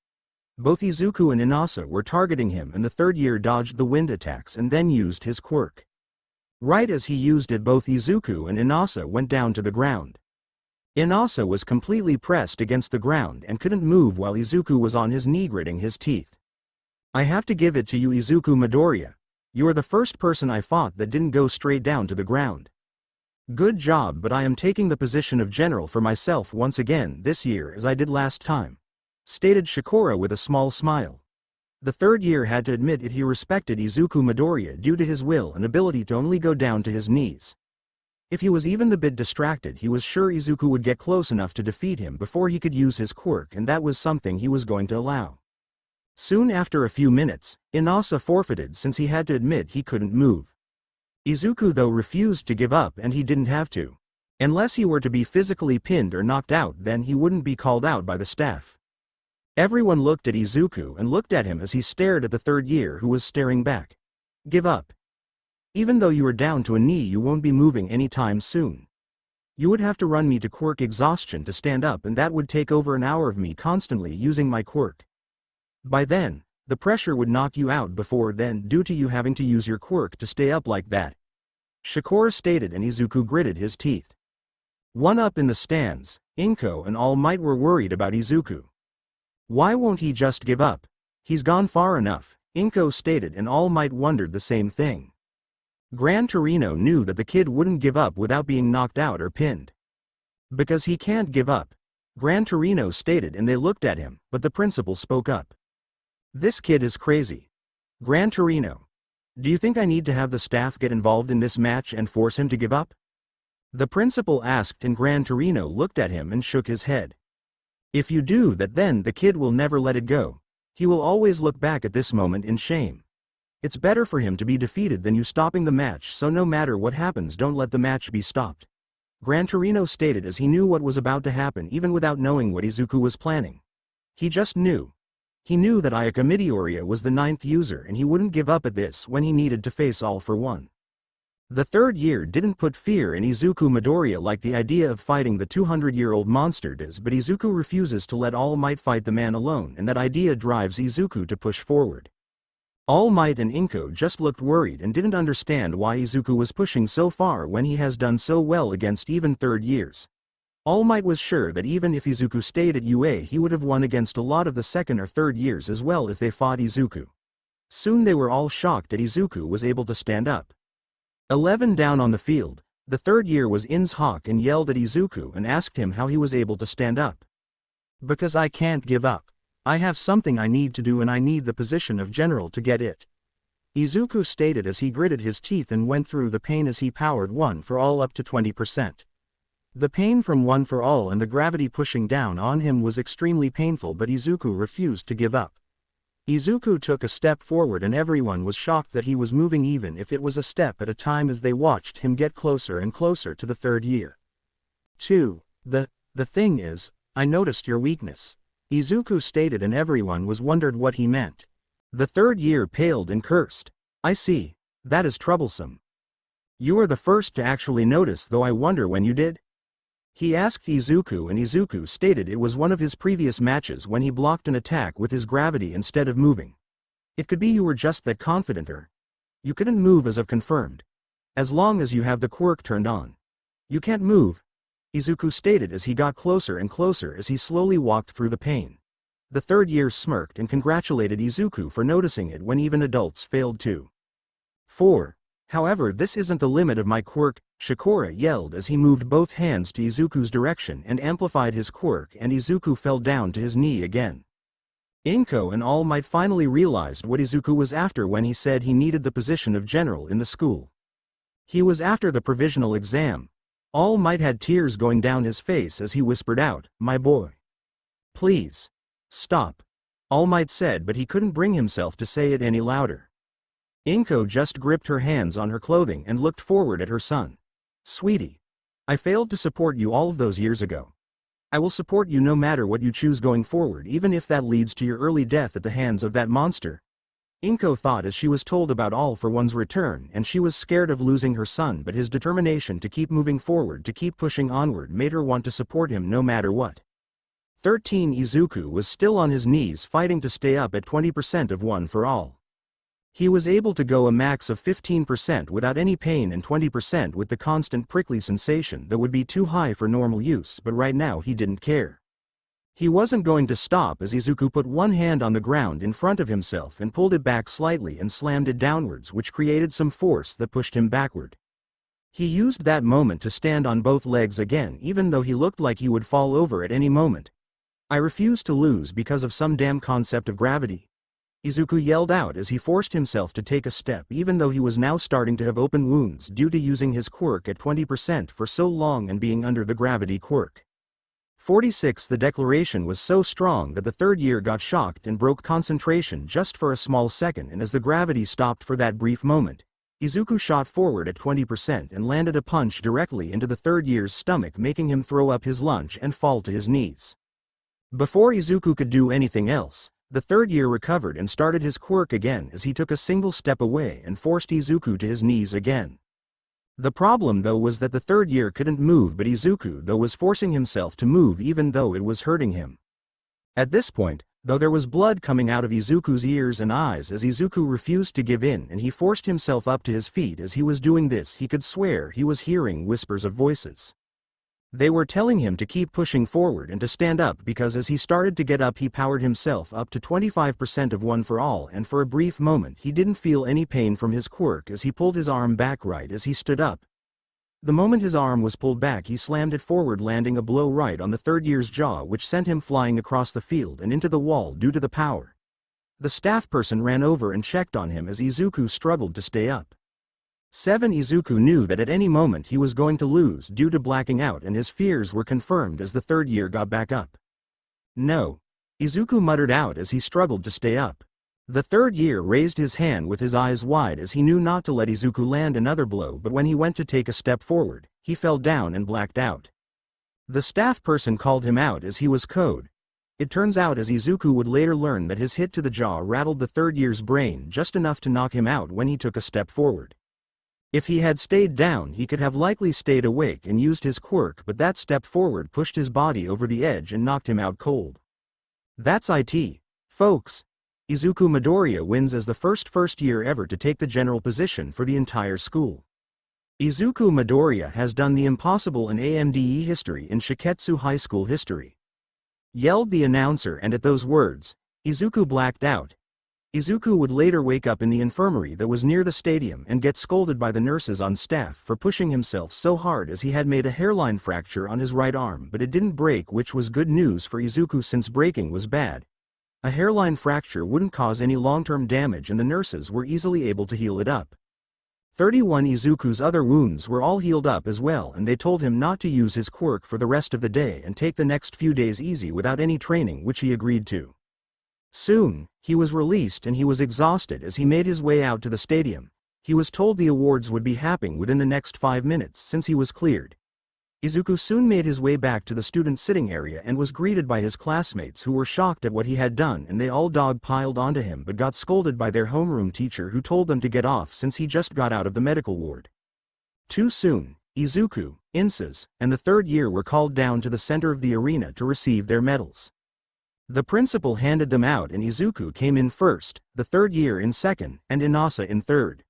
Speaker 1: Both Izuku and Inasa were targeting him, and the third year dodged the wind attacks and then used his quirk. Right as he used it, both Izuku and Inasa went down to the ground. Inasa was completely pressed against the ground and couldn't move while Izuku was on his knee gritting his teeth. "I have to give it to you, Izuku Midoriya. You are the first person I fought that didn't go straight down to the ground. Good job, but I am taking the position of general for myself once again this year as I did last time," stated Shikora with a small smile. The third year had to admit it, he respected Izuku Midoriya due to his will and ability to only go down to his knees. If he was even the bit distracted, he was sure Izuku would get close enough to defeat him before he could use his quirk, and that was something he was going to allow. Soon after a few minutes, Inasa forfeited since he had to admit he couldn't move. Izuku though refused to give up, and he didn't have to. Unless he were to be physically pinned or knocked out, then he wouldn't be called out by the staff. Everyone looked at Izuku and looked at him as he stared at the third year, who was staring back. "Give up. Even though you are down to a knee, you won't be moving anytime soon. You would have to run me to quirk exhaustion to stand up, and that would take over an hour of me constantly using my quirk. By then, the pressure would knock you out before then due to you having to use your quirk to stay up like that," Shikora stated, and Izuku gritted his teeth. One up in the stands, Inko and All Might were worried about Izuku. "Why won't he just give up? He's gone far enough," Inko stated, and All Might wondered the same thing. Gran Torino knew that the kid wouldn't give up without being knocked out or pinned. "Because he can't give up," Gran Torino stated, and they looked at him, but the principal spoke up. "This kid is crazy. Gran Torino, do you think I need to have the staff get involved in this match and force him to give up?" the principal asked, and Gran Torino looked at him and shook his head. "If you do that, then the kid will never let it go. He will always look back at this moment in shame. It's better for him to be defeated than you stopping the match, so no matter what happens, don't let the match be stopped," Gran Torino stated, as he knew what was about to happen even without knowing what Izuku was planning. He just knew. He knew that Ayaka Midoriya was the 9th user, and he wouldn't give up at this when he needed to face All for One. The third year didn't put fear in Izuku Midoriya like the idea of fighting the 200-year-old monster does, but Izuku refuses to let All Might fight the man alone, and that idea drives Izuku to push forward. All Might and Inko just looked worried and didn't understand why Izuku was pushing so far when he has done so well against even third years. All Might was sure that even if Izuku stayed at UA, he would have won against a lot of the second or third years as well if they fought Izuku. Soon they were all shocked that Izuku was able to stand up. 11 down on the field, the third year was In's Hawk and yelled at Izuku and asked him how he was able to stand up. "Because I can't give up. I have something I need to do, and I need the position of general to get it," Izuku stated as he gritted his teeth and went through the pain as he powered one for all up to 20%. The pain from one for all and the gravity pushing down on him was extremely painful, but Izuku refused to give up. Izuku took a step forward and everyone was shocked that he was moving even if it was a step at a time as they watched him get closer and closer to the third year. 2. The thing is, I noticed your weakness. Izuku stated and everyone was wondered what he meant. The third year paled and cursed. I see. That is troublesome. You are the first to actually notice, though I wonder when you did? He asked Izuku, and Izuku stated it was one of his previous matches when he blocked an attack with his gravity instead of moving. It could be you were just that confident, or you couldn't move as I've confirmed. As long as you have the quirk turned on. You can't move, Izuku stated as he got closer and closer as he slowly walked through the pain. The third year smirked and congratulated Izuku for noticing it when even adults failed to. 4. However, this isn't the limit of my quirk, Shikora yelled as he moved both hands to Izuku's direction and amplified his quirk, and Izuku fell down to his knee again. Inko and All Might finally realized what Izuku was after when he said he needed the position of general in the school. He was after the provisional exam. All Might had tears going down his face as he whispered out, "My boy. Please. Stop." All Might said, but he couldn't bring himself to say it any louder. Inko just gripped her hands on her clothing and looked forward at her son. "Sweetie. I failed to support you all of those years ago. I will support you no matter what you choose going forward, even if that leads to your early death at the hands of that monster." Inko thought as she was told about All for One's return, and she was scared of losing her son, but his determination to keep moving forward, to keep pushing onward, made her want to support him no matter what. 13. Izuku was still on his knees fighting to stay up at 20% of One for All. He was able to go a max of 15% without any pain and 20% with the constant prickly sensation that would be too high for normal use, but right now he didn't care. He wasn't going to stop as Izuku put one hand on the ground in front of himself and pulled it back slightly and slammed it downwards, which created some force that pushed him backward. He used that moment to stand on both legs again, even though he looked like he would fall over at any moment. "I refuse to lose because of some damn concept of gravity," Izuku yelled out as he forced himself to take a step, even though he was now starting to have open wounds due to using his quirk at 20% for so long and being under the gravity quirk. 46. The declaration was so strong that the third year got shocked and broke concentration just for a small second, and as the gravity stopped for that brief moment, Izuku shot forward at 20% and landed a punch directly into the third year's stomach, making him throw up his lunch and fall to his knees. Before Izuku could do anything else, the third year recovered and started his quirk again as he took a single step away and forced Izuku to his knees again. The problem though was that the third year couldn't move, but Izuku though was forcing himself to move even though it was hurting him. At this point, though there was blood coming out of Izuku's ears and eyes as Izuku refused to give in and he forced himself up to his feet, as he was doing this he could swear he was hearing whispers of voices. They were telling him to keep pushing forward and to stand up, because as he started to get up he powered himself up to 25% of One for All, and for a brief moment he didn't feel any pain from his quirk as he pulled his arm back right as he stood up. The moment his arm was pulled back he slammed it forward, landing a blow right on the third year's jaw, which sent him flying across the field and into the wall due to the power. The staff person ran over and checked on him as Izuku struggled to stay up. 7. Izuku knew that at any moment he was going to lose due to blacking out, and his fears were confirmed as the third year got back up. "No," Izuku muttered out as he struggled to stay up. The third year raised his hand with his eyes wide as he knew not to let Izuku land another blow, but when he went to take a step forward, he fell down and blacked out. The staff person called him out as he was code. It turns out, as Izuku would later learn, that his hit to the jaw rattled the third year's brain just enough to knock him out when he took a step forward. If he had stayed down he could have likely stayed awake and used his quirk, but that step forward pushed his body over the edge and knocked him out cold. That's it, folks. Izuku Midoriya wins as the first year ever to take the general position for the entire school. Izuku Midoriya has done the impossible in AMDE history, in Shiketsu High School history, yelled the announcer, and at those words, Izuku blacked out. Izuku would later wake up in the infirmary that was near the stadium and get scolded by the nurses on staff for pushing himself so hard, as he had made a hairline fracture on his right arm, but it didn't break, which was good news for Izuku since breaking was bad. A hairline fracture wouldn't cause any long-term damage and the nurses were easily able to heal it up. 31 Izuku's other wounds were all healed up as well, and they told him not to use his quirk for the rest of the day and take the next few days easy without any training, which he agreed to. Soon, he was released and he was exhausted as he made his way out to the stadium. He was told the awards would be happening within the next 5 minutes since he was cleared. Izuku soon made his way back to the student sitting area and was greeted by his classmates who were shocked at what he had done, and they all dog-piled onto him but got scolded by their homeroom teacher who told them to get off since he just got out of the medical ward. Too soon, Izuku, Insas, and the third year were called down to the center of the arena to receive their medals. The principal handed them out and Izuku came in first, the third year in second, and Inasa in third.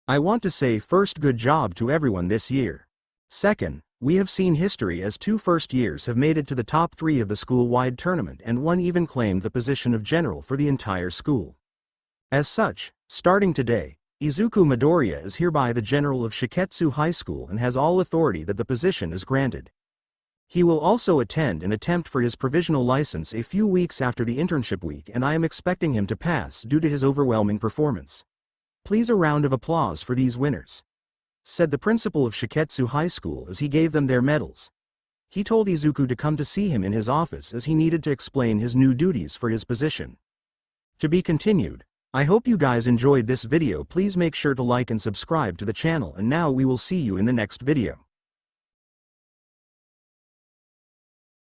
Speaker 1: I want to say first, good job to everyone this year. Second, we have seen history as 2 first years have made it to the top 3 of the school-wide tournament and one even claimed the position of general for the entire school. As such, starting today, Izuku Midoriya is hereby the general of Shiketsu High School and has all authority that the position is granted. He will also attend an attempt for his provisional license a few weeks after the internship week, and I am expecting him to pass due to his overwhelming performance. Please a round of applause for these winners," said the principal of Shiketsu High School as he gave them their medals. He told Izuku to come to see him in his office as he needed to explain his new duties for his position. To be continued. I hope you guys enjoyed this video. Please make sure to like and subscribe to the channel, and now we will see you in the next video.